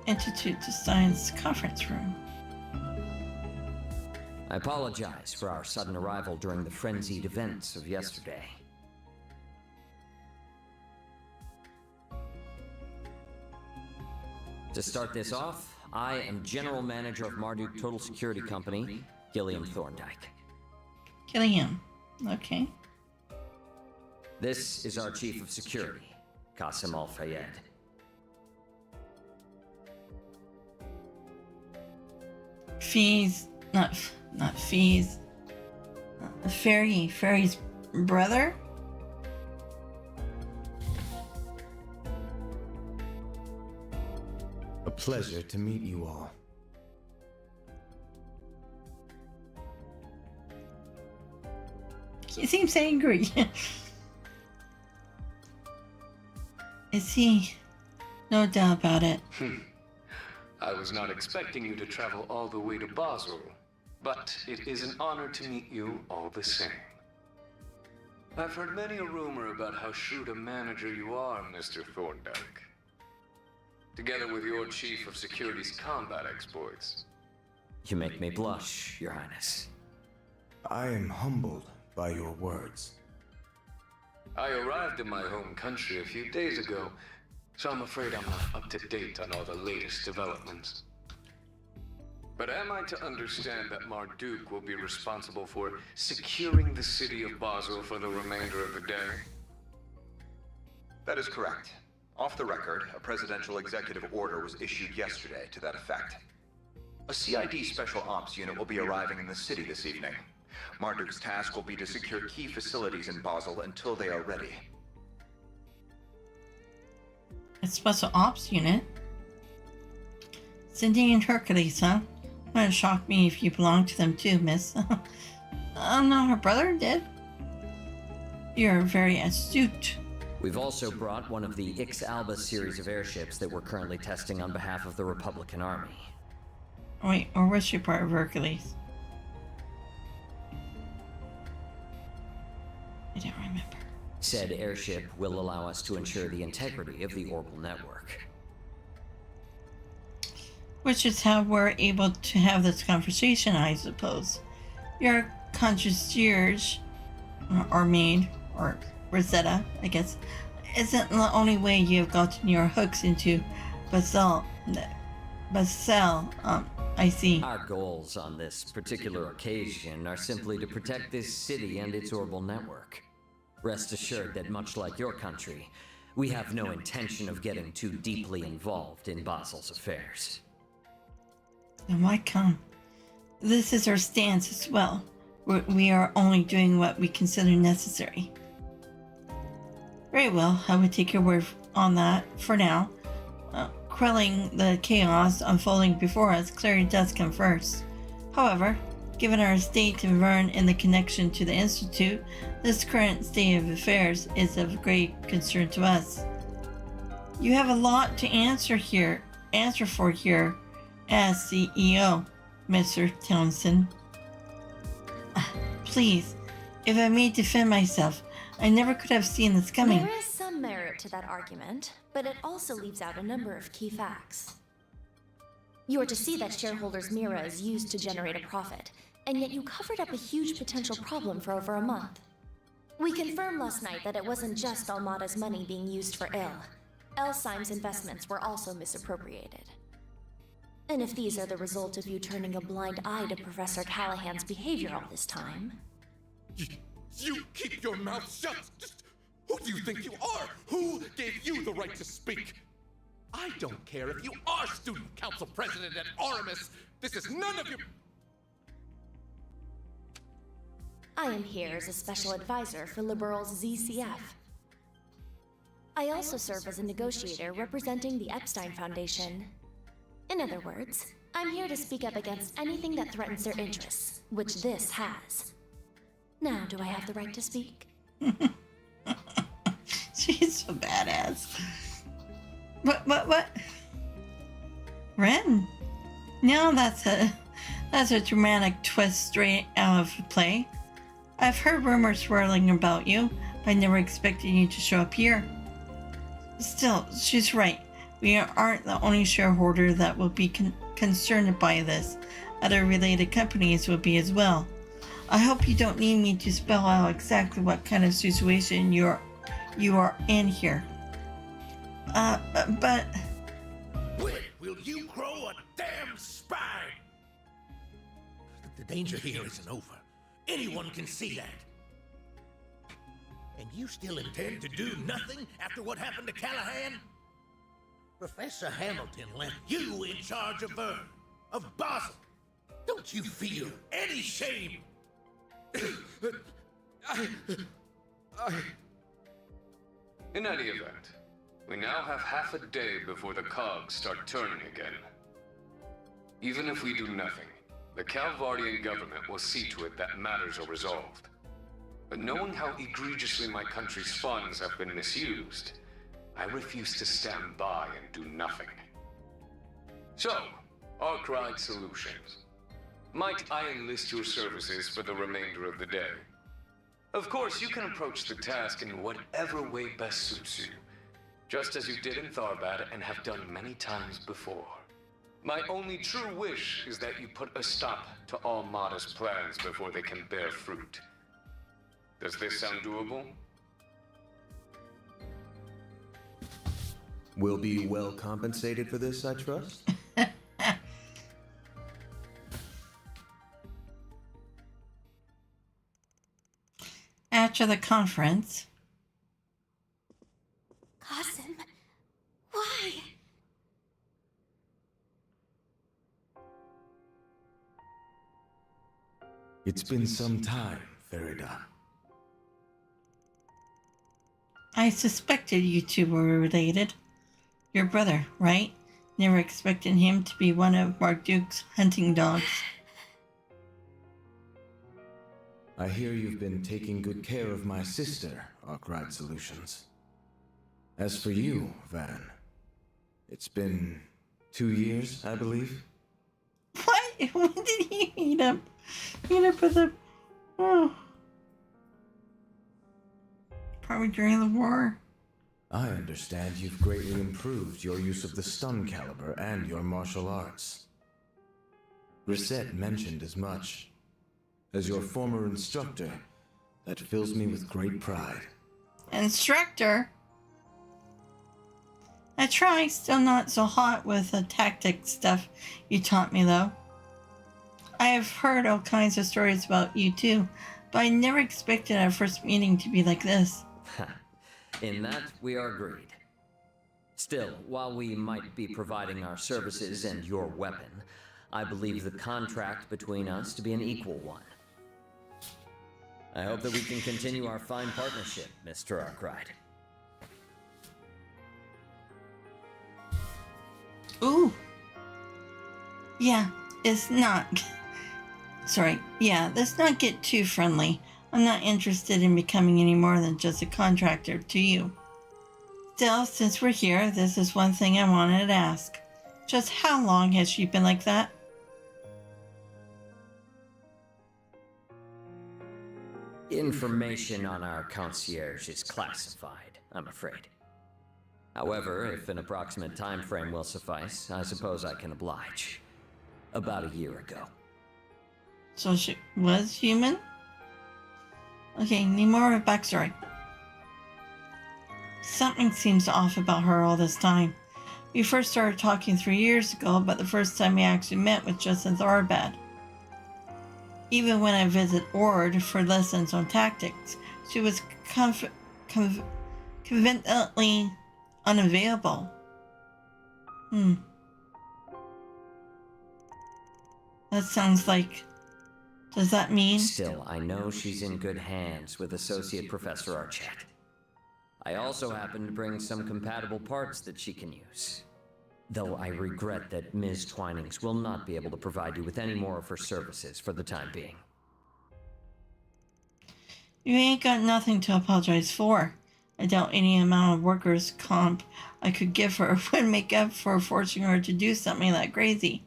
Institute to Science conference room. I apologize for our sudden arrival during the frenzied events of yesterday. To start this off, I am General Manager of Marduk Total Security Company, Gilliam Thorndike. Gilliam, okay. This is our Chief of Security, Qasim Al-Fayed. Fee's, not Fee's, Fairy's brother? A pleasure to meet you all. He seems angry. Is he? No doubt about it. I was not expecting you to travel all the way to Basel, but it is an honor to meet you all the same. I've heard many a rumor about how shrewd a manager you are, Mr. Thorndike. Together with your Chief of Security's combat exploits. You make me blush, Your Highness. I am humbled by your words. I arrived in my home country a few days ago, so I'm afraid I'm not up to date on all the latest developments. But am I to understand that Marduk will be responsible for securing the city of Basel for the remainder of the day? That is correct. Off the record, a presidential executive order was issued yesterday to that effect. A CID Special Ops unit will be arriving in the city this evening. Marduk's task will be to secure key facilities in Basel until they are ready. A special ops unit? Cindy and Hercules, huh? Wouldn't shock me if you belonged to them too, miss. No, her brother did. You're very astute. We've also brought one of the Ix Alba series of airships that we're currently testing on behalf of the Republican Army. Wait, or was she part of Hercules? I don't remember. Said airship will allow us to ensure the integrity of the orbital network. Which is how we're able to have this conversation, I suppose. Your concierge, or maid, or Rosetta, I guess, isn't the only way you have gotten your hooks into Basel, I see. Our goals on this particular occasion are simply to protect this city and its orbital network. Rest assured that much like your country, we have no intention of getting too deeply involved in Basel's affairs. Then why come? This is our stance as well. We are only doing what we consider necessary. Very well, I would take your word on that for now. Quelling the chaos unfolding before us clearly does come first. However, given our state of Vern and the connection to the Institute, this current state of affairs is of great concern to us. You have a lot to answer for here as CEO, Mr. Townsend. Please, if I may defend myself, I never could have seen this coming. There is some merit to that argument, but it also leaves out a number of key facts. You are to see that shareholders' Mira is used to generate a profit, and yet you covered up a huge potential problem for over a month. We confirmed last night that it wasn't just Almada's money being used for ill. Elsime's investments were also misappropriated. And if these are the result of you turning a blind eye to Professor Callahan's behavior all this time... You keep your mouth shut! Just who do you think you are? Who gave you the right to speak? I don't care if you are student council president at Aramis. This is none of your... I am here as a special advisor for Liberal's ZCF. I also serve as a negotiator representing the Epstein Foundation. In other words, I'm here to speak up against anything that threatens their interests, which this has. Now, do I have the right to speak? She's so badass. What? Ren? Now that's a dramatic twist straight out of play. I've heard rumors swirling about you, but I never expected you to show up here. Still, she's right. We aren't the only shareholder that will be concerned by this. Other related companies will be as well. I hope you don't need me to spell out exactly what kind of situation you are in here. But... When will you grow a damn spine? The danger here isn't over. Anyone can see that. And you still intend to do nothing after what happened to Callahan? Professor Hamilton left you in charge of Vern, of Basel. Don't you feel any shame? In any event, we now have half a day before the cogs start turning again. Even if we do nothing, the Calvardian government will see to it that matters are resolved. But knowing how egregiously my country's funds have been misused, I refuse to stand by and do nothing. So, Arkride Solutions. Might I enlist your services for the remainder of the day? Of course, you can approach the task in whatever way best suits you, just as you did in Tharbad and have done many times before. My only true wish is that you put a stop to all Mada's plans before they can bear fruit. Does this sound doable? We'll be well compensated for this, I trust? After the conference... Qasim, Why? It's been some time, Farida. I suspected you two were related. Your brother, right? Never expected him to be one of Marduke's hunting dogs. I hear you've been taking good care of my sister, Arkride Solutions. As for you, Van, it's been 2 years, I believe? What? When did he meet up? Meet up with a... Oh. Probably during the war. I understand you've greatly improved your use of the stun caliber and your martial arts. Grisette mentioned as much. As your former instructor, that fills me with great pride. Instructor? I try, still not so hot with the tactic stuff you taught me though. I have heard all kinds of stories about you too, but I never expected our first meeting to be like this. In that, we are agreed. Still, while we might be providing our services and your weapon, I believe the contract between us to be an equal one. I hope that we can continue our fine partnership, Mr. Arkride. Ooh. Yeah, it's not... Sorry, yeah, let's not get too friendly. I'm not interested in becoming any more than just a contractor to you. Still, since we're here, this is one thing I wanted to ask. Just how long has she been like that? Information on our concierge is classified, I'm afraid. However, if an approximate time frame will suffice, I suppose I can oblige. About a year ago. So she was human? Okay, need more of a backstory. Something seems off about her all this time. We first started talking 3 years ago, but the first time we actually met was just in Thorabad. Even when I visit Ord for lessons on tactics, she was conveniently unavailable. That sounds like... Does that mean? Still, I know she's in good hands with Associate Professor Archett. I also happen to bring some compatible parts that she can use. Though I regret that Ms. Twinings will not be able to provide you with any more of her services for the time being. You ain't got nothing to apologize for. I doubt any amount of workers' comp I could give her would make up for forcing her to do something that crazy.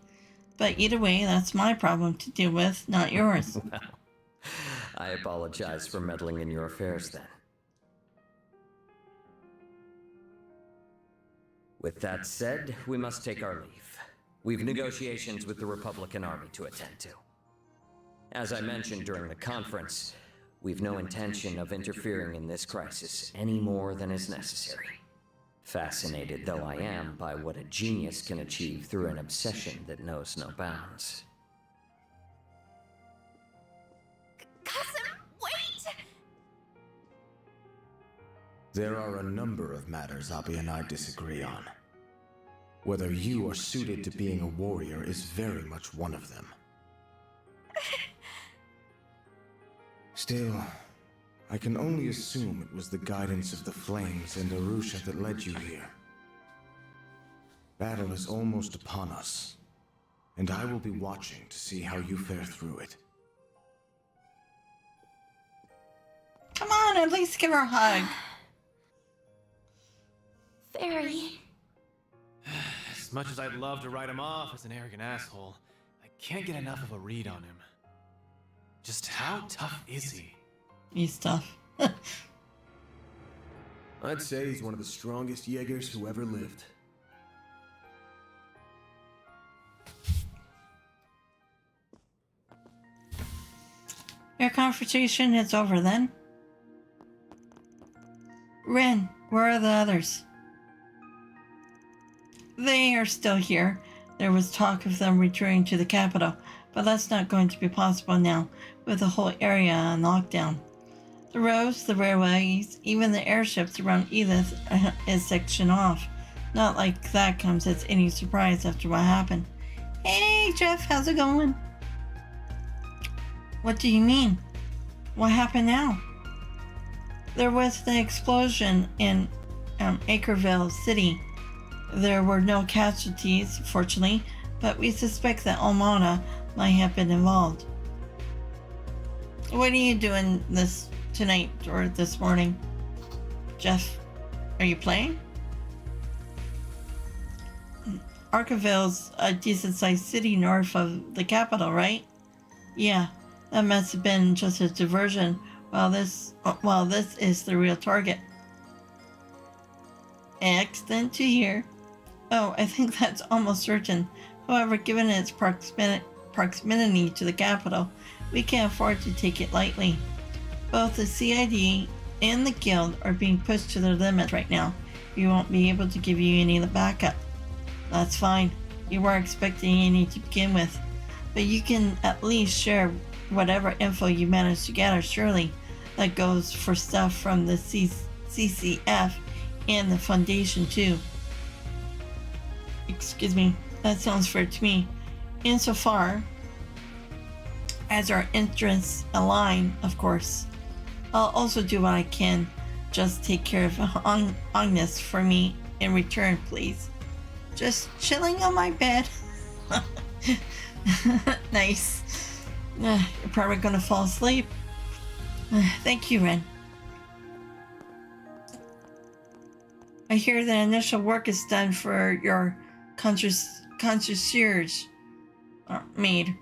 But either way, that's my problem to deal with, not yours. Well, I apologize for meddling in your affairs then. With that said, we must take our leave. We've negotiations with the Republican Army to attend to. As I mentioned during the conference, we've no intention of interfering in this crisis any more than is necessary. Fascinated though I am by what a genius can achieve through an obsession that knows no bounds. Cousin, wait! There are a number of matters Abi and I disagree on. Whether you are suited to being a warrior is very much one of them. Still, I can only assume it was the guidance of the flames and Arusha that led you here. Battle is almost upon us, and I will be watching to see how you fare through it. Come on, at least give her a hug. Fairy. As much as I'd love to write him off as an arrogant asshole, I can't get enough of a read on him. Just how tough is he? He's tough. I'd say he's one of the strongest Jaegers who ever lived. Your conversation is over then? Ren, where are the others? They are still here. There was talk of them returning to the capital, but that's not going to be possible now, with the whole area on lockdown. The roads, the railways, even the airships around Edith is sectioned off. Not like that comes as any surprise after what happened. Hey, Jeff, how's it going? What do you mean? What happened now? There was an explosion in Acreville City. There were no casualties, fortunately, but we suspect that Almana might have been involved. What are you doing this tonight or this morning? Jeff, are you playing? Arkriville's a decent-sized city north of the capital, right? Yeah, that must have been just a diversion while this is the real target. Excellent to hear. Oh, I think that's almost certain. However, given its proximity to the capital, we can't afford to take it lightly. Both the CID and the Guild are being pushed to their limit right now. We won't be able to give you any backup. That's fine. You weren't expecting any to begin with. But you can at least share whatever info you manage to gather, surely. That goes for stuff from the CCF and the Foundation too. Excuse me, that sounds fair to me. Insofar as our interests align, of course. I'll also do what I can. Just take care of Agnes for me in return, please. Just chilling on my bed. Nice. You're probably gonna fall asleep. Thank you, Ren. I hear the initial work is done for your concierge maid.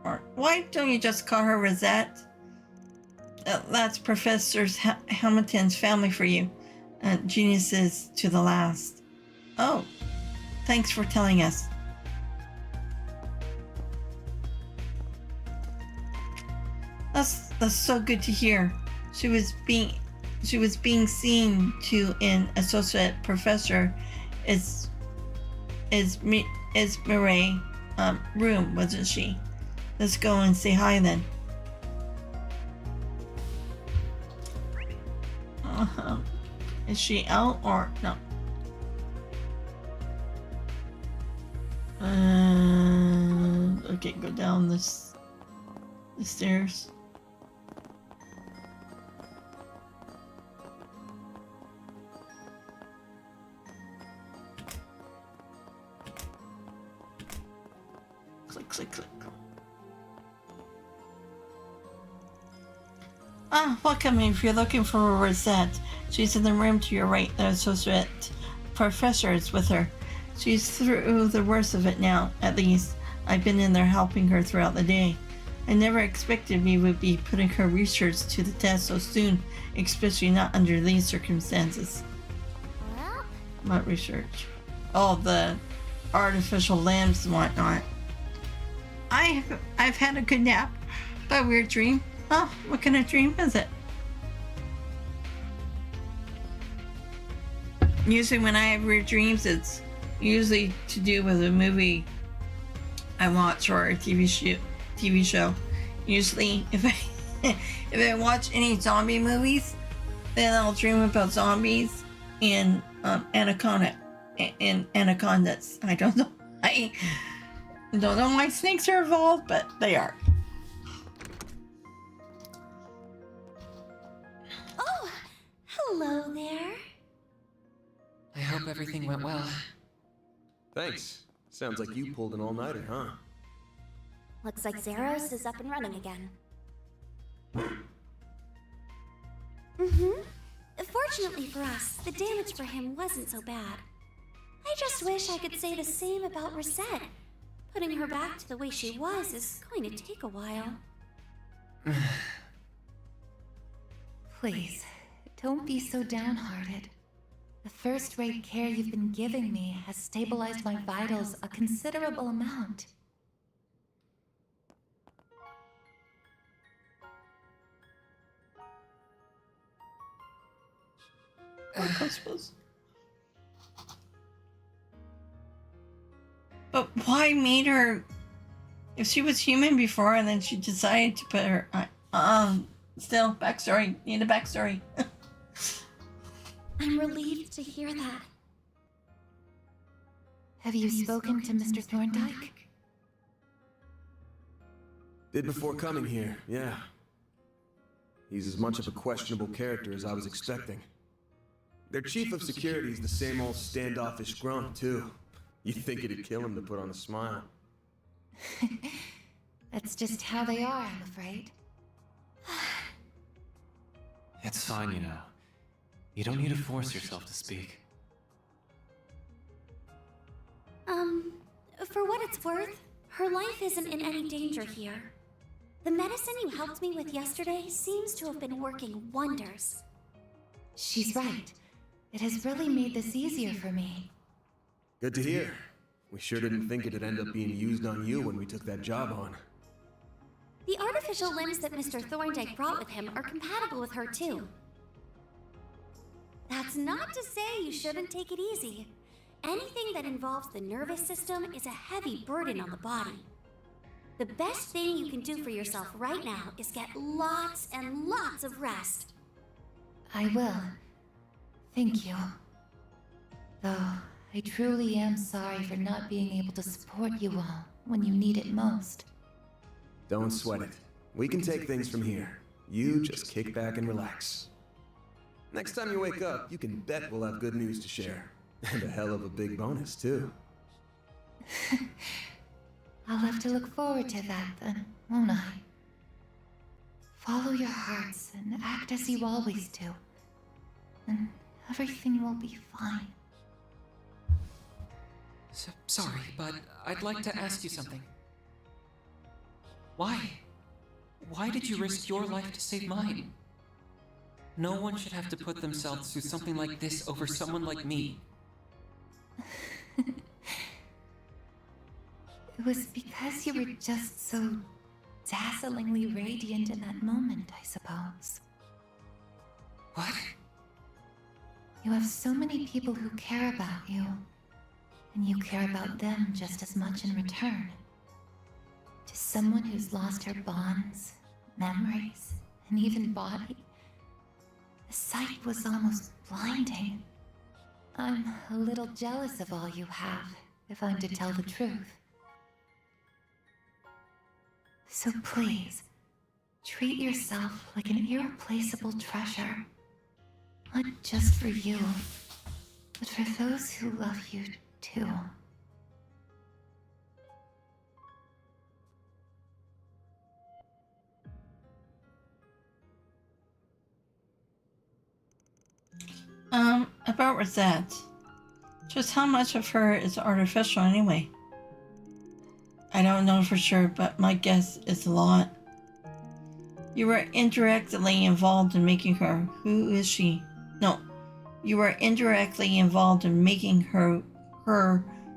Or why don't you just call her Rosette? That's Professor Hamilton's family for you. Geniuses to the last. Oh, thanks for telling us. That's so good to hear. She was being seen to an associate professor is Mireille room, wasn't she? Let's go and say hi then. Is she out or no? Okay, go down the stairs. Click, click, click. Welcome if you're looking for Rosette. She's in the room to your right. The associate professor is with her. She's through the worst of it now, at least. I've been in there helping her throughout the day. I never expected we would be putting her research to the test so soon, especially not under these circumstances. Well? What research? Oh, the artificial limbs and whatnot. I've had a good nap. A weird dream. Oh, what kind of dream is it? Usually when I have weird dreams, it's usually to do with a movie I watch or a TV show. Usually if I watch any zombie movies, then I'll dream about zombies and anacondas. I don't know. I don't know why snakes are involved, but they are. Oh, hello there. I hope everything went well. Thanks. Sounds like you pulled an all-nighter, huh? Looks like Zeros is up and running again. Fortunately for us, the damage for him wasn't so bad. I just wish I could say the same about Rosette. Putting her back to the way she was is going to take a while. Please, don't be so downhearted. The first-rate care you've been giving me has stabilized my vitals a considerable amount. I suppose. But why made her? If she was human before and then she decided to put her still backstory. Need a backstory. I'm relieved to hear that. Have you spoken to Mr. Thorndyke? Did before coming here, yeah. He's as much of a questionable character as I was expecting. Their chief of security is the same old standoffish grunt, too. You'd think it'd kill him to put on a smile. That's just how they are, I'm afraid. It's fine, you know. You don't need to force yourself to speak. For what it's worth, her life isn't in any danger here. The medicine you helped me with yesterday seems to have been working wonders. She's right. It has really made this easier for me. Good to hear. We sure didn't think it'd end up being used on you when we took that job on. The artificial limbs that Mr. Thorndyke brought with him are compatible with her too. That's not to say you shouldn't take it easy. Anything that involves the nervous system is a heavy burden on the body. The best thing you can do for yourself right now is get lots and lots of rest. I will. Thank you. Though, I truly am sorry for not being able to support you all when you need it most. Don't sweat it. We can take things from here. You just kick back and relax. Next time you wake up, you can bet we'll have good news to share. And a hell of a big bonus, too. I'll have to look forward to that then, won't I? Follow your hearts and act as you always do. And everything will be fine. Sorry, but I'd like to ask you something. Why? Why did you risk your life to save mine? No one should have to put themselves through something like this over someone like me. It was because you were just so dazzlingly radiant in that moment, I suppose. What? You have so many people who care about you, and you care about them just as much in return. To someone who's lost her bonds, memories, and even body, the sight was almost blinding. I'm a little jealous of all you have, if I'm to tell the truth. So please, treat yourself like an irreplaceable treasure. Not just for you, but for those who love you too. About Rosette. Just how much of her is artificial anyway? I don't know for sure, but my guess is a lot. You were indirectly involved in making her. Who is she? No. You were indirectly involved in making her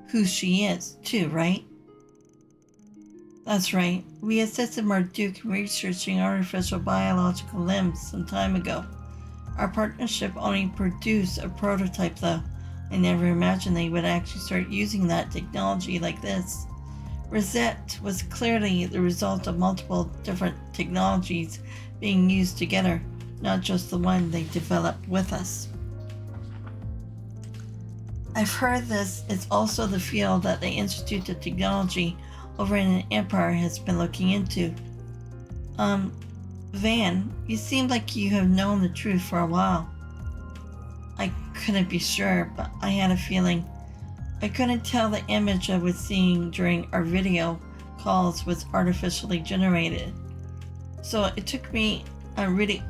who she is, too, right? That's right. We assisted Marduk in researching artificial biological limbs some time ago. Our partnership only produced a prototype, though. I never imagined they would actually start using that technology like this. Rosette was clearly the result of multiple different technologies being used together, not just the one they developed with us. I've heard this is also the field that the Institute of Technology over in Empire has been looking into. Van, you seem like you have known the truth for a while. I couldn't be sure, but I had a feeling. I couldn't tell the image I was seeing during our video calls was artificially generated. So it took me really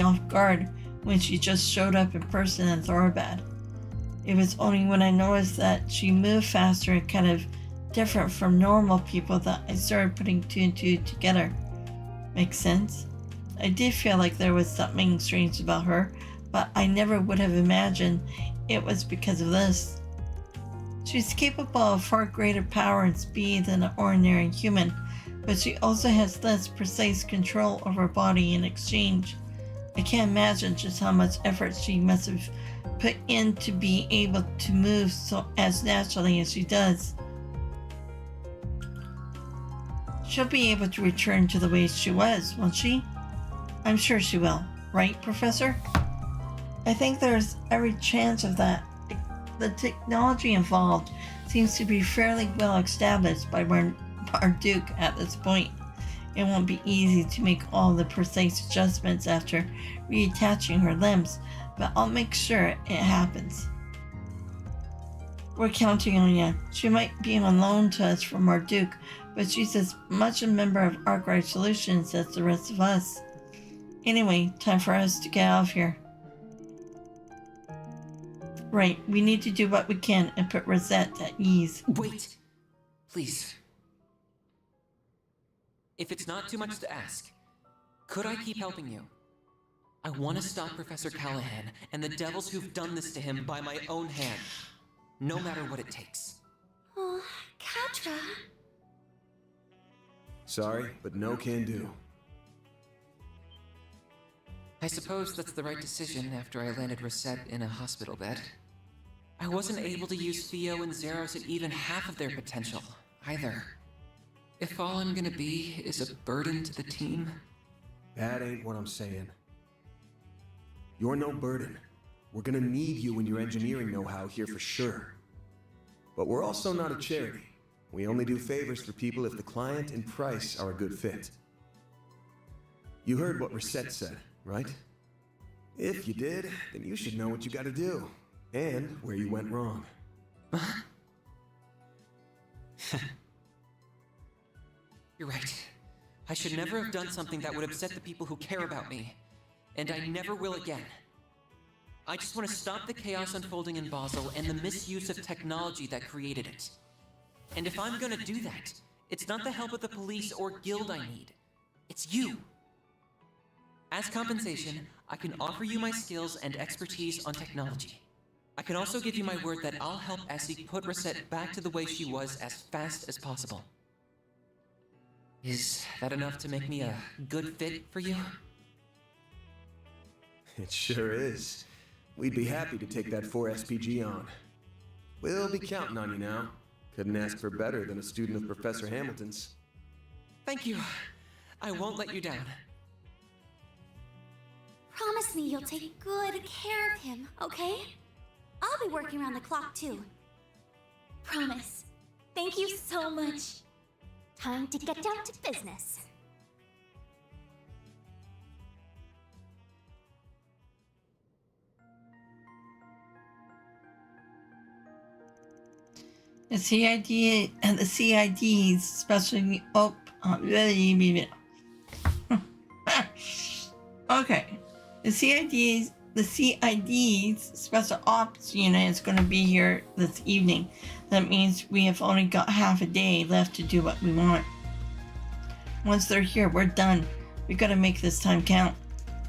off guard when she just showed up in person in Thorabad. It was only when I noticed that she moved faster and kind of different from normal people that I started putting two and two together. Makes sense? I did feel like there was something strange about her, but I never would have imagined it was because of this. She's capable of far greater power and speed than an ordinary human, but she also has less precise control over her body in exchange. I can't imagine just how much effort she must have put in to be able to move so as naturally as she does. She'll be able to return to the way she was, won't she? I'm sure she will, right, Professor? I think there's every chance of that. the technology involved seems to be fairly well established by Marduk at this point. It won't be easy to make all the precise adjustments after reattaching her limbs, but I'll make sure it happens. We're counting on you. She might be on loan to us from Marduk, but she's as much a member of Arkride Solutions as the rest of us. Anyway, time for us to get out of here. Right, we need to do what we can and put Rosette at ease. Wait! Please. If it's not too much to ask, could I keep helping you? I want to stop Professor Callahan and the devils who've done this to him by my own hand, no matter what it takes. Oh, Katra. Sorry, but no can do. I suppose that's the right decision after I landed Rosette in a hospital bed. I wasn't able to use Theo and Zeros at even half of their potential, either. If all I'm gonna be is a burden to the team... That ain't what I'm saying. You're no burden. We're gonna need you and your engineering know-how here for sure. But we're also not a charity. We only do favors for people if the client and price are a good fit. You heard what Rosette said, right? If you did, then you should know what you gotta do. And where you went wrong. You're right. I should never have done something that would upset the people who care about me. And I never will again. I just want to stop the chaos unfolding in Basel and the misuse of technology that created it. And if I'm gonna do that, it's not the help of the police or guild I need. It's you. As compensation, I can offer you my skills and expertise on technology. I can also give you my word that I'll help Essie put Rosette back to the way she was as fast as possible. Is that enough to make me a good fit for you? It sure is. We'd be happy to take that 4 SPG on. We'll be counting on you now. Couldn't ask for better than a student of Professor Hamilton's. Thank you. I won't let you down. Promise me you'll take good care of him, okay? I'll be working around the clock too. Promise. Thank you so much. Time to get down to business. The CID and the CIDs, especially okay. The CID's Special Ops Unit is going to be here this evening. That means we have only got half a day left to do what we want. Once they're here, we're done. We gotta make this time count.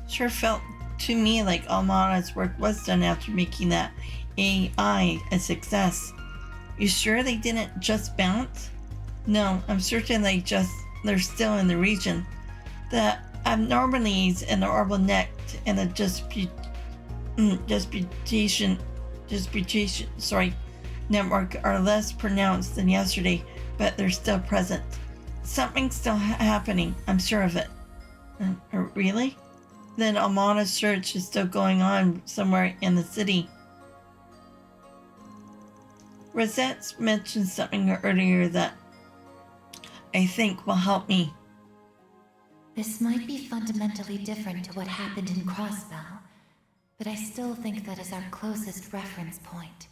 Sure felt to me like Almana's work was done after making that AI a success. You sure they didn't just bounce? No, I'm certain they're still in the region. The abnormalities in the orbital net and the disputation network are less pronounced than yesterday, but they're still present. Something's still happening, I'm sure of it. Really? Then Almana's search is still going on somewhere in the city. Rosette mentioned something earlier that I think will help me. This might be fundamentally different to what happened in Crossbell, but I still think that is our closest reference point.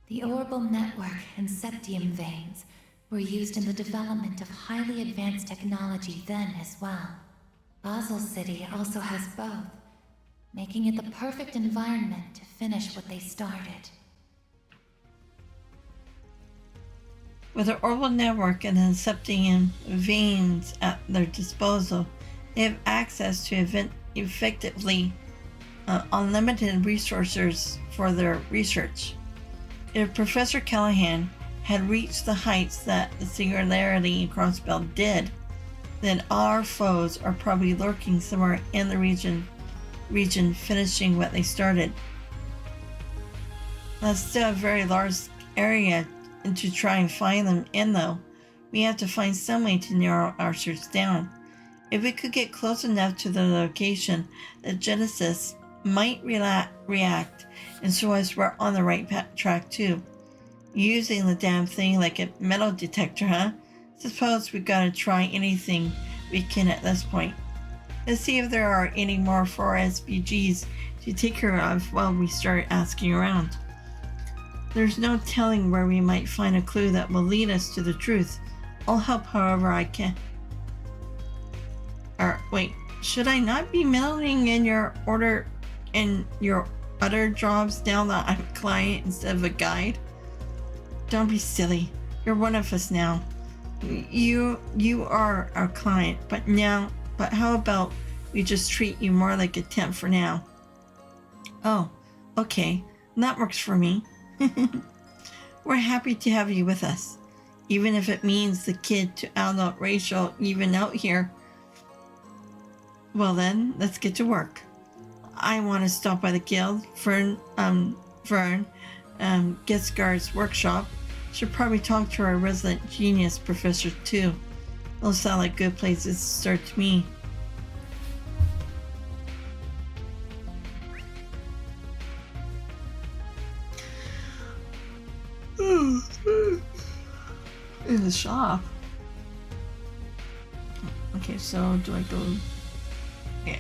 The orbital network and septium veins were used in the development of highly advanced technology then as well. Basel City also has both, making it the perfect environment to finish what they started. With the orbital network and the septium veins at their disposal, they have access to effectively unlimited resources for their research. If Professor Callahan had reached the heights that the Singularity in Crossbell did, then our foes are probably lurking somewhere in the region finishing what they started. That's still a very large area to try and find them in, though. We have to find some way to narrow our search down. If we could get close enough to the location, the Genesis might react, and so as we're on the right track too. Using the damn thing like a metal detector, huh? Suppose we gotta try anything we can at this point. Let's see if there are any more 4SBGs to take care of while we start asking around. There's no telling where we might find a clue that will lead us to the truth. I'll help however I can. Or wait, should I not be mailing in your other jobs now that I'm a client instead of a guide? Don't be silly. You're one of us now. You are our client, but how about we just treat you more like a temp for now? Oh, okay. That works for me. We're happy to have you with us, even if it means the kid to adult ratio even out here. Well then, let's get to work. I want to stop by the guild, Vern, Getsgard's workshop. Should probably talk to our resident genius professor too. Those sound like good places to start to me. In the shop. Okay, so do I go? Yeah.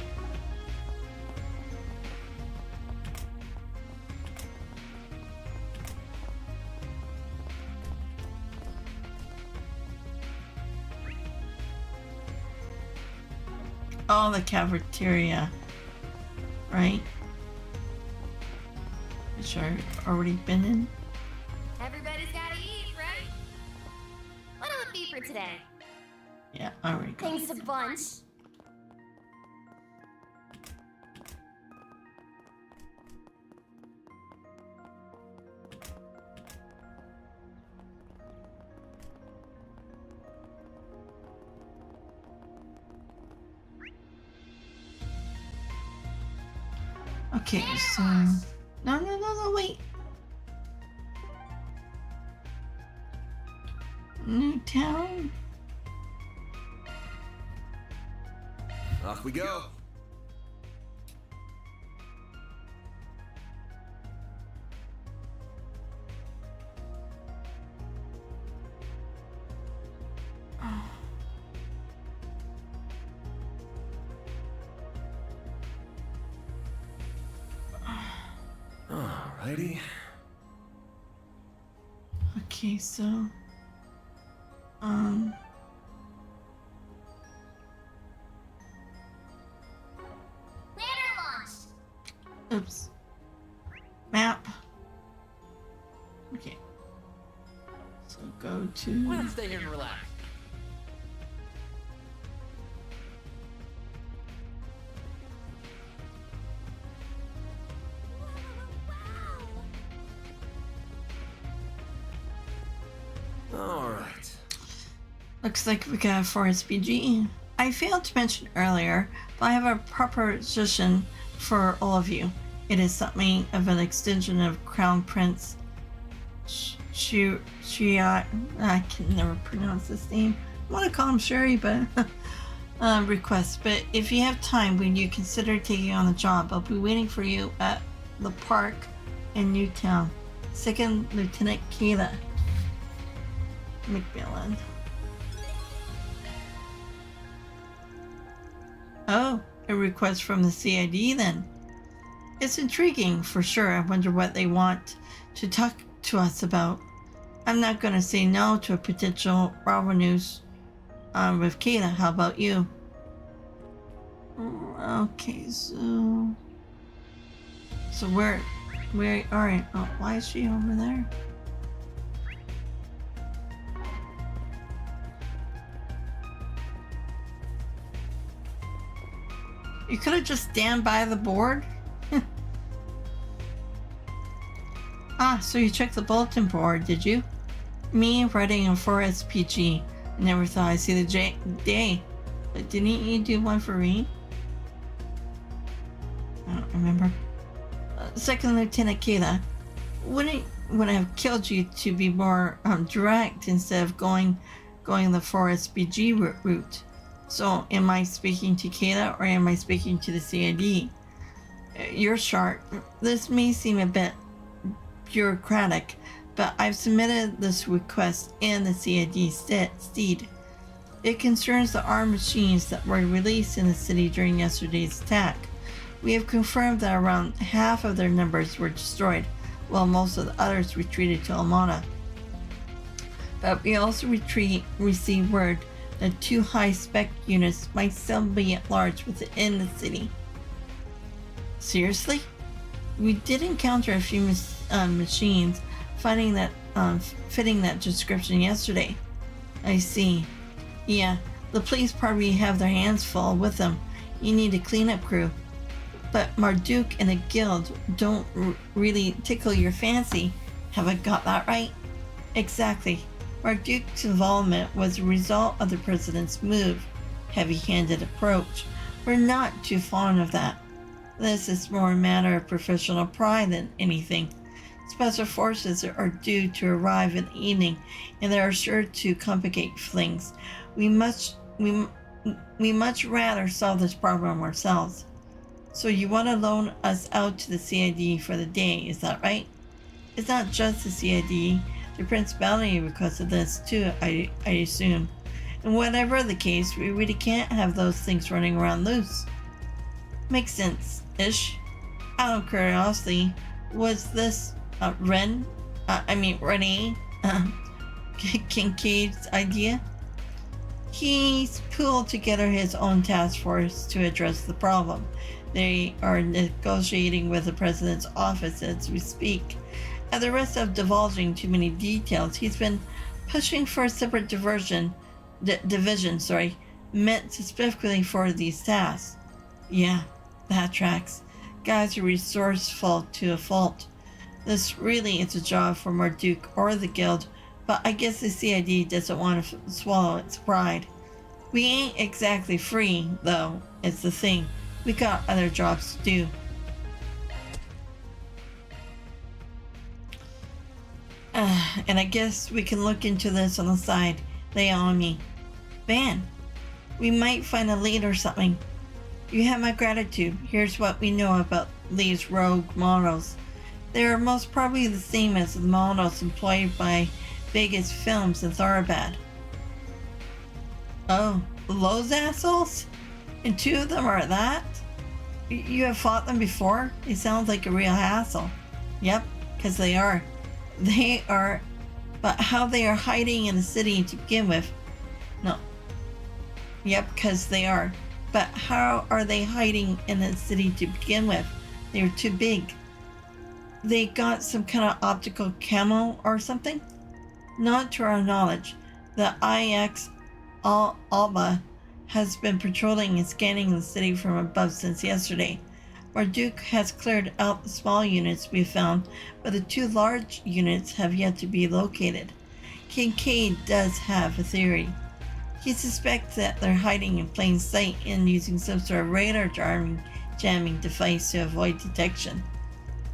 Oh, the cafeteria. Right? Which I've already been in. Everybody's gotta eat, right? What'll it be for today? Yeah, already got Thanks a bunch. Okay, so no, wait. Newtown. Off we go. Alrighty. Okay, so Banner launch. oops. Map. Okay. So go to. Why not stay here and relax? Alright. Looks like we got a 4SBG. I failed to mention earlier, but I have a proposition for all of you. It is something of an extension of Crown Prince Shiat. I can never pronounce this name. I want to call him Sherry, but request. But if you have time, when you consider taking on the job, I'll be waiting for you at the park in Newtown. Second Lieutenant Kayla McMillan. Oh, a request from the CID then. It's intriguing for sure. I wonder what they want to talk to us about. I'm not going to say no to a potential Bravo News with Kayla. How about you? Okay, so where, alright, oh, why is she over there? You could have just stand by the board. Ah, so you checked the bulletin board, did you? Me writing a 4SPG. I never thought I'd see the day. But didn't you do one for me? I don't remember. Second Lieutenant Kayla, wouldn't I have killed you to be more direct instead of going the 4SPG route? So, am I speaking to Kayla or am I speaking to the CID? You're sharp. This may seem a bit bureaucratic, but I've submitted this request in the CID steed. It concerns the armed machines that were released in the city during yesterday's attack. We have confirmed that around half of their numbers were destroyed, while most of the others retreated to Almana. But we also received word that 2 high-spec units might still be at large within the city. Seriously? We did encounter a few machines fitting that description yesterday. I see. Yeah, the police probably have their hands full with them. You need a cleanup crew. But Marduk and the guild don't really tickle your fancy. Have I got that right? Exactly. Marduk's involvement was a result of the president's heavy-handed approach. We're not too fond of that. This is more a matter of professional pride than anything. Special forces are due to arrive in the evening, and they are sure to complicate things. We much rather solve this problem ourselves. So you want to loan us out to the CID for the day, is that right? It's not just the CID. The Principality requested this too, I assume. And whatever the case, we really can't have those things running around loose. Makes sense-ish. Out of curiosity, was this Renee Kincaid's idea? He's pulled together his own task force to address the problem. They are negotiating with the president's office as we speak. At the risk of divulging too many details, he's been pushing for a separate division, meant specifically for these tasks. Yeah, that tracks. Guys are resourceful to a fault. This really is a job for Marduk or the guild, but I guess the CID doesn't want to swallow its pride. We ain't exactly free, though, it's the thing. We got other jobs to do. And I guess we can look into this on the side. Lay on me. Van, we might find a lead or something. You have my gratitude. Here's what we know about these rogue models. They are most probably the same as the models employed by Vegas Films in Thorabad. Oh, those assholes? And 2 of them are that? You have fought them before? They sound like a real hassle. Yep, because they are. They are, but how they are hiding in the city to begin with? No. Yep, because they are. But how are they hiding in the city to begin with? They're too big. They got some kind of optical camo or something? Not to our knowledge. The IX Alba has been patrolling and scanning the city from above since yesterday. Marduk has cleared out the small units we found, but the 2 large units have yet to be located. Kincaid does have a theory. He suspects that they're hiding in plain sight and using some sort of radar jamming device to avoid detection.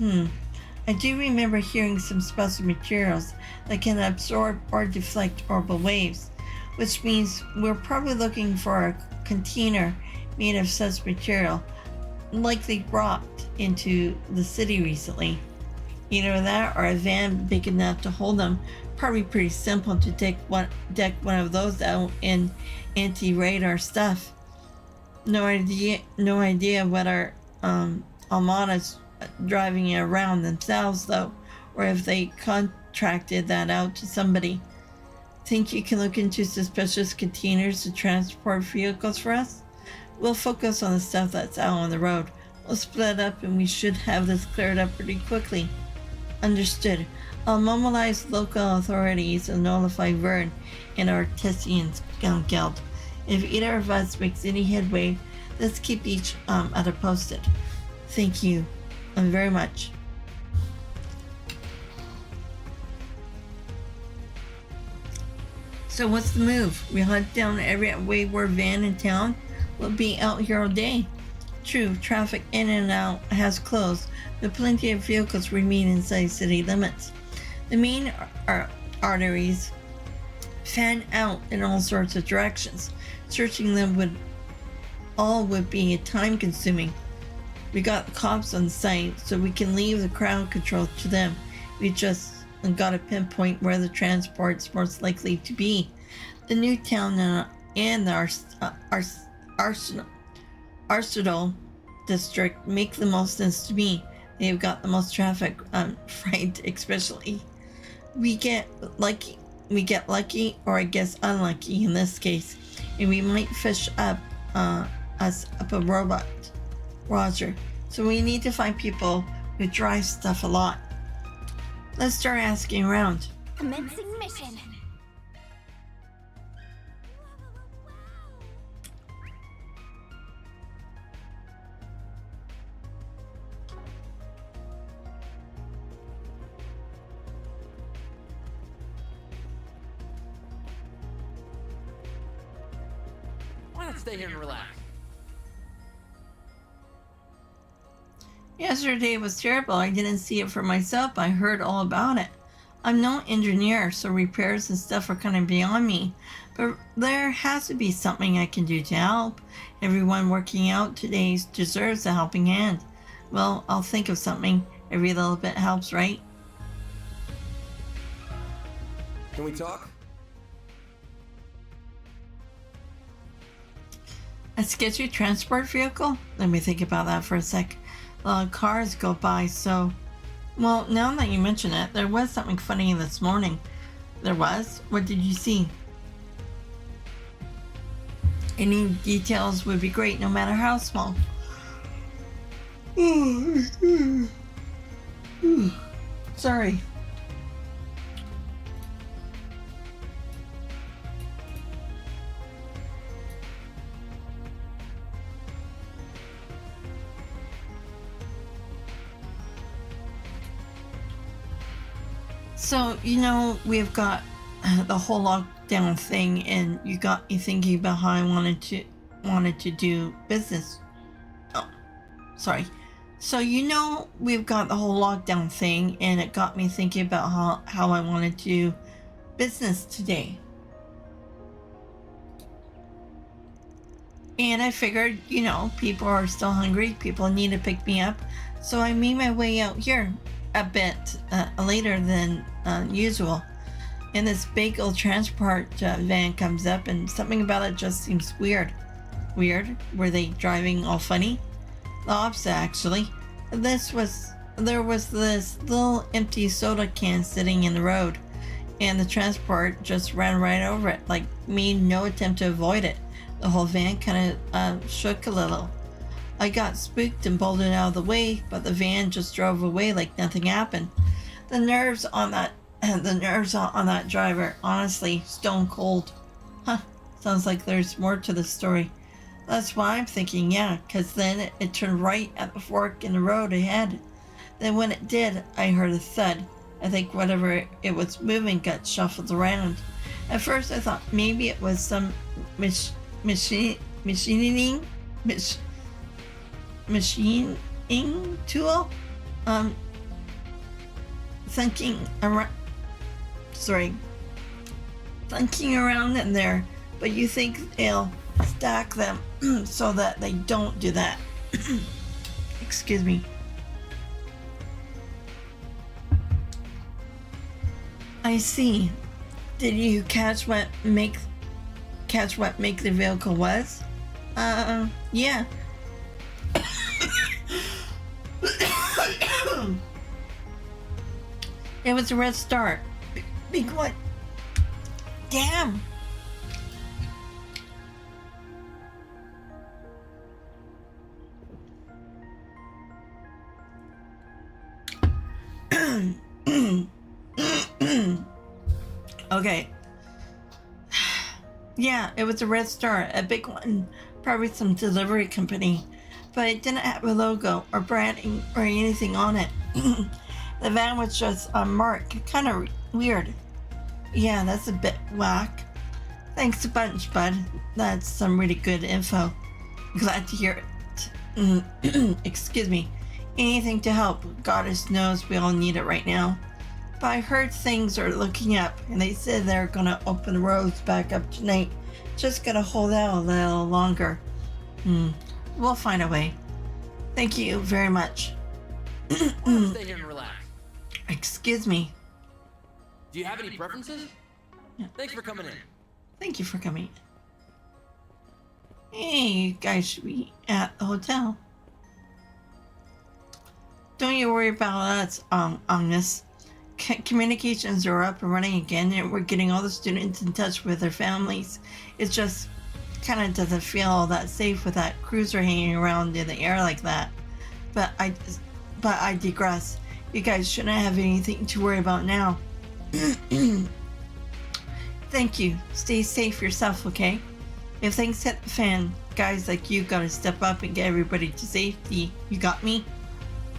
I do remember hearing some special materials that can absorb or deflect orbital waves, which means we're probably looking for a container made of such material, likely brought into the city recently. Either that or a van big enough to hold them. Probably pretty simple to deck one of those out in anti-radar stuff. No idea whether Almana's driving it around themselves though, or if they contracted that out to somebody. Think you can look into suspicious containers to transport vehicles for us? We'll focus on the stuff that's out on the road. We'll split up and we should have this cleared up pretty quickly. Understood. I'll mobilize local authorities and notify Vern and our Tessians Guild. If either of us makes any headway, let's keep each other posted. Thank you very much. So what's the move? We hunt down every wayward van in town? We'll be out here all day. True, traffic in and out has closed, but plenty of vehicles remain inside city limits. The main arteries fan out in all sorts of directions. Searching them would be time consuming. We got the cops on site, so we can leave the crowd control to them. We just gotta pinpoint where the transport's most likely to be. The new town and the Arsenal district make the most sense to me. They've got the most traffic, right, especially. We get lucky, or I guess unlucky in this case, and we might fish up us up a robot. Roger. So we need to find people who drive stuff a lot. Let's start asking around. Commencing mission. Why not stay here and relax? Yesterday was terrible. I didn't see it for myself. I heard all about it. I'm no engineer, so repairs and stuff are kind of beyond me. But there has to be something I can do to help. Everyone working out today deserves a helping hand. Well, I'll think of something. Every little bit helps, right? Can we talk? A sketchy transport vehicle? Let me think about that for a sec. Cars go by, so... Well, now that you mention it, there was something funny this morning. There was? What did you see? Any details would be great, no matter how small. Sorry. So, you know, we've got the whole lockdown thing, and you got me thinking about how I wanted to do business. Oh, sorry. So, you know, we've got the whole lockdown thing, and it got me thinking about how I wanted to do business today. And I figured, you know, people are still hungry, people need to pick me up, so I made my way out here a bit later than usual. And this bagel transport van comes up, and something about it just seems weird. Weird? Were they driving all funny? The opposite, actually. There was this little empty soda can sitting in the road, and the transport just ran right over it, like made no attempt to avoid it. The whole van kind of shook a little. I got spooked and bolted out of the way, but the van just drove away like nothing happened. The nerves on that driver, honestly, stone cold. Huh, sounds like there's more to the story. That's why I'm thinking, yeah, because then it turned right at the fork in the road ahead. Then when it did, I heard a thud. I think whatever it was moving got shuffled around. At first I thought maybe it was some machining tool, thinking around in there, but you think they'll stack them so that they don't do that. Excuse me. I see. Did you catch what make the vehicle was? Yeah. It was a red star. Big what? Damn. Okay. Yeah, it was a red star, a big one, probably some delivery company, but it didn't have a logo or branding or anything on it. The van was just unmarked, kind of weird. Yeah, that's a bit whack. Thanks a bunch, bud. That's some really good info. Glad to hear it. Excuse me. Anything to help. Goddess knows we all need it right now. But I heard things are looking up, and they said they're gonna open the roads back up tonight. Just gotta hold out a little longer. We'll find a way. Thank you very much. Stay here and relax. Excuse me. Do you have any preferences? Yeah. Thanks for coming in. Thank you for coming. Hey, you guys should be at the hotel. Don't you worry about us on this. Communications are up and running again, and we're getting all the students in touch with their families. It just kind of doesn't feel all that safe with that cruiser hanging around in the air like that. But I digress. You guys shouldn't have anything to worry about now. Thank you. Stay safe yourself, okay? If things hit the fan, guys like you gotta step up and get everybody to safety. You got me?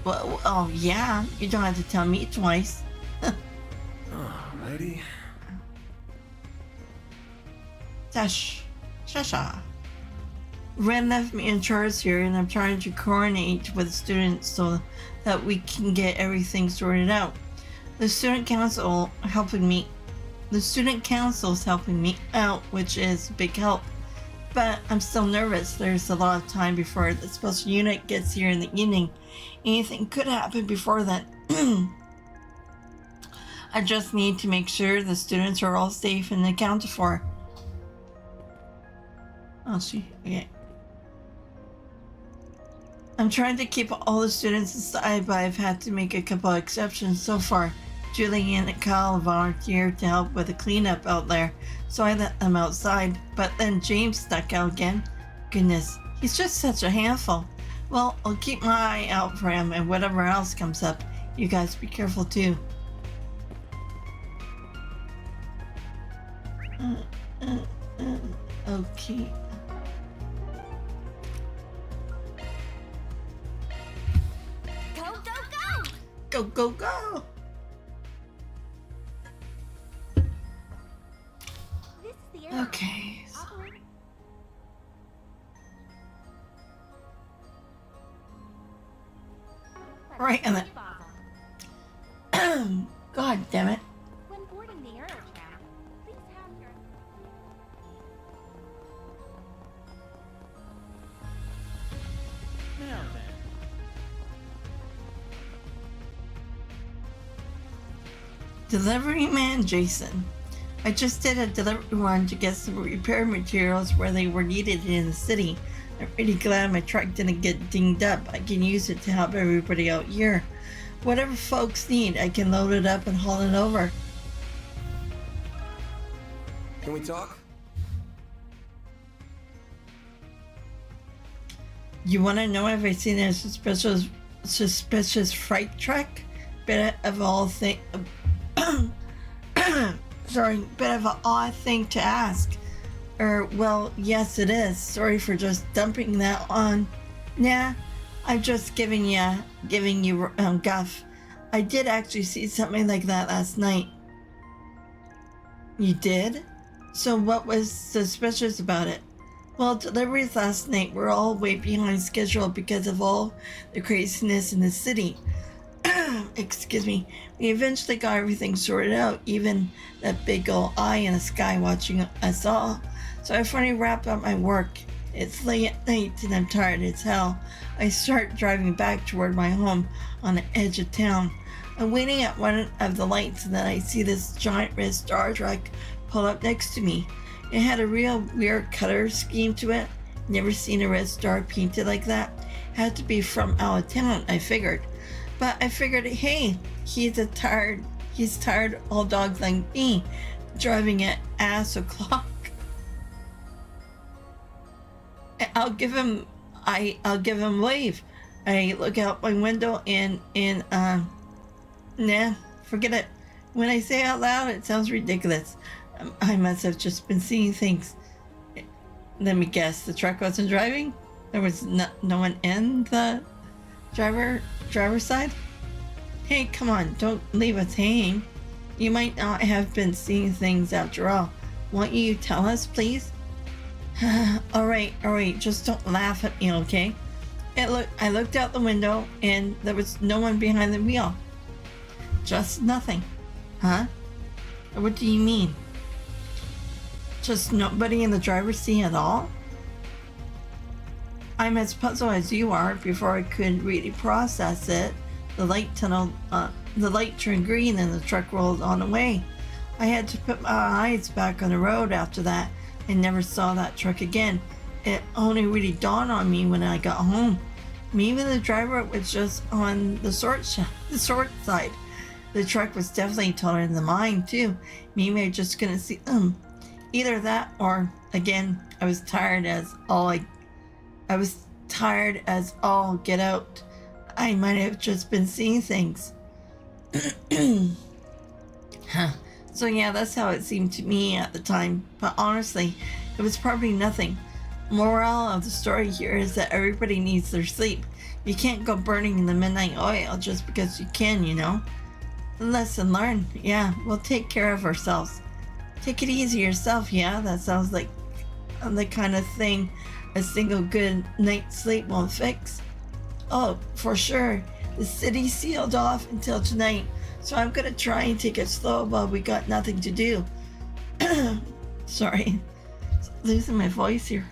Well, oh yeah. You don't have to tell me twice. Alrighty. Shasha. Ren left me in charge here, and I'm trying to coordinate with the students so that we can get everything sorted out. The student council's helping me out, which is a big help. But I'm still nervous. There's a lot of time before the special unit gets here in the evening. Anything could happen before then. I just need to make sure the students are all safe and accounted for. Oh, see. Okay. I'm trying to keep all the students inside, but I've had to make a couple of exceptions so far. Julian and Kyle volunteered to help with the cleanup out there, so I let them outside. But then James stuck out again. Goodness, he's just such a handful. Well, I'll keep my eye out for him, and whatever else comes up, you guys be careful too. Okay. Go, go, go! Okay. Right, and then... God damn it. When boarding the Aerochat, please have your... Now then. Delivery man Jason. I just did a delivery run to get some repair materials where they were needed in the city. I'm pretty glad my truck didn't get dinged up. I can use it to help everybody out here. Whatever folks need, I can load it up and haul it over. Can we talk? You want to know if I've seen a suspicious freight truck? Bit of all thing. Sorry, bit of an odd thing to ask. Well, yes it is. Sorry for just dumping that on. Nah, I'm just giving you guff. I did actually see something like that last night. You did? So what was suspicious about it? Well, deliveries last night were all way behind schedule because of all the craziness in the city. Excuse me. We eventually got everything sorted out, even that big old eye in the sky watching us all. So I finally wrap up my work. It's late at night and I'm tired as hell. I start driving back toward my home on the edge of town. I'm waiting at one of the lights and then I see this giant red Star truck pull up next to me. It had a real weird color scheme to it. Never seen a red star painted like that. Had to be from out of town, I figured. But I figured, hey, he's tired old dog like me, driving at ass o'clock. I'll give him wave. I look out my window and nah, forget it. When I say it out loud, it sounds ridiculous. I must have just been seeing things. Let me guess, the truck wasn't driving? There was no one in the driver's side? Hey, come on, don't leave us hanging. You might not have been seeing things after all. Won't you tell us, please? Alright, just don't laugh at me, okay? I looked out the window and there was no one behind the wheel. Just nothing. Huh? What do you mean? Just nobody in the driver's seat at all? I'm as puzzled as you are. Before I could really process it, the light turned green and the truck rolled on away. I had to put my eyes back on the road after that. I never saw that truck again. It only really dawned on me when I got home. Maybe the driver was just on the short side. The truck was definitely taller than mine too. Maybe I just couldn't see them. Either that or, again, I was tired as all get out. I might have just been seeing things. So yeah, that's how it seemed to me at the time. But honestly, it was probably nothing. Moral of the story here is that everybody needs their sleep. You can't go burning in the midnight oil just because you can, you know? Lesson learned. Yeah, we'll take care of ourselves. Take it easy yourself, yeah? That sounds like the kind of thing a single good night's sleep won't fix. Oh, for sure. The city's sealed off until tonight, so I'm gonna try and take it slow while we got nothing to do. Sorry. Losing my voice here.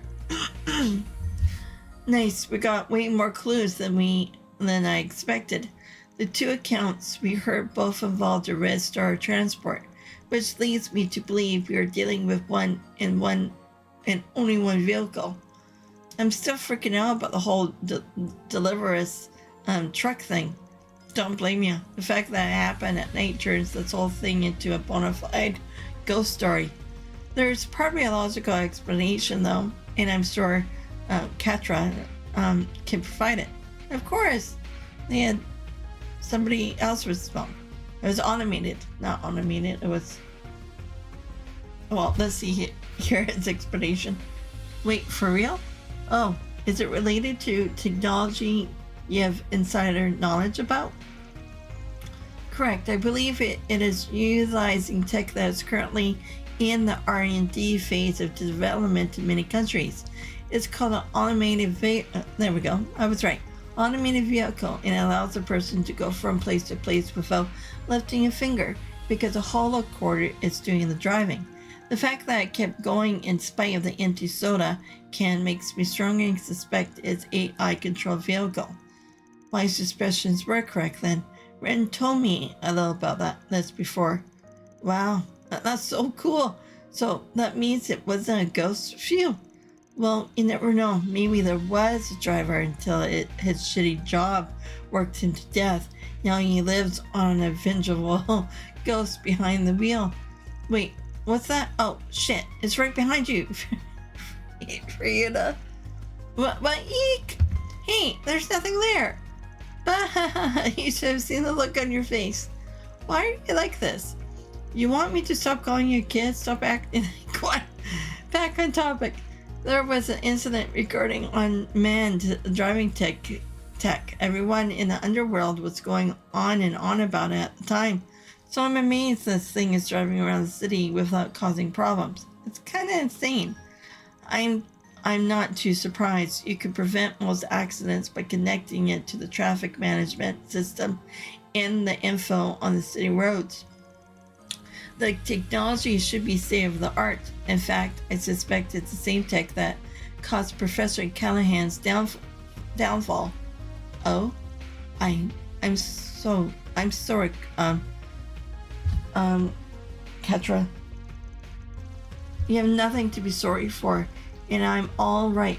Nice, we got way more clues than I expected. The two accounts we heard both involved a Red Star transport, which leads me to believe we are dealing with only one vehicle. I'm still freaking out about the whole deliverous truck thing. Don't blame you. The fact that it happened at night turns this whole thing into a bona fide ghost story. There's probably a logical explanation though, and I'm sure Katra can provide it. Of course, they had somebody else respond. It was automated, not automated. It was. Well, let's see here its explanation. Wait, for real? Oh, is it related to technology you have insider knowledge about? Correct. I believe it is utilizing tech that is currently in the R&D phase of development in many countries. It's called an automated there we go. I was right. Automated vehicle, and it allows a person to go from place to place without lifting a finger because a hollow cord is doing the driving. The fact that it kept going in spite of the empty soda can makes me strongly suspect it's AI-controlled vehicle. My suspicions were correct then. Ren told me a little about this before. Wow, that's so cool. So that means it wasn't a ghost? Phew. Well, you never know. Maybe there was a driver until his shitty job worked him to death. Now he lives on an avengable ghost behind the wheel. Wait, what's that? Oh, shit. It's right behind you. Frida. What? Eek! Hey, there's nothing there. You should have seen the look on your face. Why are you like this? You want me to stop calling you a kid? Stop acting like back on topic. There was an incident regarding unmanned driving tech. Everyone in the underworld was going on and on about it at the time. So I'm amazed this thing is driving around the city without causing problems. It's kind of insane. I'm not too surprised. You could prevent most accidents by connecting it to the traffic management system and the info on the city roads. The technology should be state of the art. In fact, I suspect it's the same tech that caused Professor Callahan's downfall. Oh, I'm sorry, Ketra. You have nothing to be sorry for, and I'm all right.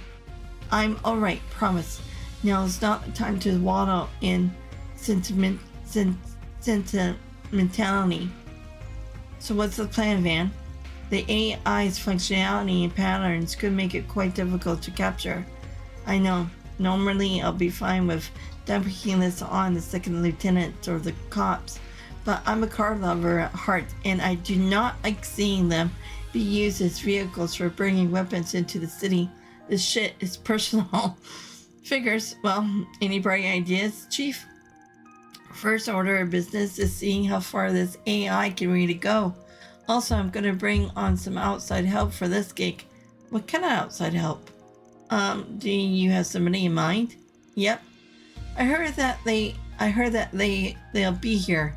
Promise. Now is not the time to wallow in sentimentality. So what's the plan, Van? The AI's functionality and patterns could make it quite difficult to capture. I know. Normally I'll be fine with dumping this on the second lieutenant or the cops, but I'm a car lover at heart, and I do not like seeing them be used as vehicles for bringing weapons into the city. This shit is personal. Figures. Well, any bright ideas, Chief? First order of business is seeing how far this AI can really go. Also, I'm going to bring on some outside help for this gig. What kind of outside help? Do you have somebody in mind? Yep. I heard that they'll be here.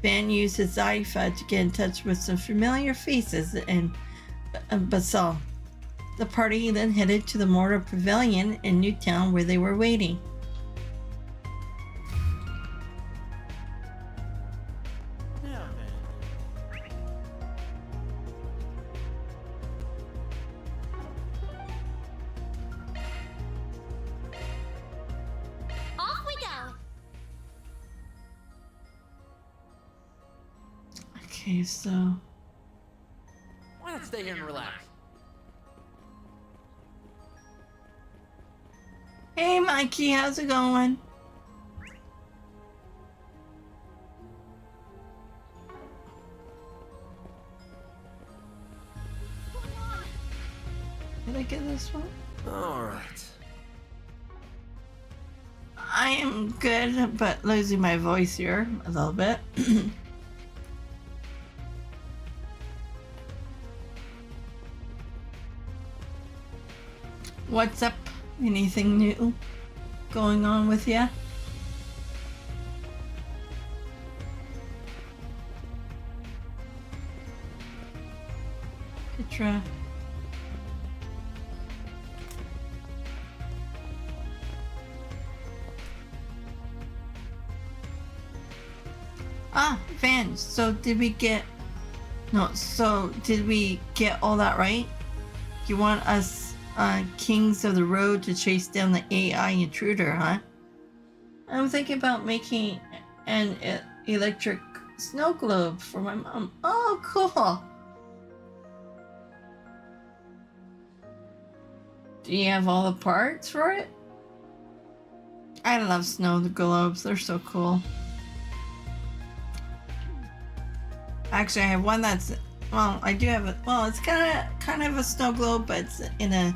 Van used his iPhone to get in touch with some familiar faces in Basel. The party then headed to the Mortar Pavilion in Newtown where they were waiting. Off we go! Okay, so... Why not stay here and relax? Hey Mikey, how's it going? Did I get this one? Alright. I am good, but losing my voice here a little bit. What's up? Anything new going on with ya? Petra. Ah, Van, so did we get... No, so did we get all that right? You want us, kings of the road to chase down the AI intruder, huh? I'm thinking about making an electric snow globe for my mom. Oh, cool! Do you have all the parts for it? I love snow globes, they're so cool. Actually, I have one that's, well, I do have a, well, it's kind of a snow globe, but it's in a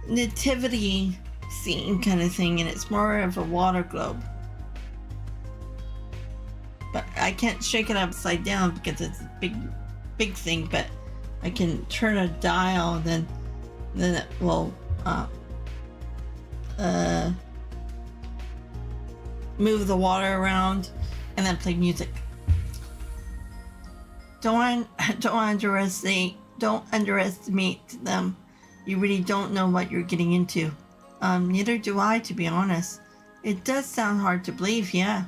nativity scene kind of thing, and it's more of a water globe. But I can't shake it upside down because it's a big thing, but I can turn a dial, then it will move the water around and then play music. Don't underestimate them. You really don't know what you're getting into. Neither do I, to be honest. It does sound hard to believe, yeah.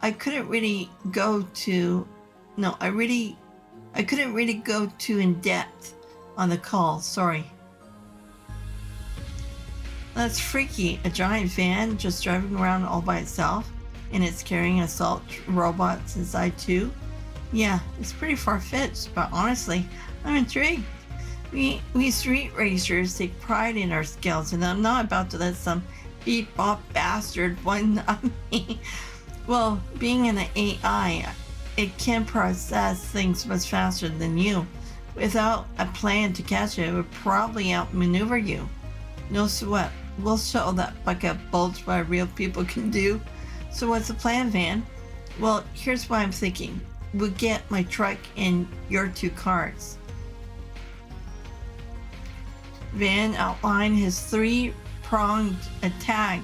I couldn't really go too in depth on the call, sorry. That's freaky, a giant van just driving around all by itself, and it's carrying assault robots inside too. Yeah, it's pretty far-fetched, but honestly, I'm intrigued. We street racers take pride in our skills, and I'm not about to let some beat-bop bastard one up me. Well, being an AI, it can process things much faster than you. Without a plan to catch it, it would probably outmaneuver you. No sweat. We'll show that bucket bulge what real people can do. So what's the plan, Van? Well, here's what I'm thinking. We'll get my truck and your 2 cars. Van outlined his 3-pronged attack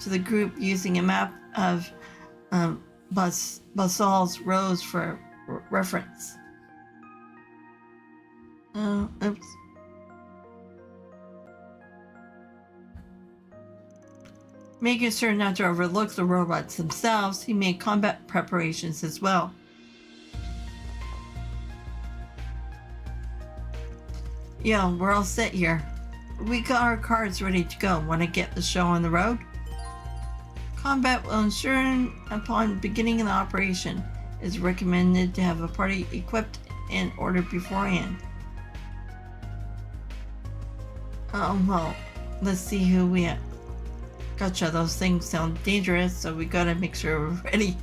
to the group using a map of Basal's roads for reference. Oops. Making sure not to overlook the robots themselves, he made combat preparations as well. Yo, we're all set here. We got our cars ready to go. Want to get the show on the road? Combat will ensure upon beginning of the operation. It is recommended to have a party equipped and ordered beforehand. Oh, well, let's see who we have. Gotcha, those things sound dangerous, so we gotta make sure we're ready.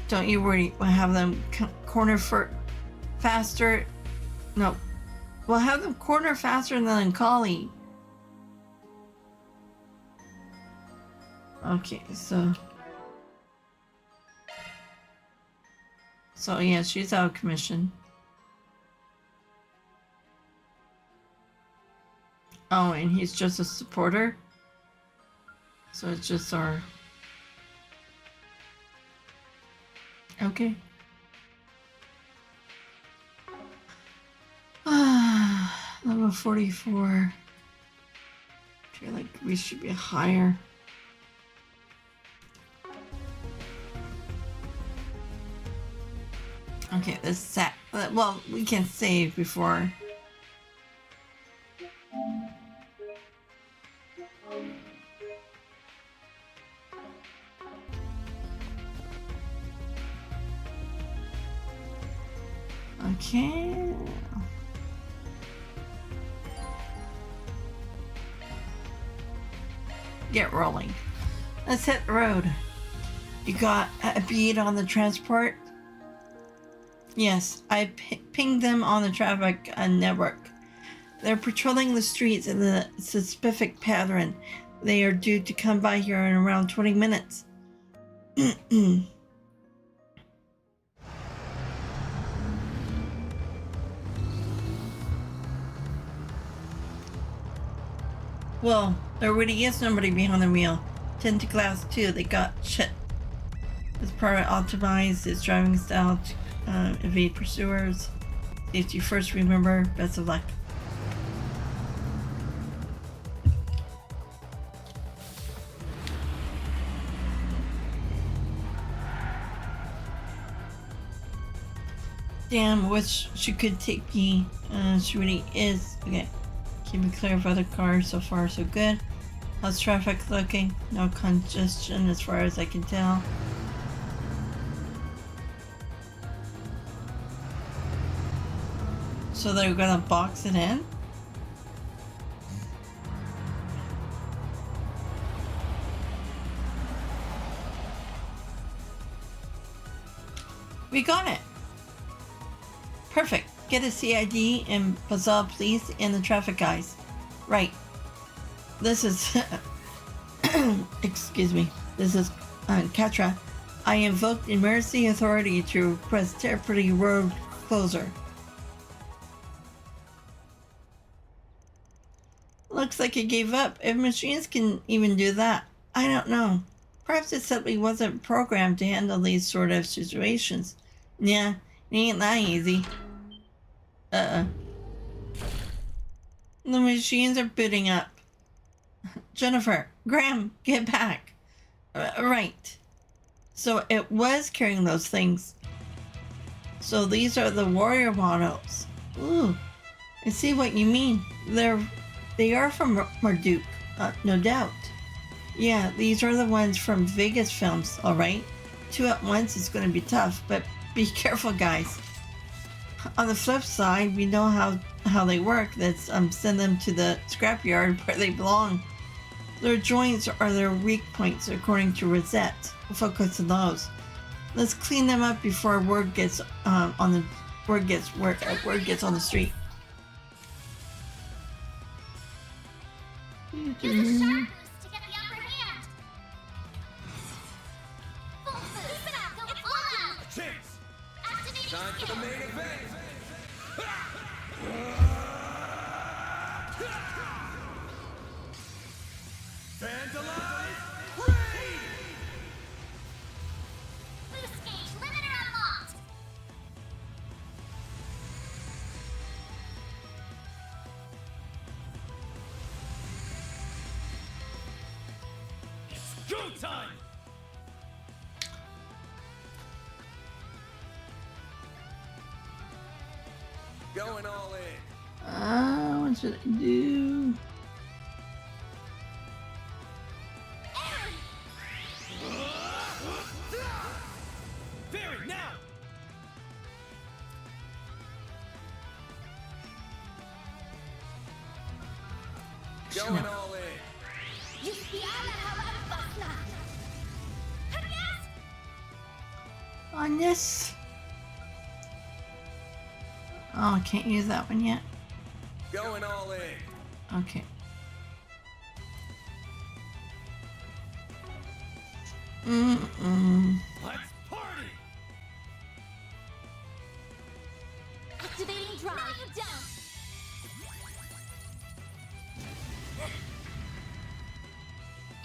Don't you worry, we'll have them corner faster. No, we'll have them corner faster than Kali. Okay, so yeah, she's out of commission. Oh, and he's just a supporter? So it's just our... Okay. Level 44. we should be higher. Okay, this set. Well, we can save before. Okay. Get rolling. Let's hit the road. You got a bead on the transport? Yes, I pinged them on the traffic network. They're patrolling the streets in the specific pattern. They are due to come by here in around 20 minutes. Well, there really is nobody behind the wheel. 10 to glass 2, they got shit. This part optimized its driving style to evade pursuers. Safety first, remember. Best of luck. Damn, wish she could take me. She really is. Okay. Keep it clear of other cars. So far, so good. How's traffic looking? No congestion as far as I can tell. So they're gonna box it in? We got it! Perfect. Get a CID and Bazaar please and the traffic guys. Right. This is... excuse me. This is Katra. I invoked emergency authority to request temporary road closure. Looks like it gave up. If machines can even do that, I don't know. Perhaps it simply wasn't programmed to handle these sort of situations. Yeah, it ain't that easy. The machines are booting up. Jennifer, Graham, get back. Right. So it was carrying those things. So these are the warrior models. Ooh, I see what you mean. They are from Marduk, no doubt. Yeah, these are the ones from Vegas films, alright? 2 at once is going to be tough, but be careful, guys. On the flip side, we know how they work. Let's send them to the scrapyard where they belong. Their joints are their weak points, according to Rosette. We'll focus on those. Let's clean them up before word gets on the street. Use a shot boost to get the upper hand. Full boost. Keep it up. Go all out. A chance. Activate Time for the main event. Vandalize Raid! Boost gauge limiter unlocked. It's go time! Going all in. What should I do? Barry, now! Going all in. On this. Oh, I can't use that one yet. Going all in. Okay. Let's party! Activating drive. No, you don't.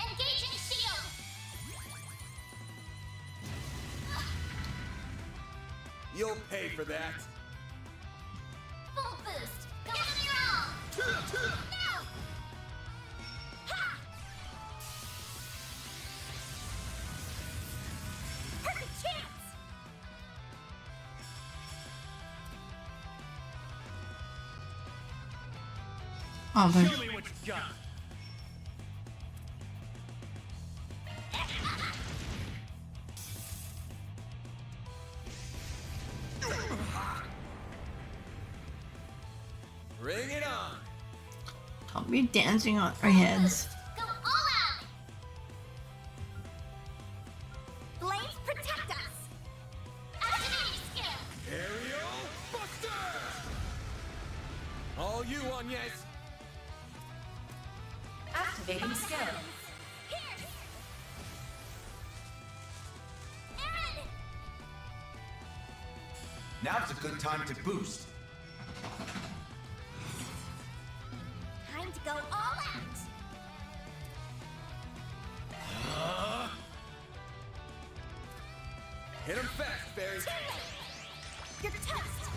Engaging shield. You'll pay for that. Full boost. Give them your all. Now. Ha! Oh, but Show me what you got. Bring it on. don't be dancing on our heads. Go all out! Flames protect us! Activating skill! Aerial Buster! All you on, yes? Activating skill. Pierce! Aaron! Now's a good time to boost. Time to go all out! Hit him fast, Barry. Too late! You're toast!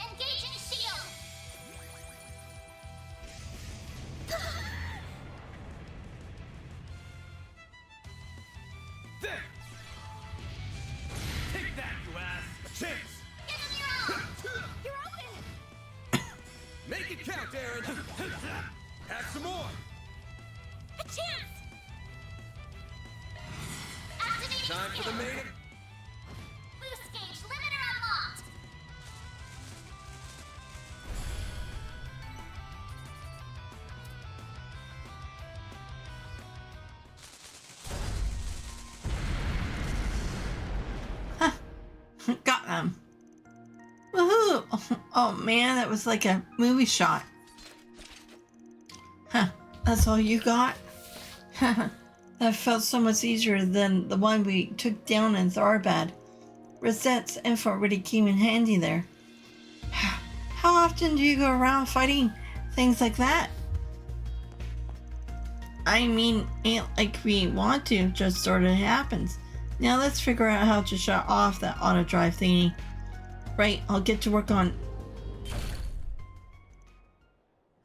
Engaging shield! There! Take that, you ass! A chance! Give him your all! You're open! Make it count, Aaron! Have some more! A chance! Activating Time for skill. the main... Boost gauge limiter unlocked! Got them. Woohoo! Oh man, that was like a movie shot. Huh, that's all you got? That felt so much easier than the one we took down in Tharbad. Rosette's info really came in handy there. How often do you go around fighting things like that? I mean, ain't like we want to, just sort of happens. Now let's figure out how to shut off that auto drive thingy. Right, I'll get to work on...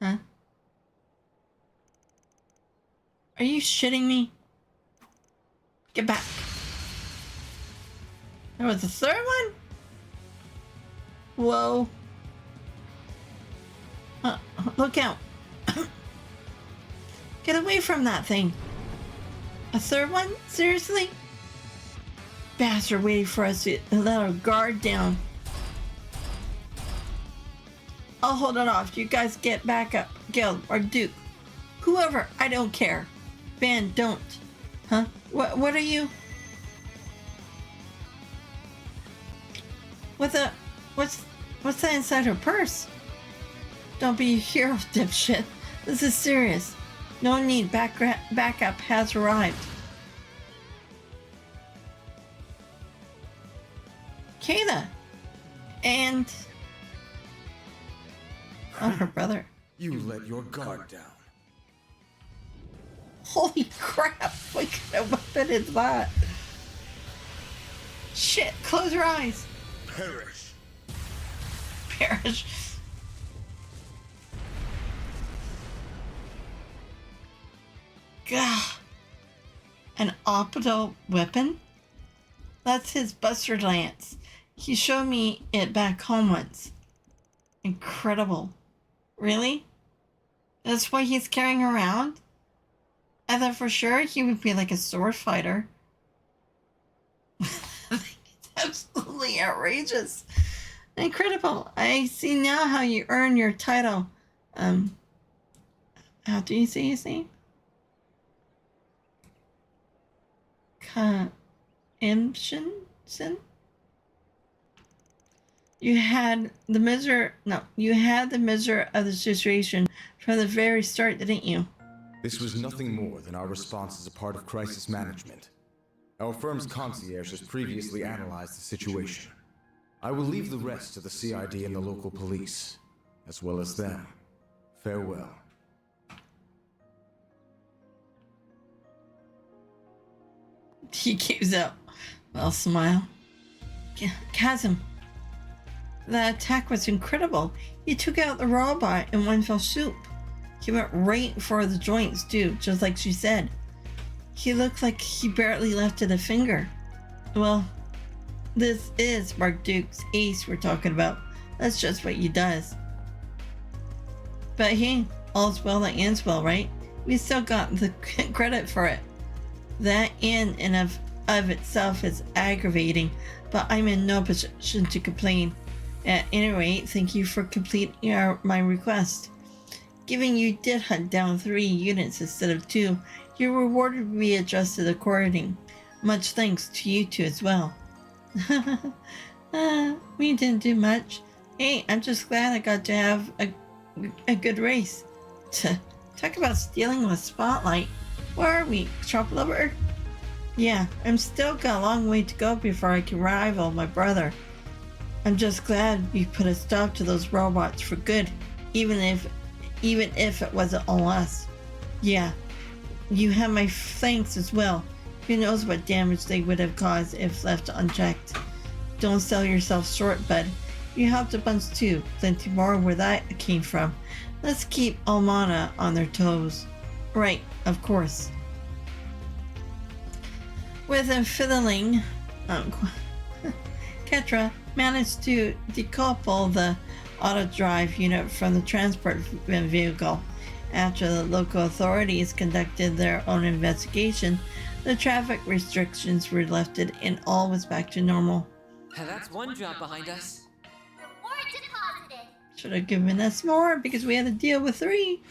Huh? Are you shitting me? Get back. There was a third one? Whoa. Look out. Get away from that thing. A third one? Seriously? Bastard waiting for us to let our guard down. I'll hold it off. You guys get back up. Gil or Duke. Whoever. I don't care. Van, don't. Huh? What are you? What's that inside her purse? Don't be a hero, dipshit. This is serious. No need. Backup has arrived. Kayla. And... oh, her brother. You let your guard down. Holy crap! What kind of weapon is that? Shit! Close your eyes! Perish. Perish. Gah. An optical weapon? That's his Buster Lance. He showed me it back home once. Incredible. Really? That's what he's carrying around? I thought for sure he would be like a sword fighter. It's absolutely outrageous. Incredible. I see now how you earn your title. How do you say his name? Imshinson? You had the measure of the situation from the very start, didn't you? This was nothing more than our response as a part of crisis management. Our firm's concierge has previously analyzed the situation. I will leave the rest to the CID and the local police, as well as them. Farewell. He gives up. Well, smile. Chasm. The attack was incredible. He took out the robot in one fell swoop. He went right for the joints, too, just like she said. He looked like he barely lifted a finger. Well, this is Mark Duke's ace we're talking about. That's just what he does. But hey, all's well that ends well, right? We still got the credit for it. That in and of itself is aggravating, but I'm in no position to complain. At any rate, thank you for completing my request. Given you did hunt down 3 units instead of 2, your reward will be adjusted accordingly. Much thanks to you two as well. We didn't do much. Hey, I'm just glad I got to have a good race. Talk about stealing the spotlight. Where are we? Shop lover? Yeah, I'm still got a long way to go before I can rival my brother. I'm just glad we put a stop to those robots for good, even if it wasn't all us. Yeah, you have my thanks as well. Who knows what damage they would have caused if left unchecked. Don't sell yourself short, bud. You helped a bunch too. Plenty more where that came from. Let's keep Almana on their toes. Right, of course. With a fiddling, Ketra managed to decouple the auto drive unit from the transport vehicle. After the local authorities conducted their own investigation, the traffic restrictions were lifted and all was back to normal. That's one job behind us. Reward deposited. Should have given us more because we had to deal with 3.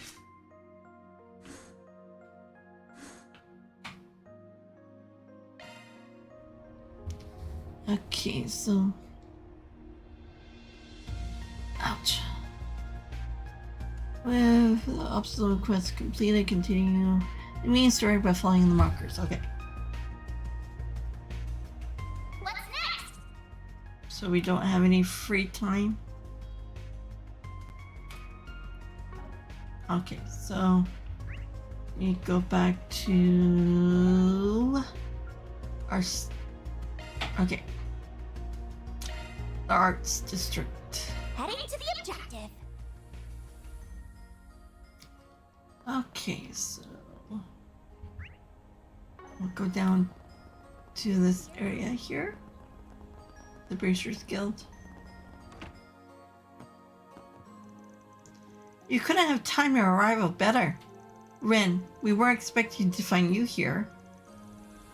Okay, so... Ouch. With the obstacle quest completed, continue the main story by following the markers. Okay. What's next? So we don't have any free time. Okay, so we go back to our okay. The arts district. Heading to the objective. Okay, so we'll go down to this area here. The Bracers Guild. You couldn't have timed your arrival better. Rin, we were expecting to find you here.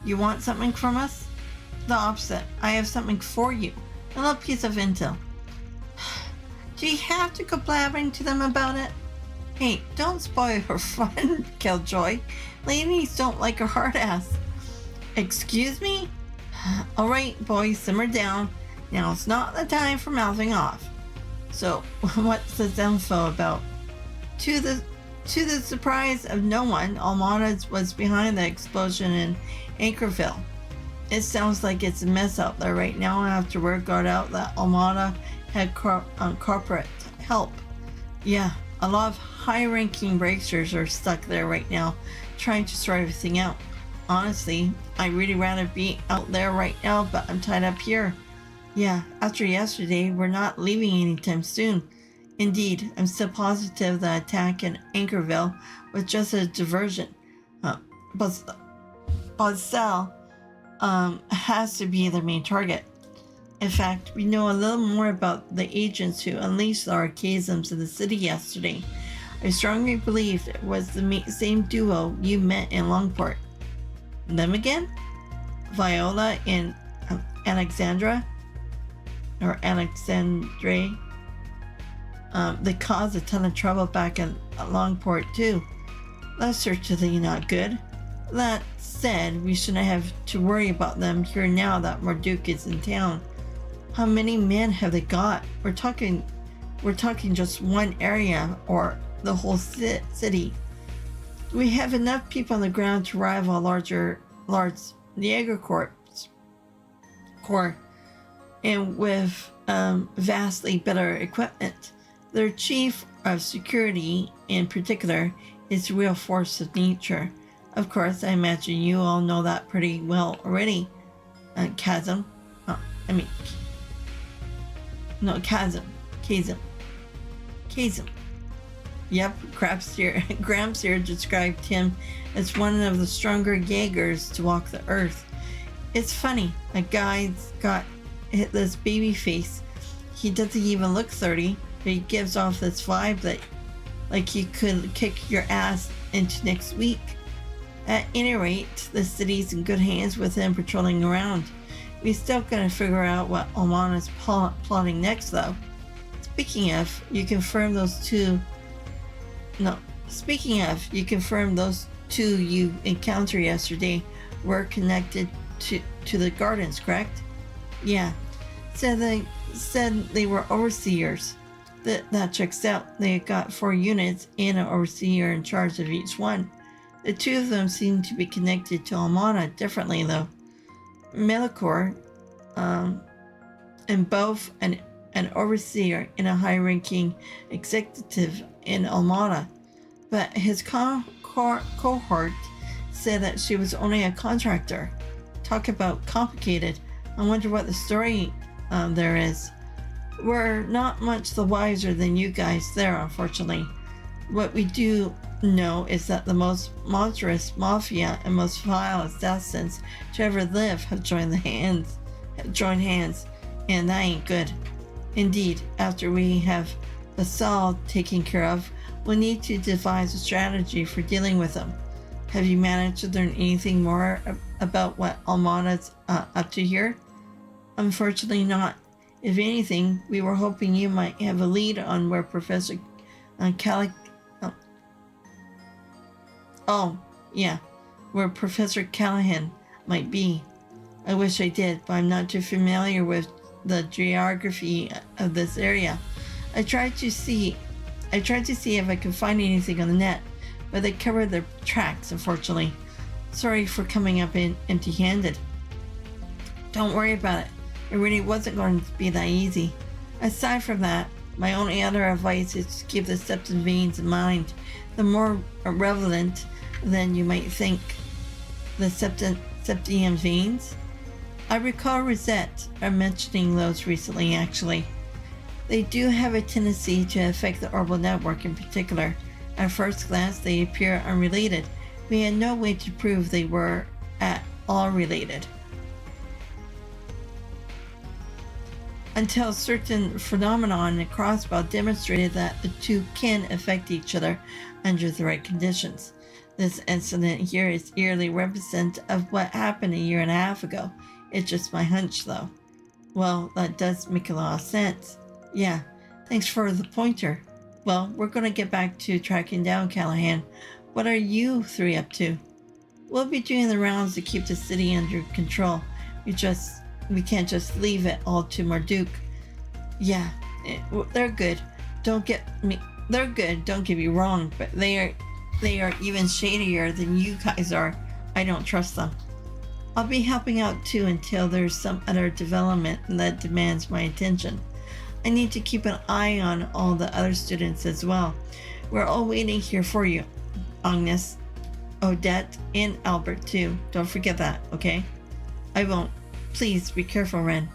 You want something from us? The opposite. I have something for you. A little piece of intel. Do you have to go blabbering to them about it? Hey, don't spoil her fun, Killjoy. Ladies don't like a hard ass. Excuse me? Alright, boys, simmer down. Now it's not the time for mouthing off. So, what's this info about? To the surprise of no one, Almana was behind the explosion in Anchorville. It sounds like it's a mess out there right now after word got out that Almana had corporate help. Yeah, a lot of high-ranking bracers are stuck there right now, trying to sort everything out. Honestly, I'd really rather be out there right now, but I'm tied up here. Yeah, after yesterday, we're not leaving anytime soon. Indeed, I'm still positive the attack in Anchorville was just a diversion. Bostel has to be the main target. In fact, we know a little more about the agents who unleashed the archaisms in the city yesterday. I strongly believe it was the same duo you met in Longport. Them again? Viola and Alexandra? Or Alexandre? They caused a ton of trouble back in Longport too. That's certainly not good. That said, we shouldn't have to worry about them here now that Marduk is in town. How many men have they got? We're talking just one area or the whole city. We have enough people on the ground to rival a large Niagara Corps, and with vastly better equipment. Their chief of security, in particular, is a real force of nature. Of course, I imagine you all know that pretty well already. Chasm. Yep, Gramps here described him as one of the stronger Jaegers to walk the earth. It's funny, a guy's got this baby face. He doesn't even look 30, but he gives off this vibe that like he could kick your ass into next week. At any rate, the city's in good hands with him patrolling around. We still gotta figure out what Almana's plotting next, though. Speaking of, you confirmed those two you encountered yesterday were connected to the gardens, correct? Yeah. Said they were overseers. That checks out. They got 4 units and an overseer in charge of each one. The 2 of them seem to be connected to Almana differently, though. Melikor, and both an overseer and a high-ranking executive in Almana, but his cohort said that she was only a contractor. Talk about complicated. I wonder what the story there is. We're not much the wiser than you guys there, unfortunately. What we do know is that the most monstrous mafia and most vile assassins to ever live have joined hands, and that ain't good. Indeed, after we have Basal taken care of, we'll need to devise a strategy for dealing with them. Have you managed to learn anything more about what Almana's up to here? Unfortunately not. If anything, we were hoping you might have a lead on where Professor where Professor Callahan might be. I wish I did, but I'm not too familiar with the geography of this area. I tried to see if I could find anything on the net, but they covered their tracks, unfortunately. Sorry for coming up empty-handed. Don't worry about it. It really wasn't going to be that easy. Aside from that, my only other advice is to keep the septum veins in mind. The more relevant than you might think. The septium veins? I recall Rosette mentioning those recently, actually. They do have a tendency to affect the orbital network in particular. At first glance, they appear unrelated. We had no way to prove they were at all related. Until certain phenomenon in the crossbow demonstrated that the two can affect each other under the right conditions. This incident here is eerily reminiscent of what happened a year and a half ago. It's just my hunch, though. Well, that does make a lot of sense. Yeah, thanks for the pointer. Well, we're gonna get back to tracking down Callahan. What are you 3 up to? We'll be doing the rounds to keep the city under control. We can't just leave it all to Marduk. Yeah, they're good. Don't get me wrong, but they are even shadier than you guys are. I don't trust them. I'll be helping out too until there's some other development that demands my attention. I need to keep an eye on all the other students as well. We're all waiting here for you. Agnes, Odette, and Albert too. Don't forget that, okay? I won't. Please be careful, Ren.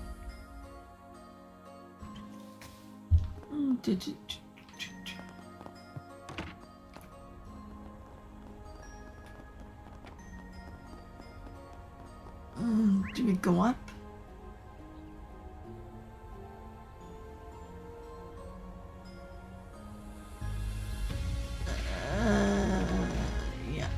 Do we go up? Yeah.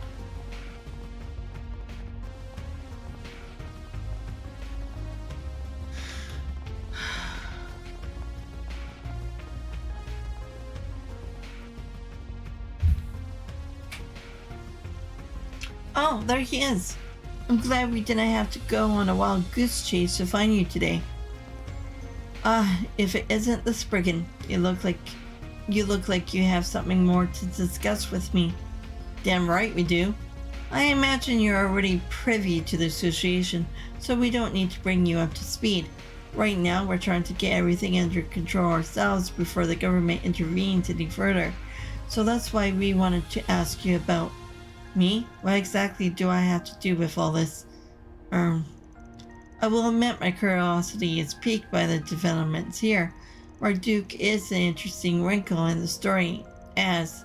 Oh, there he is. I'm glad we didn't have to go on a wild goose chase to find you today. If it isn't the Spriggan, you look like you have something more to discuss with me. Damn right we do. I imagine you're already privy to the association, so we don't need to bring you up to speed. Right now, we're trying to get everything under control ourselves before the government intervenes any further. So that's why we wanted to ask you about me? What exactly do I have to do with all this? I will admit my curiosity is piqued by the developments here. Marduk is an interesting wrinkle in the story, as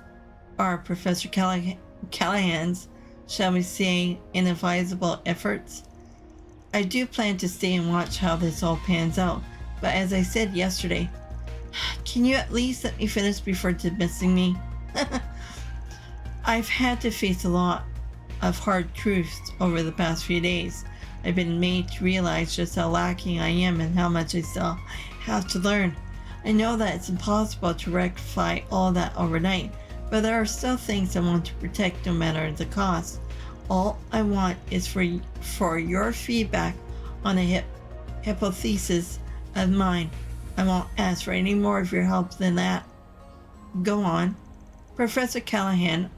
are Professor Callahan's, shall we say, inadvisable efforts. I do plan to stay and watch how this all pans out, but as I said yesterday, can you at least let me finish before dismissing me? I've had to face a lot of hard truths over the past few days. I've been made to realize just how lacking I am and how much I still have to learn. I know that it's impossible to rectify all that overnight, but there are still things I want to protect no matter the cost. All I want is for your feedback on a hypothesis of mine. I won't ask for any more of your help than that. Go on. Professor Callahan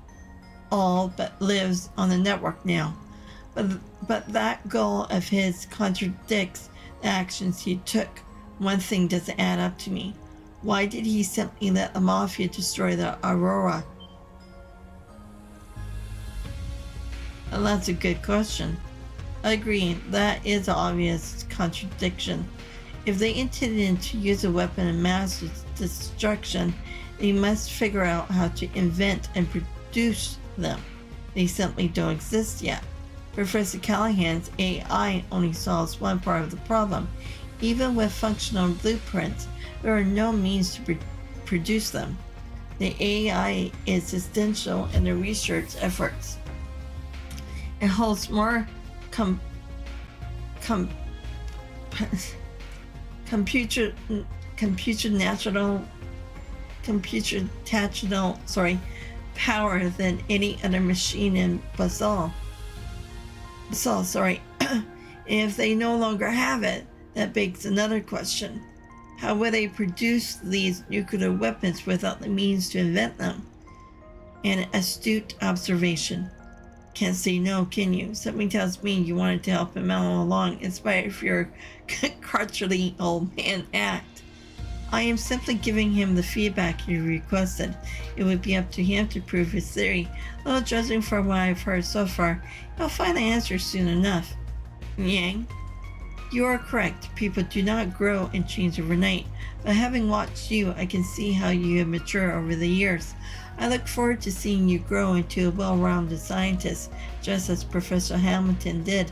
all but lives on the network now. But that goal of his contradicts the actions he took. One thing doesn't add up to me. Why did he simply let the Mafia destroy the Aurora? Well, that's a good question. I agree, that is an obvious contradiction. If they intended to use a weapon of mass destruction, they must figure out how to invent and produce them. They simply don't exist yet. Professor Callahan's AI only solves one part of the problem. Even with functional blueprints, there are no means to produce them. The AI is essential in the research efforts. It holds more computational power than any other machine in Basal. If they no longer have it, that begs another question. How will they produce these nuclear weapons without the means to invent them? An astute observation. Can't say no, can you? Something tells me you wanted to help him out all along, in spite of your crotchety old man act. I am simply giving him the feedback he requested. It would be up to him to prove his theory, though judging from what I've heard so far, he'll find the answer soon enough. Yang, you are correct. People do not grow and change overnight, but having watched you, I can see how you have matured over the years. I look forward to seeing you grow into a well-rounded scientist, just as Professor Hamilton did.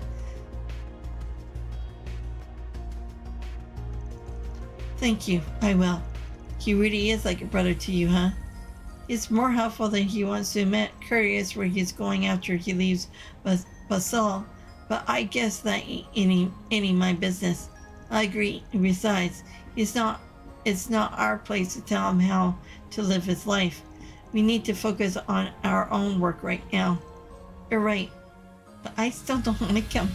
Thank you, I will. He really is like a brother to you, huh? He's more helpful than he wants to admit. Curious where he's going after he leaves Basal, but I guess that ain't any my business. I agree. And besides, it's not our place to tell him how to live his life. We need to focus on our own work right now. You're right, but I still don't like him.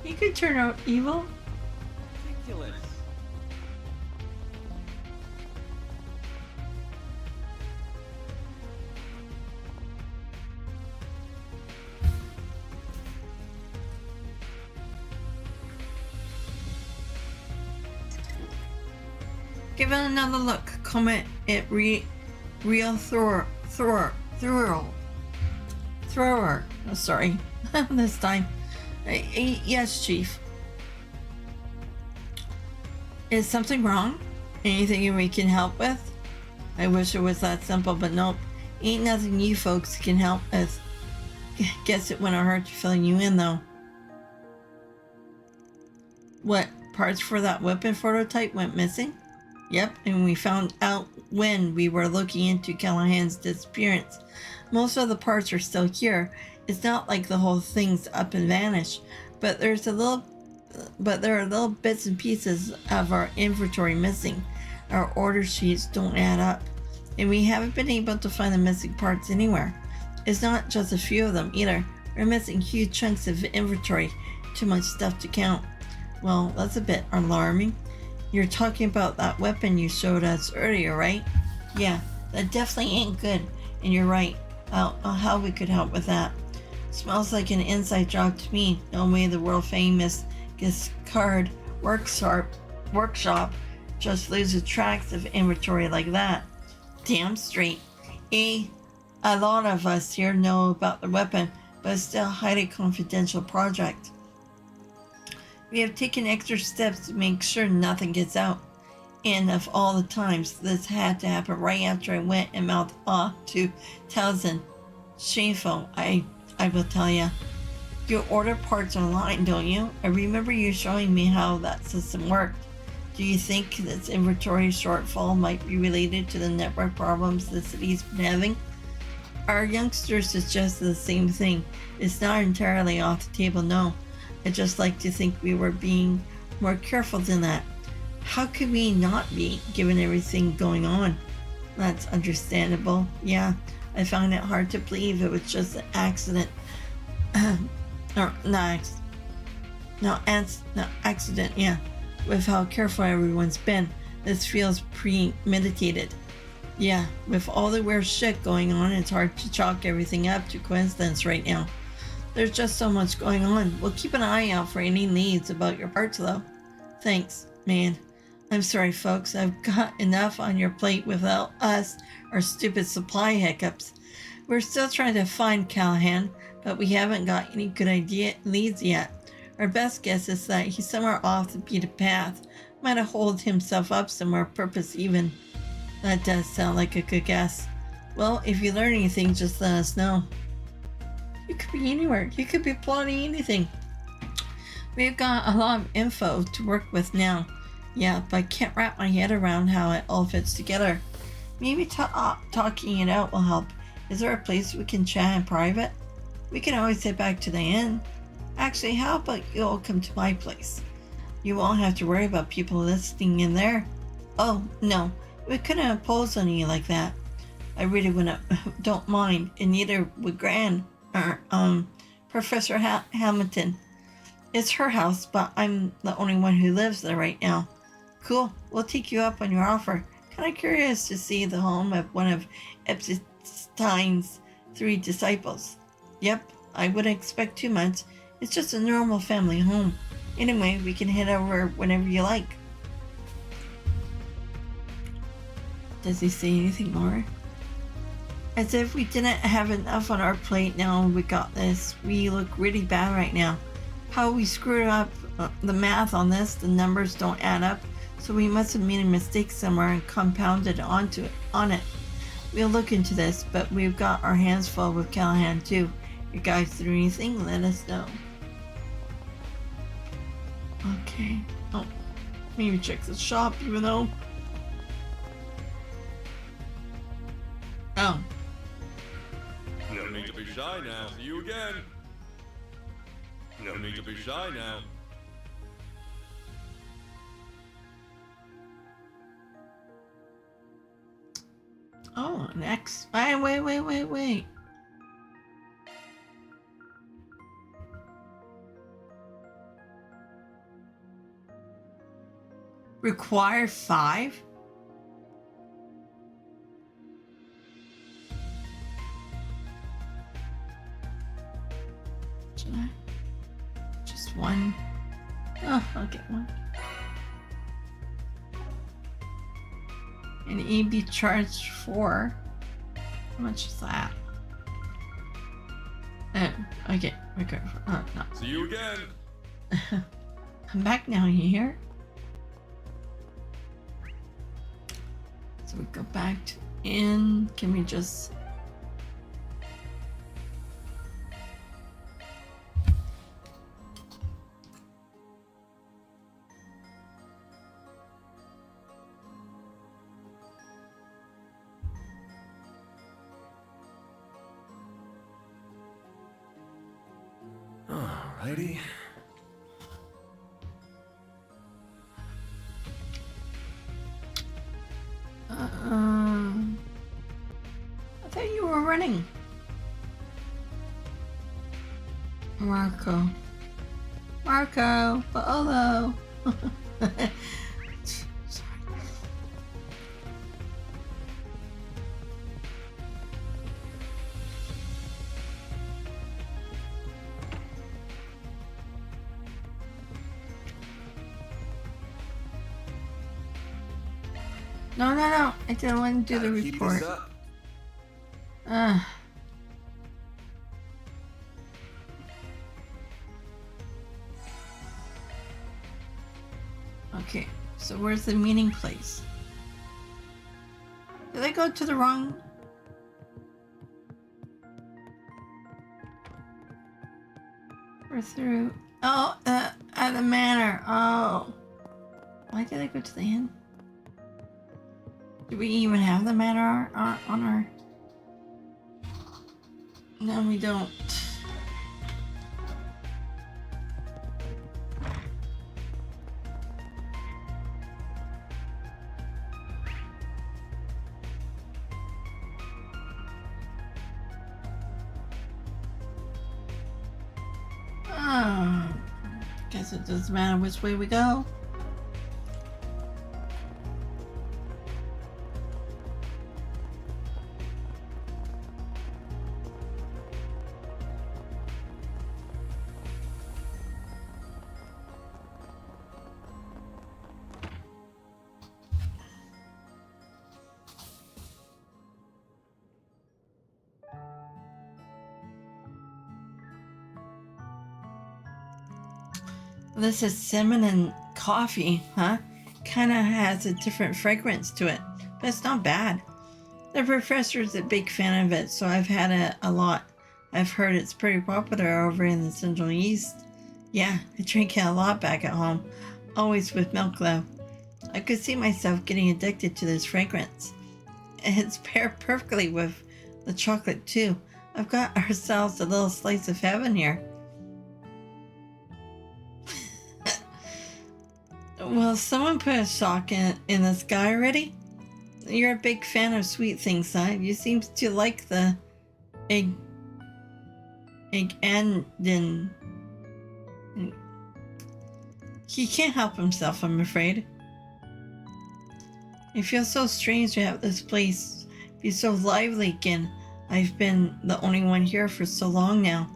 He could turn out evil. Ridiculous. Give it another look. Comment it real thrower. Oh, sorry. This time. Yes, Chief. Is something wrong? Anything we can help with? I wish it was that simple, but nope. Ain't nothing you folks can help with. Guess it wouldn't hurt to fill you in, though. What, parts for that weapon prototype went missing? Yep, and we found out when we were looking into Callahan's disappearance. Most of the parts are still here. It's not like the whole thing's up and vanished, but there are little bits and pieces of our inventory missing. Our order sheets don't add up, and we haven't been able to find the missing parts anywhere. It's not just a few of them either. We're missing huge chunks of inventory. Too much stuff to count. Well, that's a bit alarming. You're talking about that weapon you showed us earlier, right? Yeah, that definitely ain't good, and you're right. How we could help with that. Smells like an inside job to me. No way the world famous Discard workshop just loses tracks of inventory like that. Damn straight. A lot of us here know about the weapon, but it's still a highly confidential project. We have taken extra steps to make sure nothing gets out. And of all the times, this had to happen right after I went and mouthed off to Townsend. Shameful, I will tell ya. You order parts online, don't you? I remember you showing me how that system worked. Do you think this inventory shortfall might be related to the network problems the city's been having? Our youngsters suggest the same thing. It's not entirely off the table, no. I'd just like to think we were being more careful than that. How could we not be, given everything going on? That's understandable. Yeah, I found it hard to believe it was just an accident. Accident, yeah. With how careful everyone's been, this feels premeditated. Yeah, with all the weird shit going on, it's hard to chalk everything up to coincidence right now. There's just so much going on. We'll keep an eye out for any leads about your parts, though. Thanks, man. I'm sorry, folks. I've got enough on your plate without us or stupid supply hiccups. We're still trying to find Callahan, but we haven't got any good leads yet. Our best guess is that he's somewhere off the beaten path. Might have holed himself up somewhere, purpose even. That does sound like a good guess. Well, if you learn anything, just let us know. You could be anywhere. You could be plotting anything. We've got a lot of info to work with now. Yeah, but I can't wrap my head around how it all fits together. Maybe talking it out will help. Is there a place we can chat in private? We can always head back to the inn. Actually, how about you all come to my place? You won't have to worry about people listening in there. Oh, no. We couldn't impose on you like that. I really don't mind, and neither would Gran or Professor Hamilton. It's her house, but I'm the only one who lives there right now. Cool, we'll take you up on your offer. Kinda curious to see the home of one of Epstein's 3 disciples. Yep, I wouldn't expect too much. It's just a normal family home. Anyway, we can head over whenever you like. Does he say anything more? As if we didn't have enough on our plate now we got this. We look really bad right now. How we screwed up the math on this, the numbers don't add up, so we must have made a mistake somewhere and compounded on it. We'll look into this, but we've got our hands full with Callahan too. If you guys do anything, let us know. Okay. Oh, maybe check the shop even though. Oh. No need to be shy now. See you again. No need to be shy now. Oh, next. Wait. Require 5? Should I? Just 1? Oh, I'll get 1. And EB charged 4. How much is that? Oh, okay. Oh, no. See you again. I'm back now, you hear? So we go back to inn. Can we just... Alrighty. I thought you were running. Marco, hello. No. I didn't want to do the report. Okay, so where's the meeting place? Did I go to the wrong? We're through. Oh, at the manor. Oh. Why did I go to the inn? Do we even have the manor on our... No, we don't. Guess it doesn't matter which way we go. This is cinnamon coffee, huh? Kinda has a different fragrance to it, but it's not bad. The professor's a big fan of it, so I've had it a lot. I've heard it's pretty popular over in the Central East. Yeah, I drink it a lot back at home, always with milk though. I could see myself getting addicted to this fragrance. It's paired perfectly with the chocolate too. I've got ourselves a little slice of heaven here. Well, someone put a sock in the sky already? You're a big fan of sweet things, huh? You seem to like the egg and then he can't help himself, I'm afraid. It feels so strange to have this place be so lively again. I've been the only one here for so long now.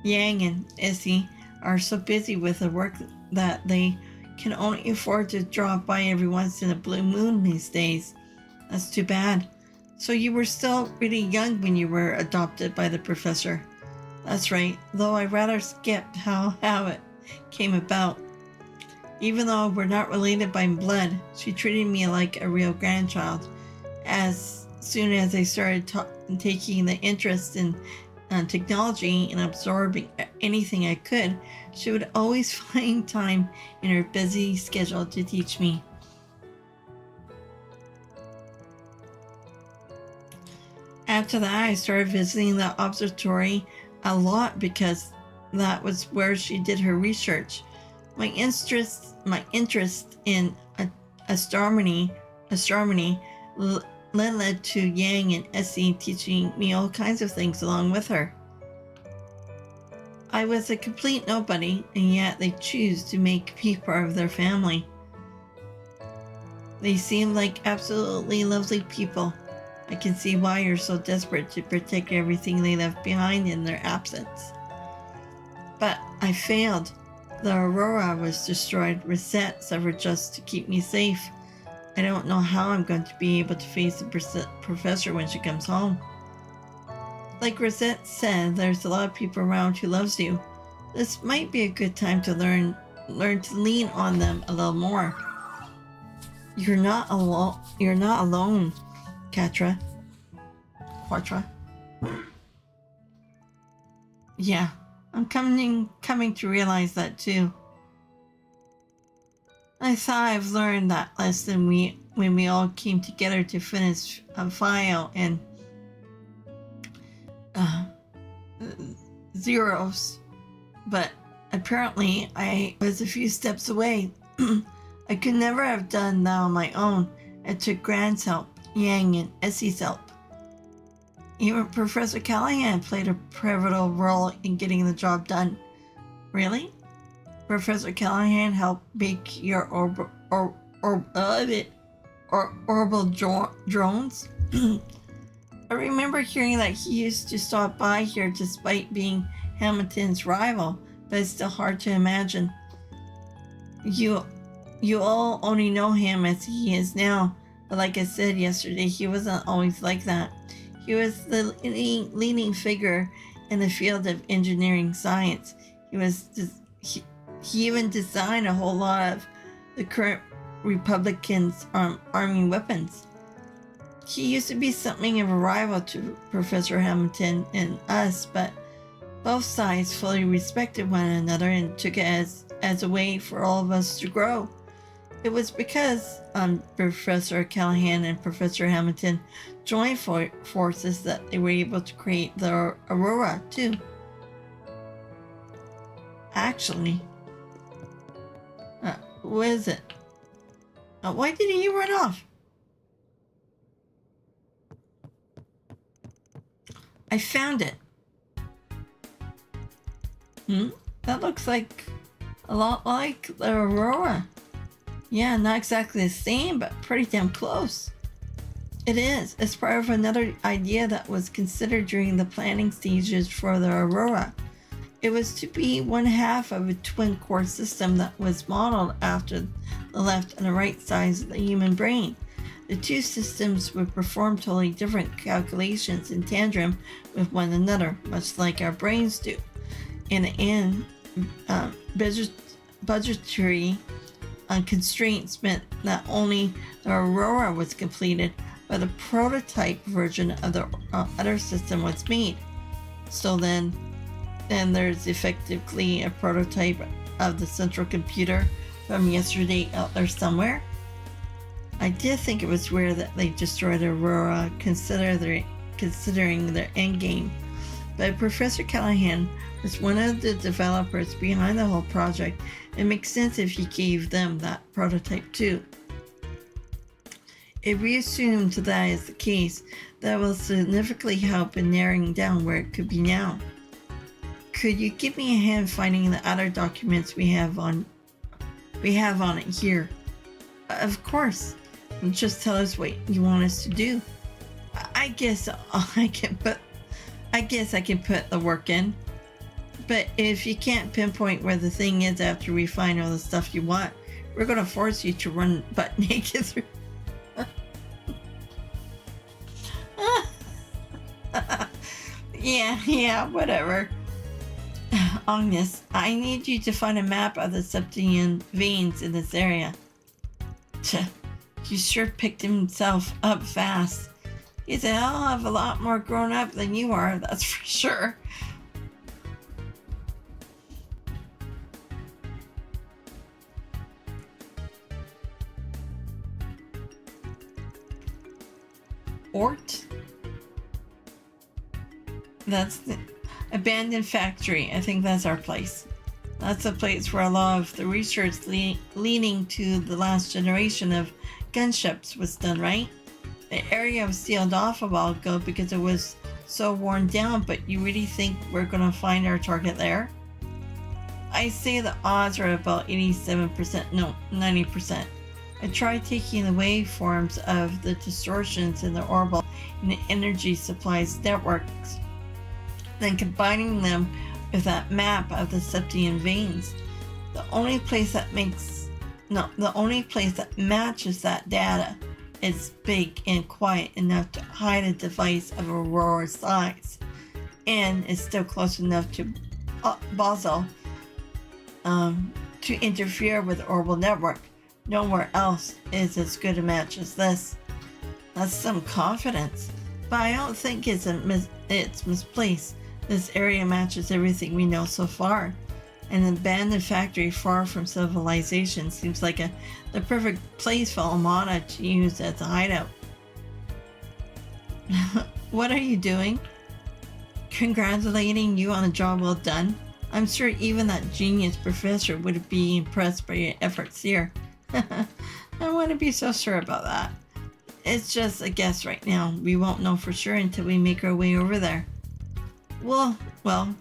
Yang and Essie are so busy with the work that they can only afford to drop by every once in a blue moon these days. That's too bad. So you were still really young when you were adopted by the professor. That's right, though I rather skipped how it came about. Even though we're not related by blood, she treated me like a real grandchild. As soon as I started taking the interest in technology and absorbing anything I could, she would always find time in her busy schedule to teach me. After that, I started visiting the observatory a lot because that was where she did her research. My interest in astronomy led to Yang and Essie teaching me all kinds of things along with her. I was a complete nobody, and yet they choose to make me part of their family. They seem like absolutely lovely people. I can see why you're so desperate to protect everything they left behind in their absence. But I failed. The Aurora was destroyed. Rosette suffered just to keep me safe. I don't know how I'm going to be able to face the professor when she comes home. Like Rosette said, there's a lot of people around who loves you. This might be a good time to learn to lean on them a little more. You're not alone, Quatra. Yeah, I'm coming to realize that too. I thought I've learned that lesson when we all came together to finish a file and zeros, but apparently I was a few steps away. I could never have done that on my own. It took Grant's help, Yang and Essie's help. Even Professor Callahan played a pivotal role in getting the job done. Really? Professor Callahan helped make your orbital drones? I remember hearing that he used to stop by here despite being Hamilton's rival, but it's still hard to imagine. You all only know him as he is now, but like I said yesterday, he wasn't always like that. He was the leading figure in the field of engineering science. He even designed a whole lot of the current Republicans' arming weapons. He used to be something of a rival to Professor Hamilton and us, but both sides fully respected one another and took it as a way for all of us to grow. It was because Professor Callahan and Professor Hamilton joined forces that they were able to create the Aurora, too. Actually, what is it? Why did he run off? I found it. That looks like a lot like the Aurora. Yeah, not exactly the same, but pretty damn close. It is. It's part of another idea that was considered during the planning stages for the Aurora. It was to be one half of a twin-core system that was modeled after the left and the right sides of the human brain. The two systems would perform totally different calculations in tandem with one another, much like our brains do. In the end, budgetary constraints meant not only the Aurora was completed, but a prototype version of the other system was made. So then there's effectively a prototype of the central computer from yesterday out there somewhere. I did think it was weird that they destroyed Aurora, considering their endgame. But Professor Callahan was one of the developers behind the whole project. It makes sense if he gave them that prototype too. If we assume that is the case, that will significantly help in narrowing down where it could be now. Could you give me a hand finding the other documents we have on it here? Of course. Just tell us what you want us to do. I guess I can put the work in. But if you can't pinpoint where the thing is after we find all the stuff you want, we're gonna force you to run butt naked through. Yeah, whatever. Agnes, I need you to find a map of the Septian veins in this area. He sure picked himself up fast. He's a hell of a lot more grown up than you are, that's for sure. Ort? That's the abandoned factory. I think that's our place. That's a place where a lot of the research leading to the last generation of gunships was done, right? The area was sealed off a while ago because it was so worn down, but you really think we're gonna find our target there? I say the odds are about 87%, no, 90%. I tried taking the waveforms of the distortions in the orbital and the energy supplies networks, then combining them with that map of the Septian veins. The only place that matches that data is big and quiet enough to hide a device of Aurora's size, and is still close enough to Basel to interfere with the orbital network. Nowhere else is as good a match as this. That's some confidence, but I don't think it's misplaced. This area matches everything we know so far. An abandoned factory far from civilization seems like the perfect place for Almada to use as a hideout. What are you doing? Congratulating you on a job well done. I'm sure even that genius professor would be impressed by your efforts here. I wouldn't be so sure about that. It's just a guess right now. We won't know for sure until we make our way over there. Well,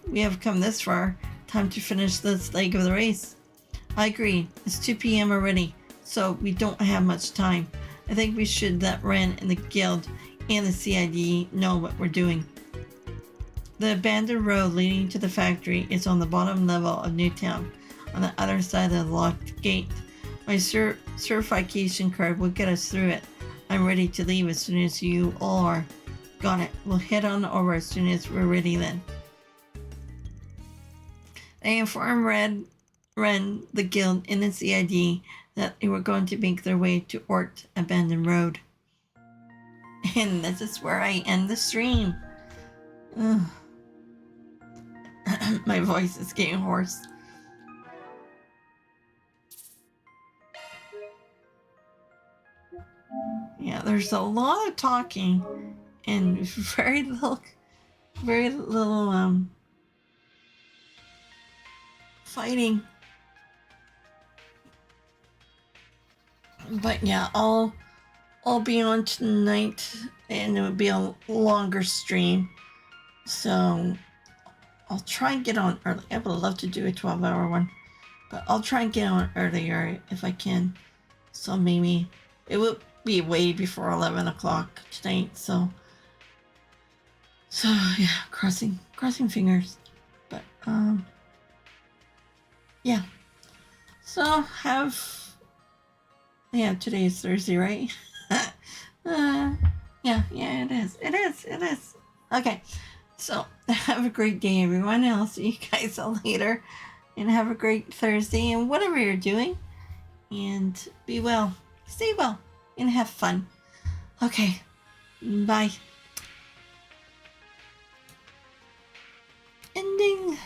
we have come this far. Time to finish this leg of the race. I agree. It's 2 p.m. already, so we don't have much time. I think we should let Ren and the Guild and the CID know what we're doing. The abandoned road leading to the factory is on the bottom level of Newtown, on the other side of the locked gate. My certification card will get us through it. I'm ready to leave as soon as you all are. Got it. We'll head on over as soon as we're ready then. They informed Ren, the Guild, and the CID that they were going to make their way to Ort Abandoned Road. And this is where I end the stream. My voice is getting hoarse. there's a lot of talking and very little fighting. But yeah, I'll be on tonight, and it would be a longer stream, so I'll try and get on early. I would love to do a 12-hour one, but I'll try and get on earlier if I can. So maybe it will be way before 11 o'clock tonight. So yeah, crossing fingers. But yeah. So today is Thursday, right? Yeah, it is. Okay, so have a great day, everyone, and I'll see you guys all later. And have a great Thursday, and whatever you're doing, and be well, stay well, and have fun. Okay, bye. Ending.